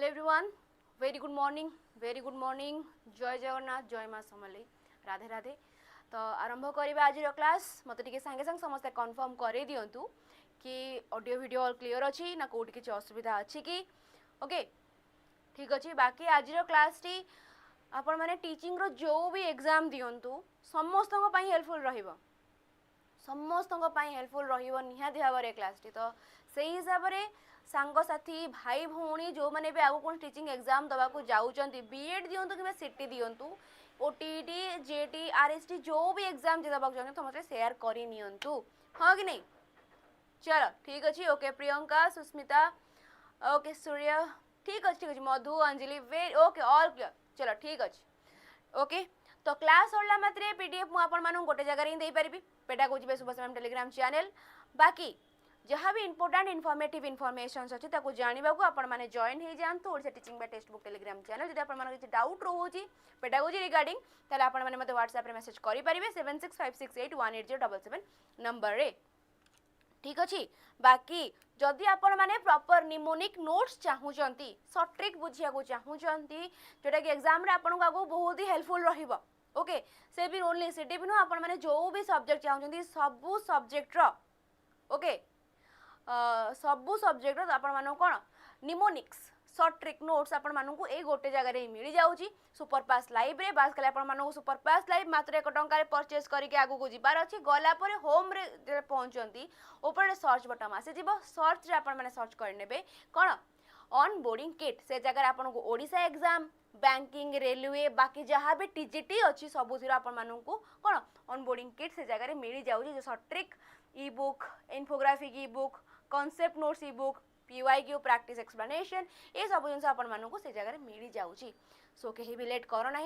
Hello everyone, very good morning, जय जगन्नाथ, जय माँ समलेई, राधे राधे। तो आरंभ करवा आज क्लास। मत टे सांगे सांगे समस्ते कन्फर्म कर दिंतु कि ऑडियो वीडियो ऑल क्लियर अच्छी ना कौट किसी असुविधा अच्छी कि ओके ठीक अच्छे। बाकी आज क्लास टी आपण मैंने टीचिंग रो जो भी एग्जाम दिंतु समस्त हेल्पफुल रहिबो, समस्त हेल्पफुल रहिबो निहाती भाव में क्लास टी। तो सही हिसाब से सांगसाथी भाई भौणी जो मैंने भी आगु कौन टीचिंग एग्जाम दवाक जाऊँगी, बीएड दिंतु कि सीटी दिंतु, ओटीटी जेटी आरएसटी जो भी एग्जाम देवाक चाहते समस्त शेयर करनी, हाँ कि नहीं। चलो ठीक अच्छे। ओके प्रियंका, सुस्मिता, ओके सूर्य, ठीक अच्छे, Madhu, Anjali, very okay all clear. चलो ठीक अच्छे। ओके तो क्लास सरला मात्रे पीडीएफ मुझे गोटे जगह ही दे पारि, pedagogy by Subhash ma'am Telegram channel. बाकी जहाँ भी इंपोर्टेंट इनफॉर्मेटिव इनफॉरमेशन अच्छी ताको जानवा को आपण मैंने जॉइन हो जातु Odisha teaching by textbook Telegram channel. जब आप किसी डाउट रोचे पेडागोजी रिगार्डिंग ताले आपण मैंने मते व्हाट्सएप रे मेसेज करि परिबे 7656818077 नंबर रे, ठीक अच्छे। बाकी जदि आपण मैंने प्रॉपर निमोनिक नोट्स चाहूँगी, सर्ट ट्रिक बुझिया को चाहूँगी जोटा कि एग्जाम रे आपण को बहुत ही हेल्पफुल रहिबो, ओके से भी ओनली सीटी भी नुह, आपण मैंने जो भी सब्जेक्ट चाहूँगी सबू सब्जेक्ट रो ओके सबू सब्जेक्ट आपण मानू कौन निमोनिक्स सर्ट ट्रिक नोट्स आपण मानू ए गोटे जगह ही मिल जाऊँगी सुपर पास लाइव रे। बास खाली आपण मानू सुपर पास लाइव मात्र 1 टंका परचेज करके आगू को जीवार अच्छी, गला पर होम रे पहुँचती ऊपर सर्च बटन आसीज, सर्च रे आपण माने सर्च करने कौन ऑन बोर्डिंग किट, से जगह आपन को ओडिशा एग्जाम बैंकिंग रेलवे बाकी जहाँ भी टीजीटी अच्छी सबुतिर आपण मानू कौन ऑन बोर्डिंग किट से जगह मिल जाऊँगी, जो short trick ebook, infographic ebook, concept notes ebook, PYQ practice explanation, ये सब जिन आपण मानू से जगह मिल जाऊँगी। सो कहीं भी लेट कर ना,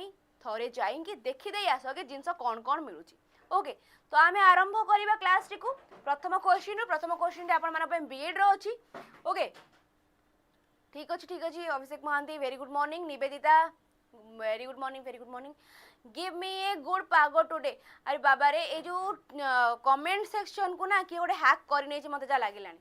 थोड़े जाइए देखीदे आस कि जिनस कौन कौन मिलूँ। ओके तो आम आरंभ करवा क्लास टी को प्रथम क्वेश्चन आपण बीएड रो अच्छी। ओके ठीक अच्छे। Abhishek Mahanty very good morning, Nivedita very good morning, give me a good पाग टुडे। अरे बाबा रे ये जो कमेंट सेक्शन को ना किए गोटे हैक कर मत जा लगे,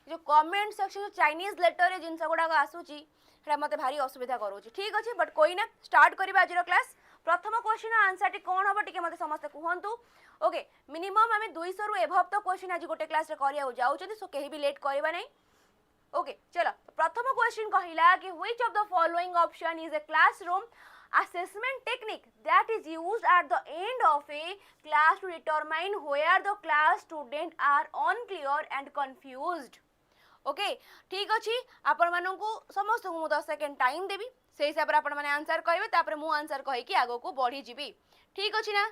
जो कमेंट सेक्शन चाइनीज लेटर जिनस गुड़ाक आसूची मत भारी असुविधा करोची, ठीक अच्छे। बट कोई ना स्टार्ट करवा आज क्लास। प्रथम क्वेश्चन आंसर टी कौन हम टे मत समस्त कहतु। ओके मिनिमम आम 200 रु एभव तो क्वेश्चन आज गोटे क्लास करिया जाउछथि, सो कहीं भी लेट करवा नहीं। ओके चलो प्रथम क्वेश्चन कहला कि which of the following option is a classroom assessment technique that is used at the end of a class to determine where the class student are unclear and confused। Okay ठीक अच्छे। आपण मानू समस्त को 10 second time देवी, से हिसाब से आपण माने आंसर कहिबे, तापर मु आंसर कहि कि आगो को बढ़ी जीवी, ठीक अच्छे ना।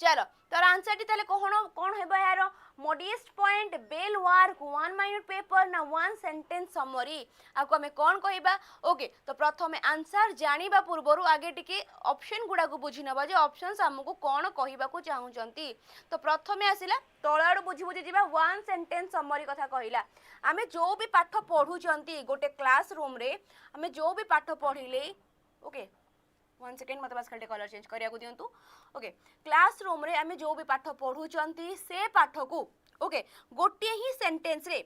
चलो तो आंसर टी ताले कौन हेबा यार muddiest point bell work 1 minute paper ना 1 सेंटेंस समरी आपको हमें कौन कहबा। ओके तो प्रथम आंसर जानिबा पूर्वरु आगे टिके ऑप्शन गुडा को बुझी नबा जे ऑप्शंस हमको कौन कहबा को चाहूचंती। तो प्रथम आसिला तळाडू बुझी बुझी जीवा 1 सेंटेंस समरी कथा कहिला। आमे जो भी पाठ पढुचंती गोटे क्लासरूम रे आमे जो भी पाठ पढिले, ओके 1 सेकेंड मत बस खाली कलर चेंज करिया को दियंतु। ओके क्लासरूम रे आमे जो भी पाठ पढुचंती से पाठ को ओके गोटे ही सेंटेंस रे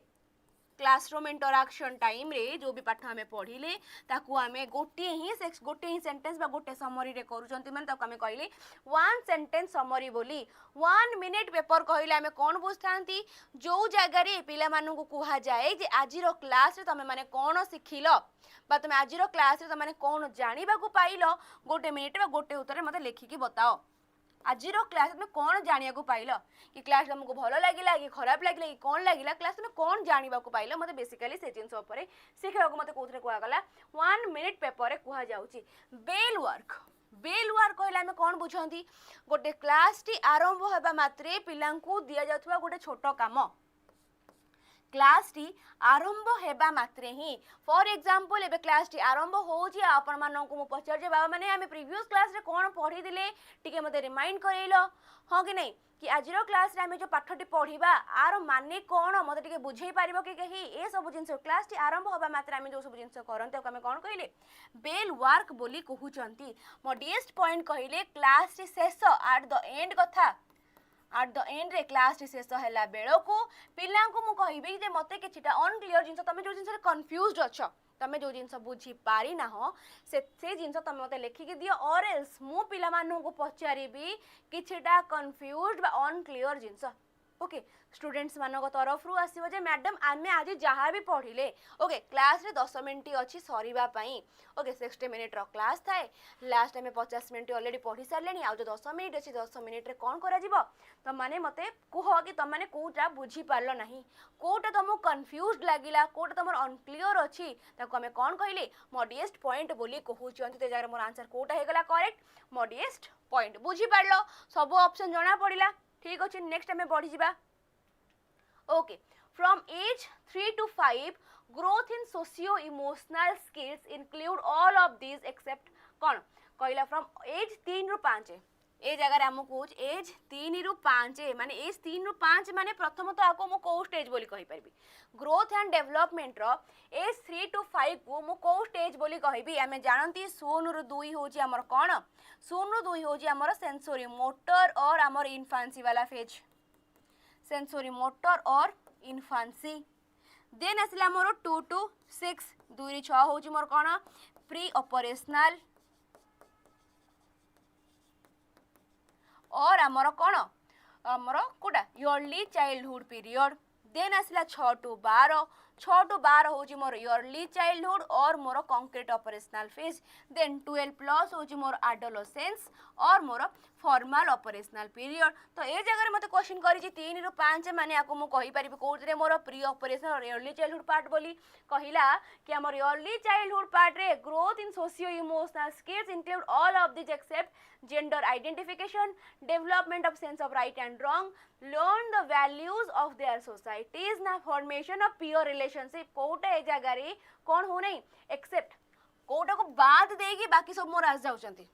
क्लासरूम इंटरैक्शन टाइम रे जो भी पाठ आमे पढिले ताकू आमे गोटे ही सेंटेंस बा गोटे समरी रे करूचंती, माने ताकू आमे कहिले 1 सेंटेंस समरी बोली। 1 मिनिट पेपर कहिले आमे कोन बुझतांती जो जगह रे पिला मानु को कुहा जाए जे आजिरो क्लास रे तमे माने कोन सिखिलो बा तमे आजिरो क्लास रे तमे माने कोन जानिबा को पाइलो, गोटे मिनिट बा गोटे उत्तर मते लेखिकी बताओ आज क्लास में कौन जानिया को पाइल कि क्लास तुमको भल लगिला कि खराब लगिला कि कौन लगिला, क्लास में कौन जानिबा को पाइल मते बेसिकली से जिनस ऊपर शिखा को मते कोथरे कुआ गला 1 मिनिट पेपर रे कुआ जाउची। बेल वर्क कहला में कौन बुझंती गोटे क्लास टी आरंभ हेबा मात्रे पिलांकू दिया जाथुवा गोटे छोटो काम, क्लास टी आरंभ हेबा मात्रे ही फॉर एग्जांपल एबे क्लास टी आरंभ होउची आपण मानन को मु पचार जे बाबा माने आमे प्रीवियस क्लास रे कोन पढी दिले टिके मते रिमाइंड करैलो, हां कि नहीं कि आजिरो क्लास रे आमे जो पाठटी पढिबा आरो माने कोन मते टिके बुझेई पारिबो कि कही ए सब जिंस क्लास टी आरंभ होबा मात्रे आमे जो सब जिंस करनते आमे कोन कहिले बेल वर्क बोली कहउचंती। मोडिएस्ट पॉइंट कहिले क्लास टी शेष एट द एंड कथा at the end रे क्लास शेष है बेल को पिला को कहबी जे मते किछिटा अनक्लियर जिनस तुम जो जिनस कन्फ्यूज्ड अछ तुम जो जिनस बुझी पारि ना हो से जिनस तुम मते लिखिक दियो और एल्स मु पिला मानु को पचारिबी किछिटा कन्फ्यूज्ड बा अनक्लियर जिनस ओके स्टूडेंट्स मानक तरफ रु आसीबो जे मैडम आमे आज जहाँ भी पढ़िले ओके क्लास रे 10 मिनिट अच्छी सरीबा पई ओके 60 मिनिट रो क्लास थाए लास्ट टाइम 50 मिनिट ऑलरेडी पढ़ी सारलेनी आ जो 10 मिनिट अच्छी 10 मिनिट रे कोन करा जिवो तो माने मते कुह कि तुम माने कोटा बुझी पारलो नाही कोटा तुमको कंफ्यूज्ड लागिला कोटा तुम अनक्लियर अच्छी ताको हमें कोन कहले मॉडेस्ट पॉइंट बोली कहूची अंत ते जगह मोर आंसर कोटा हे गला करेक्ट मॉडेस्ट पॉइंट बुझी पारलो सब ऑप्शन जणा पड़िला ठीक अछि नेक्स्ट हमें बढ़ी जिबा okay from as 3 to 5 growth in socio emotional skills include all of these except कौन कहला फ्रॉम एज 3 रु 5 ए जगह आम कौच एज 3 रु 5 माने एज 3 रु 5 माने प्रथम तो आको मो को स्टेज बोली कहि परबी ग्रोथ एंड डेवलपमेंट रो एज 3 to 5 को मो को स्टेज बोली कहबी आमे जानंती 0 रु 2 होची हमर कोन 0 रु 2 होची हमर सेंसरी मोटर और हमर इन्फांसी वाला फेज सेंसरी मोटर और इन्फांसी देन आसला मोर 2 to 6 2 री 6 होची मोर कोन प्री ऑपरेशनल और आमर कौन आमर कोटा इयरली चाइल्डहुड पीरियड देन आसला 6 to 12 6 to 12 होची मोर इयरली चाइल्डहुड और मोर concrete operational phase then 12 plus होची मोर एडोलेसेंस और मोर फॉर्मल ऑपरेशनल पीरियड तो ए जगह मते क्वेश्चन करी 3 रु 5 माने आको मु कहि परिबे कोथरे मोर प्री ऑपरेशनल और इयरली चाइल्डहुड पार्ट बोली कहिला कि हमर इयरली चाइल्डहुड पार्ट रे growth in socio emotional skills include all of this except gender identification, development of sense of right and wrong, learn the values of their societies na formation of peer relationship कोटा ए जगह रे कौन हो नहीं accept Kota को बाद देगी बाकी सब मोर आस जाउचंती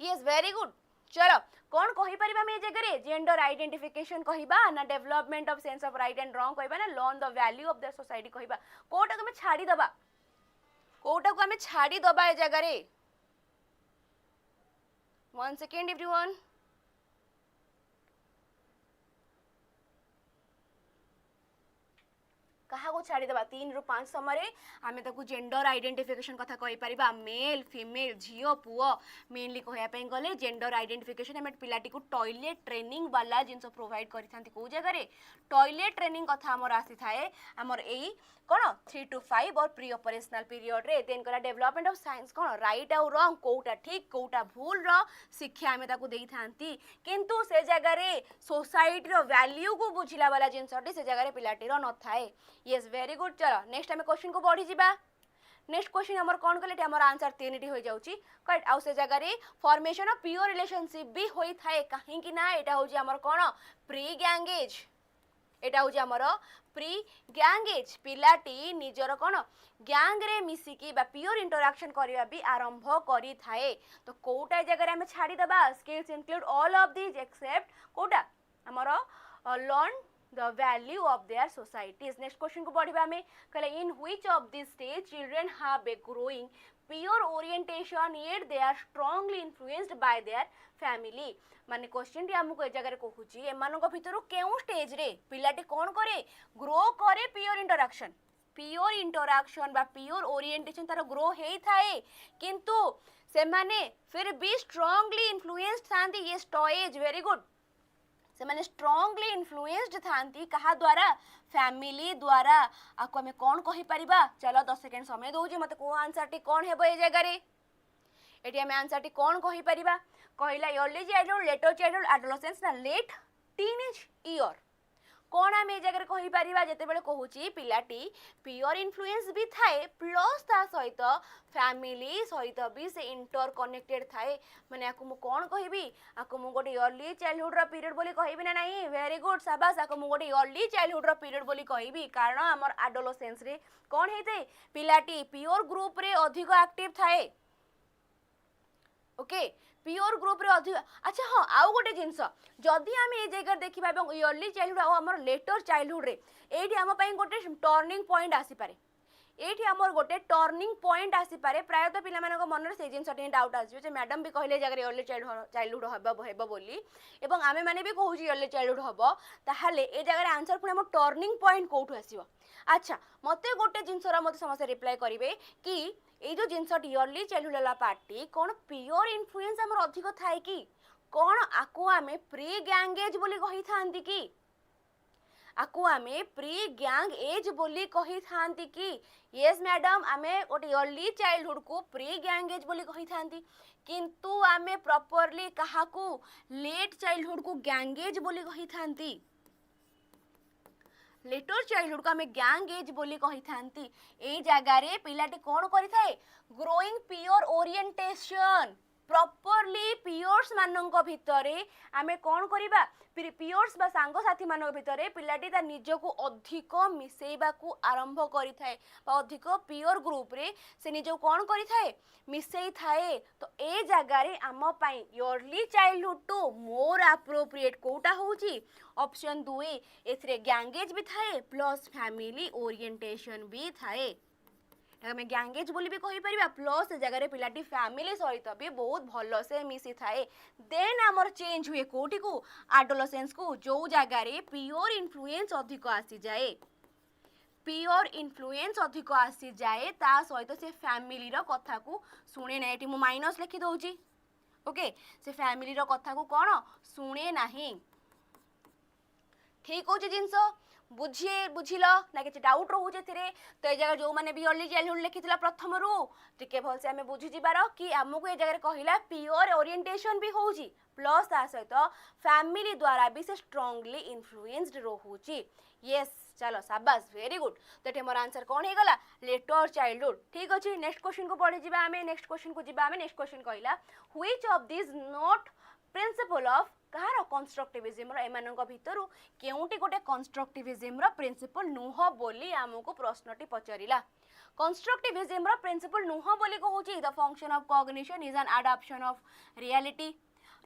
यस वेरी गुड चलो कौन कहि परिबा मे जगह रे जेंडर आइडेंटिफिकेशन कहिबा ना development of sense of right and wrong कहिबा ना learn the value of the society कहिबा कोटा को में छाड़ी दबा कोटा को हमें छाड़ी दबा ए जगह रे 1 second everyone कहा को छाड़ी दबा 3 रु 5 समय आमे ताकू जेंडर आइडेंटिफिकेशन कथा कहि परिबा मेल फीमेल झियो पुओ मेनली कहया पे गले जेंडर आइडेंटिफिकेशन हमें पिलाटी को टॉयलेट ट्रेनिंग वाला जिंस प्रोवाइड करि थांती को जगह रे टॉयलेट ट्रेनिंग कथा हमर आसी थाए हमर एई कोन 3 to 5 और प्री ऑपरेशनल पीरियड रे देन करा development of science cone right और रॉन्ग कोटा ठीक कोटा भूल रो शिक्षा हमें ताकू देई थांती किंतु से जगह रे सोसाइटी रो वैल्यू को बुझिला वाला जिंसटी से जगह रे पिलाटी रो न थाए यस वेरी गुड चलो नेक्स्ट हमें क्वेश्चन को बढ़ी जिबा नेक्स्ट क्वेश्चन हमर कोन कले हमर आंसर 3 टी हो जाउची करेक्ट आउ से जगह रे फॉर्मेशन ऑफ प्योर रिलेशनशिप भी होई थाए काहे कि ना एटा हो जे हमर कोन प्री गैंग एज एटा हो जे हमर प्री गैंग एज पिलाटी निजर कोन गैंग रे मिसिकी बा प्योर इंटरैक्शन करिया भी आरंभ करी थाए तो कोटा जगह रे हम छाड़ी दबा skills include all of this except कोटा हमर learn the value of their societies next question को बढ़िबा में कहले in which of these stage children have a growing pure orientation yet they are strongly influenced by their family माने question T हमको ए जगह रे कहूची एमानको भितरु केउ स्टेज रे पिलाटी कोन करे ग्रो करे प्योर इंटरैक्शन बा प्योर ओरिएंटेशन तार ग्रो हेई थाए किंतु से माने फिर भी स्ट्रांगली इन्फ्लुएंस्ड थांती ये स्टेज वेरी गुड से माने स्ट्रांगली इन्फ्लुएंस्ड थांती कहा द्वारा फैमिली द्वारा आको हमें कौन कहि परिबा चलो 10 सेकंड समय दोजी मते को आंसर टी कौन हेबो ए जगह रे एटी हमें आंसर टी कौन कहि परिबा कहिला early childhood letter childhood adolescence ना लेट टीनेज ईयर कौन आम ए जगह कहि परिबा जते बेले कहूची पिलाटी प्योर इन्फ्लुएंस भी थाए प्लस ता सहित फैमिली सहित भी से इंटर कनेक्टेड थाए माने आकु मु कोन कहिबी आकु मु गोटे अर्ली चाइल्डहुड रो पीरियड बोली कहिबी ना नहीं वेरी गुड शाबाश आकु मु गोटे अर्ली चाइल्डहुड रो पीरियड बोली कहिबी कारण हमर एडोलेसेंस रे कोन हेते पिलाटी प्योर ग्रुप रे अधिक एक्टिव थाए ओके प्योर ग्रुप रे अधिक अच्छा हाँ आउ गोटे जिनस जदि आम ए जगह देखा इयरली चाइल्डहुड आउ आम लेटर चाइल्डहुड रे एठी आम पई गोटे टर्निंग पॉइंट आसी पारे एठी हमर गोटे टर्निंग पॉइंट आसी पारे प्रायतः पिला मानक मन रे से जिनसटी डाउट आसी जे मैडम भी कहले जगह अर्ली चाइल्डहुड हेबो बोली एवं आमे माने भी कहूची अर्ली चाइल्डहुड हबो ताहाले ए जगह आंसर पुणे हमर टर्निंग पॉइंट कोठु आसीबो। अच्छा मते गोटे जिनसरा मते समस्या रिप्लाई करिवे कि ए जो जिनसटी अर्ली चाइल्डहुड ला पार्टी कोन प्योर इन्फ्लुएंस हमर अधिक थाए कि कोन आको आमे प्री गैंग एज बोली कहि थांती कि आकु आमे प्री गैंग एज बोली कही थांती कि यस मैडम आमे गोटे अर्ली चाइल्डहुड को प्री गैंग एज बोली कही थांती किंतु आमे प्रॉपर्ली काहाकू लेट चाइल्डहुड को गैंग एज बोली कही थांती लेटर चाइल्डहुड को आमे गैंग एज बोली कही थांती। ए जगह रे पिलाटी कोन करि थाए growing peer orientation properly peers मानक भितरे आमे कौन करिबा पियर्स बा सांग साथी मानक भितरे पिलाटी ता निज को अधिक मिसेबा को आरंभ करि थाए बा अधिक पियर ग्रुप रे से निज को कौन करि थाए मिसेई थाए। तो ए जगह रे आम पई early childhood to more appropriate कोटा होची ऑप्शन 2 एथरे गैंगेज भी थाए प्लस फैमिली ओरिएंटेशन भी थाए। हमें गैंगेज बोली भी कहि परिबा प्लस जगह पिलाटी फैमिली सहित भी बहुत भल से मिसी थाए। देन आमर चेंज हुए कोठी को एडोलसेंस को जो जगह रे प्योर इन्फ्लुएंस अधिक आसी जाए प्योर इन्फ्लुएंस अधिक आसी जाए ता सहित से फैमिली रो कथा को सुने ना एटी मु माइनस लिखि दउची ओके से फैमिली रो कथा को कोन सुने नाही ठीक होची जिंस बुझिल ना कि डाउट रोचे तो ये जगह जो मैंने भी अर्ली चाइल्डहुड लिखिथिला प्रथम रु टिके भल से आमे बुझि जिबार कि हमको ये जगह कहला प्योर ओरिएंटेशन भी होची प्लस ता सहित फैमिली द्वारा भी से स्ट्रांगली इन्फ्लुएंस्ड रोहुची। यस चलो शाबाश वेरी गुड। तो ये मोर आंसर कौन है गला लेटर चाइल्डहुड ठीक अछि। नेक्स्ट क्वेश्चन को पढ़ी जिबा हमें नेक्स्ट क्वेश्चन को जिबा हमें नेक्स्ट क्वेश्चन कहला which of this not principle of कहार कंस्ट्रक्टिविज्म एमानक भितरु केउटी गोटे कंस्ट्रक्टिविज्म प्रिंसिपल नुह बोली आमको प्रश्नटी पचारिला। कंस्ट्रक्टिविज्म प्रिंसिपल नुह बोली कहूची the function of cognition is an adaptation of reality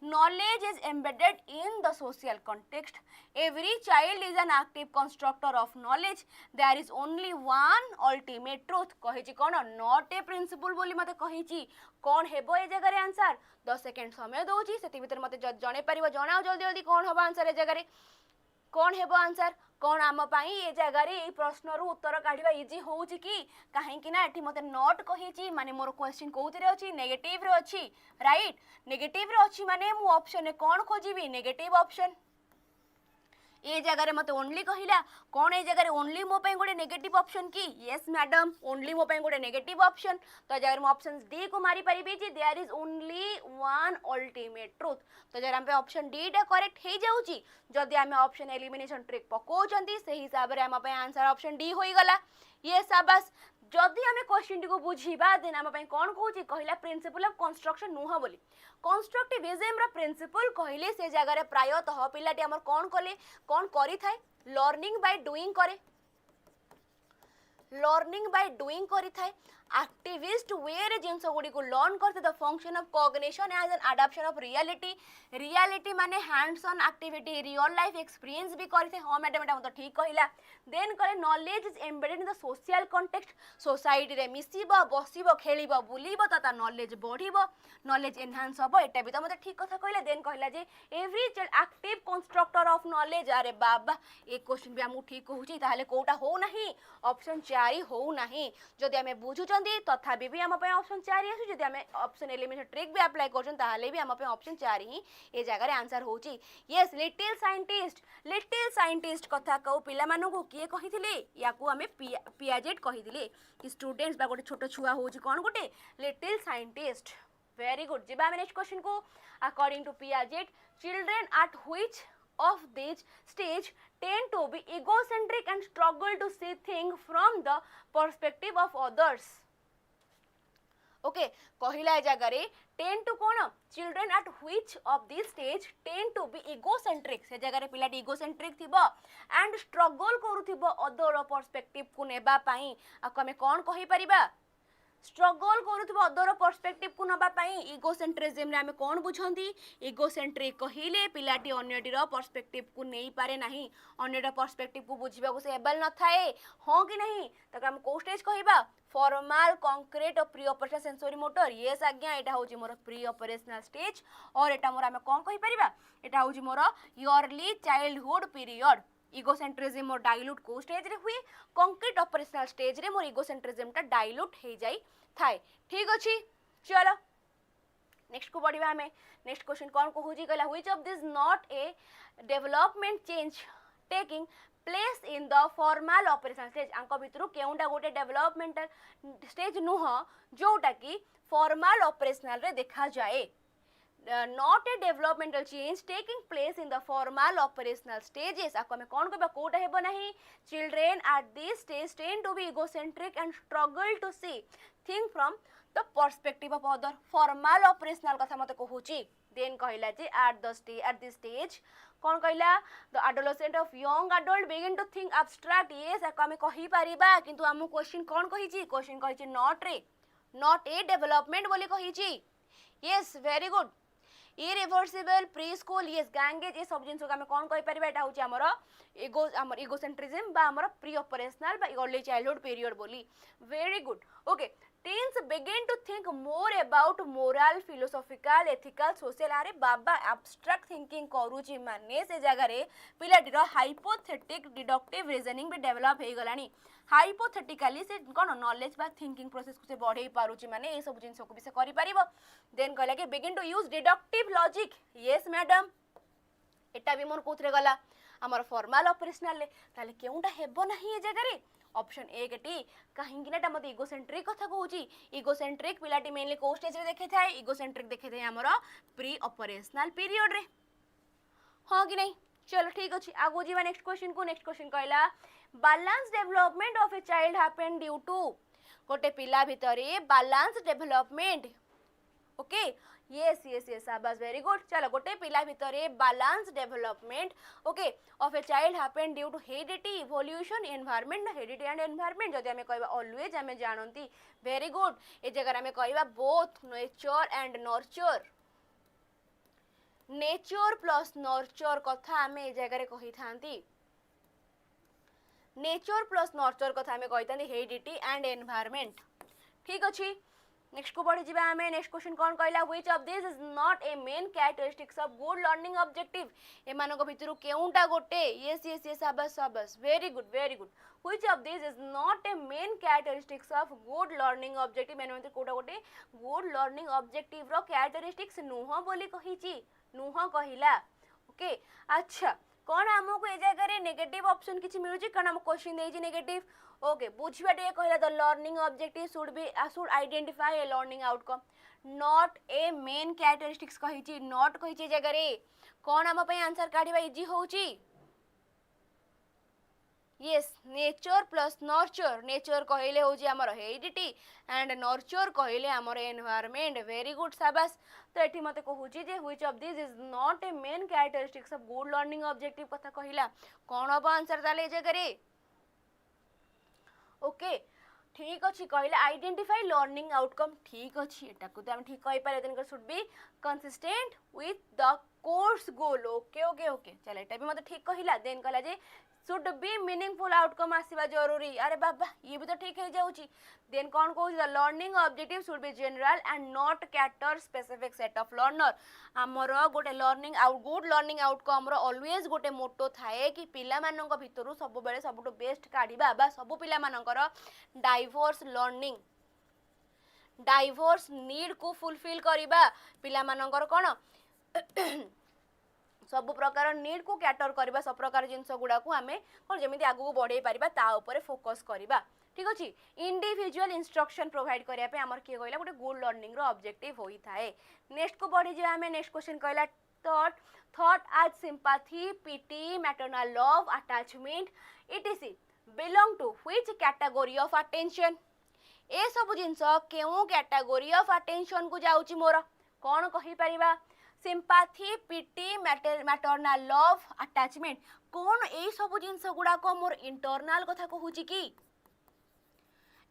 knowledge is embedded in the social context every child is an active constructor of knowledge there is only one ultimate truth कहिची कोन not a principle बोली मते कहिची कोन हेबो ए जगह रे answer 10 second समय दोची सेति भीतर मते जणे परिबो जणाओ जल्दी जल्दी कोन होबो आंसर ए जगह रे कोन हेबो आंसर कोन आम पाई ए जगह रे ए प्रश्न रु उत्तर काढिबा इजी होउची कि काहे कि ना एठी मते नॉट कहिची माने मोर क्वेश्चन कोउतरे अछि नेगेटिव रे अछि राइट नेगेटिव रे अछि माने मु ऑप्शन ने कोन खोजिबी नेगेटिव ऑप्शन ए जगह रे मते ओनली कहिला कोन ए जगह रे ओनली मो पे गोटे नेगेटिव ऑप्शन की यस मैडम ओनली मो पे गोटे नेगेटिव ऑप्शन तो जगह मो ऑप्शन डी को मारी परिबी जे there is only one ultimate truth तो जगह हम पे ऑप्शन डी डे करेक्ट हे जाउची जदी हम ऑप्शन एलिमिनेशन ट्रिक पकोचंती से हिसाब रे हम पे आंसर ऑप्शन डी होई गला। ये शाबाश जदि आम क्वेश्चन टी को बुझीबा देन आम कौन कहूँ कहला प्रिंसिपल ऑफ कंस्ट्रक्शन नुह बोली कंस्ट्रक्टिविज्म प्रिंसिपल कहले से जगह प्रायतः पिलाटी आमर कौन कले कौन करि थाए लर्निंग बाय डूइंग करे लर्निंग बाय डूइंग करि थाए एक्टिविस्ट वे रे जिंस गुडी को लर्न करते the function of cognition as an adaptation of reality reality माने hands on activity real life experience भी करते हां मैडम एटा तो ठीक कहिला देन करे knowledge is embedded in the social context society रे मिसिबो बसिबो खेलिबो बुलिबो ता नॉलेज बढ़िबो नॉलेज एनहांस होबो एटा भी तो मते ठीक कथा कहिला देन कहिला जे every child active constructor of knowledge अरे बाबा एक क्वेश्चन भी हम ठीक कहूची ताले कोटा हो नाही ऑप्शन 4 हो नाही जदी हमें बुझु तथापि भी आम ऑप्शन 4 आसु जदी हमें ऑप्शन एलिमिनेशन ट्रिक भी अप्लाई करछन ताहाले भी आम ऑप्शन 4 ही ए जगह रे आंसर होची। यस लिटिल साइंटिस्ट कथा कहू पिला मानु को किए कहिथिले याकू हमें पियाजेट कहिथिले कि स्टूडेंट्स बा गोटे छोट छुआ होची कोन गोटे लिटिल साइंटिस्ट वेरी गुड। जिबा हमें नेक्स्ट क्वेश्चन को according to Piaget children at which of this stage tend to be egocentric and struggle to see things from the perspective of others okay कहला जगह रे tend to cone children at which of this stage tend to be egocentric से जगह रे पिला egocentric थिबो and struggle करूथिबो other perspective को नेबा पई आ हमें कोन कहि परिबा स्ट्रगल करूथबो अदर पर्सपेक्टिव को नबा पई इगोसेंट्रिज्म रे हमें कोन बुझंती इगोसेंट्रिक कहिले पिलाटी अन्यटीर पर्सपेक्टिव को नहीं पारे नाही अन्यटा पर्सपेक्टिव को बुझिबा को से एबल न थाए हां कि नहीं तक हम को स्टेज कहिबा फॉर्मल कंक्रीट और pre operational sensory motor yes आज्ञा एटा होची मोर प्री ऑपरेशनल स्टेज और एटा मोर हमें कोन कहि परिबा एटा होची मोर अर्ली चाइल्डहुड पीरियड इगोसेंट्रिज्म मोर डाइल्यूट को स्टेज रे हुए कंक्रीट ऑपरेशनल स्टेज रे मोर इगोसेंट्रिज्म टा डाइल्यूट हे जाई थाए ठीक अछि चलो नेक्स्ट को बढ़िबा हमें नेक्स्ट क्वेश्चन कोन कहूजी कहला which of this not a development change taking place in the formal operational stage आंको भितरु केउंटा गोटे डेवलपमेंटल स्टेज नुह जोटा कि फॉर्मल ऑपरेशनल रे देखा जाए not a developmental change taking place in the formal operational stages आपको हमें कौन कहबा कोटा हेबो नहीं children at this stage tend to be egocentric and struggle to see think from the perspective of other formal operational कथा मते कहूची then कहला जे at this stage कौन कहला the adolescent of young adult begin to think abstract yes आपको हमें कहि परिबा किंतु हम क्वेश्चन कौन कहिची क्वेश्चन कहिची not a development बोली कहिची yes very good irreversible pre school yes Ganges ये सब जिनस को हम कौन कहि परिबा एटा होची हमर इगोसेंट्रिज्म बा हमर प्री ऑपरेशनल बा अर्ली चाइल्डहुड पीरियड बोली very good okay teens begin to think more about moral philosophical ethical social अरे बाबा एब्स्ट्रैक्ट थिंकिंग करूची माने से जगह रे पिलाटीर हाइपोथेटिक डिडक्टिव रीजनिंग भी डेवलप हे गलानी हाइपोथेटिकली से कोन नॉलेज बा थिंकिंग प्रोसेस को से बढ़े पारुची माने ए सब जिंस को भी से करि परिबो देन कहला कि begin to use deductive logic yes madam एटा भी मोर कोथरे गला हमर फॉर्मल ऑपरेशनल ले ताले केउंटा हेबो नाही ए जगह रे ऑप्शन ए केटी कहीं ना मत इगोसेंट्रिक कथा कहूची इगोसेंट्रिक पिलाटी मेनली को स्टेज रे देखे थाए इगोसेंट्रिक देखे थाए हमर प्री ऑपरेशनल पीरियड रे हां कि नहीं चलो ठीक अछि आगो जीवा नेक्स्ट क्वेश्चन कहला balance development of a child happen due to गोटे पिला भितरे बैलेंस डेवलपमेंट ओके yes शाबाश वेरी गुड चलो गोटे पिला भितरे balance development okay of a child happen due to heredity evolution environment heredity and environment जदि हमें कहबा ऑलवेज हमें जानंती वेरी गुड ए जगह हमें कहबा both nature and nurture nature plus nurture कथा हमें ए जगह रे कहि थांती नेचर प्लस नर्चर कथा हमें कहि थांती हेरिडिटी एंड एनवायरनमेंट ठीक अछि नेक्स्ट को बढ़ी जिबा हमें नेक्स्ट क्वेश्चन कौन कहला which of this is not a main characteristics of good learning objective ए मानको भितरु केउंटा गोटे यस शाबाश very good which of this is not a main characteristics of good learning objective main मतलब कोटा गोटे गुड लर्निंग ऑब्जेक्टिव रो कैरेक्टरिस्टिक्स नुह बोली कहिची नुह कहिला ओके अच्छा कौन हमको ए जगह रे नेगेटिव ऑप्शन किछि मिलुची कन हम क्वेश्चन देछि नेगेटिव ओके बुझिबा दे कहला the learning objective should identify a learning outcome not a main characteristics कहिची नॉट कहिची जगह रे कौन हम पई आंसर काढिबा इजी होउची yes nature plus nurture nature कहले होजी हमर हेरिडिटी एंड नर्चर कहले हमर एनवायरनमेंट वेरी गुड शाबाश तो एठी मते कहूची जे which of this is not a main characteristics of good learning objective कथा कहिला कोन अब आंसर ताले जगह रे ओके ठीक अछि कहले आइडेंटिफाई लर्निंग आउटकम ठीक अछि एटा को हम ठीक कहि पारे then should be consistent with the course goal okay चल एटा भी मते ठीक कहिला देन कहला जे should be meaningful outcome आसीबा जरूरी अरे बाबा ये भी तो ठीक है जाउची देन कौन कहू the learning objective should be general and not cater specific set of learner हमर गोटे learning out good learning outcome रो ऑलवेज गोटे मोटो थाए कि पिला मानक भितरु सब बेले सबटो बेस्ट काढिबा बा सब पिला मानकर डाइवर्स लर्निंग डाइवर्स नीड को फुलफिल करिबा पिला मानकर कोन सब प्रकार नीड को कैटर करबा सब प्रकार जिंस गुडा को हमें कोन जेमिति आगु बढ़े परिबा ता ऊपर फोकस करबा ठीक अछि इंडिविजुअल इंस्ट्रक्शन प्रोवाइड करिया पे हमर के कहला गोटे गुड लर्निंग रो ऑब्जेक्टिव होई थाए नेक्स्ट को बढ़ी जे हमें नेक्स्ट क्वेश्चन कहला थॉट आज sympathy pity maternal love attachment etc belong to which category of attention ए सब जिंस केउ कैटेगरी ऑफ अटेंशन को जाउची मोर कोन कहि परिबा sympathy pity maternal love attachment कौन ए सब जिनस गुडा को मोर इंटरनल कथा कहूची की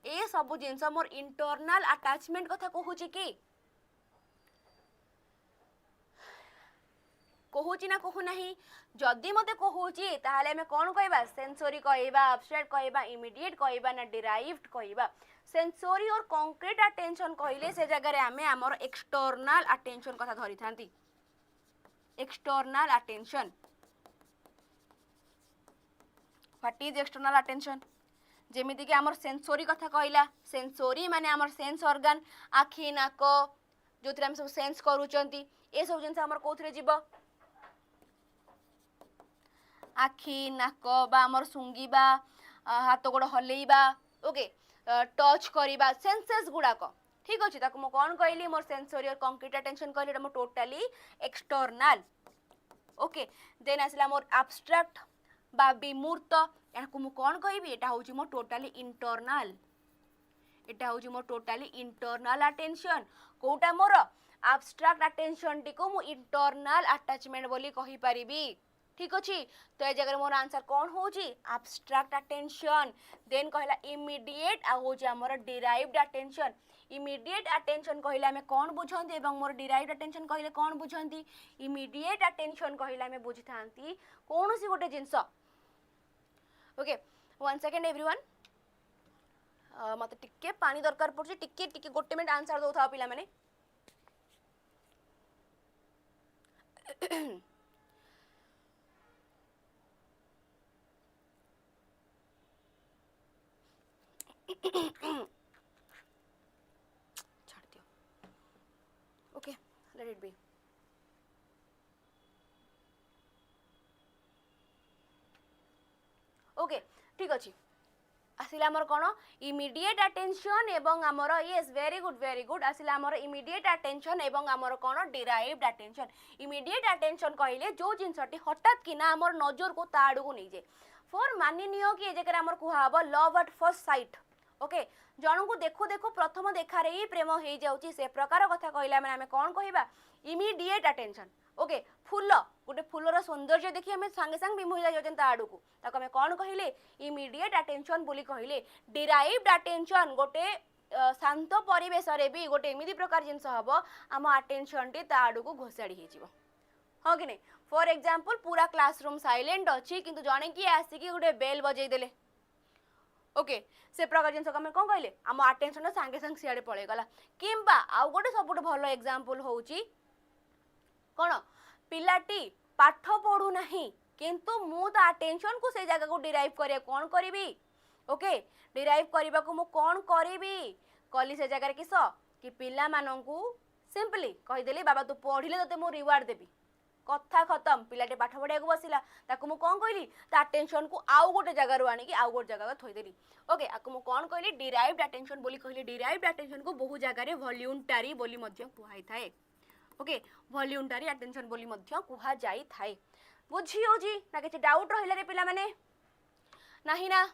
ए सब जिनस मोर इंटरनल अटैचमेंट कथा कहूची कि कहूची ना कहू नहीं जदि मते कहूची ताहाले हमें कौन कहबा सेंसोरी कहबा एब्स्ट्रैक्ट कहबा इमीडिएट कहबा ना डिराइव्ड कहबा सेंसोरी और कंक्रीट अटेंशन कहले से जगह रे हमें हमर एक्सटर्नल अटेंशन कथा धरि थांती external attention what is external attention जेमिति कि हमर सेंसोरी कथा कहला सेंसोरी माने हमर सेंस ऑर्गन आखि नाक जोथरे हम सब सेंस करूचंती ए सब जिंस हमर कोथरे जीव आखि नाक बा हमर सुंगीबा हाथ गोड़ हलेइबा ओके टच करिबा सेंसेस गुडाक ठीक अछि ताको मो कोन कहली मोर सेंसोरी और कंक्रीट अटेंशन कहली एटा मो टोटली एक्सटर्नल ओके देन आसला मोर एब्स्ट्रैक्ट बा विमूर्त याको मु कोन कहबी एटा होची मो टोटली इंटरनल एटा होची मो टोटली इंटरनल अटेंशन कोटा मोर एब्स्ट्रैक्ट अटेंशन टिको मु इंटरनल अटैचमेंट बोली कहि परिबी ठीक अछि तो ए जगह मोर आंसर कोन होची एब्स्ट्रैक्ट अटेंशन देन कहला इमीडिएट आ होची हमर डिराइव्ड अटेंशन इमीडिएट अटेंशन कहले हमें कौन बुझंती एवं मोर डिराइव्ड अटेंशन कहले कौन बुझंती इमीडिएट अटेंशन कहले हमें बुझिथांती कोन सी गोटे जिंस ओके 1 सेकंड एवरीवन मते टिके पानी दरकार पड़छ टिके टिके गोटे मिनिट आंसर दो था पिला माने छाड़ दियो okay let it be okay ठीक अछि आसिला हमर कोन इमीडिएट अटेंशन एवं हमर यस वेरी गुड आसिला हमर इमीडिएट अटेंशन एवं हमर कोन डिराइव्ड अटेंशन इमीडिएट अटेंशन कहले जो जिंसटी हठात किना हमर नजर को ताडू को नै जे फॉर मानि नियो कि ए जकर हमर कुहाबो love at first sight okay जन को देखो देखो प्रथम देखा रे ही प्रेम हो जाउची से प्रकार कथा कहला माने हमें कोन कहबा इमीडिएट अटेंशन ओके फूल गोटे फूलर सौंदर्य देखि हमें संगे संग विमोहि जाउछन ता आडू को ताको हमें कोन कहिले इमीडिएट अटेंशन बोली कहले डिराइव्ड अटेंशन गोटे शांत परिवेश रे भी गोटे एमिदी प्रकार जिंस हबो हम अटेंशन टी ता आडू को घोसाडी हे जिवो हां कि नै फॉर एग्जांपल पूरा क्लासरूम साइलेंट अछि किंतु जणे की आसी कि गोटे बेल बजै देले ओके से प्रकार जिंस हम कोन कहले हम अटेंशन संगे संग सियाडे पळे गला किंबा आ गोटे सबुट भलो एग्जांपल होउची कोन पिलाटी पाठ पढु नाही किंतु मु ता अटेंशन को से जगह को डिराइव करे कोन करिवि ओके डिराइव करबा को मु कोन करिवि कली से जगह किस कि पिला मानन को सिंपली कहि देली बाबा तू पढिले तते मु रिवार्ड देबी कथा खत्म पिलाटे पाठ पढ़िया को बसिला ताको मु कोन कहली ता अटेंशन को आउ गोटे जगह रु आनी कि आउ गोटे जगह थोई देली ओके आको मु कोन कहली डिराइव्ड अटेंशन बोली कहली डिराइव्ड अटेंशन को बहु जगह रे वॉल्यूंटरी बोली मध्य कुहाई थाए ओके वॉल्यूंटरी अटेंशन बोली मध्य कुहा जाई थाए बुझियो जी ना कि डाउट रहिला रे पिला माने नाही ना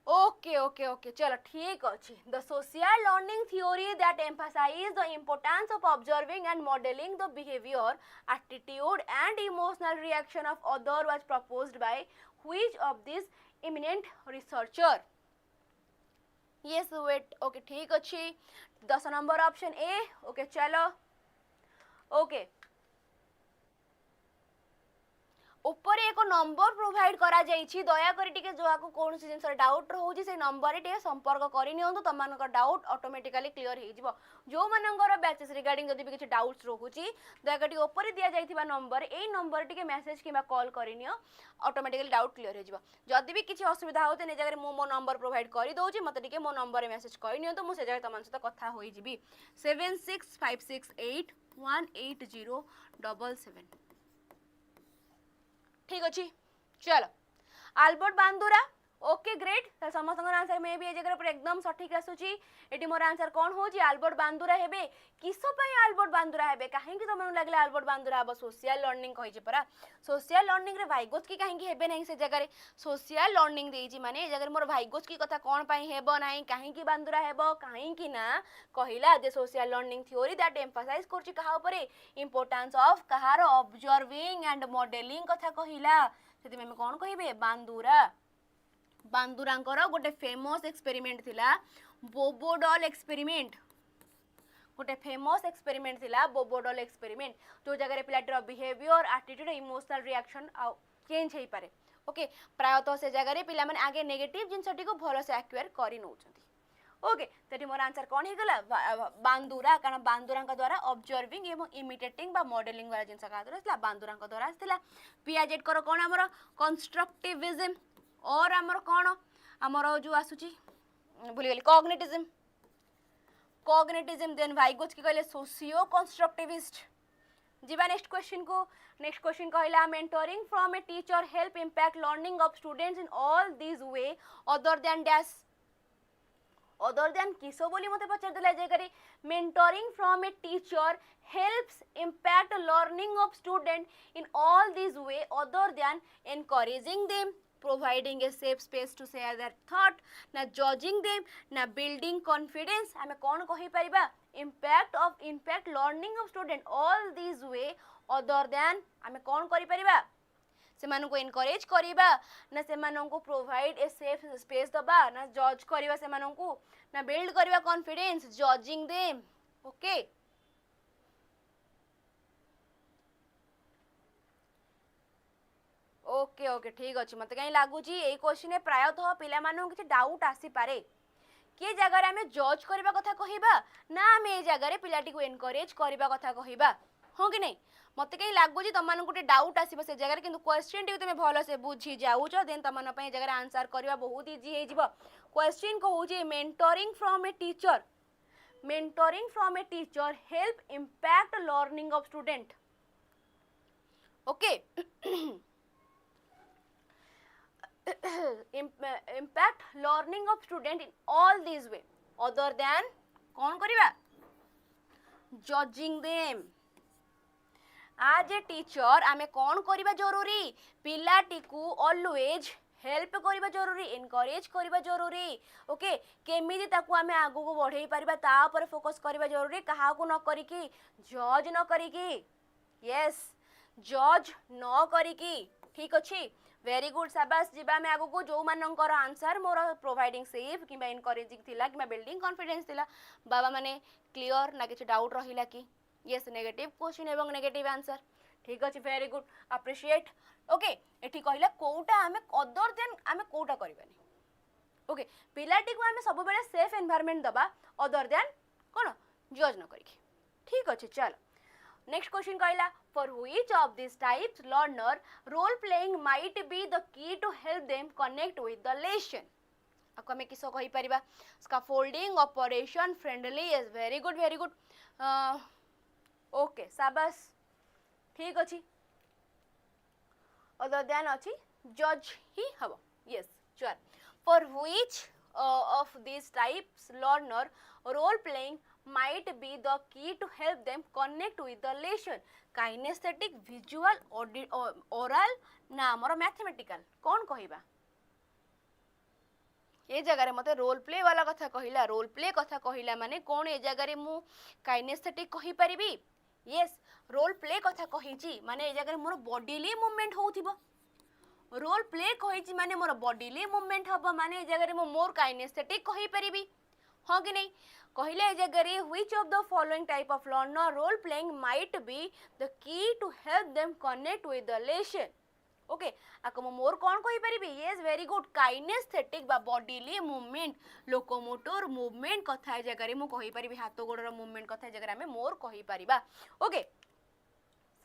ओके ओके ओके चलो ठीक अछि the social learning theory that emphasise the importance of observing and modelling the behaviour attitude and emotional reaction of other was proposed by which of this eminent researcher yes wait okay ठीक अछि 10 number option A okay चलो okay ऊपर एक number provide करा जाइछि दया करी टिके जोआ को कोन से जिंस डाउट रहउछि से नंबर रे टिके संपर्क करि नियंतु तमानक डाउट ऑटोमेटिकली क्लियर हे जिवो जो मानकर बैचेस रिगार्डिंग जदि भी किछ डाउट्स रहउछि दया करी ऊपर दिया जाइथिबा नंबर ए नंबर टिके मेसेज किबा कॉल करि नियो ऑटोमेटिकली डाउट क्लियर हे जिवो जदि भी किछ असुविधा होते ने जगह मो नंबर प्रोवाइड करि दउछि मते टिके मो नंबर रे मेसेज करि नियंतु मु से जगह तमान सहित कथा होई जिवि 7656818077 ठीक अच्छी चलो आल्बर्ट बांदुरा ओके ग्रेट समस्त आंसर में भी ए जगह पर एकदम सठिक आसुची एटी मोर आंसर कौन होची आल्बर्ट बांदुरा हेबे किसो पय आल्बर्ट बांदुरा हेबे काहे कि तमन लागले आल्बर्ट बांदुरा अब सोशल लर्निंग कहि जे परा सोशल लर्निंग रे भाइगोत्सकी काहे कि हेबे नहीं से जगह रे सोशल लर्निंग देइची माने ए जगह मोर भाइगोत्सकी कथा कोन पय हेबो नाही काहे कि बांदुरा हेबो काहे कि ना कहिला जे social learning theory that emphasize करची कहा ऊपर इंपोर्टेंस ऑफ कहार ऑब्जर्विंग एंड मॉडलिंग कथा कहिला सेति में कोन कहिबे बांदुरा बांदुरांकर गोटे फेमस एक्सपेरिमेंट थिला बोबोडॉल एक्सपेरिमेंट, गोटे फेमस एक्सपेरिमेंट थिला बोबोडॉल एक्सपेरिमेंट, जो जगह पिलाटर behaviour attitude emotional reaction change हो पारे। ओके, प्रायतः से जगह पिला माने आगे नेगेटिव जिनसटी को भल से एक्वायर करि नउछंती। ओके, तो मोर आंसर कौन होगा बांदुरा, कारण बांदुरा द्वारा ऑब्जर्विंग एवं इमिटेटिंग बा मॉडलिंग वाला जिनस का बांदुरा द्वारा आसला। पियाजेट कर कौन आमर कंस्ट्रक्टिविज्म और आमर कौन आमर जो आसुची भूलीगली कॉग्निटिज्म, कॉग्निटिज्म देन वाइगोत्स्की कहले सोशियो कंस्ट्रक्टिविस्ट। जीवा नेक्स्ट क्वेश्चन को। नेक्स्ट क्वेश्चन कहला mentoring from a teacher help impact learning of students in all this way other than dash, other than किसो बोली मते पचार देला जे mentoring from a teacher helps impact learning of student in all this way other than encouraging them, providing a safe space to share their thought, ना judging them, ना building confidence। आमे कौन कहि परिबा impact learning of student all these way other than आमे कौन करि परिबा से मानन को encourage करिबा ना से मानन को provide a safe space दबा ना judge करिबा से मानन को ना build करिबा confidence judging them। okay, okay okay ठीक अच्छे। मत कहीं लगुच ये क्वेश्चन प्रायतः पिला किसी डाउट आसी पारे कि जगह आम जज करबा कथा कहबा ना आम ए जगह पिलाटी को एनकरेज करबा कथा कहबा, हाँ कि नहीं। मत कहीं लगुच तुम गोटे डाउट आसो से जगह कि क्वेश्चन टी तुम भल से बुझी जाऊच देन तुम जगह आंसर करवा बहुत इजी हो। क्वेश्चन कहूँ mentoring from a teacher, mentoring from a teacher help impact learning of student. Okay impact learning of student in all these way other than कौन करिबा judging them। as a teacher आमे कौन करिबा जरूरी पिलाटी को always help करिबा जरूरी, encourage करिबा जरूरी। ओके, केमिति ताकू आमे आगु को बढ़ाई परिबा ता पर फोकस करिबा जरूरी, कहा को न करिकी जज न करिकी, यस जज न करिकी। ठीक अछि, वेरी गुड शाबाश। जीवा में आगु को जो मानकर आंसर मोर प्रोवाइडिंग सेफ कि एनकरेजिंग थिला कि बिल्डिंग कॉन्फिडेंस थिला बाबा माने क्लियर ना किछि डाउट रहिला कि यस नेगेटिव क्वेश्चन एवं नेगेटिव आंसर। ठीक अछि, वेरी गुड अप्रिशिएट। ओके, एठी कहला कोउटा आमे अदर देन आमे कोउटा करबानी। ओके, पिलाटी को आमे सब बेले सेफ एनवायरनमेंट दबा अदर देन कोन जज न करिके। ठीक अछि, चलो नेक्स्ट क्वेश्चन कहला for which of this types learner role playing might be the key to help them connect with the lesson. आपको हमें किसो कहि परिबा scaffolding, operation, friendly. Is very good very good. Okay शाबाश, ठीक अछि। अदर देन अछि जज ही हबो, यस चल। For which of these types learner role playing might be the key to help them connect with the lesson। kinesthetic, visual, oral ना हमर mathematical कौन कहिबा ये जगह मते रोल प्ले वाला कथा कहिला, रोल प्ले कथा कहिला माने कौन ए जगह मु काइनेस्थेटिक कहि परिबी। यस रोल प्ले कथा कहिची माने ए जगह मोर बॉडीली मूवमेंट होउथिबो, रोल प्ले कहिची माने मोर बॉडीली मूवमेंट हबो माने ए जगह मु मोर काइनेस्थेटिक कहि परिबी, हाँ कि नहीं। कहले ए जगह which of the following type of learner role playing might be the key to help them connect with the lesson. Okay, आको मु मोर कौन कहि परिबी, यस वेरी गुड काइनेस्थेटिक बा बॉडीली मूवमेंट, लोकोमोटर मूवमेंट कथा ए जगह मु कहि परिबी, हाथ गोडर मूवमेंट कथा ए जगह हमें मोर कहि परिबा। ओके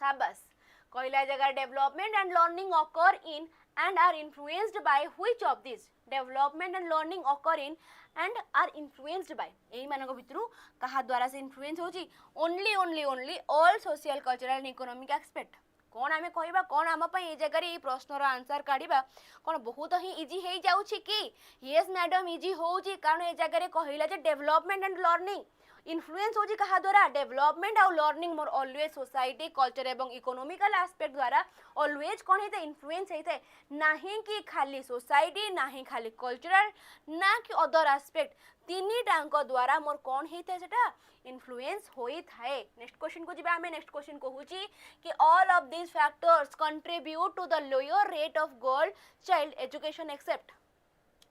शाबाश। कहला जगह development and learning occur in and are influenced by which of these development and learning occur in and are influenced by एही मानक भितरु कहा द्वारा से इन्फ्लुएंस होची only all social cultural and economic aspect. कौन आमे कहबा कौन आम पई ए जगह ए प्रश्नर आंसर काढिबा कौन बहुत ही इजी हे जाउची कि यस मैडम इजी होउची, कारण ए जगह कहला जे डेवलपमेंट एंड लर्निंग इन्फ्लुएंस होची कहा द्वारा डेवलपमेंट आउ learning more always society culture एवं इकोनॉमिकल एस्पेक्ट द्वारा ऑलवेज कौन होते इन्फ्लुएंस होते, नाही कि खाली सोसाइटी नाही खाली कल्चरल ना कि अदर एस्पेक्ट, तीनी टांक द्वारा मोर कौन होता है सेटा इन्फ्लुएंस होई थाए। नेक्स्ट क्वेश्चन को जिबा हमें नेक्स्ट क्वेश्चन कहूची कि all of this factors contribute to the lower rate of girl child education except.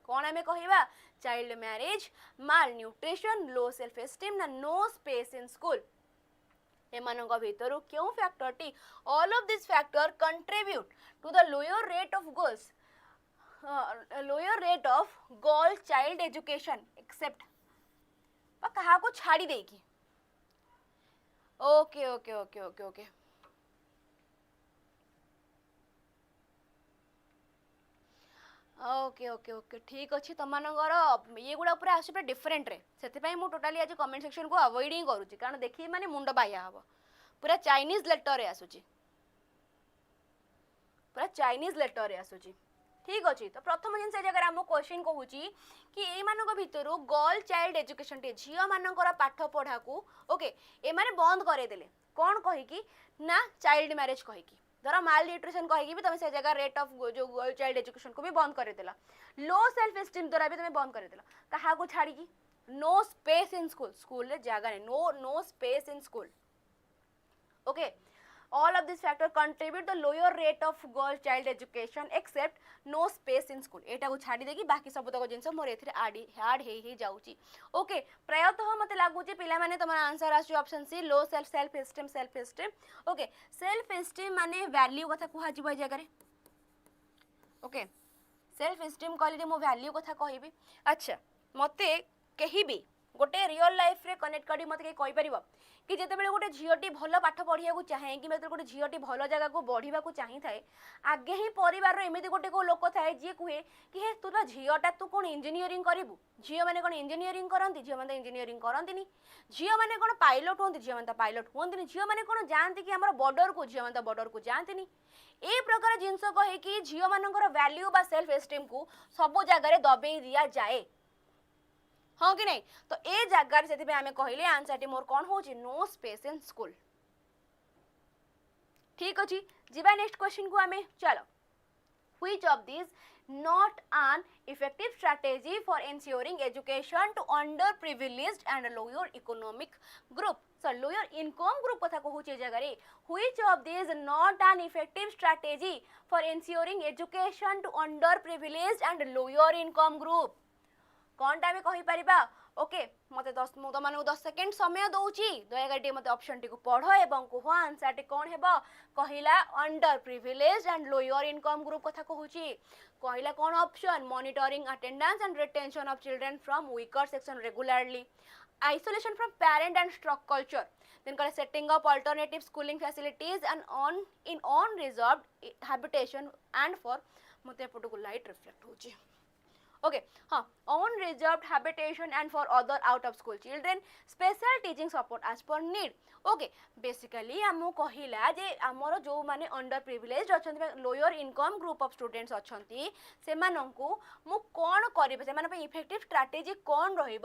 कौन आमे कहिबा child marriage, malnutrition, low self esteem ना नो स्पेस इन स्कूल एमानक भितर क्यों फैक्टरटी all of this factor contribute to the lower rate of girl child education except कहा को छाड़ी देगी okay okay okay okay okay okay okay okay ठीक अच्छे तुम ये गुड़ा पूरा आस डिफरेंट रे से टोटाली आज कमेंट सेक्शन को अवॉइड ही करुँच कारण देखिए माने मुंड बाया हम पूरा चाइनीज लेटर रे आसूची पूरा चाइनीज लेटर रे आसूची ठीक अच्छे तो प्रथम जिन जगह आम क्वेश्चन कहूँ कि एमान भितर गर्ल चाइल्ड एजुकेशन टे झील मानकर पाठ पढ़ा को ओके एमाने बंद करदेले कौन कहीकि ना चाइल्ड मैरिज कहीकि धर माल न्यूट्रिशन कहीकि भी तुम से जगह रेट ऑफ जो गर्ल चाइल्ड एजुकेशन को भी बंद करदेला लो सेल्फ एस्टीम द्वारा भी तुम्हें बंद करदेला कहा को छाड़ी no space in school school रे जगह नहीं no space in school okay all of these factors contribute the lower rate of girl child education except no space in school एटा को छाड़ी देगी बाकी सब तक जिनस मोर एथिरे ऐड हे जाउची ओके प्रायतः मते लागुची पिला माने तमर आंसर आसी option C low self esteem okay self esteem माने वैल्यू कथा कुहा जिवो ए जगह रे ओके सेल्फ एस्टीम कहली मो वैल्यू कथा कहबी अच्छा मते केही भी गोटे रियल लाइफ रे कनेक्ट करी मते के कहि परिबो कि जेतेबेले गोटे झीटी भल पाठ पढ़िया चाहे कि गोटे झीटी भल जगह को बढ़िया चाही थाए आगे ही परिवार एमती गोटे को लोक थाए जी कहे कि हे तू ना झीटा तू कौन इंजीनियरिंग करू झील मैंने कौन इंजीनियरिंग करती झील मैंने इंजीनियरिंग करती झील मैंने कौन पायलट होती झील मैंने पायलट हमें झील मैंने कौन जाती कि बॉर्डर को झील मैंने बॉर्डर को जाती ए प्रकार जिनस कहे झील मानकर वैल्यू बा सेल्फ एस्टीम को सब जगह दबे दि जाए हाँ कि नहीं तो ए जगार से आमे कहले आंसर टी मोर कौन होची नो स्पेस इन स्कूल ठीक अच्छी जीवा नेक्स्ट क्वेश्चन को आमे चलो which of this not an effective strategy for ensuring education to underprivileged and lower economic group so lower income group कथा कहूँ जगह which of these not an effective strategy for ensuring education to underprivileged and lower income group कौन time कहि परिबा okay मते 10 मु तमन 10 second समय दउची दयागटी मते ऑप्शन टी को पढ़ो एवं को आंसर टी कोन हेबो कहिला under privilege and lower income group कथा कहूची कहिला कोन option monitoring attendance and retention of children from weaker section regularly isolation from parent and struck culture then kala setting up alternative schooling facilities and on reserved habitation and for मते पटो को light reflect होची okay हाँ on reserved habitation and for other out of school children special teaching support as per need okay basically आम कहला जे आमर जो माने अंडर प्रिविलेज अच्छा lower income group of students अच्छा से मु कौन करें इफेक्टिव स्ट्राटेजी कौन रही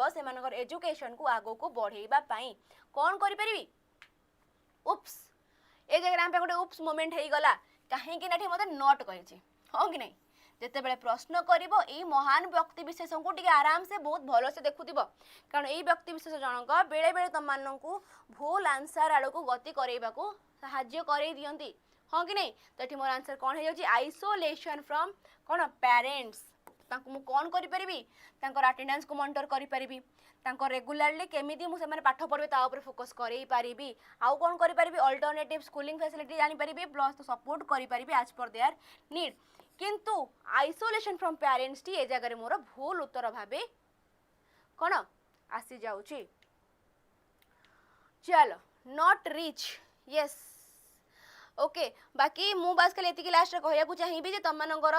एजुकेशन को आगो को बढ़ेबा पाई कौन करी उप्स ए जगह आम गोटे उप्स मोमेंट हो गला कहीं मत नट कही हाँ कि नहीं जिते बड़े प्रश्न करिबो ए महान व्यक्ति विशेष को टिके आराम से बहुत भल से देखुथिबो कारण ए व्यक्ति विशेष जनक बेले बेले तुम माननकु भूल आंसर आड़ को गति करैबा को सहाय्य करै दियंती हाँ कि नहीं तो ये मोर आंसर कौन है आइसोलेशन फ्रॉम कौन पेरेंट्स मु कौन करि परिबी तांकर अटेंडेंस को मॉनिटर करि परिबी तांकर रेगुलरली केमिति मु से पाठ पढ़बे ता ऊपर फोकस करै परिबी आउ कौन करि परिबी अल्टरनेटिव स्कूलिंग फैसिलिटी जानि परिबी प्लस सपोर्ट करि परिबी एज पर देयर नीड किंतु isolation from parents T A जगह मोर भूल उत्तर भाबे कौन आसी जाउची चलो नॉट रिच यस ओके बाकी मु बास खाली एतिकी लास्ट रे कहया को चाहिबी जे तम मानकर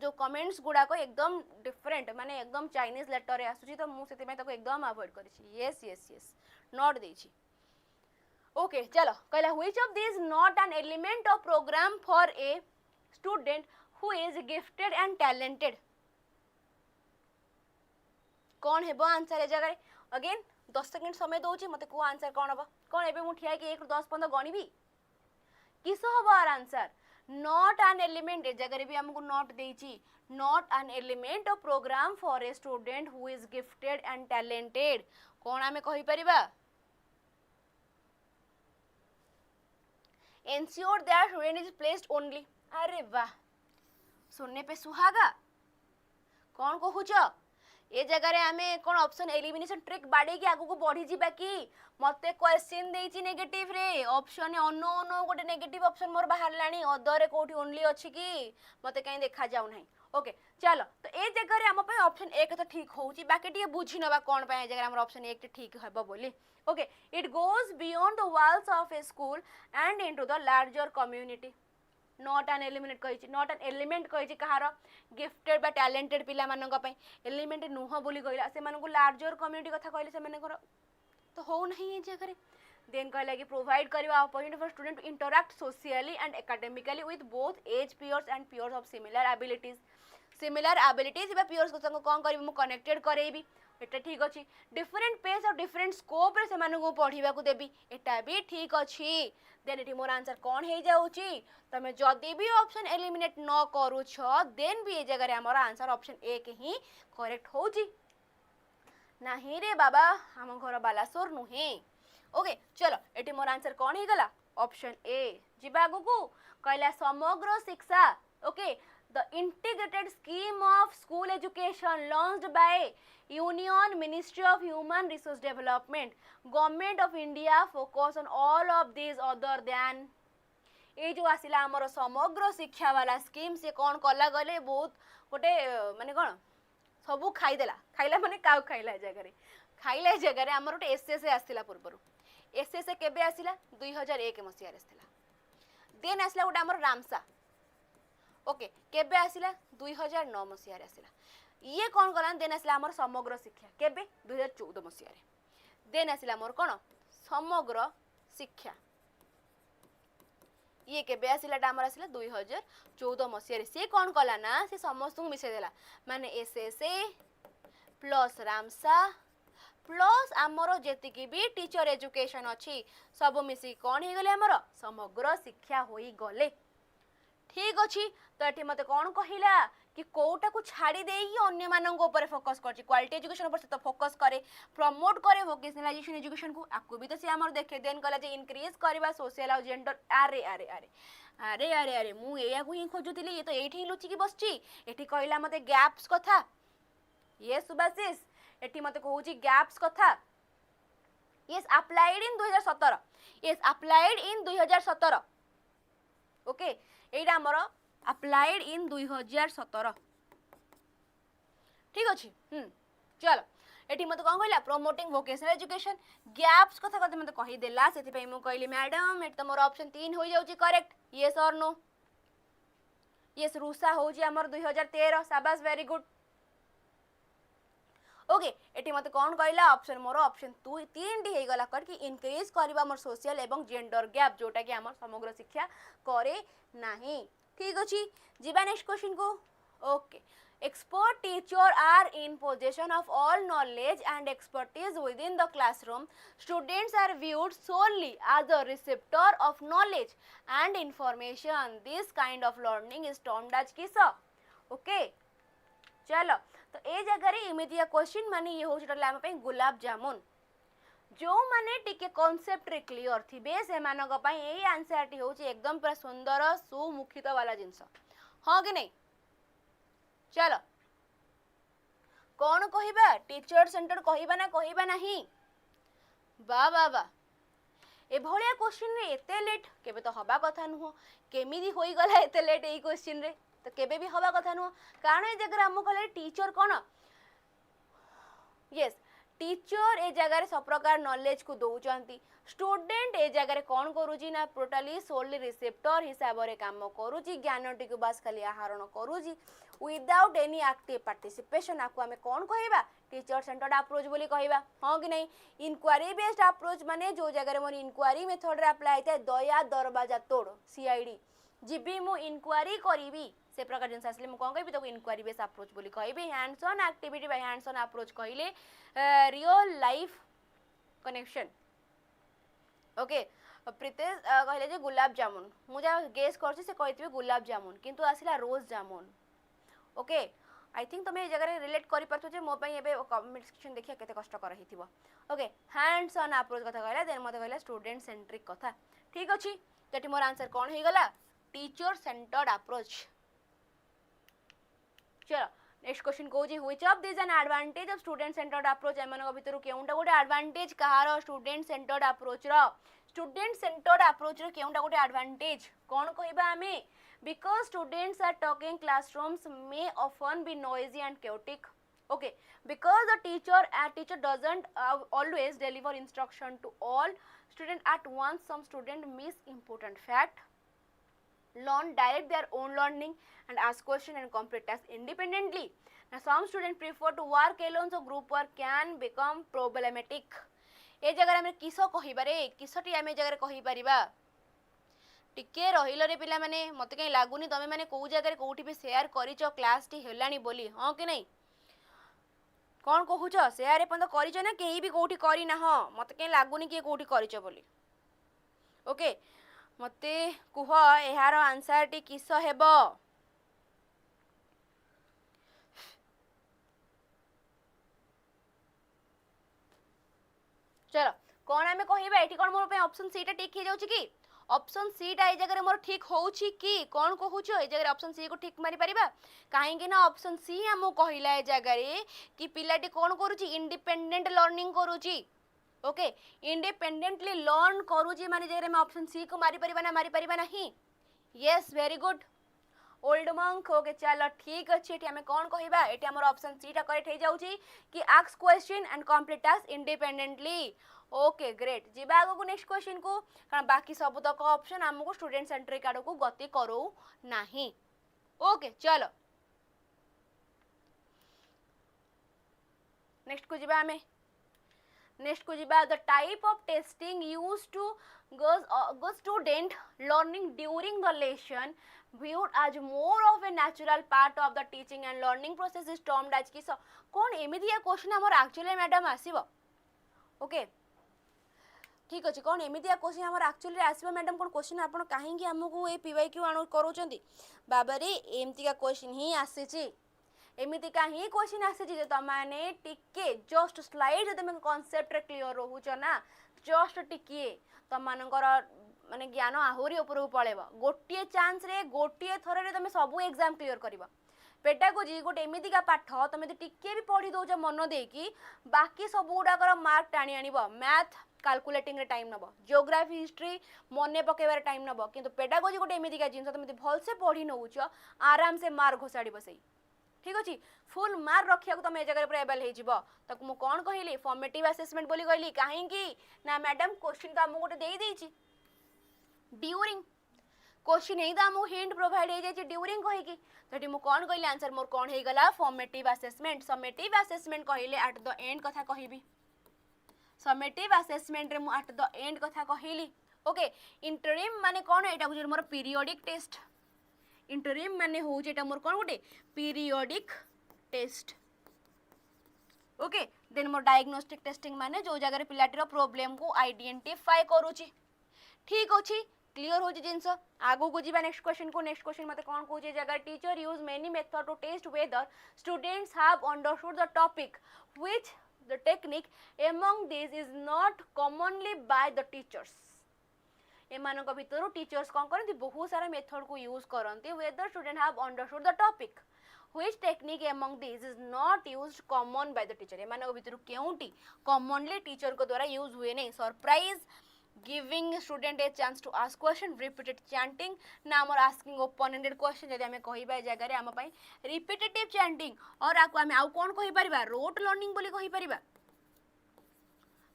जो कमेंट्स गुडा को एकदम डिफरेंट माने एकदम चाइनीज लेटर रे आसुची तो मु सेति में ताको एकदम अवॉइड करिछि यस यस यस नॉट देछि ओके चलो कहला which of this not an element of programme for a student who is gifted and talented कौन हेबो आंसर ए जगह अगेन 10 सेकंड समय दोची मते को आंसर कौन हबो कौन एबे मु ठिया कि 1 10 15 गणिबी किसो हबो आर आंसर नॉट एन एलिमेंट ए जगह भी हमको नॉट देची not an element of programme for a student who is gifted and talented कौन आमे कहि परिबा ensure that student is placed only अरे वाह सुनने पे सुहागा कौन कहूच ए जगह रे आमे कौन ऑप्शन एलिमिनेशन ट्रिक बाडे की आगु को बढ़ी जिबा की मते क्वेश्चन देइची नेगेटिव रे ऑप्शन अननोन गोटे नेगेटिव ऑप्शन मोर बाहर लानी अदर रे कोठी ओनली अछि की मते कहीं देखा जाउ नाही ओके चलो तो ए जगह रे हम पे ऑप्शन 1 तो ठीक होउची बाकी टिके बुझी नबा कोन पे ए जगह हमर ऑप्शन 1 ठीक हेबो बोली okay it goes beyond the walls of a school and into the larger community not an element कहिची नॉट एन एलिमेंट कहिची कहार गिफ्टेड बा टैलेंटेड पिला मानन पई एलिमेंट नुह बोली कहला से मानन को लार्जर कम्युनिटी कथा कहले से माने तो हो नहीं ए जगह रे देन कहला कि प्रोवाइड करबा opportunity for student to interact socially and academically with both age peers and peers of similar abilities बा पीयर्स को संग कोन करबी मु कनेक्टेड करेबी एटा ठीक अछि डिफरेंट पेस और डिफरेंट स्कोप रे से मानन को पढिबा को देबी एटा भी ठीक अछि देन एटी मोर आंसर कोन हे जाउची तमे जदी भी ऑप्शन एलिमिनेट न करू छ देन भी ए जगह रे हमर आंसर ऑप्शन 1 ही करेक्ट होची नाही रे बाबा हम घर बालासोर नुहे ओके चलो एटी मोर आंसर कौन ही गला ऑप्शन ए जिबा आगु को कहला Samagra Shiksha okay the integrated scheme of school education launched by union ministry of human resource development government of India focus on all of this other than ए जो आसिला हमर समग्र शिक्षा वाला स्कीम से कौन कला गले बहुत गोटे माने कौन सबू खाईदेला खाइला माने काउ खाइला जगह खाइला जगह आमर गोटे एसएसए आसला पूर्व एसएसए केबे आसला 2001 मसिया आसला देन आसला गोटे आमर रामसा ओके केबे आसला 2009 मसिया आसला ये कौन कला देन आसला आमर समग्र शिक्षा केबे 2014 मसिया देन आसला आमर कोन समग्र शिक्षा ये केबे आसिला डामर आसिला 2014 मसिया से कौन कला ना से समस्त को मिसे देला माने एसएसए प्लस रामसा प्लस आमर जेतिकी भी टीचर एजुकेशन अछि सब मिसी कौन हे गले आमर समग्र शिक्षा होई गले ठीक अछि तो एठी मते कौन कहिला कि कोटा को छाड़ी देई अन्य मानन ऊपर फोकस करछि क्वालिटी एजुकेशन ऊपर से तो फोकस करे प्रमोट करे वोकेशनलाइजेशन एजुकेशन को आकु भी तो से हमर देखे देन कला जे इंक्रीज करबा सोशल और जेंडर अरे अरे अरे अरे अरे अरे मु एया को ही खोजुतिली ये तो एठी लुचि की बसछि एठी कहला मते गैप्स कथा ये सुबासिस एठी मते कहूची गैप्स कथा yes applied in 2017 yes applied in 2017 okay एटा हमर अप्लाइड इन 2017 ठीक अछि चलो एठी मते कोन कहला प्रमोटिंग वोकेशनल एजुकेशन गैप्स कथा कते मते कहि देला सेति पई मु कहली मैडम एट तमर ऑप्शन 3 होई जाउची करेक्ट यस और नो यस रूसा होउची हमर 2013 शाबाश वेरी गुड ओके एठी मते कोन कहला ऑप्शन मोर ऑप्शन 2 3 डी हे गला कर कि इंक्रीज करबा हमर सोशल एवं जेंडर गैप जोटा कि हमर समग्र शिक्षा करे नाही ठीक अछि जीवा नेक्स्ट क्वेश्चन को okay expert teacher are in possession of all knowledge and expertise within the classroom students are viewed solely as a receptor of knowledge and information this kind of learning is termed as kisa okay चलो तो ए जगह रे इमितिया question माने ये हो छटला हम पे गुलाब जामुन जो माने टिके कांसेप्ट रे क्लियर थिबे से मानक पई ए आंसर टी होची एकदम पूरा सुंदर सुमुखित वाला जिंस हां कि नहीं चलो कौन कहिबा टीचर सेंटर कहिबा नाही बा बा बा ए भलिया क्वेश्चन रे एते लेट केबे तो हबा कथा नुह केमिदी होई गला एते लेट ए क्वेश्चन रे तो केबे भी हबा कथा नुह कारण ए जगह हम कहले टीचर कोन यस टीचर ए जगह रे सब प्रकार नॉलेज को दउचंती स्टूडेंट ए जगह रे कोन करूजी ना टोटली सोलली रिसेप्टर हिसाब रे काम करूजी ज्ञानटी को बस खाली आहरण करूजी विदाउट एनी एक्टिव पार्टिसिपेशन आपको हमें कौन कहबा टीचर सेंटर्ड अप्रोच बोली कहबा हां कि नहीं इंक्वायरी बेस्ड अप्रोच माने जो जगह रे मोर इंक्वायरी मेथड रे अप्लाई होता है दया दरवाजा तोड़ सीआईडी जिबी मु इंक्वायरी करीबी से प्रकार जिन आसले मु कोन कहबी तो इंक्वायरी बेस्ड अप्रोच बोली कहबी hands on activity by hands on approach कहले real life connection okay Pritesh कहले जे गुलाब जामुन मु जा गेस करछि से कहथिबे गुलाब जामुन किंतु आसिला रोज जामुन ओके आई थिंक तुम ये जगह रिलेट करि परतो जे मो पई एबे कमेंट सेक्शन देखिया केते कष्ट कर हिथिबो ओके हैंड्स ऑन अप्रोच कथा कहला देन मते कहला स्टूडेंट सेंट्रिक कथा ठीक अछि तेटी मोर आंसर कोन हे गला टीचर सेंटर्ड अप्रोच चलो नेक्स्ट क्वेश्चन कहूँ which of this an advantage of student centred approach एम भितर केउंटा गोटे एडवांटेज कहार student centred approach student centred approach केउंटा गोटे एडवांटेज कौन कहबा आमे because students are talking classrooms may often be noisy and chaotic. Okay, because the teacher doesn't always deliver instruction to all students at once. Some students miss important fact, learn direct their own learning and ask question and complete tasks independently. Now some students prefer to work alone, so group work can become problematic. ए जगह आम किस कहबारे किसटी आम जगह कहीपर टिके रहिल रे पिला माने मते कहीं लागुनी तमे माने को जगह कोठी भी शेयर करिच क्लास टी हेलानी बोली हां कि नहीं कौन कहूच शेयर एपन करिच ना कहीं भी कोठी करी ना हां मते कहीं लागुनी कि कोठी करिच बोली ओके मते कुह एहार आंसर टी किस हेबो चलो कौन आम कहबा एठी कौन मोर पे ऑप्शन सी टा टिक हो जाउची कि ऑप्शन सी टा ए जगह मोर ठीक होउची कि कौन कहूछ ए जगह ऑप्शन सी को ठीक मारी परिबा काहेकि ना ऑप्शन सी हमो कहिला ए जगह कि पिलाटी कौन करूची इंडिपेंडेंट लर्निंग करूची ओके इंडिपेंडेंटली लर्न करूची माने जगह में ऑप्शन सी को मारी परिबा नहीं yes very good old monk okay चलो ठीक अच्छे एटी हमें कौन कहबा एटी हमर ऑप्शन सी टा करेक्ट हो जाउची कि ask question and complete task independently okay great जीवा आगो नेक्स्ट क्वेश्चन को कारण बाकी सब तक ऑप्शन हमको स्टूडेंट सेंट्रिक आड़ को गति करो नहीं ओके चलो नेक्स्ट को जीवा हमें नेक्स्ट को जीवा the type of testing used to go student learning during the lesson viewed as more of a natural part of the teaching and learning process is termed as किस कौन एमिति या क्वेश्चन हमर एक्चुअली मैडम आसीबो ओके ठीक अच्छे कौन एमितिया question हमर actually आसीबो madam कौन क्वेश्चन आपण काहेकि हमको ए पीवाईक्यू आनु करूचंती बाबारे एमितिका क्वेश्चन ही आसीची एमितिका ही क्वेश्चन आसीची जे तमाने टिके जस्ट स्लाइड जे तमे कांसेप्ट रे क्लियर रहूछ ना जस्ट टिके तमानकर माने ज्ञान आहुरी ऊपर पळेबो गोटिए चांस रे गोटिए थर रे तमे सब एग्जाम क्लियर करबो पेडागोजी गोटे एमितिका पाठ तमे टिके भी पढ़ी दउछ मन देकी बाकी सब गुडाकर मार्क टाणी आनिबो मैथ कैलकुलेटिंग रे टाइम नबो जियोग्राफी हिस्ट्री मने पकेबार टाइम नबो किंतु पेडागोजी गोटे एमितिका जिंस तमे भल से पढ़ी नउछ आराम से मार्क घोसाड़ी बसई ठीक अछि फुल मार्क रखिया को तमे जगह पर एबल हे जिवो तक मु कोन कहिली फॉर्मेटिव असेसमेंट बोली कहली काहेकि ना मैडम क्वेश्चन तो हमको गोटे देई देछि ड्यूरिंग क्वेश्चन ही तो हमको हिंट प्रोवाइड हो जाए ड्यूरिंग कहीकि तो मुझे कौन कहली आंसर मोर कौन हो गला फॉर्मेटिव असेसमेंट समेटिव असेसमेंट कहले एट द एंड कथा कहबी समेटिव असेसमेंट रे मु एट द एंड कथा कहली ओके इंटरिम माने कौन एटा बुझ मोर पीरियोडिक टेस्ट इंटरिम माने हो जेटा मोर कौन गोटे पीरियोडिक टेस्ट ओके देन मोर डायग्नोस्टिक टेस्टिंग माने जो जगह पिलाटीर प्रॉब्लम को आइडेंटिफाई करूची ठीक अछि क्लियर हो जिनस आगो को जीवा नेक्स्ट क्वेश्चन मते कौन कहू जगह teacher use many method to test whether students have understood the topic which the technique among this is not commonly by the teachers एमानक भितर टीचर्स कौन करती बहुत सारा मेथड को यूज करती whether student have understood the topic which technique among this is not used common by the teacher एमानक भितर केउंटी कॉमनली टीचर को द्वारा यूज हुए नहीं surprise giving student a chance to ask question repeated chanting ना हमर asking open ended question जदि हमें कहिबा जगह रे हम पई repetitive chanting और आको हमें आउ कोन कहि परिबा rote learning बोली कहि परिबा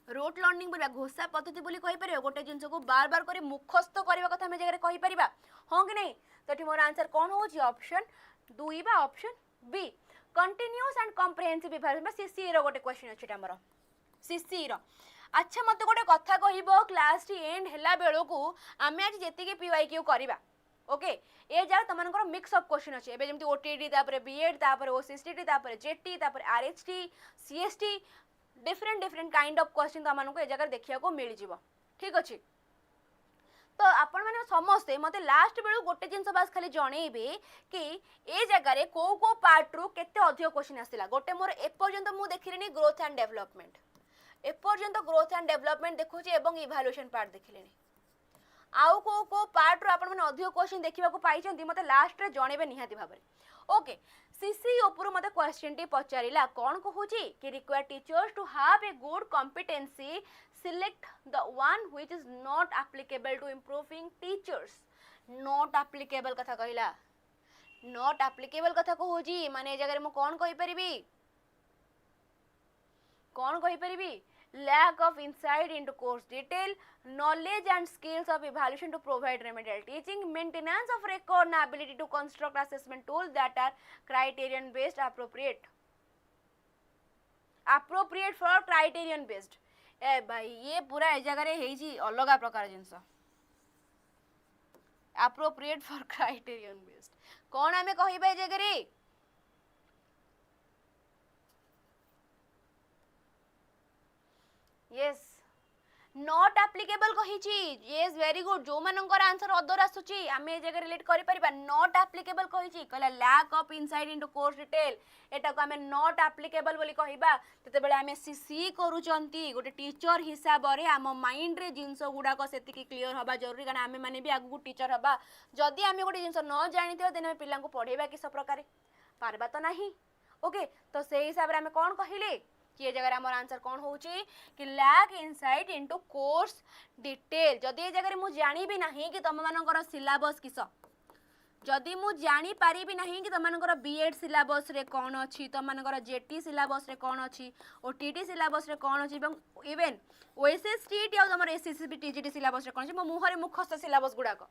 rote learning बोला घोषा पद्धति बोली कहि परिबा गोटे जिंस को बार बार करी मुखस्थ करबा कथा हमें जगह रे कहि परिबा हां कि नहीं तठी मोर आंसर कोन होची ऑप्शन 2 बा option B continuous and comprehensive evaluation CC रो गोटे क्वेश्चन अछि हमर सीसी रो अच्छा मत गोटे कथा कहब क्लास टी एंड हैला बेलो को आमे आज जेतिके पीवाईक्यू करबा ओके ए जा तमनकर मिक्स अप क्वेश्चन अछि एबे जेमति ओटीटी तापर बीएड तापर ओसीसीटी तापर जेटी तापर RHT CST different kind of question तमनको ए जगह देखिया को मिल जिवो ठीक अछि तो आपण माने समस्ते मते लास्ट बेलू गोटे जिंस बास खाली जणेबे कि ए जगह रे को पार्ट रो केते अधिक क्वेश्चन आसिला गोटे मोर ए पर्यंत मु देखिलेनी ग्रोथ एंड डेवलपमेंट एपर्यंत ग्रोथ एंड डेवलपमेंट देखुची एवं इवैल्यूएशन पार्ट देखिलेनी आउ को पार्ट रो आपण माने अधिक क्वेश्चन देखिबा को पाइचंती मते लास्ट रे जणेबे निहाती भाबरे ओके सीसी ऊपर मते क्वेश्चन टी पचारिला कौन कहूची कि require teachers to have a good competency select the one which is not applicable to improving teachers not applicable कथा कहला नॉट एप्लीकेबल कथा कहूची माने ए जगह मु कौन कहि परिबी lack of insight into course detail, knowledge and skills of evaluation to provide remedial teaching, maintenance of record and ability to construct assessment tools that are criterion based appropriate for criterion based. ए भाई ये पूरा ए जगह रे hazy अलगा प्रकार जिंस appropriate for criterion based कौन आमे कहिबा ए जगह रे yes not applicable कहिची yes very good जो मानकर आंसर अदर आसुची आमे ए जगह रिलेट करि परिबा not applicable कहिची कहला lack of insight into course detail एटा को आमे not applicable बोली कहिबा तते बेले आमे सीसी करूचंती गोटे टीचर हिसाब रे आम माइंड रे जिंस गुडा को सेति की क्लियर हबा जरूरी कारण आमे माने भी आगु टीचर हबा जदी आमे गोटे जिंस न जानिथियो देने पिल्ला को पढेबा कि सब प्रकार पारबा तो नाही ओके तो से हिसाब रे आमे कोन कहिले कि ये जगह आमर आंसर कौन होची कि lack insight into course detail जदी ये जगह मु जानी भी नहीं कि तुम मानकर सिलेबस किस जदी मु जानी पारी भी नहीं कि तुम मानकर बीएड सिलेबस रे कौन अछि तुम मानकर जेटी सिलेबस रे कौन अछि ओटीटी सिलेबस रे कौन अछि एवं इवन ओएसएसटी या तुम एसएससी टीजीटी सिलेबस रे कौन अछि मो मुहरे मुखस्त सिलेबस गुडा को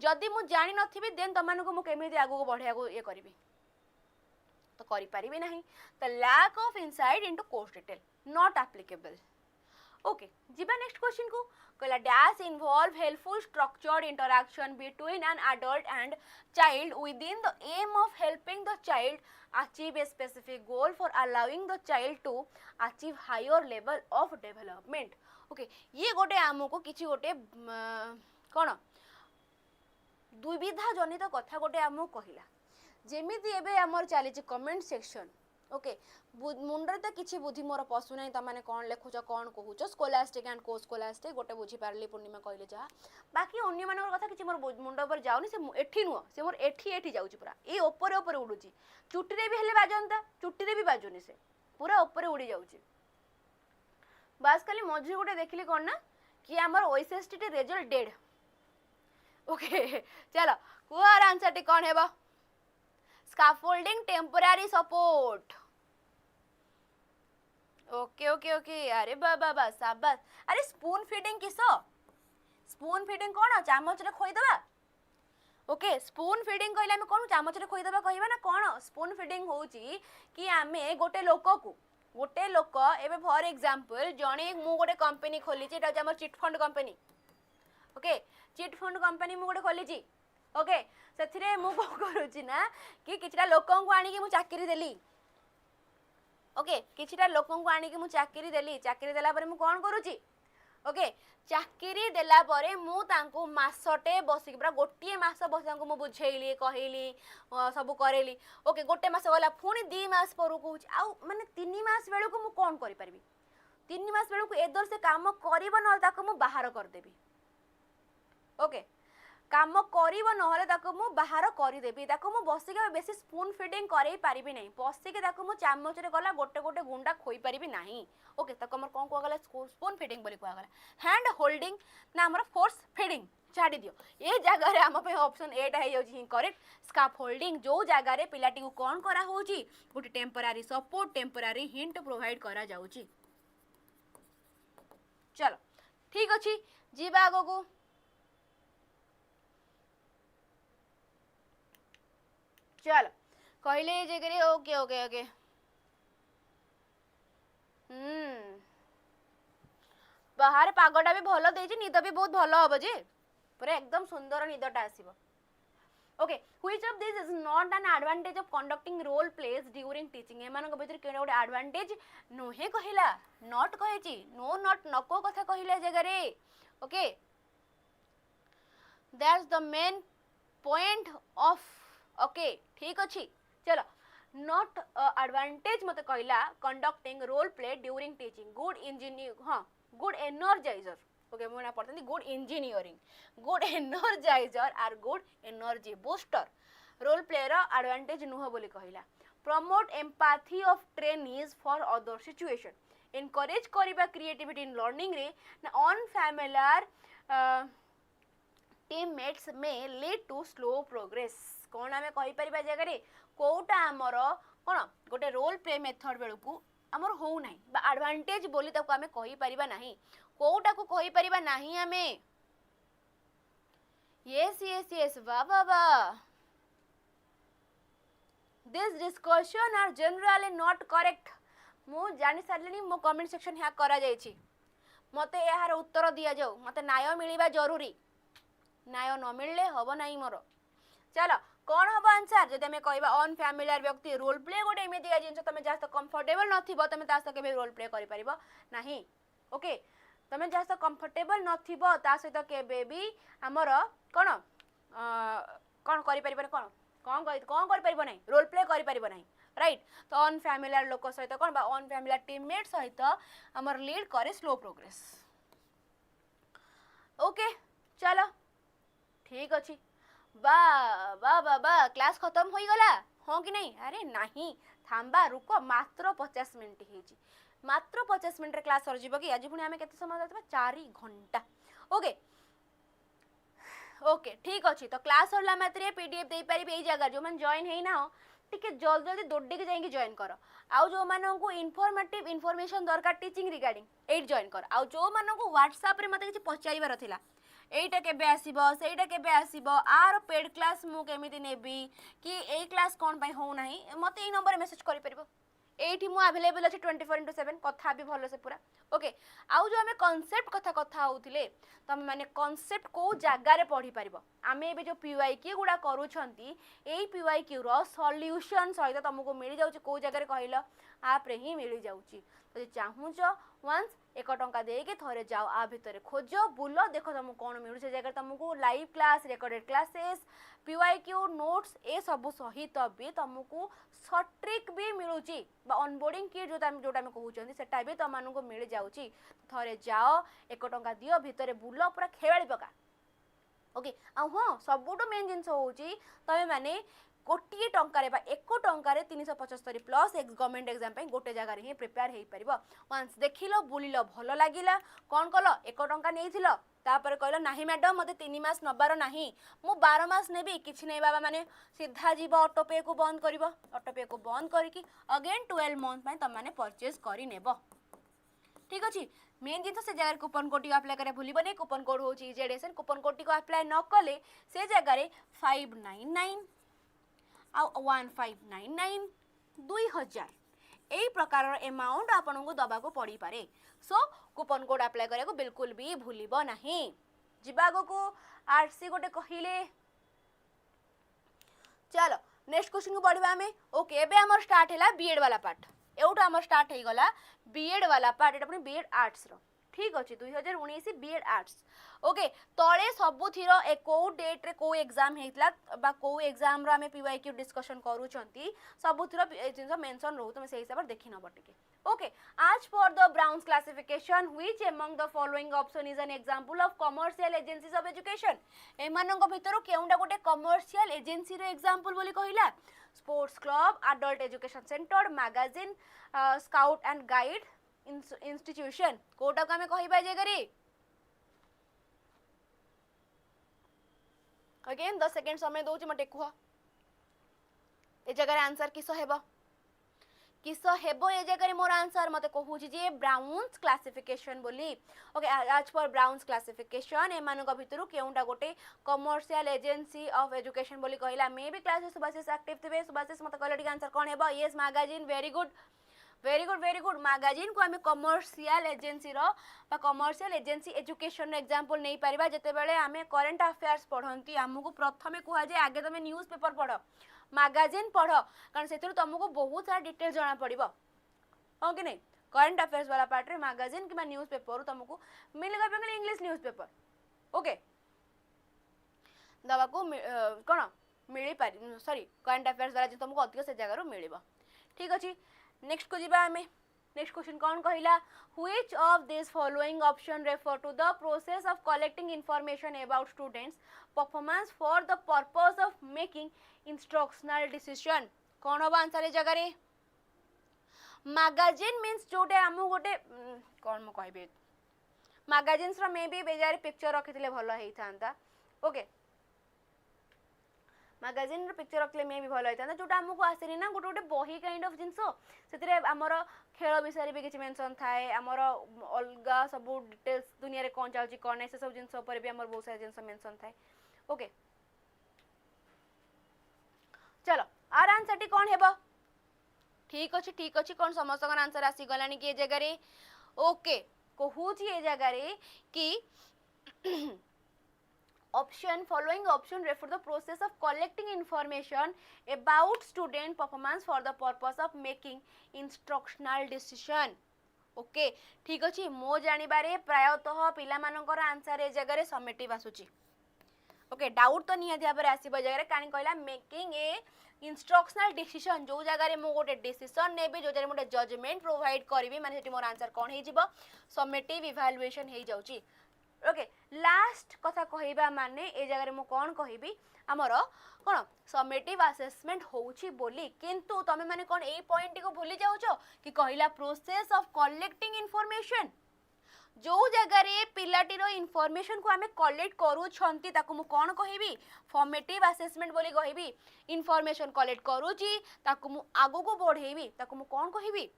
जदी मु जानी नथिबी देन तुम मानको मु केमिति आगु को बढ़िया को ये करबी तो करि पारिबे नहीं तो lack of insight into course detail not applicable okay जिबा नेक्स्ट क्वेश्चन को कहला dash involve helpful structured interaction between an adult and child within the aim of helping the child achieve a specific goal for allowing the child to achieve higher level of development okay ये गोटे आमको किछि गोटे कोन दुविधा जनित कथा गोटे आमको कहिला जेमिति एबे हमर चली कमेंट सेक्शन ओके मुंडरे तो किछि बुद्धि मोर पशु नहीं तमाने कौन लिखुच कौन कहूच स्कोलास्टिक एंड को स्कोलास्टिक गोटे बुझी पारली पूर्णिमा कहले जा बाकी अन्य मानकर कथा किछि मोर मुंड पर जाउनी से एठी नुह से मोर एठी जाउची पूरा ए ऊपर ऊपर उडुची चुटी रे भी हेले बाजंता चुटी रे भी बाजुनी से पूरा ऊपर उड़ी जाउची बास खाली मझी गोटे देखली कोन ना कि हमर ओएसएसटी टे रिजल्ट डेड ओके चलो कुआर आंसर टी कोन हेबा Scaffolding temporary support okay okay okay अरे बाबा शाबाश अरे स्पून फीडिंग किसो स्पून फीडिंग कोन चामच रे खोई दबा ओके स्पून फीडिंग कहले हम कोन चामच रे खोई दबा कहबा ना कोन स्पून फीडिंग होउची कि आमे गोटे लोक एबे फॉर एग्जांपल जणे मु गोटे कंपनी खोली छी एटा हमर chit fund company okay chit fund company मु गोटे खोली छी ओके सेथिरे मु को करूची ना कि किछटा लोकन को आनी कि मु चाकरी देली ओके किछटा लोकन को आनी कि मु चाकरी देला परे मु कोन करूची ओके चाकरी देला परे मु तांको मासटे बसिक पूरा गोटिए मास बस तांको मु बुझेइली कहिली सब करेली ओके गोटे मास गला फुनी 2 मास पर कहूची आ माने 3 मास बेलु को मु कोन करि परबी 3 मास बेलु को एदर से काम करिवो न ताको मु बाहर कर देबी ओके काम करिवो नहले ताको मु बाहर करि देबी ताको मु बसिके बेसी स्पून फीडिंग करै पारिबी नै बसिके ताको मु चामच रे गला गोटे गोटे गुंडा खोई पारिबी नाही ओके ताको हमर कोन को गला स्पून फीडिंग बोली को गला हैंड होल्डिंग ना हमर फोर्स फीडिंग छाड़ी दियो ए जगह रे हम पे ऑप्शन ए टा हे होजी करेक्ट स्कैफोल्डिंग जो जगह रे पिलाटी को कोन करा होजी गोटे temporary support temporary hint provide करा जाउची चलो ठीक अछि जीवा आगो को चल कहले जगह ओके ओके ओके बाहर पागटा भी भल देछि निद भी बहुत भल हबो जे पूरा एकदम सुंदर निदटा आसीबो okay which of this is not an advantage of conducting role place during teaching एमान को भीतर केडा गोटे एडवांटेज नोहे कहिला नॉट कहेछि नो नॉट नको कथा कहिला जगह रे okay that's the main point of okay ठीक अच्छी चलो नॉट एडवांटेज मत कहला conducting role play during teaching good engineer हाँ गुड एनर्जाइजर ओके मोना पढ़ते good engineering good energiser are good energy booster role play रो एडवांटेज नुह बोली कहला promote empathy of trainees for other situation, encourage करिबा creativity in learning रे ना unfamiliar teammates may lead to slow progress. कौन आमे कहि परिबा जगह रे कोटा हमर कोन गोटे रोल प्ले मेथड बेलकू हमर हो नाही बा एडवांटेज बोली ताको आमे कहि परिबा नाही कोटा को कहि परिबा नाही आमे yes वाह this discussion are generally not correct. मु जानि सारलेनी मो कमेंट सेक्शन ह्या करा जायछि मते यार उत्तर दिया जाऊ मते न्याय मिलिबा जरूरी न्याय न मिलले हबो नाही मोर चलो कौन हम आंसर जदि हमें कहबा अनफैमिलियर व्यक्ति रोल प्ले गोटे एमितिका जिनस तमे जास्त कंफर्टेबल नथिबो तमे तास केबे रोल प्ले करि परिबो नाही ओके तमे जास्त कंफर्टेबल नथिबो ता सहित केबे भी हमर कोन कोन करि परिबो कोन करि परिबो नाही रोल प्ले करि परिबो नाही राइट तो अनफैमिलियर लोक सहित कोन बा अनफैमिलियर टीममेट सहित हमर लीड करे स्लो प्रोग्रेस ओके चलो ठीक अछि बा क्लास खत्म हो गला हाँ कि नहीं अरे नहीं थांबा रुको मात्र 50 मिनिट हेजी मात्र 50 मिनिट रे क्लास सर जीव कि आज पुणी आमे केते समय देतबा 4 घंटा ओके ओके ठीक अछि तो क्लास सरला मात्रे पीडीएफ देई पारिबे एई जगह जो मन जॉइन हेई ना टिके जल्दी जल्दी दोड्डी के जाइके जॉइन कर आउ जो माननकु इन्फॉर्मेटिव इन्फॉर्मेशन दरकार टीचिंग रिगार्डिंग एट जॉइन कर आउ जो माननकु व्हाट्सएप रे मते किछि पचारिबार थिला एटा केबे आसीबो सेटा केबे आसीबो आर पेड क्लास मु केमिति नेबी कि ए क्लास कोन पई हो नाही मते ए नंबर मेसेज करि परबो एठी मु अवेलेबल अछि 24/7 कथा भी भलो से पूरा ओके आउ जो हमें कांसेप्ट कथा होउथिले तमे माने कांसेप्ट को जागा रे पढी परबो आमे एबे जो पीवाईक्यू गुडा करू छंती एई पीवाईक्यू रो सॉल्यूशन सहित तुमको मिली जाउची को जागा रे कहिलो आप रे ही मिली जाउची तो चाहूच वंस 1 टंका देके थरे जाओ आ भितरे खोजो बुलो देखो तुमको कौन मिलू से जगह तुमको live class recorded classes PYQ notes ए सब सहित भी तुमको सट्रिक भी मिलूची बा ऑनबोर्डिंग किट जोटा हम कहउचंदी सेटा भी तुमको मिल जाउची थरे जाओ 1 टंका दियो भितरे बुलो पूरा खेवाली पका ओके आ हां सबुटो मेन जिंस होउची तमे माने गोटे टंकार 1 टंकार 375 प्लस गवर्नमेंट एग्जाम पे गोटे जगह ही प्रिपेयर हो पार वंस देखिल बुलिल भल लगिला कौन कल 1 टंका नहीं तापर कहल नहीं मैडम मते 3 मास नबार नहीं मु 12 मास नेबी किछि नहीं बाबा माने सीधा जीव ऑटोपे को बंद करिवो ऑटोपे को बंद करके अगेन 12 मंथ पे तुम माने परचेज करि नेबो ठीक अछि मेन जिन से जगह कूपन कोड अप्लाई करे भूलिबो नहीं कूपन कोड होची जेडेसन कूपन कोड को अप्लाई न कले से जगह रे 599 आ 1599 2000 एई प्रकार अमाउंट आपन को दबा को पड़ी पारे सो कूपन कोड अप्लाई करे को बिल्कुल भी भूलिबो नहीं जिबागो को आरसी गोटे कहिले चलो नेक्स्ट क्वेश्चन को बढ़िबा हमें ओके एबे हमर स्टार्ट हैला बीएड वाला पार्ट एउटा हमर स्टार्ट हे गला बीएड वाला पार्ट एटा अपनी बीएड आर्ट्स रो ठीक अछि 2019 बीएड आर्ट्स ओके तळे सबु थिरो ए को डेट रे को एग्जाम हेतला बा को एग्जाम रो हमें पीवाईक्यू डिस्कशन करू छंती सबु थिरो जिंस मेंशन रहू तुम से हिसाब से देखि नबो टिके okay as for the Brown's classification which among the following option is an example of commercial agencies of education एमानंग भितरो केउंडा गोटे कमर्शियल एजेंसी रो एग्जांपल बोली कहिला sports club adult education centre magazine scout and guide institution कोटा का में कहि बाजे करी अगेन 10 सेकंड समय दोची मटे कुह ए जगह आंसर किस हेबो ए जगह मोर आंसर मते कहूची जे ब्राउन्स क्लासिफिकेशन बोली okay as for browns classification ए मानक भितरु केउंटा गोटे कमर्शियल एजेंसी ऑफ एजुकेशन बोली कहिला मे भी क्लास सुभाषिस एक्टिव थिबे सुभाषिस मते कहला ठीक आंसर कोन हेबो yes magazine very good magazine को हमें कमर्शियल एजेंसी रो बा कमर्शियल एजेंसी एजुकेशन रो एग्जांपल नहीं परिबा जते बेले हमें करंट अफेयर्स पढंती हमकु प्रथमे कुआ जे आगे तमे न्यूज़ पेपर पढो मैगजीन पढो कारण सेतिर तुमको बहुत सारा डिटेल जाना पड़िबो हो कि नहीं करंट अफेयर्स वाला पार्ट रे मैगजीन कि न्यूज़ पेपर तुमको मिलगा पे इंग्लिश न्यूज़ पेपर ओके दवा को कोन मिली पारि सॉरी करंट अफेयर्स वाला जे तुमको अधिक से जगह रो मिलिबो ठीक अछि नेक्स्ट को जीवा हमें नेक्स्ट क्वेश्चन कौन कहिला which of these following option refer to the process of collecting information about students performance for the purpose of making instructional decision कौन हम आंसर ए जगह रे मैगजीन मीन्स जोटे आम गोटे कौन मु कहबे मैगजीन्स रो मे बी बेजारे पिक्चर रखिथिले भलो हेई थांता ओके मैगजीन पिक्चर रखले मे भी भल होता जोटा आमको आसेनी ना गोटे गोटे बही काइंड ऑफ जिनस से आमर खेल विषय भी किसी मेंशन थाए आमर अलग सब डिटेल्स दुनिया रे कौन चलुची कौन नहीं से सब जिनस ऊपर भी आमर बहुत सारा जिनस मेंशन थाए ओके चलो आर आंसर टी कौन हेबो ठीक अछि कौन समस्त आंसर आसी गलानी कि ए जगह रे ओके कहूची ए जगह रे कि option following option refer the process of collecting information about student performance for the purpose of making instructional decision okay ठीक अछि मो जानि बारे प्रायतः पिला मानकर आंसर ए जगह रे समेटिव आसुची ओके डाउट तो निया दिया पर आसीबो जगह रे कानी कहला मेकिंग ए इंस्ट्रक्शनल डिसीजन जो जगह रे मो गोटे डिसीजन नेबे जो जगह मोटे जजमेंट प्रोवाइड करबी माने सेठी मोर आंसर कोन हे जिवो समेटिव इवैल्यूएशन हे जाउची ओके लास्ट कथा कहबा माने ए जगह रे मो कोन कहबी हमर कोन समेटिव असेसमेंट होउची बोली किंतु तमे माने कोन ए पॉइंट को भूली जाउछो कि कहिला प्रोसेस ऑफ कलेक्टिंग इंफॉर्मेशन जो जगह रे पिलाटी रो इंफॉर्मेशन को हमें कलेक्ट करू छंती ताकू मु कोन कहबी फॉर्मेटिव असेसमेंट बोली कहबी इंफॉर्मेशन कलेक्ट करूची ताकू मु आगो को बढ़ेबी ताकू मु कोन कहबी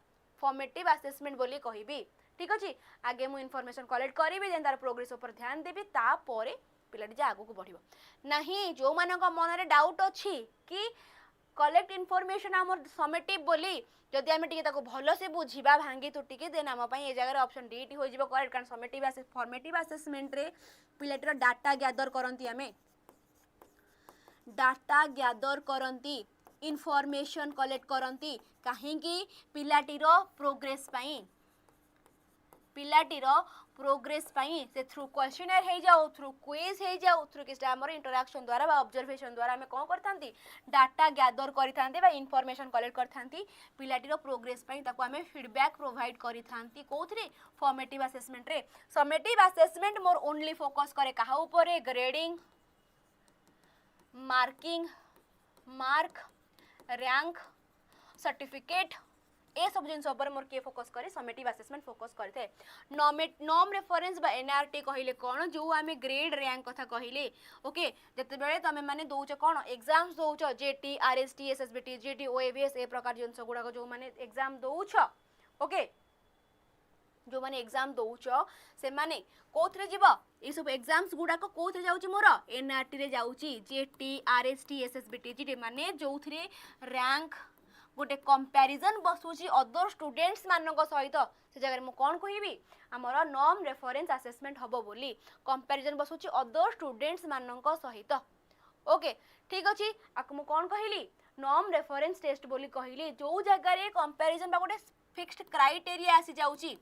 फॉर्मेटिव असेसमेंट बोली कहबी ठीक अछि आगे मु इनफॉरमेशन कलेक्ट करिबी देन तार प्रोग्रेस ऊपर ध्यान देबी ता परे पिलाटी जे आगो को बढ़िबो नाही जो मानक मन रे डाउट अछि कि कलेक्ट इनफॉरमेशन हमर समेटिव बोली जदि आमे टिके ताको भलो से बुझिबा भांगी तुटी के देन हम पई ए जगह रे ऑप्शन डी टी हो जिवो करेक्ट कारण समेटिव फॉर्मेटिव असेसमेंट रे पिलाटी रो डाटा गैदर करंती आमे डाटा गैदर करंती इनफॉरमेशन कलेक्ट करंती काहे कि पिलाटी रो प्रोग्रेस पई पिलाटीर प्रोग्रेस पाई से थ्रू क्वेश्चनर हे जाओ थ्रू क्विज हे जाओ थ्रू किस्टा हमर इंटरैक्शन द्वारा बा ऑब्जर्वेशन द्वारा हमें कोन करथांती डाटा गैदर करिथांती बा इनफॉरमेशन कलेक्ट करथांती पिलाटीर प्रोग्रेस पाई ताको हमें फीडबैक प्रोवाइड करिथांती कोथरे फॉर्मेटिव असेसमेंट रे summative assessment more only focus करे कहा ऊपर grading marking mark rank certificate ए सब जिन ऊपर मोर के फोकस करे समेटिव असेसमेंट फोकस करथे नॉम रेफरेंस बा एनआरटी कहिले कोन जो आमे ग्रेड रैंक कथा कहिले ओके जते बेले तमे माने दोउछ कोन एग्जाम्स दोउछ JT RST SSBT JT OAVS ए प्रकार जिन गुडा को जो माने एग्जाम दोउछ ओके जो माने एग्जाम दोउछ से माने कोथरे जीव ए सब एग्जाम्स गुडा को कोथरे जाउची मोर एनआरटी रे जाउची जेटी आरएसटी एसएसबीटी जेटी माने जोथरे रैंक गोटे कंपैरिजन बसुची अदर स्टूडेंट्स मानक सहित से जगह मु कोन कहिबी हमर नॉम रेफरेंस असेसमेंट हबो बोली कंपैरिजन बसुची अदर स्टूडेंट्स मानक सहित ओके ठीक अछि आक मु कोन कहिली नॉम रेफरेंस टेस्ट बोली कहिली जो जगह रे कंपैरिजन बा गोटे फिक्स्ड क्राइटेरिया आसी जाउची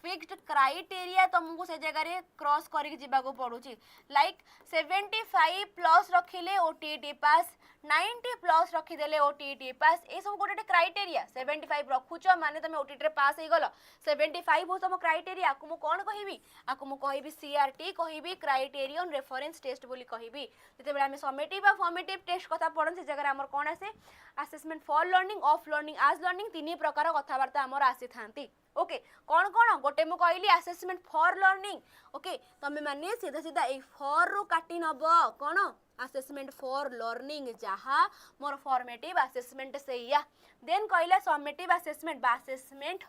फिक्स्ड क्राइटेरिया तुमको से जगह रे क्रॉस करके जीवा को पड़ुची लाइक 75 प्लस रखिले ओटीटी पास 90 प्लस रखिदेले ओटीटी पास ए सब गोटे क्राइटेरिया 75 रखुच माने तुम ओटीटी रे पास हे गलो 75 हो तुम क्राइटेरिया आकु मु कोन कहिबी आकु मु कहिबी सीआरटी कहिबी क्राइटेरियन रेफरेंस टेस्ट बोली कहिबी जते बेला हम समेटिव आ फॉर्मेटिव टेस्ट कथा पढन से जगह हमर कोन आसे assessment for learning of learning आज लर्निंग तीन प्रकार कथा वार्ता हमर आसी थांती ओके कौन कौन गोटे मु कहली असेसमेंट फॉर लर्निंग ओके तमे माने सीधा सीधा ए फॉर रो काटी नब कौन असेसमेंट फॉर लर्निंग जहा मोर फॉर्मेटिव असेसमेंट सेया देन कहला समेटिव असेसमेंट बा assessment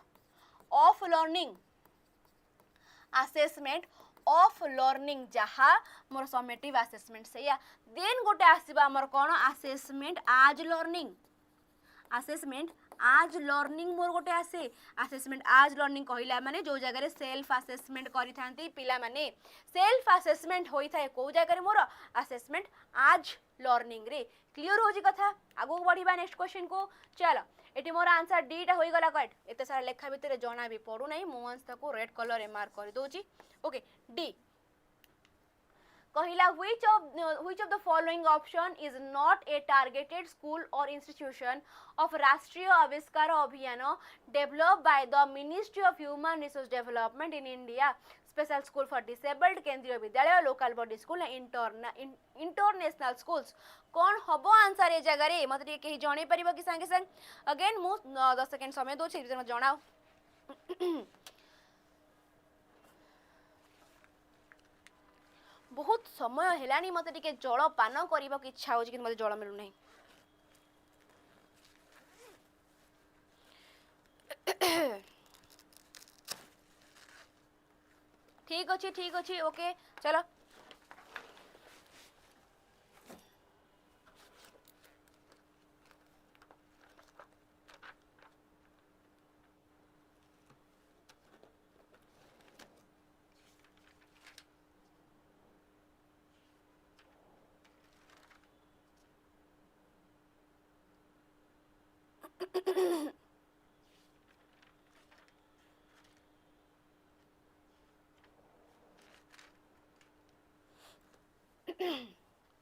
of learning assessment of learning जहा मोर समेटिव असेसमेंट सेया देन गोटे आसीबा हमर कौन assessment as learning assessment as learning more गोटे आसे असेसमेंट आज लर्निंग कहला माने जो जगह रे सेल्फ असेसमेंट करि थांती पिला माने सेल्फ असेसमेंट होई थाए को जगह रे मोर असेसमेंट आज लर्निंग रे क्लियर होजी कथा आगो बढ़िबा नेक्स्ट क्वेश्चन को चलो एटी मोर आंसर डी टा होई गला करेक्ट एते सारा लेखा भितरे जणा भी पडू नै मु आंसर को रेड कलर रे मार्क कर दोची ओके डी कहला which of the following option is not a targeted school or institution of Rashtriya Aviskar Abhiyan developed by the Ministry of Human Resource Development in India special school for disabled, केंद्रीय विद्यालय, local body school, international schools कौन हम answer ए जगह मत कहीं जन पार कि सांगे सांग अगेन मु 10 सेकेंड समय दूसरी जनाओ बहुत समय है मत जल पान करने की इच्छा हो मत जल मिलूना ठीक अच्छी ओके चलो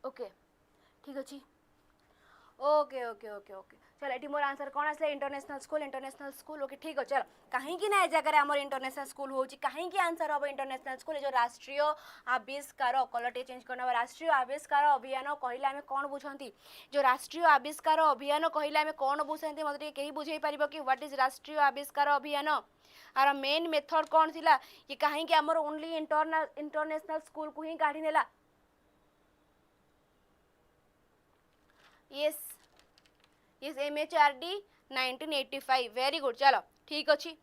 ओके ठीक अच्छे ओके ओके ओके ओके चलो ये मोर आंसर कौन आसला इंटरनेशनल स्कूल ओके ठीक अच्छे चलो कहीं ना जगह आम इंटरनेशनल स्कूल हो कहीं आंसर हम इंटरनेशनल स्कूल जो राष्ट्रीय आविष्कार कलर टे चेंज करना राष्ट्रीय आविष्कार अभियान कहले आम कौन बुझती जो राष्ट्रीय आविष्कार अभियान कहले आम कौन बुझती मतलब कहीं बुझे पार कि व्हाट इज राष्ट्रीय आविष्कार अभियान आर मेन मेथड कौन थी ये कहीं आमर ओनली इंटरनेशनल स्कूल को ही काढ़ी नेला yes yes MHRD 1985 very good चलो ठीक अच्छी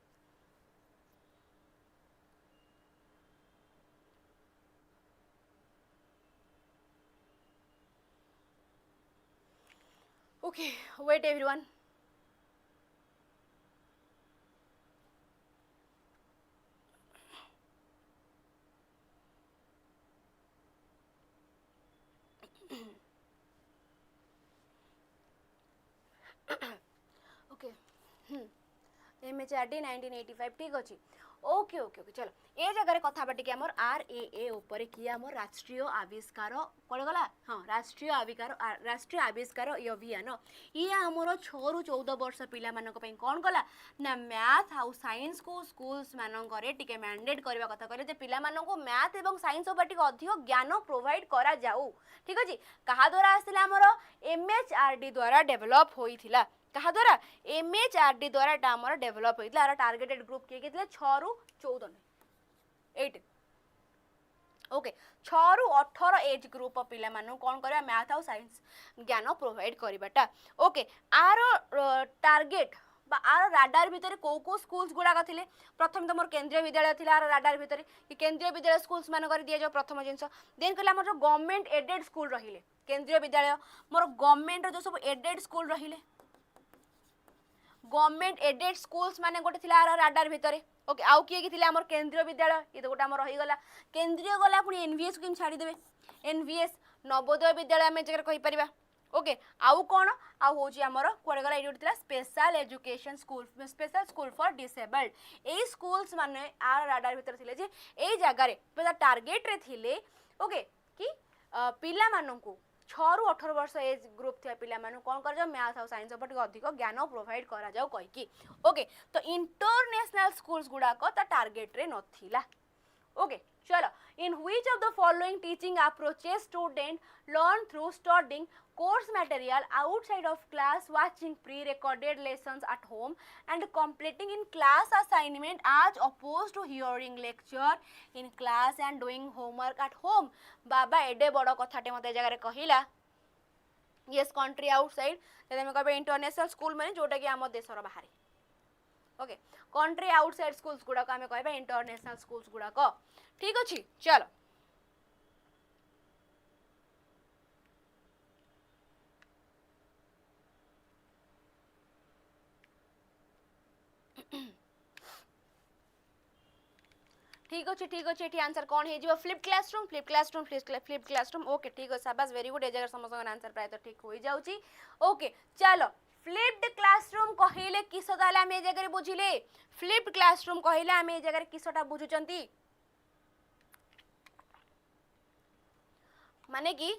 okay wait everyone okay MHRD 1985 ठीक अच्छे ओके ओके ओके चलो ये जगह कथा टी आम RAA उपर कि आम राष्ट्रीय आविष्कार कौन गला हाँ राष्ट्रीय आविष्कार अभियान ये आमर 6 ରୁ 14 वर्ष पिला कौन कला ना मैथ आउ साइंस को स्कूल्स मानक टिके मैंडेट करने कथा कहले पिला मैथ और साइंस उपर टिके अधिक ज्ञान प्रोवाइड करा जाऊ ठीक अच्छे क्या द्वारा आसला आमर MHRD द्वारा डेभलप होइथिला कहा द्वारा MHRD द्वारा आमर डेभलप होइथिला आर टार्गेटेड ग्रुप किए 6 ରୁ 14 8 ओके 6 ରୁ 18 एज ग्रुप पिला मानु कौन करबा मैथ और साइंस ज्ञान प्रोवाइड करबाटा ओके आर टार्गेट आर राडार भितर को स्कूल्स गुड़ाक थे प्रथम तो मोर केंद्रीय विद्यालय थी आर राडार भितर केंद्रीय विद्यालय स्कूल्स मानक दि जाओ प्रथम जिनस देन कहले आम जो गवर्नमेंट एडेड स्कूल रहिले केंद्रीय विद्यालय मोर गवर्नमेंट जो सब एडेड स्कूल रहिले गवर्नमेंट एडेड स्कूल्स माने गोटे थिला राडार भितर ओके आउ किए कि आमर केंद्रीय विद्यालय ये तो गोटे आम रहीगला केंद्रीय गला पुणी NVS को छाड़ीदेवे NVS नवोदय विद्यालय आम जगह कहीपर ओके आउ कौन आउ हूँ आमर कौन गला ये special education school special school for disabled ये स्कूल्स माने आर राडार भितर थिले जे ए जगार टार्गेट रे थिले ओके कि पिला माननकु 6 ରୁ 18 वर्ष एज ग्रुप थी पिला मानु कौन कर मैथ और साइंस उपर अधिक ज्ञान प्रोवाइड करा जाऊ कहीकि ओके तो इंटरनेशनल स्कूल्स गुड़ाक टार्गेट रे नथिला ओके चलो इन which of the following teaching approaches student learn through studying course material outside of class, watching pre-recorded lessons at home and completing in class assignment as opposed to hearing lecture in class and doing homework at home बाबा एडे बड़ कथाटे मते जगह कहला yes country outside जदि हम कहबे international school माने जोटा कि आम देशर बाहर ओके कंट्री आउटसाइड स्कूल्स गुड़ाक आम कहबे इंटरनेशनल स्कूल्स गुड़ाक ठीक अच्छे चलो ठीक अच्छे ये आंसर कौन है फ्लिप क्लासरूम ओके ठीक है शाबाश वेरी गुड ए जगह समस्त आंसर प्राय तो ठीक हो जाउची ओके चलो फ्लिप्ड क्लासरूम कहले किसटा आम ए जगह बुझिले फ्लिप्ड क्लासरूम कहले आम ए जगह किसटा बुझुचंती माने कि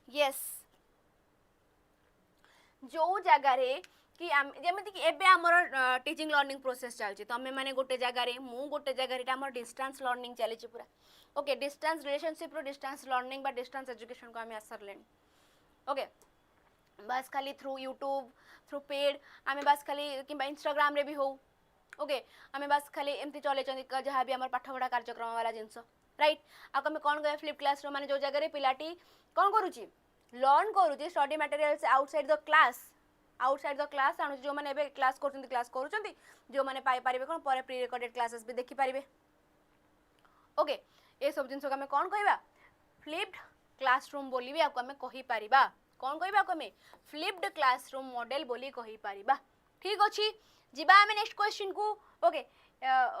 यस जो जगह कि जमीती कि एबे हमर टीचिंग लर्निंग प्रोसेस चलछि तमे माने गोटे जगह रे मु गोटे जगह रे हमर डिस्टेंस लर्निंग चलछि पूरा ओके डिस्टेंस रिलेशनशिप रो डिस्टेंस लर्निंग बा डिस्टेंस एजुकेशन को हम आसर लेन ओके बस खाली थ्रू यूट्यूब थ्रू पेड आमे बस खाली कि इंस्टाग्राम रे भी हो ओके आमे बस खाली एमती चले चंदी जहाँ भी हमर पाठपढ़ा कार्यक्रम वाला जिनस राइट आ कमे कोन गए फ्लिप क्लास रो माने जो जगह रे पिलाटी कोन करूची लर्न करूची study materials outside the class आणु जो माने एबे क्लास करूचंती जो माने पाई पारिबे कोन पर प्री रिकॉर्डेड क्लासेस भी देखि पारिबे ओके ए सब जिनस को हमें कोन कहबा फ्लिप्ड क्लासरूम बोली भी आपको हमें कहि पारिबा कोन कहबा को हमें फ्लिप्ड क्लासरूम मॉडल बोली कहि पारिबा ठीक अछि जिबा हमें नेक्स्ट क्वेश्चन को ओके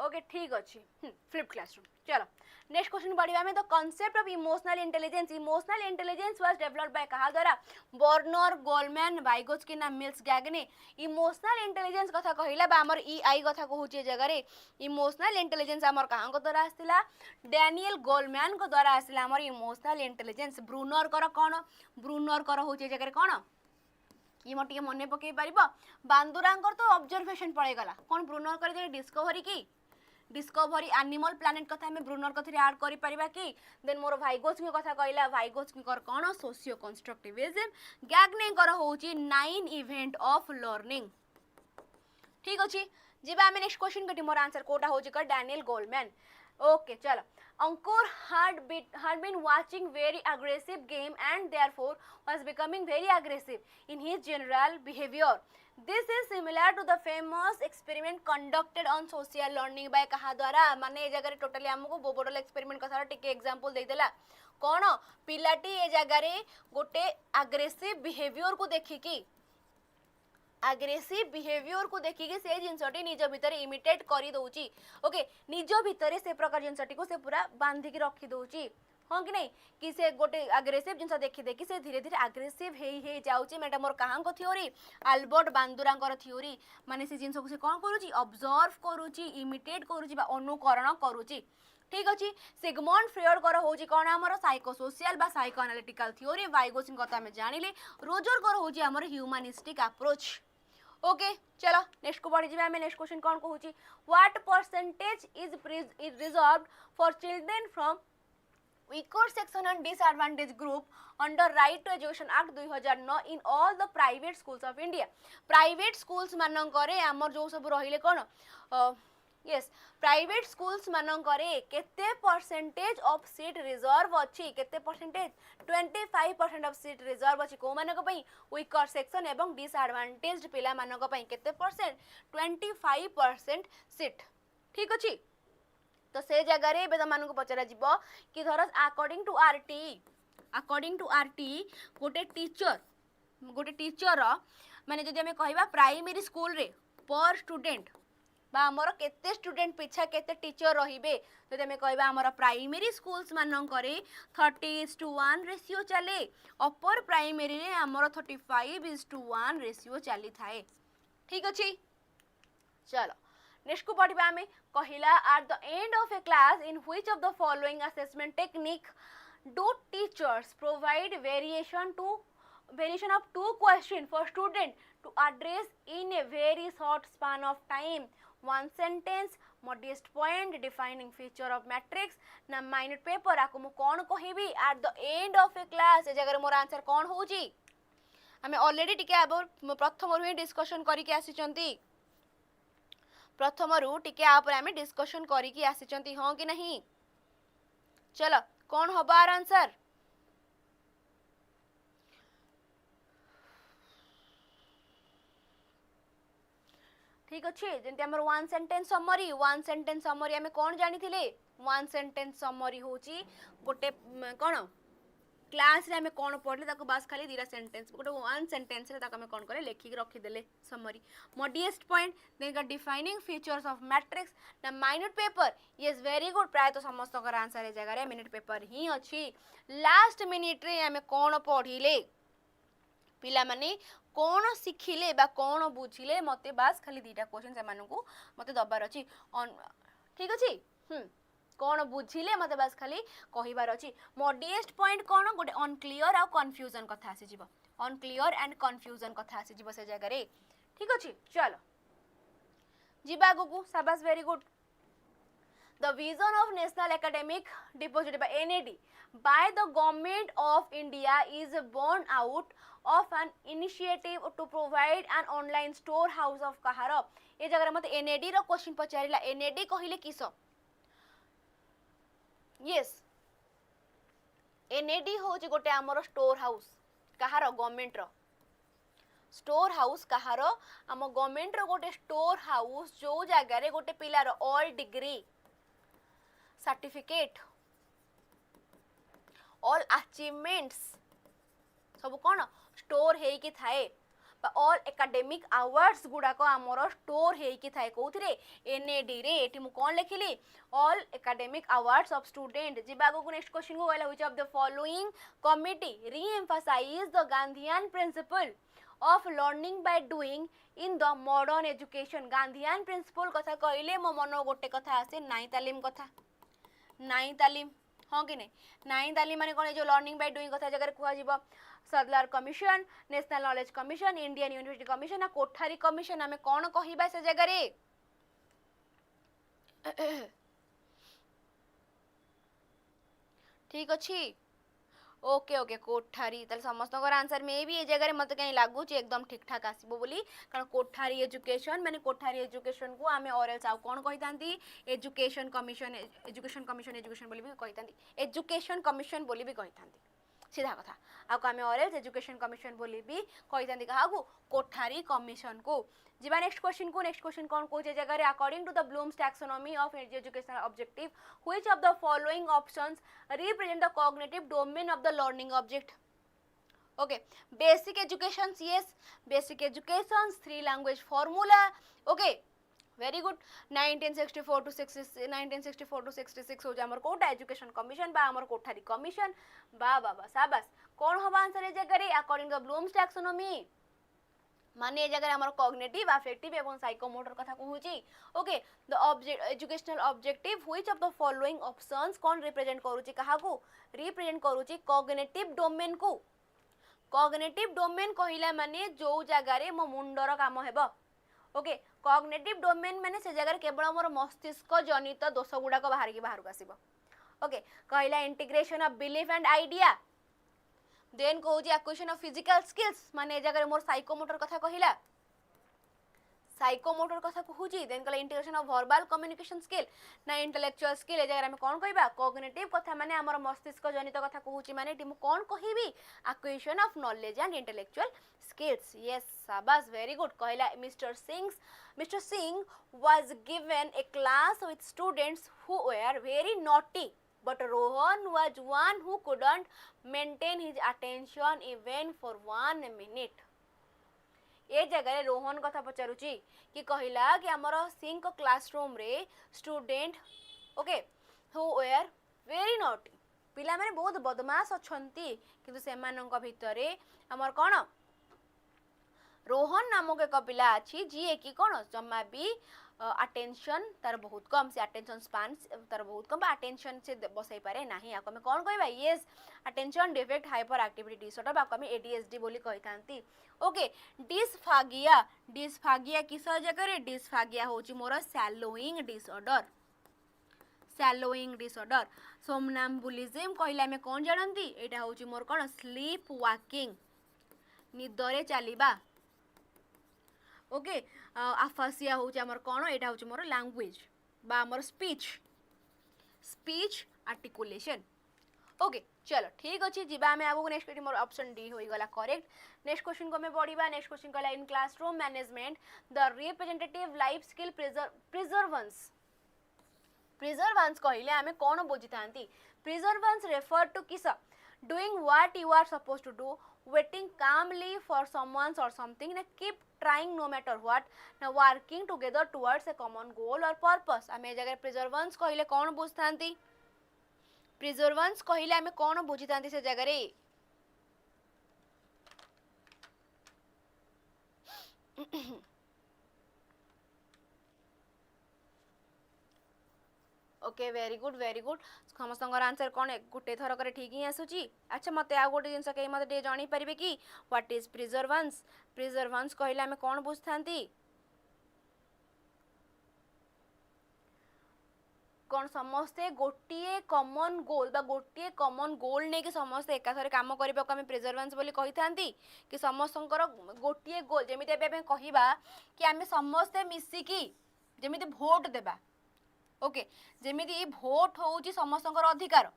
ओके ठीक अछि फ्लिप्ड क्लासरूम चलो नेक्स्ट क्वेश्चन पढ़िबा में the concept of emotional intelligence was developed by कहा द्वारा बर्नर गोलमैन वाइगोत्स्की ना मिल्स गैगने इमोशनल इंटेलिजेंस कथा कहिला बा हमर ईआई कथा कहूची जगह रे इमोशनल इंटेलिजेंस हमर कहां को द्वारा आस्तिला डैनियल गोलमैन को द्वारा आस्तिला हमर इमोशनल इंटेलिजेंस ब्रूनर कर होची जगह रे कोन कि मोर टिके मने पकई पारिबो बांदुरांकर तो ऑब्जर्वेशन पड़े गला कोन ब्रूनर कर जे डिस्कवरी एनिमल प्लैनेट कथा हमें ब्रूनर कथि ऐड करि परिबा कि देन मोर वाइगोत्स्की कथा कहला वाइगोत्स्की कर कोन सोशियो कंस्ट्रक्टिविज्म गैगने कर होची 9 इवेंट ऑफ लर्निंग ठीक अछि जिबा हमें नेक्स्ट क्वेश्चन कटी मोर आंसर कोटा होची कर डैनियल गोलमैन ओके चलो Ankur had been watching very aggressive game and therefore was becoming very aggressive in his general behavior. This is similar to the famous experiment conducted on social learning by कहा द्वारा माने ए जगह totally हमको बोबोडल experiment कथा टिके example देई देला कोन पिलाटी ए जगह रे गोटे एग्रेसिव बिहेवियर को देखि कि एग्रेसिव बिहेवियर को देखिके से जिनसटी निज भितर इमिटेट करी दउची ओके निज भितर से प्रकार जिनसटी को से पूरा बांधी के रखी दउची हां कि नहीं कि से गोटे एग्रेसिव जिनस देखि देखि से धीरे धीरे एग्रेसिव हे जाउची मैडम मोर कहां को थ्योरी अल्बर्ट बांदुरांकर थ्योरी माने से जिनस को से कोन करूची ऑब्जर्व करूची इमिटेट करूची बा अनुकरण करूची ठीक अछि सिगमंड फ्रॉयड कर होची कोन हमर साइकोसोशियल बा साइको एनालिटिकल थ्योरी वाइगोत्स्की कथा में जानिले रोजर कर होची हमर ह्यूमनिस्टिक अप्रोच ओके चलो नेक्स्ट को बढ़ी जिबा हमें नेक्स्ट क्वेश्चन कोन कहूची what percentage is reserved for children from weaker section and disadvantaged group under right to education act 2009 in all the private schools of India private schools मानन करे हमर जो सब रहिले कोन यस प्राइवेट स्कूल्स मानन करे केते परसेंटेज ऑफ सीट रिजर्व अछि केते परसेंटेज 25% ऑफ सीट रिजर्व अछि को मानक पई वीकर सेक्शन एवं डिसएडवांटेज्ड पिला मानक पई केते परसेंट 25% सीट ठीक अछि तो से जगह रे बेदा मानक पचरा जिवो कि धर अकॉर्डिंग टू आरटी गोटे टीचर माने जदि हमें कहबा प्राइमरी स्कूल रे पर स्टूडेंट बा हमर केते स्टूडेंट पिछा केते टीचर रहिबे जदि हमें कहबा हमर प्राइमरी स्कूल्स मानन करे 30:1 रेशियो चले अपर प्राइमरी रे हमर 35:1 रेशियो चली थाए ठीक अछि चलो नेक्स्ट को पढ़िबा हमें कहिला at the end of a class in which of the following assessment technique do teachers provide variation of two question for student to address in a very short span of time one sentence modest point defining feature of matrix na minute paper आको मु कोन कहिबी at the end of a class ए जगह मोर answer कोन होउची हमें already टिके अब प्रथम रो discussion करी के आसी चंती प्रथम रू टिके आपर हमें डिस्कशन करी की आसी चंती हां कि नहीं चलो कौन होबार आंसर ठीक अच्छे जेंति हमर वन सेंटेंस समरी हमें कौन जानी थिले वन सेंटेंस समरी होची गोटे कौन क्लास रे हमें कौन पढ़ले ताको बस खाली दीरा सेंटेंस गोटे वन सेंटेंस रे ताको हमें कौन करे लेखि रखी देले समरी मोडिएस्ट पॉइंट देन का डिफाइनिंग फीचर्स ऑफ मैट्रिक्स ना minute paper yes very good प्राय तो समस्त कर आंसर ए जगह रे मिनिट पेपर ही अछि लास्ट मिनिट रे हमें कौन पढ़िले पिला माने कौन सिखिले बा कौन बुझिले मते बस खाली दीटा क्वेश्चन से मानकू मते दबार अछि ठीक अछि कौन बुझिले मते बस खाली कहिबार अछि मोडिएस्ट पॉइंट कौन गोटे अनक्लियर आ कंफ्यूजन कथा आसी जिवो अनक्लियर एंड कंफ्यूजन कथा आसी जिवो से जगह रे ठीक अच्छे चलो जीवा आगु को शाबाश very good The vision of National Academic Depository by NAD by the Government of India is born out of an initiative to provide an online storehouse of कहार ये जगह मत NAD रो क्वेश्चन पचारिला NAD कहिले किस यस NAD होची गोटे आमर store house कहार government रो store house कहार आम government रो गोटे स्टोर हाउस जो जगह रे गोटे पिलार all degree certificate all achievements सब कौन स्टोर हेकी थाए ऑल एकेडमिक अवार्ड्स गुड़ाक आमर स्टोर हेकी थाए कौथिरे एनएडी रे एठी मु कोन लिखिली all academic awards of student जीवा को नेक्स्ट क्वेश्चन को गला which of the following committee reemphasise the Gandhian principle of learning by doing in the modern education Gandhian principle कथा कहले मो मन गोटे कथा आसे नाई तालीम कथा नाई तालीम हाँ कि नहीं नाई तालीम माने कौन जो लर्निंग बाय डूइंग कथा जगह कह Sadler commission national knowledge commission Indian university commission Kothari commission आमे कौन कहबा से जगह रे ठीक अच्छी ओके ओके कोठारी ताले समस्त आंसर में भी ये जगह मत कहीं लागू एकदम ठीक ठाक आसबो बोली कारण कोठारी एजुकेशन माने कोठारी एजुकेशन को आमे और एल्स कौन कहितांती एजुकेशन कमिशन बोली भी कहितांती एजुकेशन कमिशन बोली भी कहितांती सीधा कथा आको आमे और एल्स एजुकेशन कमिशन बोली भी कहितांती काहाकू कोठारी कमिशन को जीवा नेक्स्ट क्वेश्चन कौन कोचे जगह रे according to the Bloom's taxonomy of educational objective which of the following options represent the cognitive domain of the learning object okay basic education yes basic education 3 language formula okay very good 1964 to 66 हो जामर Kota education commission बा हमर Kothari commission बा बाबा शाबाश कौन हबा answer ए जगह रे according to the Bloom's taxonomy माने जगह हमर कॉग्निटिव अफेक्टिव एवं साइकोमोटर कथा कहूची okay the object educational objective which of the following options कौन रिप्रेजेंट करूची कहा को रिप्रेजेंट करूची कॉग्निटिव डोमेन को कॉग्निटिव डोमेन कहिला माने जो जगह रे मो मुंडर काम हेबो ओके कॉग्निटिव डोमेन माने से जगह केवल हमर मस्तिष्क जनित दोष गुडा को बाहर आसीबो ओके कहिला integration of belief and idea then कहूची एक्विजिशन ऑफ फिजिकल स्किल्स माने जगह मोर साइकोमोटर कथा कहिला साइकोमोटर कथा कहूची देन कहला integration of verbal communication skill ना इंटेलेक्चुअल स्किल ए जगह हम कोन कहबा कॉग्निटिव कथा माने हमर मस्तिष्क जनित कथा कहूची माने टिमु कोन कहिबी acquisition of knowledge and intellectual skills yes शाबाश very good कहला Mr. Singh was given a class with students who were very naughty but Rohan was one who couldn't maintain his attention even for 1 minute ये जगह रोहन कथा पचारुची कि कहला कि हमर सिंह को क्लासरूम रे student okay who were very naughty पिला माने बहुत बदमाश अछंती किंतु सेमानंक भितरे हमर कोन रोहन नामक एक पिला अच्छी जी कि कौन जमा भी अटेंशन तार बहुत कम से अटेंशन स्पान तार बहुत कम अटेंशन से बसई पारे नाही आको में कौन कहबा yes attention defect hyper activity disorder आको में एडीएचडी बोली कहितांती ओके डिस्फागिया किस जगह रे डिस्फागिया होची मोर सैलोइंग डिसऑर्डर सोमनाम्बुलिज्म कहला में कौन जानती एटा होची मोर कौन स्लीप वाकिंग निदरे चलिबा ओके आफासिया होची हमर कोन एटा होची मोर लैंग्वेज बा हमर स्पीच आर्टिकुलेशन ओके चलो ठीक अछि जिबा हमें आगो नेक्स्ट क्वेश्चन मोर ऑप्शन डी होई गला करेक्ट नेक्स्ट क्वेश्चन को मैं पढिबा नेक्स्ट क्वेश्चन कहला in classroom management the representative life skill प्रिजर्वेंस कहले हमें कोन बुझितांती प्रिजर्वेंस रेफर टू किस doing what you are supposed to do waiting calmly for someone or something na keep trying no matter what na working together towards a common goal or purpose ame जगह प्रिजर्वेंस कहले कोन बुझतांती प्रिजर्वेंस कहले हमें कोन बुझितांती से जगह रे okay very good समस्त answer कौन गोटे थरक ठीक ही आसूची। अच्छा मत आ गोटे जिन कहीं मत जानी पारे कि व्हाट इज प्रिजर्वेंस। प्रिजर्वेंस कहले आम कौन बुझ था कौन समस्ते गोटे कॉमन गोल बा गोटे कॉमन गोल नहीं कि समस्ते एकाथरे काम करने को आम प्रिजर्वेंस बोली कही था कि समस्तंकर गोटे गोल जमी कहवा कि आम समस्ते मिसिकी जमी भोट देबा। ओके जमी भोट हूँ समस्तंकर अधिकार।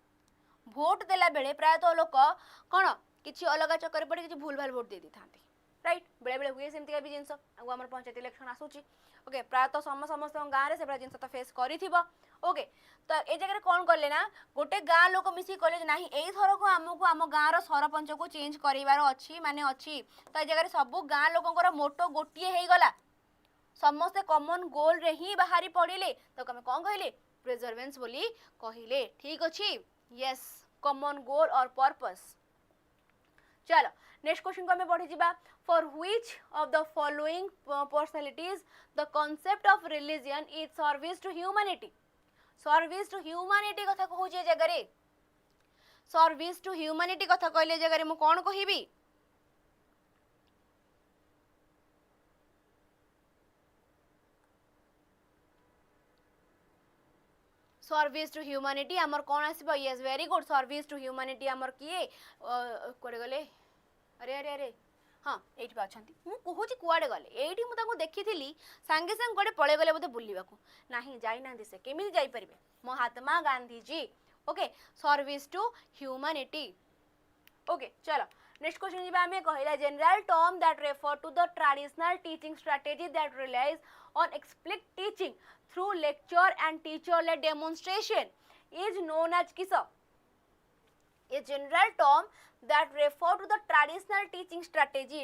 भोट देला बेले प्रायतः लोक कौन किसी अलग चक्कर पड़े किसी भूल भाल भोट दे था राइट बेले बेले हुए सेमती भी जिन आम पंचायत इलेक्शन आसूची। ओके प्रायतः समस्त गाँव में से जिन तो फेस कर ओके तो ये जगह कौन कले ना गोटे गाँ लोक मिसी कले ना यही थर को आमको आम गाँव सरपंच को चेंज करार अच्छी माने अच्छी तो ये जगह सब गाँ लोकर मोटो गोटे हो गला समस्ते कॉमन गोल रे ही बाहरी पड़े तो कमे कौन कहले प्रिजर्वेंस बोली कहले। ठीक अच्छी यस कॉमन गोल और पर्पस। चलो नेक्स्ट क्वेश्चन को हमें पढ़ी जिबा for which of the following personalities the concept of religion is service to humanity. Service to humanity कथा कहूँ जगह सर्विस टू ह्यूमैनिटी कथा कहले जगह मु कौन कहबी सर्विस टू ह्यूमैनिटी आमर कौन आसबो। Yes very good service to humanity आमर किए कोड़े गले अरे अरे अरे हाँ ये अच्छा मुझे कुआड़े गले ये मुझे देखी सांगे सांगे गोटे पड़े गले बोलते बुलवा ना जाना से केमी जापर Mahatma Gandhi ji. Okay service to humanity. Okay चलो नेक्स्ट क्वेश्चन जी आम कहला general term that refer to the traditional teaching strategy that relies on explicit teaching through lecture and teacher led demonstration is known as किस। A general term that refer to the traditional teaching strategy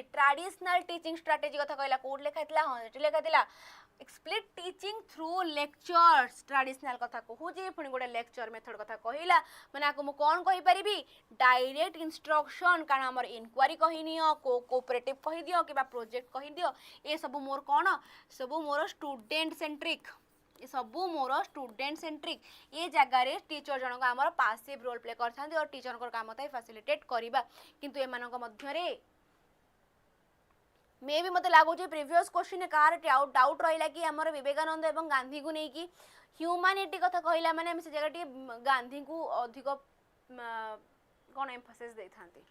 कथा कहला code लेखा थिला हां eighty लेखा थिला explicit teaching through lectures traditional कथा कहू जे पुनी गोटे लेक्चर मेथड कथा कहिला माने आको मु कोन कहि परिबी डायरेक्ट इंस्ट्रक्शन कारण हमर इंक्वायरी कहि नियो कोऑपरेटिव कहि दियो कि बा प्रोजेक्ट कहि दियो ए सब मोर कोन सब मोर स्टूडेंट सेंट्रिक ये सबू मोर स्टूडेंट सेंट्रिक ये जगार टीचर जनक आमर पासिव रोल प्ले करथांती और टीचर को काम था फैसिलिटेट करबा किंतु एमानक मध्यरे मे भी मते लागो जे प्रीवियस क्वेश्चन कार डाउट रहिला कि हमर विवेकानंद एवं गांधी को नहीं कि ह्यूमैनिटी कथा कहला माने हम से जगह गांधी को अधिक कोन एम्फसिस दे थांती।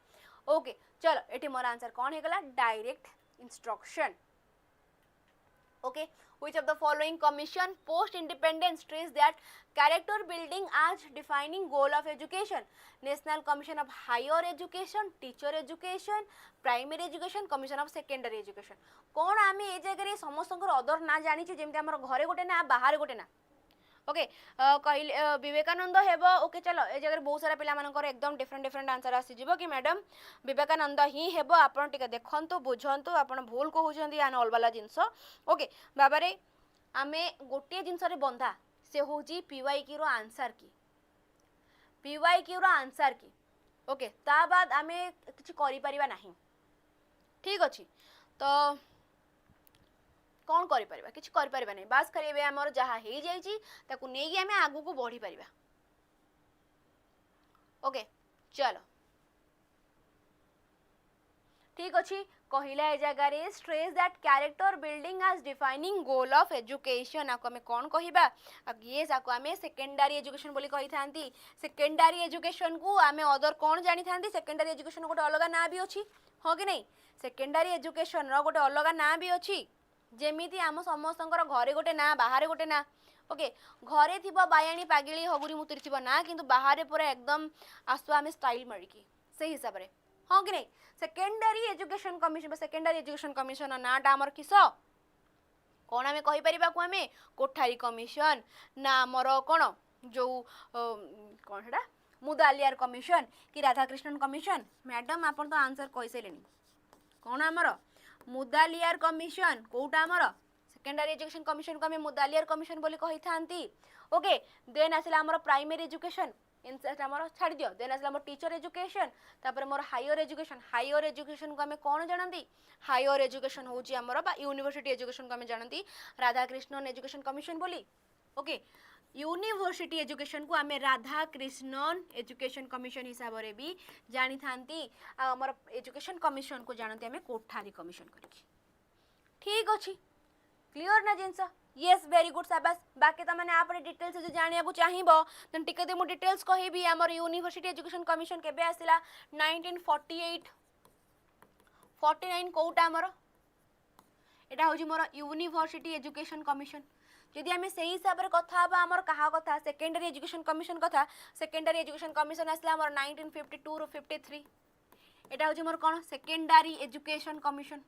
ओके चलो एटी मोर आंसर कोन हे गला direct instruction. Okay, which of the following commission post independence stress that character building as defining goal of education? National Commission of Higher Education, Teacher Education, Primary Education, Commission of Secondary Education। कौन आम ए जगह समस्त other ना जानी जमी आम घरे गोटे ना बाहर गोटे ना। ओके कहले विवेकानंद हेब। ओके चलो ए जगह बहुत सारा पिला मानकर एकदम डिफरेंट डिफरेंट आंसर आसीजिवो कि मैडम विवेकानंद ही हेब आपन टिके देखंतु बुझंतु आपन भूल कहउछंती आन अलवाला जिंस। ओके बाबा रे आमे गोटे जिंस रे बंधा से होजी पीवाईक्यू रो आंसर की पीवाईक्यू रो आंसर की। ओके ता बाद आमे किछि करि परिबा नाही। ठीक अछि तो कौन करि परिबा किछि करि परिबा नै बास करिबे हमर जहा हे जाईची ताकू नेगी हमें आगु को बढ़ी परिबा। ओके चलो ठीक अछि कहिला ए जगह रे stress that character building as defining goal of education आको हमें कौन कहिबा अब ये जाको हमें सेकेंडरी एजुकेशन बोली कहि थांती। सेकेंडरी एजुकेशन को हमें अदर कौन जानि थांती सेकेंडरी एजुकेशन गोटे अलग ना भी अछि हो कि नहीं सेकेंडरी एजुकेशन रो गोटे अलग ना भी अछि जेमिति आम समस्तंकर घरे गोटे ना बाहर गोटे ना। ओके घरे थिबो बायाणी पागिली हगुरी मुतरी थिबो ना किंतु बाहर पूरा एकदम आसो आम स्टाइल मारिकी से हिसाब रे हाँ कि नहीं secondary education commission secondary education commission नाटा आमर किस कौन आम कहीपर को आम कोठारी कमिशन ना आमर कौन जो कौन है मुदालियार कमिशन कि राधाकृष्णन कमिशन। मैडम आप तो आंसर कही सारे कौन आमर मुदालियार कमिशन कोटा आमर सेकेंडरी एजुकेशन कमिशन को आम मुदालियार कमिशन बोली कही थांती। ओके देन आसला आमर प्राइमरी एजुकेशन इनसेट आमर छाड़ दियो देन आसला आमर टीचर एजुकेशन तापर मोर हायर एजुकेशन को आम कौन जानती हायर एजुकेशन होची आमर बा यूनिवर्सिटी एजुकेशन को आम जानती राधाकृष्णन एजुकेशन कमिशन बोली। ओके यूनिवर्सिटी एजुकेशन को आम राधा कृष्णन एजुकेशन कमिशन हिसाब से भी जानी थांती आमर एजुकेशन कमिशन को जानते आम कोठारी कमिशन करके ठीक अच्छे क्लीयर ना जिनस येस वेरी गुड शाबाश बाकी तुम मैंने आप डिटेल्स जो जाना चाहिए देन टिके मुझे डिटेल्स कहबी आमर यूनिवर्सिटी एजुकेशन कमिशन केबे आसिला 1948 49 कोटा आमर एटा हूँ मोर यूनिवर्सिटी एजुकेशन कमिशन जदि आम से हिसाब से कथा आमर क्या कथा सेकेंडरी एजुकेशन कमिशन कथा सेकेंडरी एजुकेशन कमिशन आसला आमर 1952 ରୁ 53 एटा हूँ मोर कौन सेकेंडरी एजुकेशन कमिशन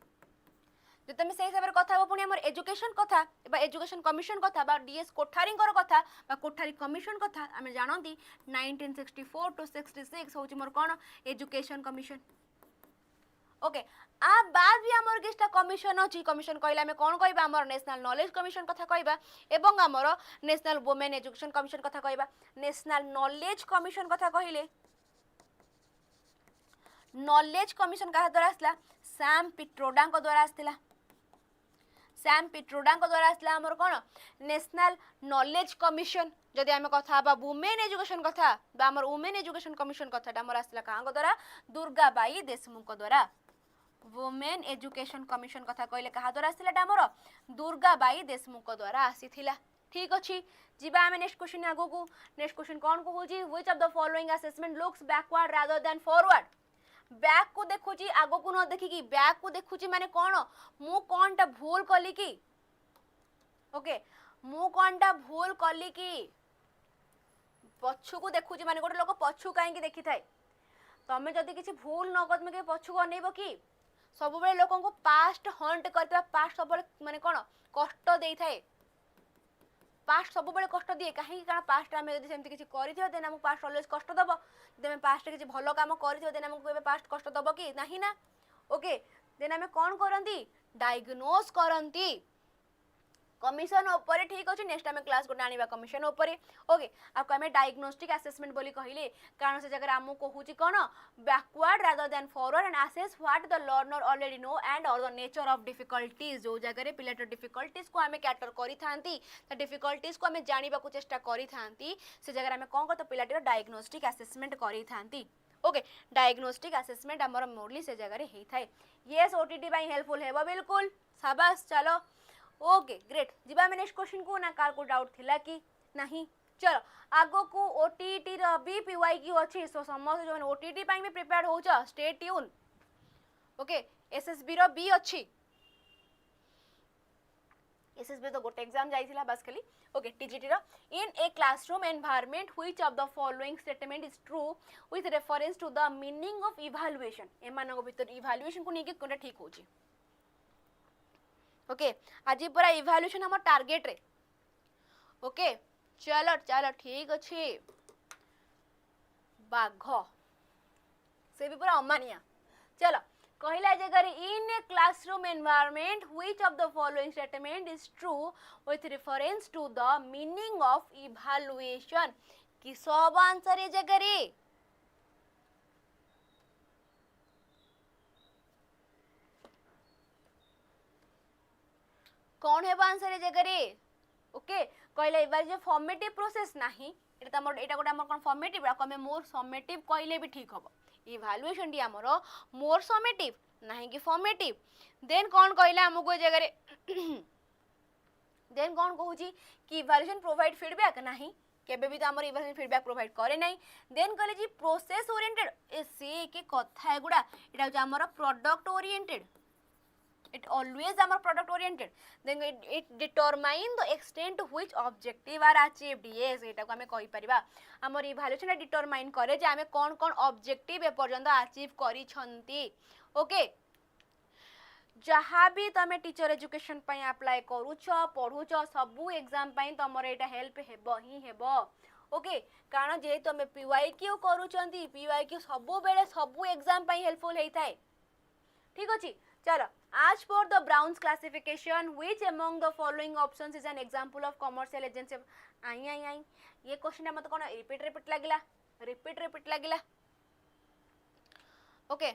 जो तुम से हिसाब से कथा पुणी आम एजुकेशन कथा एजुकेशन कमिशन कथा डीएस कोठारी कथा कोठारी कमिशन कथा आम जानती 1964 to 66 हूँ मोर कौन एजुकेशन कमिशन ओके आ बाद भी आमर किछटा कमिशन अच्छी कमिशन कहले आम कौन कहबा आमर नेशनल नॉलेज कमिशन कथा कहबा एवं आमर नेशनल वुमेन एजुकेशन कमिशन कथा कहबा नेशनल नॉलेज कमिशन कथा कहले नॉलेज कमिशन क्या द्वारा आसला सैम पिट्रोडा द्वारा आसला सैम पिट्रोडा द्वारा आसला आमर कौन नेशनल नॉलेज कमिशन जदि आम कथा वुमेन एजुकेशन कथा आमर वुमेन एजुकेशन कमिशन कथाटा आमर आसला क्या द्वारा दुर्गाबाई देशमुख द्वारा वुमेन एजुकेशन कमिशन कथा कहले क्या द्वारा आसला आमर दुर्गाबाई देशमुख द्वारा आसीथिला ठीक अच्छे जीवा आम नेक्स्ट क्वेश्चन आगो को नेक्स्ट क्वेश्चन कौन कहूँ which of the following assessment looks backward rather than forward back को देखुची आगो को न देखिकी बैक को देखुची माने कौन मु कौनटा भूल कली की ओके मु कौनटा भूल कली की पछु को देखुची माने गोटे लोक पछु कहीं देखी थाए तमें जदि किसी भूल न कर तुम पछु को अनेब कि सब बेले लोक को पास्ट हंट करता पास्ट सब माने कौन कष्ट दे थाए पास्ट सब बेले कष्ट दिए कहीं कारण पास्ट आम जब सेमती किसी कर आमको पास्ट अलवेज कष्ट दब जब आम पास्ट किसी भल कम कर आमको पास्ट कष्ट दब कि नहीं ना ओके देन आम कौन करती डायग्नोज करती कमिशन ऊपर ठीक अच्छे नेक्स्ट आम क्लास गोटे आने कमिशन ऊपर ओके आपको आम डायग्नोस्टिक असेसमेंट बोली कहले कारण से जगह आमको कहूँ कौन backward rather than forward and assess what the learner already know and और द नेचर ऑफ डिफिकल्टीज जो जगह पिलाटर डिफिकल्टीज को आम कैटर करी डिफिकल्टीज को आम जानवा चेष्टा करी से जगह आम कौन करते पिलाटर डायग्नोस्टिक असेसमेंट करी ओके डायग्नोस्टिक असेसमेंट आमर मोरली से जगह होता है येस ओटीटी हेल्पफुल है बिल्कुल शाबाश चलो ओके ग्रेट जीवा आम नेक्स्ट क्वेश्चन को ना कार को डाउट थिला कि नहीं चलो आगो को ओटीटी रो भी पीवाई की अच्छी सो समस्त जो ओटीटी भी प्रिपेयर हो स्टे ट्यून ओके एसएसबी रो भी अच्छी एसएसबी तो गोटे एग्जाम जाइथिला बस खाली ओके टीजीटी रो in a classroom environment which of the following statement is true with reference to the meaning of evaluation एमानक भीतर इवैल्यूएशन को नेके कोनटा ठीक होची ओके आज पूरा इवैल्यूएशन हम टारगेट रे ओके चलो चलो ठीक अच्छे बाघ से भी पूरा अमानिया चलो कहला जगह in a classroom environment which of the following statement is true with reference to the meaning of evaluation कि सब आंसर ए जगह रे कौन है आंसर ए जगह रे ओके कहले एबार जे फॉर्मेटिव प्रोसेस नाही एटा हमर एटा गोटा हमर कोन फॉर्मेटिव रा कमे मोर फॉर्मेटिव कहले भी ठीक हबो इवैल्यूएशन डी हमर मोर फॉर्मेटिव नाही कि फॉर्मेटिव देन कौन कहला हमको ए जगह रे देन कौन कहूची कि इवैल्यूएशन प्रोवाइड फीडबैक नाही केबे भी तो हमर इवैल्यूएशन फीडबैक प्रोवाइड करे नाही देन कहले जी प्रोसेस ओरिएंटेड ए से के कथा एगुडा एटा जे हमर product oriented it always our product oriented then it determine the extent to which objective are achieved yes eta ko ame कहि परिबा हमर इवैल्यूएशन डिटरमाइन करे जे आमे कोन कोन ऑब्जेक्टिव ए पर्यंत अचीव करी छंती ओके जहाँ भी तमे टीचर एजुकेशन पई अप्लाई करूछ पढुछ सबु एग्जाम पई तमर एटा हेल्प हेबो ही हेबो ओके कारण जे तमे पीवाईक्यू करूछंती पीवाईक्यू सबु बेले सबु एग्जाम पई हेल्पफुल हेई थाए ठीक अछि चलो as per the Brown's classification which among the following options is an example of commercial agency आई आई आई ये क्वेश्चन मत कोन रिपीट लागिला ओके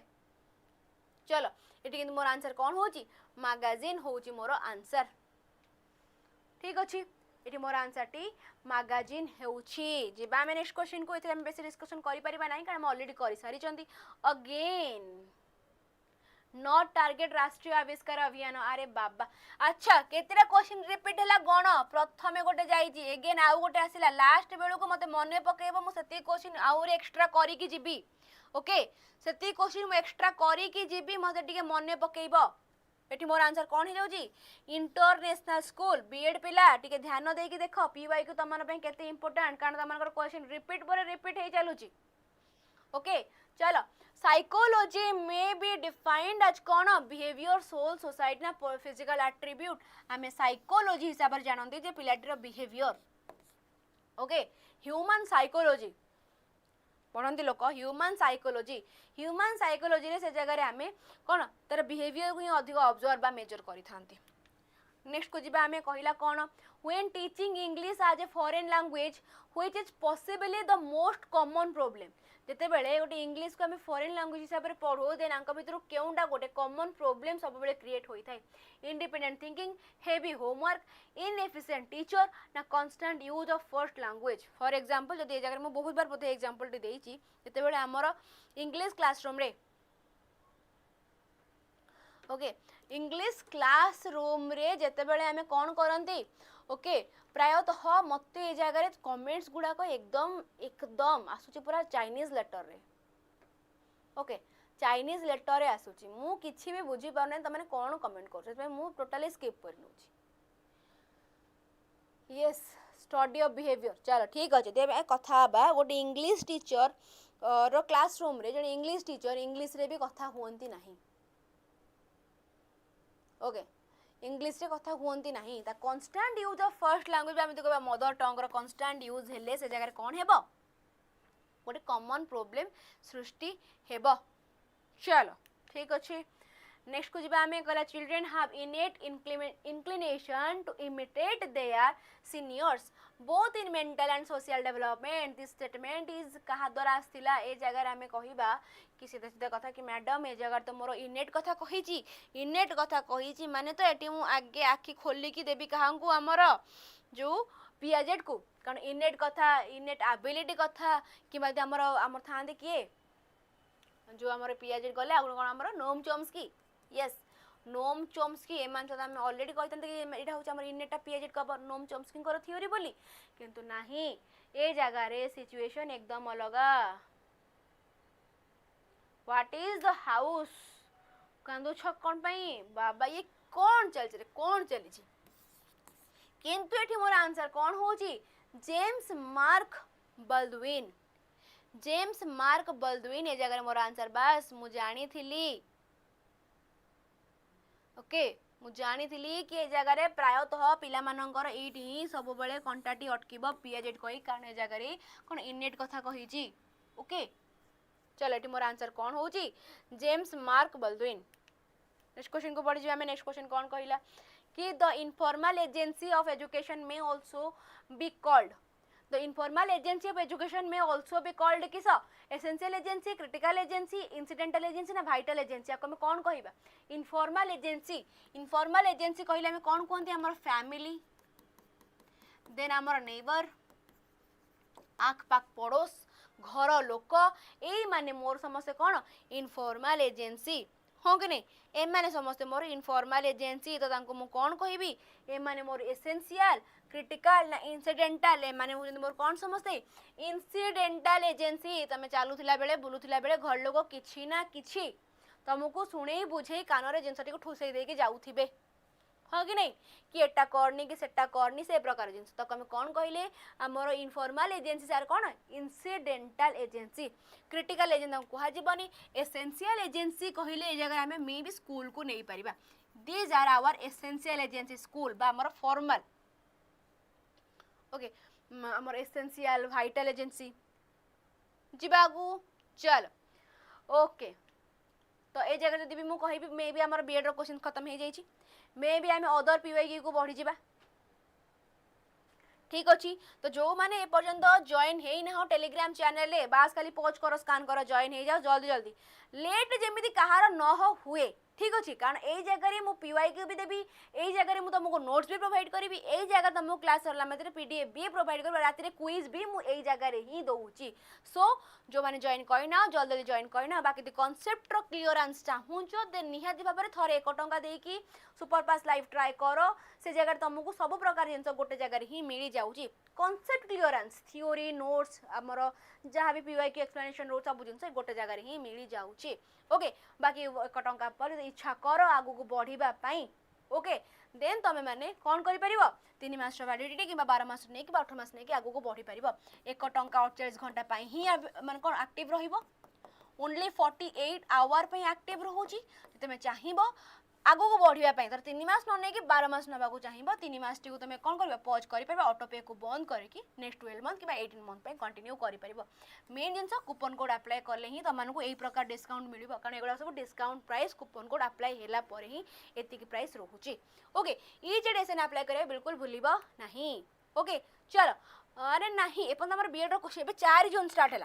चलो एटी किंतु मोर आंसर कोन होची मैगजीन होची मोर आंसर ठीक अछि एटी मोर आंसर टी मैगजीन हेउछि जिबा हम नेक्स्ट क्वेश्चन को इथे हम बेसी डिस्कशन करि परिबा नाही कारण हम ऑलरेडी करि सारी चंदी अगेन नॉट टार्गेट राष्ट्रीय आविष्कार अभियान अरे बाबा अच्छा केतेरा क्वेश्चन रिपीट हला गण प्रथमे गोटे जाईची एगेन आउ गोटे आसिला लास्ट बेलू को मते मने पकेबो मु सेती क्वेश्चन आउर एक्स्ट्रा करी की जिबी ओके सेती क्वेश्चन मु एक्स्ट्रा करी की जिबी मते टिके मने पकेइबो एटी मोर आंसर कोन हे जाउची इंटरनेशनल स्कूल बीएड पिला टिके ध्यान देई की देखो पीवाई को तमन पे केते इंपोर्टेंट कारण तमन क्वेश्चन रिपीट पर रिपीट हे चालुची ओके चलो साइकोलॉजी में बी डिफाइंड एज कौन बिहेवियर सोल सोसाइटी ना फिजिकल एट्रीब्यूट आमे साइकोलॉजी हिसाब से जानते जे पिलाटीर बिहेवियर ओके ह्यूमन साइकोलॉजी पढ़ती लोक ह्यूमन साइकोलॉजी रे से जगह आमे कौन तार बिहेवियर को ही अधिक ऑब्जर्व बा मेजर करि थांती नेक्स्ट को जिबा आमे कहिला कौन when teaching English as a foreign language which is possibly the most common problem जेते बेले गोटे इंग्लिश को आम फॉरेन लैंग्वेज हिसाब से पढ़ो देन आंक भितर केउंटा गोटे कॉमन प्रॉब्लम सब बेले क्रिएट होई थाए independent thinking heavy homework inefficient teacher ना constant use of first language for example जदि ए जगह में बहुत बार बोधे एग्जांपल टी देइची जेते बेले हमर इंग्लिश क्लासरूम रे ओके इंग्लिश क्लासरूम रे जेते बेले आमे कोन करंती ओके प्रायतः मत ए जगह कमेंट्स गुड़ाक एकदम आसुची पूरा चाइनीज लेटर रे ओके चाइनीज लेटर रे आसुची मु किछि भी बुझी पारने त माने कोन कमेंट कर से मु टोटली स्किप कर नउची यस स्टडी ऑफ बिहेवियर चलो ठीक अछि देबे कथा बा गोटे इंग्लिश टीचर रो क्लासरूम रे जने इंग्लिश टीचर इंग्लिश रे भी कथा होंती नाही ओके इंग्लिश रे कथा हुंती नाही ता constant use of first language आमे देखबा मदर टंग रो कांस्टेंट यूज हेले से जगह कोन हेबो गोटे कॉमन प्रॉब्लम सृष्टि हेबो चलो ठीक अछि नेक्स्ट को जिबा आमे कहला children have innate inclination to imitate their seniors both in mental and social development this statement is कहा द्वारा आस्तिला ए जगह आमे कहिबा कि सीधा सीधा कथा कि मैडम ए जगह तो मोर इनेट कथा कहिची इनेट कथा कहिची माने तो एटी मु आगे आखि खोली की देबी कहांकू हमर जो पीएजेड को कारण इनेट कथा इनेट एबिलिटी कथा कि मादे हमर थांदे किए जो हमर पीएजेड गले आ कोन हमर नोम चोम्स्की यस नोम चोम्स्की एमान सदा हम ऑलरेडी कहतंते कि एटा होछ हमर इनेटा पीएजेड कवर नोम चोम्स्की कर थ्योरी बोली किंतु नाही ए जगह रे सिचुएशन एकदम अलगा व्हाट इज द हाउस कांदो छक कोन पई बाबा ये कोन चलछ रे कोन चली छी किंतु एठी मोर आंसर कोन होची जेम्स मार्क बल्डविन ए जगह मोर आंसर बस मु जानी थिली ओके मु जानी थिली कि ए जगह रे प्रायतः पिला मानकर एठी ही सब बेले कंटाटी अटकीबो पीएजेड कहि कारण ए जगह रे कोन इनेट कथा कहिची ओके चलो एटी मोर आंसर कौन होची James Mark Baldwin next question को पढ़ी हमें नेक्स्ट क्वेश्चन कौन कहिला कि the informal agency of education may also be called the informal agency of education may also be called किस essential agency critical agency incidental agency ना vital agency आपको मैं कौन कहबा इनफॉर्मल एजेंसी कहले हमें कौन कहंती हमर फैमिली देन हमर नेबर आख पाख पड़ोस घर लोक यही माने मोर समस्ते कौन इनफॉर्मल एजेंसी हाँ कि नहीं ए माने समस्ते मोर इनफॉर्मल एजेंसी तो तांको मु कौन कहबी ए माने मोर एसेंशियल क्रिटिकल ना इंसिडेंटल ए माने मोर कौन समस्ते इंसिडेंटल एजेंसी तमे चालुथिला बेले बुलुथिला बेले घर लोक किछि ना किछि तुमको शुणे बुझे कान रे जिनसटी को ठुसई दे के जाउथिबे हाँ कि नहीं कि एटा करनी कि सेटा करनी से प्रकार जिनस तो हमें कौन कहले हमर इनफॉर्मल एजेंसी सार कौन इंसिडेंटल एजेंसी क्रिटिकल एजेंसी कहा जीवनी एसेंशियल एजेंसी कहले ए जगह हमें मे भी स्कूल को नहीं परिबा these are our essential agency school बा हमर फॉर्मल ओके हमर एसेंशियल वाइटल एजेंसी जिबागु चल ओके तो ए जगह जदि भी मु कहबी मे भी हमर बीएड रो क्वेश्चन खत्म हे जाईची मे भी आमे अदर पीवाई को बढ़ी जावा ठीक अच्छी तो जो माने ए पर्यंत जॉइन हे ना हो टेलीग्राम चैनल ले बास खाली पहुंच करो स्कैन करो जॉइन हे जाओ जल्दी जल्दी लेट जेमिति कहार न हो हुए ठीक अच्छे कारण यही जगह मु पीवाईक्यू भी देवी यही जगह मुझे तुमको नोट्स भी प्रोवाइड करी यही जगह तुमको क्लास सरला मत पीडीएफ भी प्रोवाइड कर रात क्विज भी मुझे जगह ही दूची सो जो मैंने जॉइन करना जल्दी जल्दी जॉइन करना बाकी कनसेप्टर क्लीयरेंस चाहूच देन निहाती भाव में थे 1 टंका देकी सुपरपास लाइव ट्राए कर से जगह तुमको सब प्रकार जिन गोटे जगह ही मिल जाऊँगी कनसेप्ट क्लीयरेंस थ्योरी नोट्स आमर जहाँ भी पीवाईक्यू एक्सप्लेनेशन रोज सब जिन गोटे जगह ही मिल जाऊँगी ओके बाकी 1 टंका पर इच्छा कर आगू को बढ़ाई ओके देन तुम मैंने कौन कर 3 मास वैलिडिटी कि 12 मास नहीं कि 18 मास नहीं कि आगू को बढ़ी पार 1 टंका 48 घंटा ही माने कौन एक्टिव रहिबो ओनली 48 आवर पे एक्टिव रोची तुम चाहब आगू को बढ़ाई तर 3 मास न कि 12 मास ना चाहब 3 मास टी तुम कौन कर पज कर ऑटोपे को बंद करके नेक्स्ट 12 मंथ कि 18 मंथ कंटिन्यू कर मेन जिन कूपन कोड अप्लाई कले ही तुमको यही प्रकार डिस्काउंट मिल कारण एगुड़ा सब discount price coupon code apply होला परे ही एतिकी प्राइस रोचे ओके ये जे डेसन अप्लाई करे बिल्कुल भूलिबो नहीं ओके चलो अरे नहीं एपन हमर बीएड रो क्वेश्चन 4 जून स्टार्ट है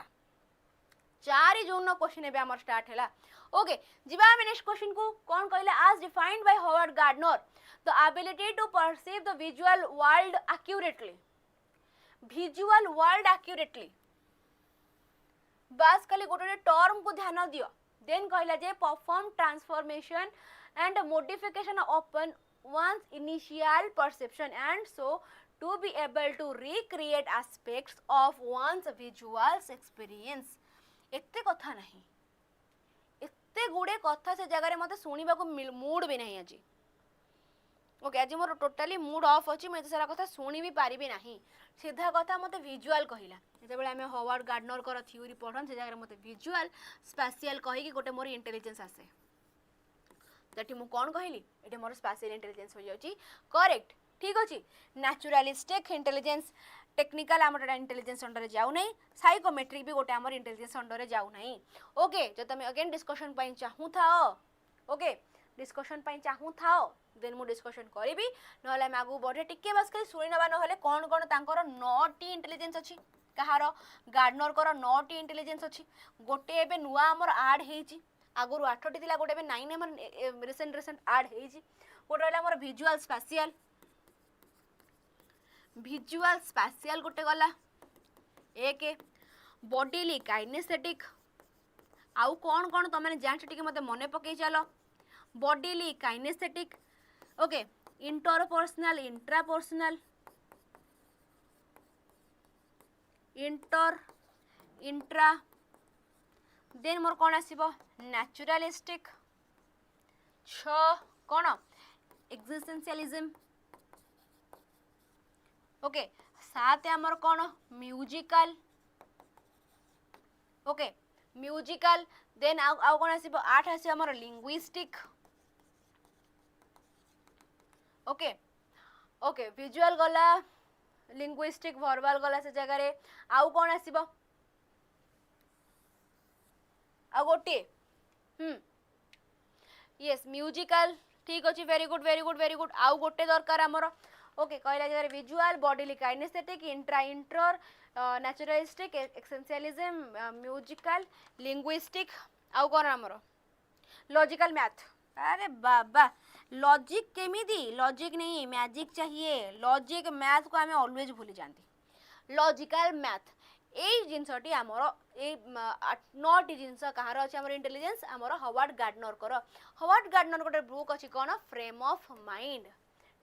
4 जून नो क्वेश्चन एबे हमर स्टार्ट है ओके जीवा हम नेक्स्ट क्वेश्चन को कौन कहले as defined by Howard Gardner the ability to perceive the visual world accurately बस खाली गोटे टर्म को ध्यान दियो देन कहला जे perform transformation and modification upon one's initial perception and so to be able to recreate aspects of one's visual experience एते कथा नहीं एते गुड़े कथा से जगह मत शुणा को मूड भी नहीं आज ओके आज मोर टोटाली मूड ऑफ अच्छी मुझे सारा कथा शुणी भी पारि नहीं सीधा कथा मत विजुअल कहला जो आम हावर्ड गार्डनर कर थ्योरी पढ़न से जगह मत विजुअल स्पेशियल कहीकि गोटे मोर इंटेलिजेंस आसे तो मु कौन कहली ये मोर स्पेशल इंटेलिजेंस हो जाउची करेक्ट ठीक अच्छे नेचुरलिस्टिक इंटेलिजेंस टेक्निकल आम इंटेलिजेंस अंडर जाऊ नहीं साइकोमेट्रिक भी गोटे आमर इंटेलिजेंस अंडर जाऊ नहीं ओके जो तुम अगेन डिस्कशन चाहू था ओके डिस्कशन चाहू था देन मु डिस्कशन करी ना आगू बढ़े टिके बस खाली शुणी ना ना कौन कौन तांकर 9टी इंटेलिजेंस अच्छी कहार गार्डनर कर 9टी इंटेलिजेंस अच्छी गोटे एबे नुआ आमर आड हेची आगुरी 8टी थिला गोटे 9 हमर रिसेंट आड हेची गोटे रहला हमर विजुअल स्पेशियल गोटे गला एक बॉडीली काइनेस्थेटिक आउ कौन कौन तुम मैंने जांच टिके मते मने पकई चलो bodily kinaesthetic okay interpersonal intrapersonal intra then मोर कौन आसीबो नेचुरलिस्टिक कौन एक्जिस्टेंशियलिज्म ओके 7 आमर कौन म्यूजिकल ओके म्यूजिकल देन आउ कौन आसीबो 8 आसी आमर लिंग्विस्टिक ओके ओके विजुअल गला लिंग्विस्टिक वर्बल गला से जगह रे आउ कौन आसीबो आ गोटे यस म्यूजिकल ठीक अच्छे very good very good very good आउ गोटे दरकार आमर ओके कहला जगह visual bodily kinaesthetic inter naturalistic existentialism musical linguistic आउ कौन आमर लॉजिकल मैथ अरे बाबा लॉजिक केमिदी लॉजिक नहीं मैजिक चाहिए लॉजिक मैथ को आम ऑलवेज भूली जाती लॉजिकल मैथ यही जिनसटी आमर ये 9टी जिनस कहार अच्छे आमर इंटेलिजेंस आमर हावर्ड गार्डनर कर हावर्ड गार्डनर गोटे बुक अच्छी कौन फ्रेम ऑफ माइंड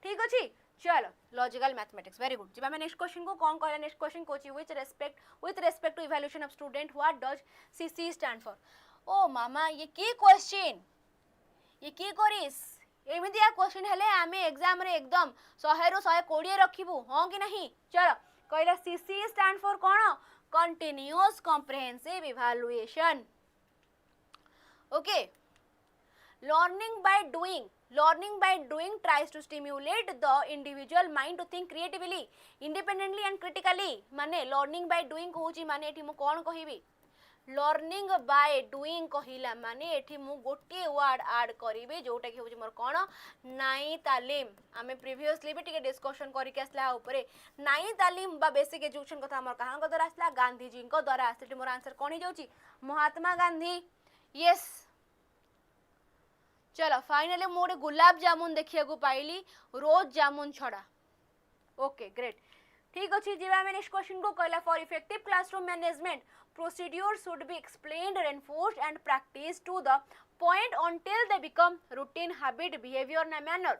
ठीक अच्छे चलो लॉजिकल मैथमेटिक्स वेरी गुड जी नेक्स्ट क्वेश्चन को कौन कहला नेक्स्ट क्वेश्चन कोची with respect to evaluation of student what does CC stand for ओ मामा ये की क्वेश्चन ये की करिस एमितिया क्वेश्चन हेले आमे एग्जाम रे एकदम 100 रु 120 रखिबू हां कि नहीं चलो कहला सीसी स्टैंड फॉर कौन continuous comprehensive evaluation okay learning by doing tries to stimulate the individual mind to think creatively independently and critically माने learning by doing कहूची माने एठी मु कोन कहिबी लर्निंग बाय डूइंग कहिला माने एठी मु गोटे वर्ड ऐड करिवे जोटा कि होची मोर कोन नाई तालीम आमे प्रीवियसली भी टिके डिस्कशन करि के असला ऊपर नाई तालीम बा बेसिक एजुकेशन कथा हमर कहां को द्वारा असला गांधी जी को द्वारा आसेठी मोर आंसर कोन ही जाउची महात्मा गांधी यस चलो फाइनली मोटे गुलाब जामुन देखिया को पाइली रोज जामुन छड़ा ओके ग्रेट ठीक अच्छे जी आम नेक्स्ट क्वेश्चन को कहला for effective classroom management procedure should be explained reinforced and practice to the point until they become routine habit behavior na manner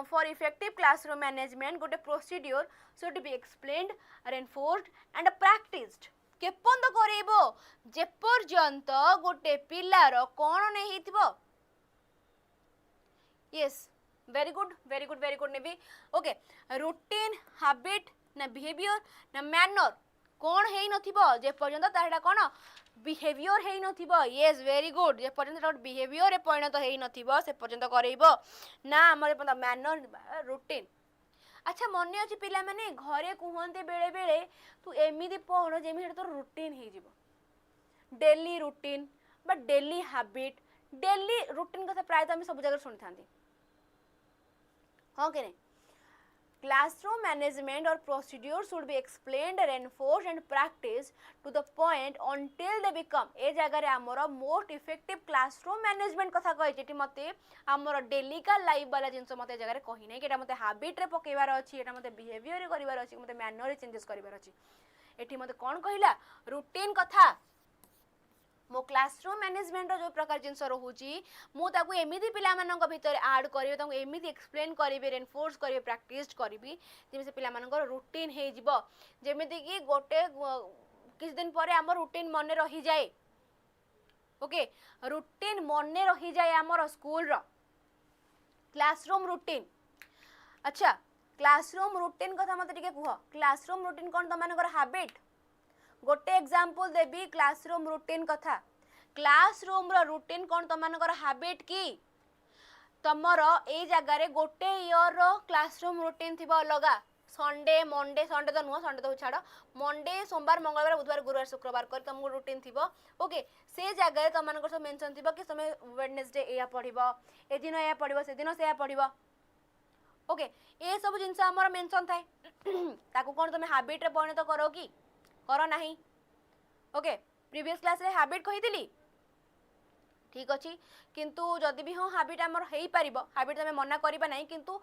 for effective classroom management गोटे procedure should be explained reinforced and practiced केपंद करेबो जे पर्यंत गोटे पिलार कोन नै हितबो yes very good नेबी okay routine habit ना behaviour ना manner कोन हेई नथिबो जे पर्यंत तारडा कोन behaviour हेई नथिबो yes very good जे पर्यंत dot behaviour ए परिणत हेई नथिबो से पर्यंत करेइबो ना हमर मैनर रूटीन अच्छा मन अच्छे पिला माने घरे कहते बेले बेले तू एमती पढ़ जमी तो रूटीन हो डेली रूटीन बा डेली हैबिट डेली रूटीन कथा प्राय तो आम सब जगह शुणी था हाँ कि नहीं classroom management or procedure should be explained reinforced and practiced to the point until they become ए जगह रे हमर मोस्ट इफेक्टिव क्लासरूम मैनेजमेंट कथा कहि जेटी मते हमर डेली का लाइफ वाला जिंस मते जगह रे कहि नै कि एटा मते हैबिट रे पकेबार अछि एटा मते बिहेवियर रे करिवार अछि मते मैनर रे चेंजेस करिवार अछि एठी मते कोन कहिला रूटीन कथा मो क्लासरूम मैनेजमेंट जो प्रकार जिनस रोची मुझे एमती पिला भितर आड करी एमती एक्सप्लेन करी रेनफोर्स करी प्रैक्टिस करी जमी से पिला रूटीन हो जमीती कि गोटे किस दिन पर आम रूटीन मन रही जाए ओके रूटीन मन रही जाए आमर स्कूल क्लासरूम रूटीन अच्छा क्लासरूम रूटीन कथा मत कह क्लासरूम रूटीन कौन तुम हैबिट गोटे एग्जांपल देबी क्लासरूम रूटीन कथा क्लासरूम रो रूटीन कौन तुम हैबिट की तमर ए जगह रे गोटे ईयर रो क्लासरूम रूटीन थी अलगा संडे मंडे संडे तो नुह संडे तो छाड़ मंडे सोमवार मंगलवार बुधवार गुरुवार शुक्रवार कर तुमको रूटीन थी ओके से जगह तुम सब मेंशन थी कि तुम वेडनेसडे या पढ़ब ए दिन या पढ़ब से दिन से पढ़ब ओके ये सब जिनस आमर मेंशन थाए ताकू कौन तुम हैबिट रे परिणत करो कि कर नहीं ओके प्रीवियस क्लास रे हैबिट कही ठीक अच्छी किंतु जदि भी हाँ हैबिट आमर हो पार हैबिट तुम मना करवा नहीं किंतु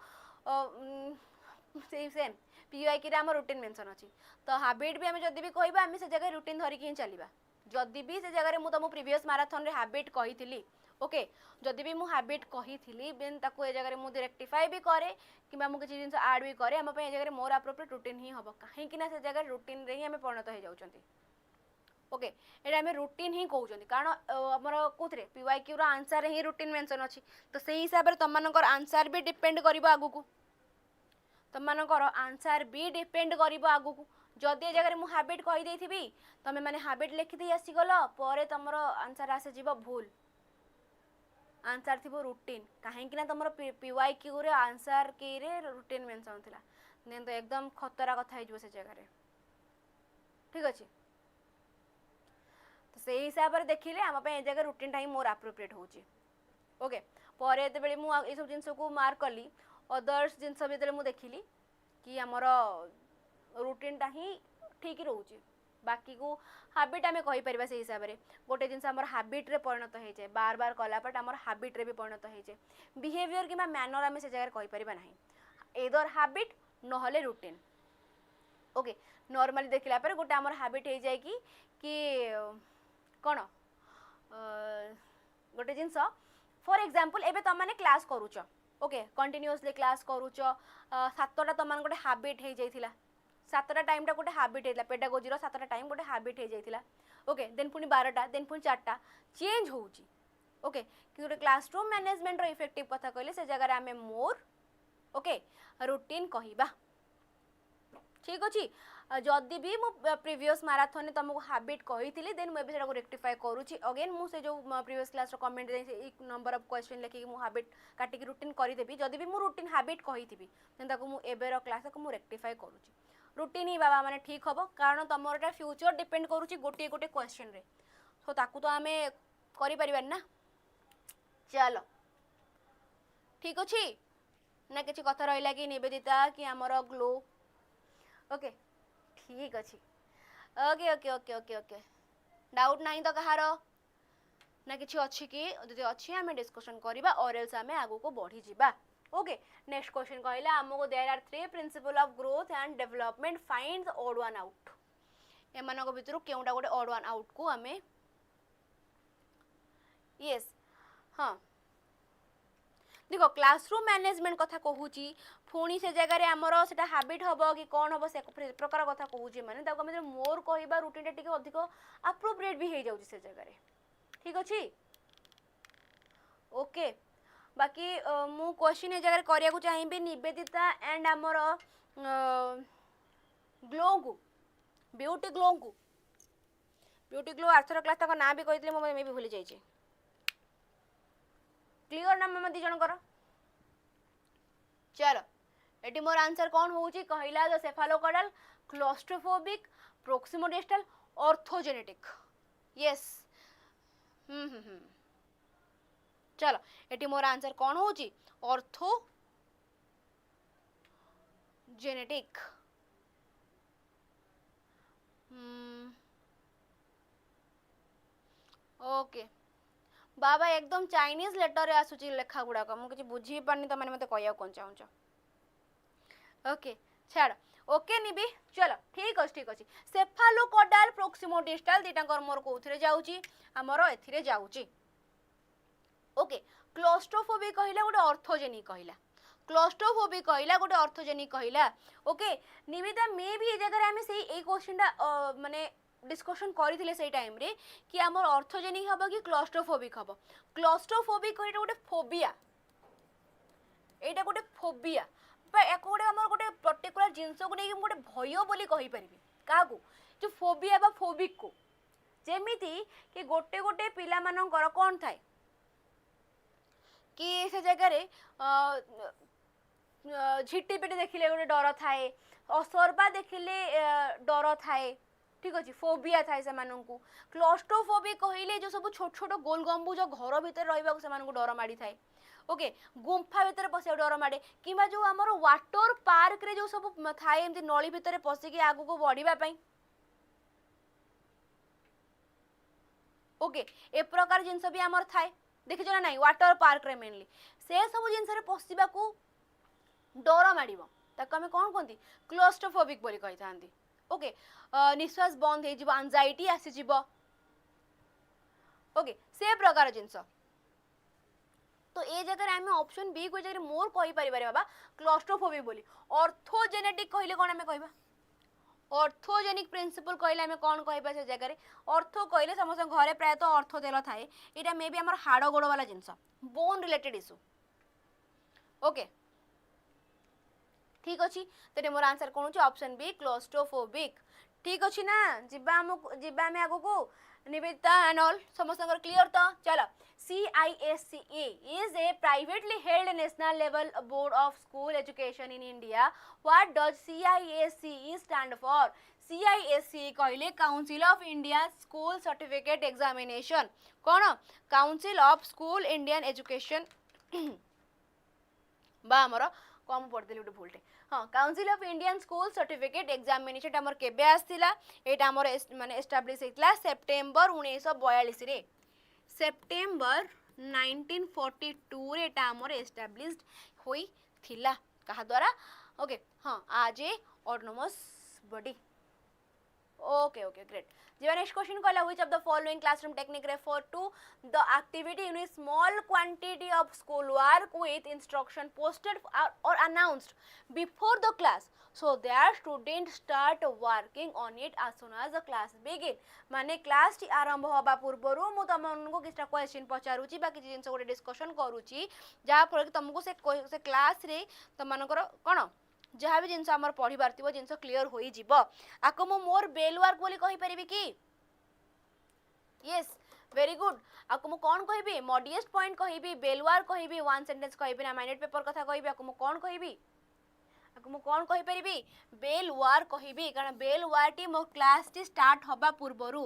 सेम पीवाईकी आम रूटीन मेंशन अच्छी तो हैबिट भी आम जदि भी कहबा आम से जगह रूटीन धरिकी चलवा जदि भी से जगह मुझे तुम प्रीवियस मैराथन रे हैबिट कही ओके जदि भी मुझे हैबिट कही देन ताको ए जगह मुझे रेक्टिफाई भी करे कि मुझे किसी जिन आड भी करे आम जगह मोर एप्रोप्रिएट रूटीन ही हम कहीं से जगह रूटीन रे ही आम परिणत हो जाउछंती ओके एटा आम रूटीन ही कहउछंती कारण हमर कोथरे पीवाईक्यू रो आंसर ही रूटीन मेंशन अछि तो सेही हिसाब रे तमनकर आंसर भी डिपेंड करबो आगु को तमनकर आंसर भी डिपेंड करबो आगु को जदि जगह मु हैबिट कहि देथिबी तमे माने हैबिट लिखि दे आसी गलो परे तमर आंसर आसे जीव भूल आंसर थी रूटीन कहीं तुम पीवाईक्यू रे आंसर के रे रूटीन मेंशन थिला देन तो एकदम खतरा कथा हो से जगह ठीक अच्छे तो से हिसाब से देखिले आम ए जगह रूटीन टाइम मोर एप्रोप्रिएट होची ओके पर ये बेले मु ए सब जिंस को मार्क कली अदर्स जिंस भीतर मु देखिली कि आमर रूटीन टा ही ठीक रोचे बाकी को हैबिट आम कहीपर से हिसाब से गोटे जिन हैबिट रे परिणत हो जाए बार बार कलापट आम हैबिट रे भी परिणत हो जाए बिहेवियर कि मैनर आम से जगह कहीपर ना एदर हैबिट नहले रूटीन ओके नॉर्मली देखला पर गोटे आमर हैबिट हो जाए कि कौन गोटे जिनस फॉर एग्जांपल एबे तुम माने क्लास करूच ओके कंटिन्यूअसली क्लास करूच सातटा तुम गोटे हैबिट हो जाइथिला सातटा टाइम टा गोटे हैबिट होता पेडागोजी रो सातटा टाइम गोटे हैबिट हो जाइथिला ओके देन पुनी 12टा देन पुनी 4टा चेंज होउची ओके कि गोटे क्लासरूम मैनेजमेंट रो इफेक्टिव कथा कहले से जगह आमे मोर ओके रूटीन कहिबा ठीक अछि जदि भी मु प्रीवियस मैराथन तुमको हैबिट कही देन मुझे से रेक्टिफाई करुँची अगेन मुझे जो प्रीवियस क्लास रो कमेंट एक नंबर ऑफ क्वेश्चन लेखिकी मु हैबिट काटिकी रूटीन करदेवी जदि भी मु रूटीन हैबिट कही देन ताको मु एबेर क्लास को मु रेक्टिफाई करुँची रूटीन ही बाबा माने ठीक हम कारण तुम फ्यूचर डिपेंड करुँची गोटे गोटे क्वेश्चन रे सो ताकू तो आमे करि परिबानी ना चलो ठीक अच्छी ना किसी कथा रहा कि निवेदिता कि आमर ग्लो ओके ठीक अच्छी okay okay okay okay okay doubt नहीं तो कहार ना किसी अच्छी कि जदि अच्छी आम डिस्कशन करवा और एल्स आम आगू को बढ़ी जावा ओके नेक्स्ट क्वेश्चन कहला आमको there are 3 principle of growth and development find the odd one out एमानक भितर केउटा गोटे ऑड वन आउट को आम यस हाँ देख क्लासरूम मैनेजमेंट कथा कहूँ पुणी से जगह आमर से हाबिट हम कि कौन हम से प्रकार कथा कहूँ मैंने मोर कह रुटीन टे अधिक अप्रोप्रिएट भी हो जाऊँ से जगह ठीक अच्छे ओके बाकी मु क्वेश्चन ए जगह करने चाहिए निवेदिता एंड आमर ग्लो को ब्यूटी ग्लो आर्थर क्लास तक ना भी कही मुझे भी भूली जाइए क्लियर ना मामा दी जनकर चलो एटी मोर आंसर कौन होउची कहला द सेफालोकॉडल क्लॉस्ट्रोफोबिक प्रोक्सिमोडिस्टल ऑर्थोजेनेटिक यस चलो एटी मोर आंसर कौन होउची ऑर्थोजेनेटिक ओके बाबा एकदम चाइनीज लेटर आसूची लेखा गुड़ाक मुझे बुझी पारनी तो मैंने मत कह कौन चाहूच ओके छाड़ ओके निबी चलो ठीक अच्छे सेफालोकॉडल प्रोक्सिमोडिस्टल दीटा मोर कौन जाऊँगी आमर ए जाऊँगी ओके क्लॉस्ट्रोफोबिक कहला गोटे ऑर्थोजेनिक कहला क्लॉस्ट्रोफोबिक कहला गोटे ऑर्थोजेनिक कहला ओके निविदा मे भी ये जगह आम से क्वेश्चन माने डिस्कशन करथिले से टाइम रे कि आमर ऑर्थोजेनिक हबो कि क्लॉस्ट्रोफोबिक हबो क्लॉस्ट्रोफोबिक कहला गोटे फोबिया एटा गोटे फोबिया बा एको गोटे आमर गोटे पर्टिकुलर जिंस को नै गोटे भय बोली कहि परिबी काकू जो फोबिया बा फोबिक को जेमिति कि गोटे गोटे पिला मानकर कोन थाए कि से जगह रे झिट्टी पिटी देखिले गोटे डर थाए असरबा देखिले डर थाए ठीक अच्छे फोबिया थाए से मानू क्लॉस्ट्रोफोबिक कहले जो सब छोट छोट गोल गंबुज घर भितर रहा से डर माड़ी थाए ओके गुंफा भितर पशा डर माड़े कि जो आमर वाटर पार्क रे जो सब थाए एमती नली भितर पशिकी आगू को बढ़ापी ओके ए प्रकार जिनस भी आमर थाए देखिछ ना नहीं वाटर पार्क रे मेनली से सब जिनस पशिबा को डर माड़िबो ताको आमे कोन कहंती क्लॉस्ट्रोफोबिक बोली कहि थांती ओके निश्वास बंद हो एंजाइटी आसीज ओके से प्रकार जिनस तो ये जगह आम ऑप्शन बी को जगह मोर कहि परिबारे बाबा क्लॉस्ट्रोफोबिक बोली ऑर्थोजेनेटिक कहले कोन आमे कहबा ऑर्थोजेनिक प्रिंसिपल कहले आमे कोन कहबा से जगह रे ऑर्थो कहले समस्त घरे प्राय तो ऑर्थो तेल थाए एटा मे बी हमर हाड़ गोड़ वाला जिनस बोन रिलेटेड इशू ओके ठीक अच्छी तो मोर आंसर कौन हो ऑप्शन बी क्लॉस्ट्रोफोबिक ठीक अच्छी ना जिबा आम आगो को निवेदिता एंड ऑल समस्त क्लियर तो चलो CISCE is a privately held national level board of school education in India. What does CISCE stand for? CISCE कहले Council of India School Certificate Examination कौन Council of School Indian Education बा हमर कम पढ़देली गोटे भूलटे हाँ council of Indian school certificate examination आमर केबे आसथिला एटा आमर माने एस्टाब्लिश हेतला सेप्टेम्बर 1942 रे सेप्टेम्बर 1942 रे एटा आमर एस्टाब्लिश्ड होई थिला कहा द्वारा ओके हाँ as a autonomous body okay okay great जी नेक्स्ट क्वेश्चन कहला which of the following classroom technique refer to the activity in a small quantity of school work with instruction posted or announced before the class so that students start working on it as soon as the class begin माने class T आरंभ होबा पूर्वरु मु तमनको किछटा question पचारुची बा किछि जिंस गोटे discussion करूची जा फल कि तुमको से क्लास रे तमनकर कोन जहाँ भी जिनस आमर पढ़िबार थिबो जिनस क्लियर होई जिवो आको मो मोर बेल वर्क बोली कहि परिबी कि यस वेरी गुड आको मो कोन कहिबी मॉडिएस्ट पॉइंट कहिबी बेल वर्क कहिबी वन सेंटेंस कहिबी ना माइनेट पेपर कथा कहिबी आको मो कोन कहिबी आको मो कोन कहि परिबी बेल वर्क कहिबी कारण बेल वर्क टी मो क्लास टी स्टार्ट होबा पूर्वरु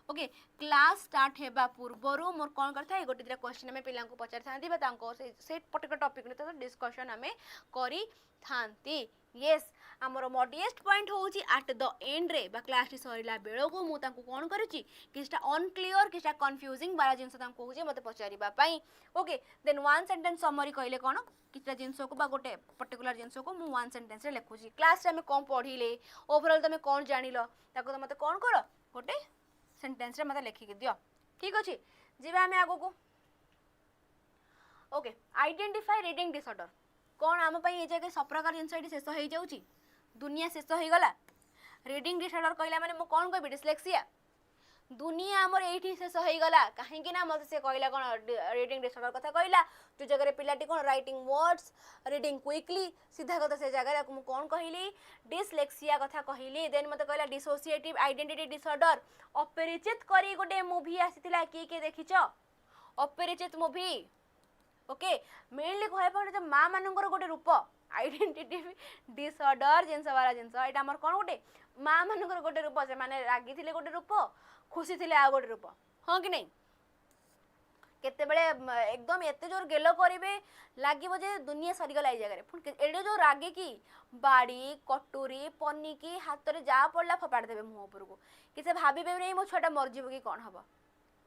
ओके क्लास स्टार्ट हेबा पूर्वरु मोर कोन करथा ए गोटे दिरा क्वेश्चन में पिलांको पचार थांती बा तांको से पर्टिकुलर टॉपिक ने तो डिस्कशन हमें करी थांती यस आमर मॉडेस्ट पॉइंट होउची एट द एंड रे बा क्लास टी सरीला बेलो को मु तांको कोन करिची किछटा अनक्लियर किछटा कंफ्यूजिंग वाला जिंस तांको होउची मते पचारिबा पई okay then one sentence summary कहले कोन किछटा जिंस को बा गोटे पर्टिकुलर जिंस को मु वन सेंटेंस रे लिखुची क्लास रे हम कोन पढिले ओवरऑल तमे कोन जानिलो ताको मते कोन करो गोटे सेंटेंस रे मते लिखि के दियो ठीक अछि जिबा हम आगो को ओके आइडेंटिफाई रीडिंग डिसऑर्डर कौन आम ए जगह सब प्रकार जिन शेष हो जाऊँगी दुनिया शेष हो गला रीडिंग डिसऑर्डर कहला माने मु कौन कहबी डिस्लेक्सिया दुनिया आमर एठी शेष हो गला कहीं ना मत से कहला कौन रीडिंग डिसऑर्डर कथा कहला जो जगह पिलाटी कौन राइटिंग वर्ड्स रीडिंग क्विकली सीधा कथा से जगह मु कौन कहली डिस्लेक्सिया कथा कहली देन मत कहला डिसोसिएटिव आइडेंटिटी डिसऑर्डर अपरिचित करी गोटे मूवी आसीतिला के देखिछ अपरिचित मूवी ओके मेनली कहे पड़े जो माँ मानकर गोटे रूप आइडेंटिटी डिसऑर्डर जिनस वाला जिनस एटा हमर कोन गोटे माँ मानकर गोटे रूप से माने रागी थिले गोटे रूप खुशी थिले आ गोटे रूप हां कि नहीं केते बेले एकदम एते जोर गेलो करिवे लागिबो जे दुनिया सरी गला ए जगह पुन एडे जो रागे की बाड़ी कटोरी पन्नी की हाथ रे जा पड़ला फपाड़ देबे मुंह ऊपर को कि से भाबीबे नहीं मो छोटा मर जीवो कि कोन हबो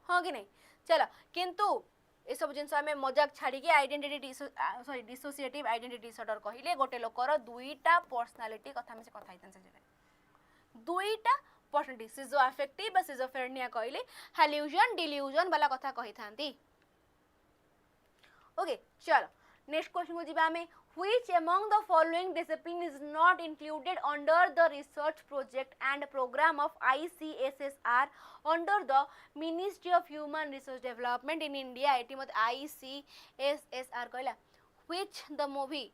हां कि नहीं चलो किंतु ये सब जिन आम मजाक छाड़ी identity sorry dissociative identity disorder कहले गोटे लोकर दुईटा पर्सनालिटी कथा में से कथा हितन से जगह दुईटा पर्सनालिटी सिजो अफेक्टिव बा सिजोफ्रेनिया कहले हाल्यूजन डिल्यूजन वाला कथा कहि थांती ओके चलो नेक्स्ट क्वेश्चन को जिबा हमें which among the following discipline is not included under the research project and program of ICSSR under the Ministry of Human Resource Development in India eighty मत ICSSR कहला which the movie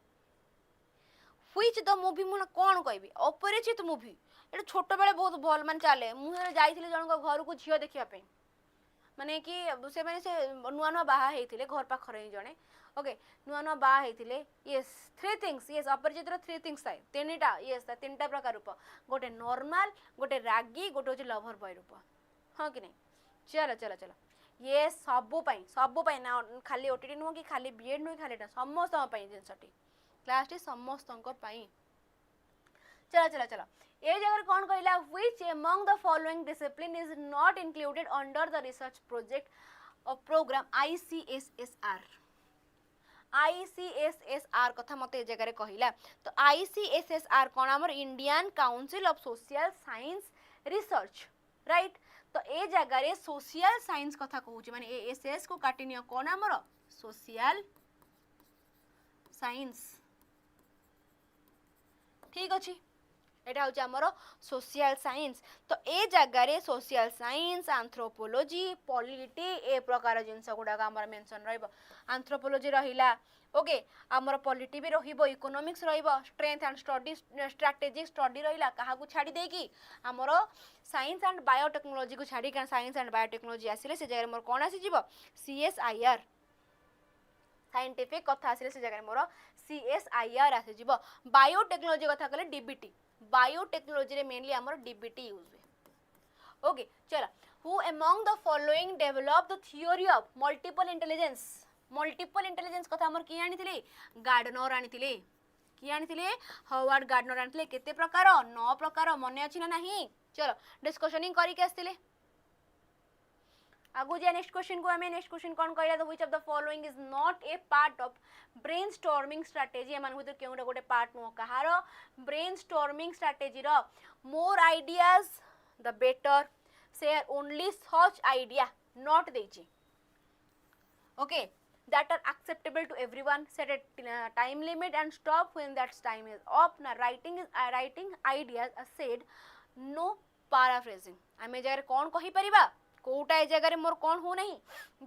मुझे कौन कहबी अपरिचित movie एटा छोट बेले बहुत भल मान चले मुझे जाइथिले जन घर को झियो देखिया पे माने कि से माने से नुआ नुआ बाहा हेतिले घर पाखरे ही जणे ओके नुआ नुआ बाहा हेतिले यस थ्री थिंग्स यस अपरिचित थ्री थिंग्स थाए तीनटा यस तीनटा प्रकार रूप गोटे नॉर्मल गोटे रागी गोटे होची लवर बॉय रूप हां कि नहीं चलो चलो चलो ये सबु पई ना खाली ओटीटी नुह कि खाली बीएड नुह खाली समस्त पई जिनसटी क्लास टी समस्त पई चलो चलो चलो ये जगह कौन कहला which among the following discipline is not included under the research project of program ICSSR ICSSR कथा मते जगह कहला तो ICSSR कौन हमर Indian council of social science research right तो ए जगह रे सोशल साइंस कथा कहूची माने एएसएस को काटिनियो कौन हमर सोशल साइंस ठीक अछि एटा होची हमर सोशल साइंस तो ए जगह रे सोशल साइंस एंथ्रोपोलॉजी पॉलिटी ए प्रकार जिंस गुडा हमर मेंशन रहइबो एंथ्रोपोलॉजी रहिला ओके हमर पॉलिटी भी रहिबो इकोनॉमिक्स रहिबो strength and study strategic study रहिला काहा को छाडी देकी हमर साइंस एंड बायोटेक्नोलॉजी को छाडी का साइंस एंड बायोटेक्नोलॉजी आसिले से जगह मोर कोन आसी जीवो सीएसआईआर साइंटिफिक कथा आसिले से जगह मोर सीएसआईआर आसी जीवो बायोटेक्नोलॉजी कथा कहले डीबीटी बायोटेक्नोलॉजी रे मेनली हमर डीबीटी यूज हुए ओके चलो who among the following develop the theory of multiple intelligence कथा हमर की आनिथिले गार्डनर आनिथिले की आनिथिले हार्वर्ड गार्डनर आनिथिले केते प्रकार 9 प्रकार मने अछि ना नाही चलो डिस्कशनिंग करी के आस्तिले आगु जे नेक्स्ट क्वेश्चन को हमें नेक्स्ट क्वेश्चन कौन कहला which of the following is not a part of brainstorming strategy एमान भीतर केउडा गोटे पार्ट नो कहार ब्रेनस्टॉर्मिंग स्ट्रेटजी रो more ideas the better share only such idea not देची okay that are acceptable to everyone set a time limit and stop when that time is up na writing ideas as said no paraphrasing आमे जगह कौन कहि परिबा कोटा ए जगह मोर कौन हो नहीं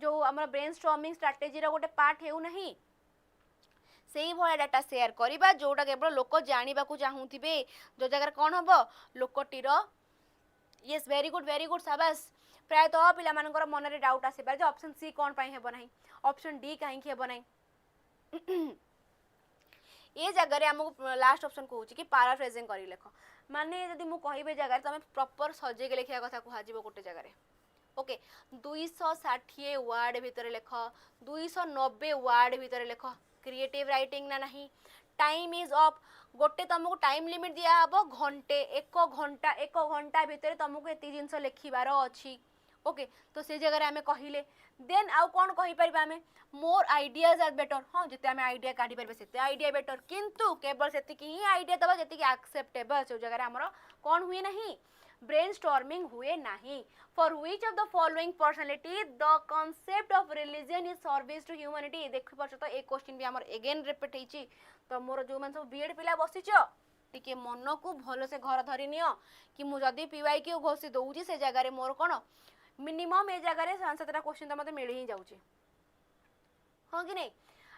जो हमर ब्रेनस्टॉर्मिंग स्ट्रेटजी रा गोटे पार्ट हेउ नहीं सेही भला डाटा शेयर करिबा जोटा केवल लोक जानिबा को चाहूथिबे जो जगह कौन हबो लोकटीर यस वेरी गुड शाबाश प्राय तो पिला मानकर मन रे डाउट आसे पारे ऑप्शन सी कौन पाई हेबो नहीं ऑप्शन डी काहे कि हेबो नहीं ये जगह रे हमको लास्ट ऑप्शन कहूची कि पैराफ्रेजिंग करी लेख माने यदि मु कहिबे जगह तमे प्रॉपर सजे के लेखिया कथा कुहा जीवो गोटे जगह रे ओके 260 वर्ड भीतर लेख 290 वर्ड भीतर लेख क्रिएटिव राइटिंग ना नहीं टाइम इज अप गोटे तुमको टाइम लिमिट दिया हबो घंटे एक घंटा भितर तुमको एति जिंस लिखिबार अछि ओके तो से जगह आमे कहिले देन आउ कोन कहि परबा आमे मोर आइडियाज आर बेटर हां जते आमे आइडिया काढी परबे सेते आइडिया बेटर किंतु केवल सेति की ही आइडिया दबा जेति की एक्सेप्टेबल से जगह हमरो कोन हुए नहीं ब्रेनस्टॉर्मिंग हुए नहीं for which of the following personality the concept of religion is service to humanity देखि परछ तो ए क्वेश्चन भी हमर अगेन रिपीट हेची तो मोर जो मन सब बीएड पिला बसिछ टिके मन को भलो से घर धरि नियो कि मु जदी पीवाई के घोषि दउजी से जगह रे मोर कोन मिनिमम ए जगह रे 7-7टा क्वेश्चन तो मते मिल ही जाउची हां कि नहीं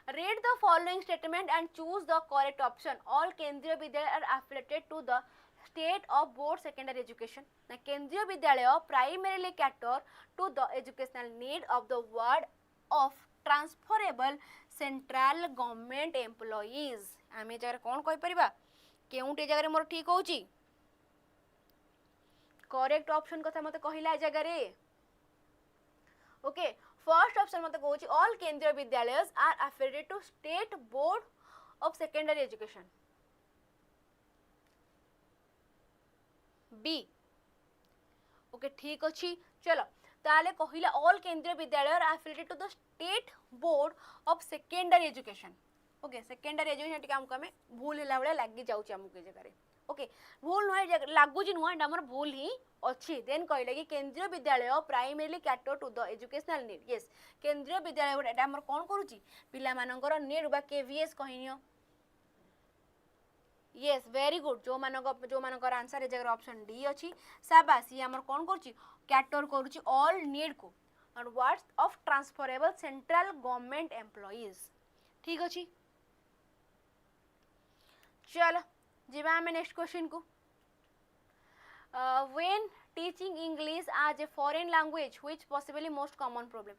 read the following statement and choose the correct option all केंद्रीय विद्यालय are affiliated to the state of board secondary education na केंद्रीय विद्यालय primarily cater to the educational need of the ward of transferable central government employees आमे जगह कोन कहि परिबा केउटे जगह रे मोर ठीक होउची करेक्ट ऑप्शन कथा मते कहिला जगह रे ओके फर्स्ट ऑप्शन मते कहूची all Kendriya Vidyalayas are affiliated to state board of secondary education B okay ठीक अछि चलो ताले कहिला all Kendriya Vidyalaya are affiliated to the state board of secondary education okay secondary education टिका हमको हमें भूल हिला बळे लागि जाउची हमको जगह रे ओके भूल नय लागुची नुवा हमर भूल ही अच्छी देन कहले कि Kendriya Vidyalaya primarily cater to the educational need yes Kendriya Vidyalaya एटा हमर कोन करूची पिला मानकर नीड बा केवीएस कहिनियो यस वेरी गुड जो मानकर आंसर ए जगह ऑप्शन डी अछि शाबाश ये हमर कोन करूची कैटर करूची ऑल नीड को और what's of transferable central government employees ठीक अछि चलो जीवा हमें नेक्स्ट क्वेश्चन को when teaching English as a foreign language which possibly most common problem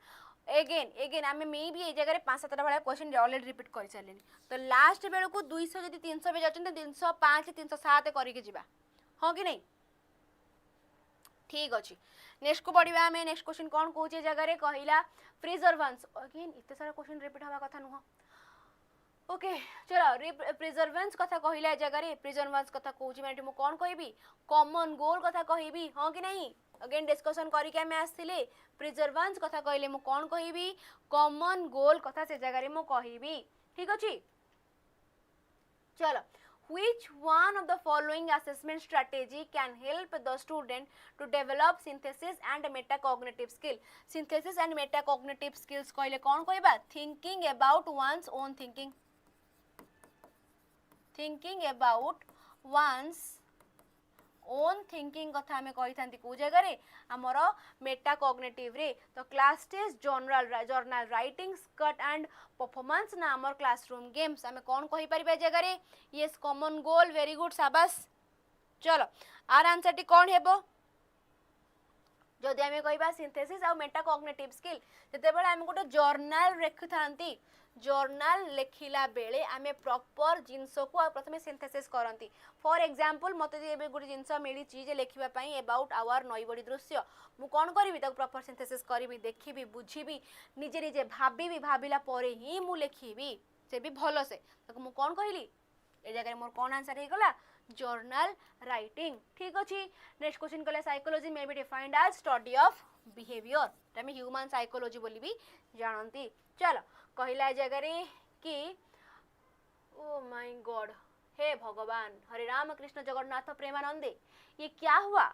again आमे मे भी ए जगह रे 5-7टा वाला क्वेश्चन ऑलरेडी रिपीट कर चलेनी तो लास्ट बेल को 200 जदी 300 बे जाचन 305 307 करी के जीवा हां कि नहीं ठीक अछि नेक्स्ट को पढिबा हमें नेक्स्ट क्वेश्चन कोन कहूचे जगह रे कहिला प्रिजर्वेंस अगेन इते सारा क्वेश्चन रिपीट हवा कथा नुह ओके चलो प्रिजर्वेंस कथा कहिला जगह रे प्रिजर्वेंस कथा कहूची माने मु कोन कहबी कॉमन गोल कथा कहबी हां कि नहीं अगेन डिस्कशन करी के मैं आस्थिले प्रिजर्वेंस कथा कहले मु कोन कहबी कॉमन गोल कथा से जगह रे मु कहबी ठीक अछि चलो which one of the following assessment strategy can help the student to develop synthesis and metacognitive skill synthesis and metacognitive skills कहले कोन कहबा thinking about one's own thinking about one's own thinking कथा हमें कही थांती को जगह रे हमर मेटा कॉग्निटिव रे तो class test journal writing skit and performance ना हमर क्लासरूम गेम्स हमें कोन कहि परिबे जगह रे yes common goal very good शाबाश चलो आर आंसर टी कोन हेबो जदि हमें कहबा सिंथेसिस आ मेटा कॉग्निटिव स्किल जते बेले हम गोटे जर्नल रेख थांती जर्नल लेखिला बेले आमे प्रॉपर जिंस को प्रथमे सिंथेसिस करंती फॉर एग्जांपल मते जे गोटे जिंस मिली चीज लेखिबा पई अबाउट आवर नईबडी दृश्य मु कोन करबी तक प्रॉपर सिंथेसिस करबी देखिबी बुझिबी निजे निजे भाबीबी भाबिला परे ही मु लेखिबी से भी भलो से तक मु कोन कहली ए जगह मोर कोन आंसर हे गला जर्नल राइटिंग ठीक अछि नेक्स्ट क्वेश्चन कले psychology may be defined as study of behaviour तमे ह्यूमन साइकोलॉजी बोली भी जानंती चलो कहला जगह रे कि ओ माय गॉड हे भगवान हरे राम कृष्ण जगन्नाथ प्रेमानंदे ये क्या हुआ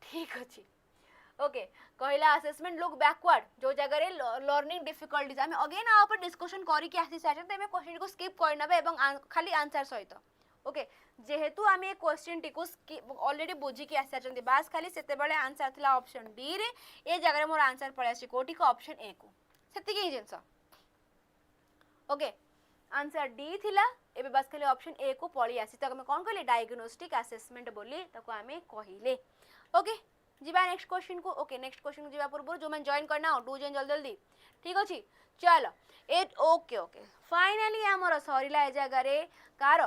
ठीक अछि ओके कहला असेसमेंट लुक बैकवर्ड जो जगह रे लर्निंग डिफिकल्टीज हमें अगेन आ ऊपर डिस्कशन करी के आसी साजन ते में क्वेश्चन को स्किप कर नबे एवं खाली आंसर सहित ओके जेहेतु आमे ए क्वेश्चन टी को ऑलरेडी बुझी के आसी साजन बास खाली सेते बेले आंसर थिला ऑप्शन डी रे ए जगह रे मोर आंसर पळासी कोटी को ऑप्शन ए को सेति के जिंस ओके आंसर डी थिला एबे बस खाली ऑप्शन ए को पळी आसी त हम कोन कहले डायग्नोस्टिक असेसमेंट बोली तको आमे कहिले ओके जीवा नेक्स्ट क्वेश्चन को ओके नेक्स्ट क्वेश्चन जीवा पूर्व जो मैं जॉइन करना डू जॉइन जल्दी जल्दी ठीक अछि चलो एट ओके ओके फाइनली हमर सरीला ए जगह रे कार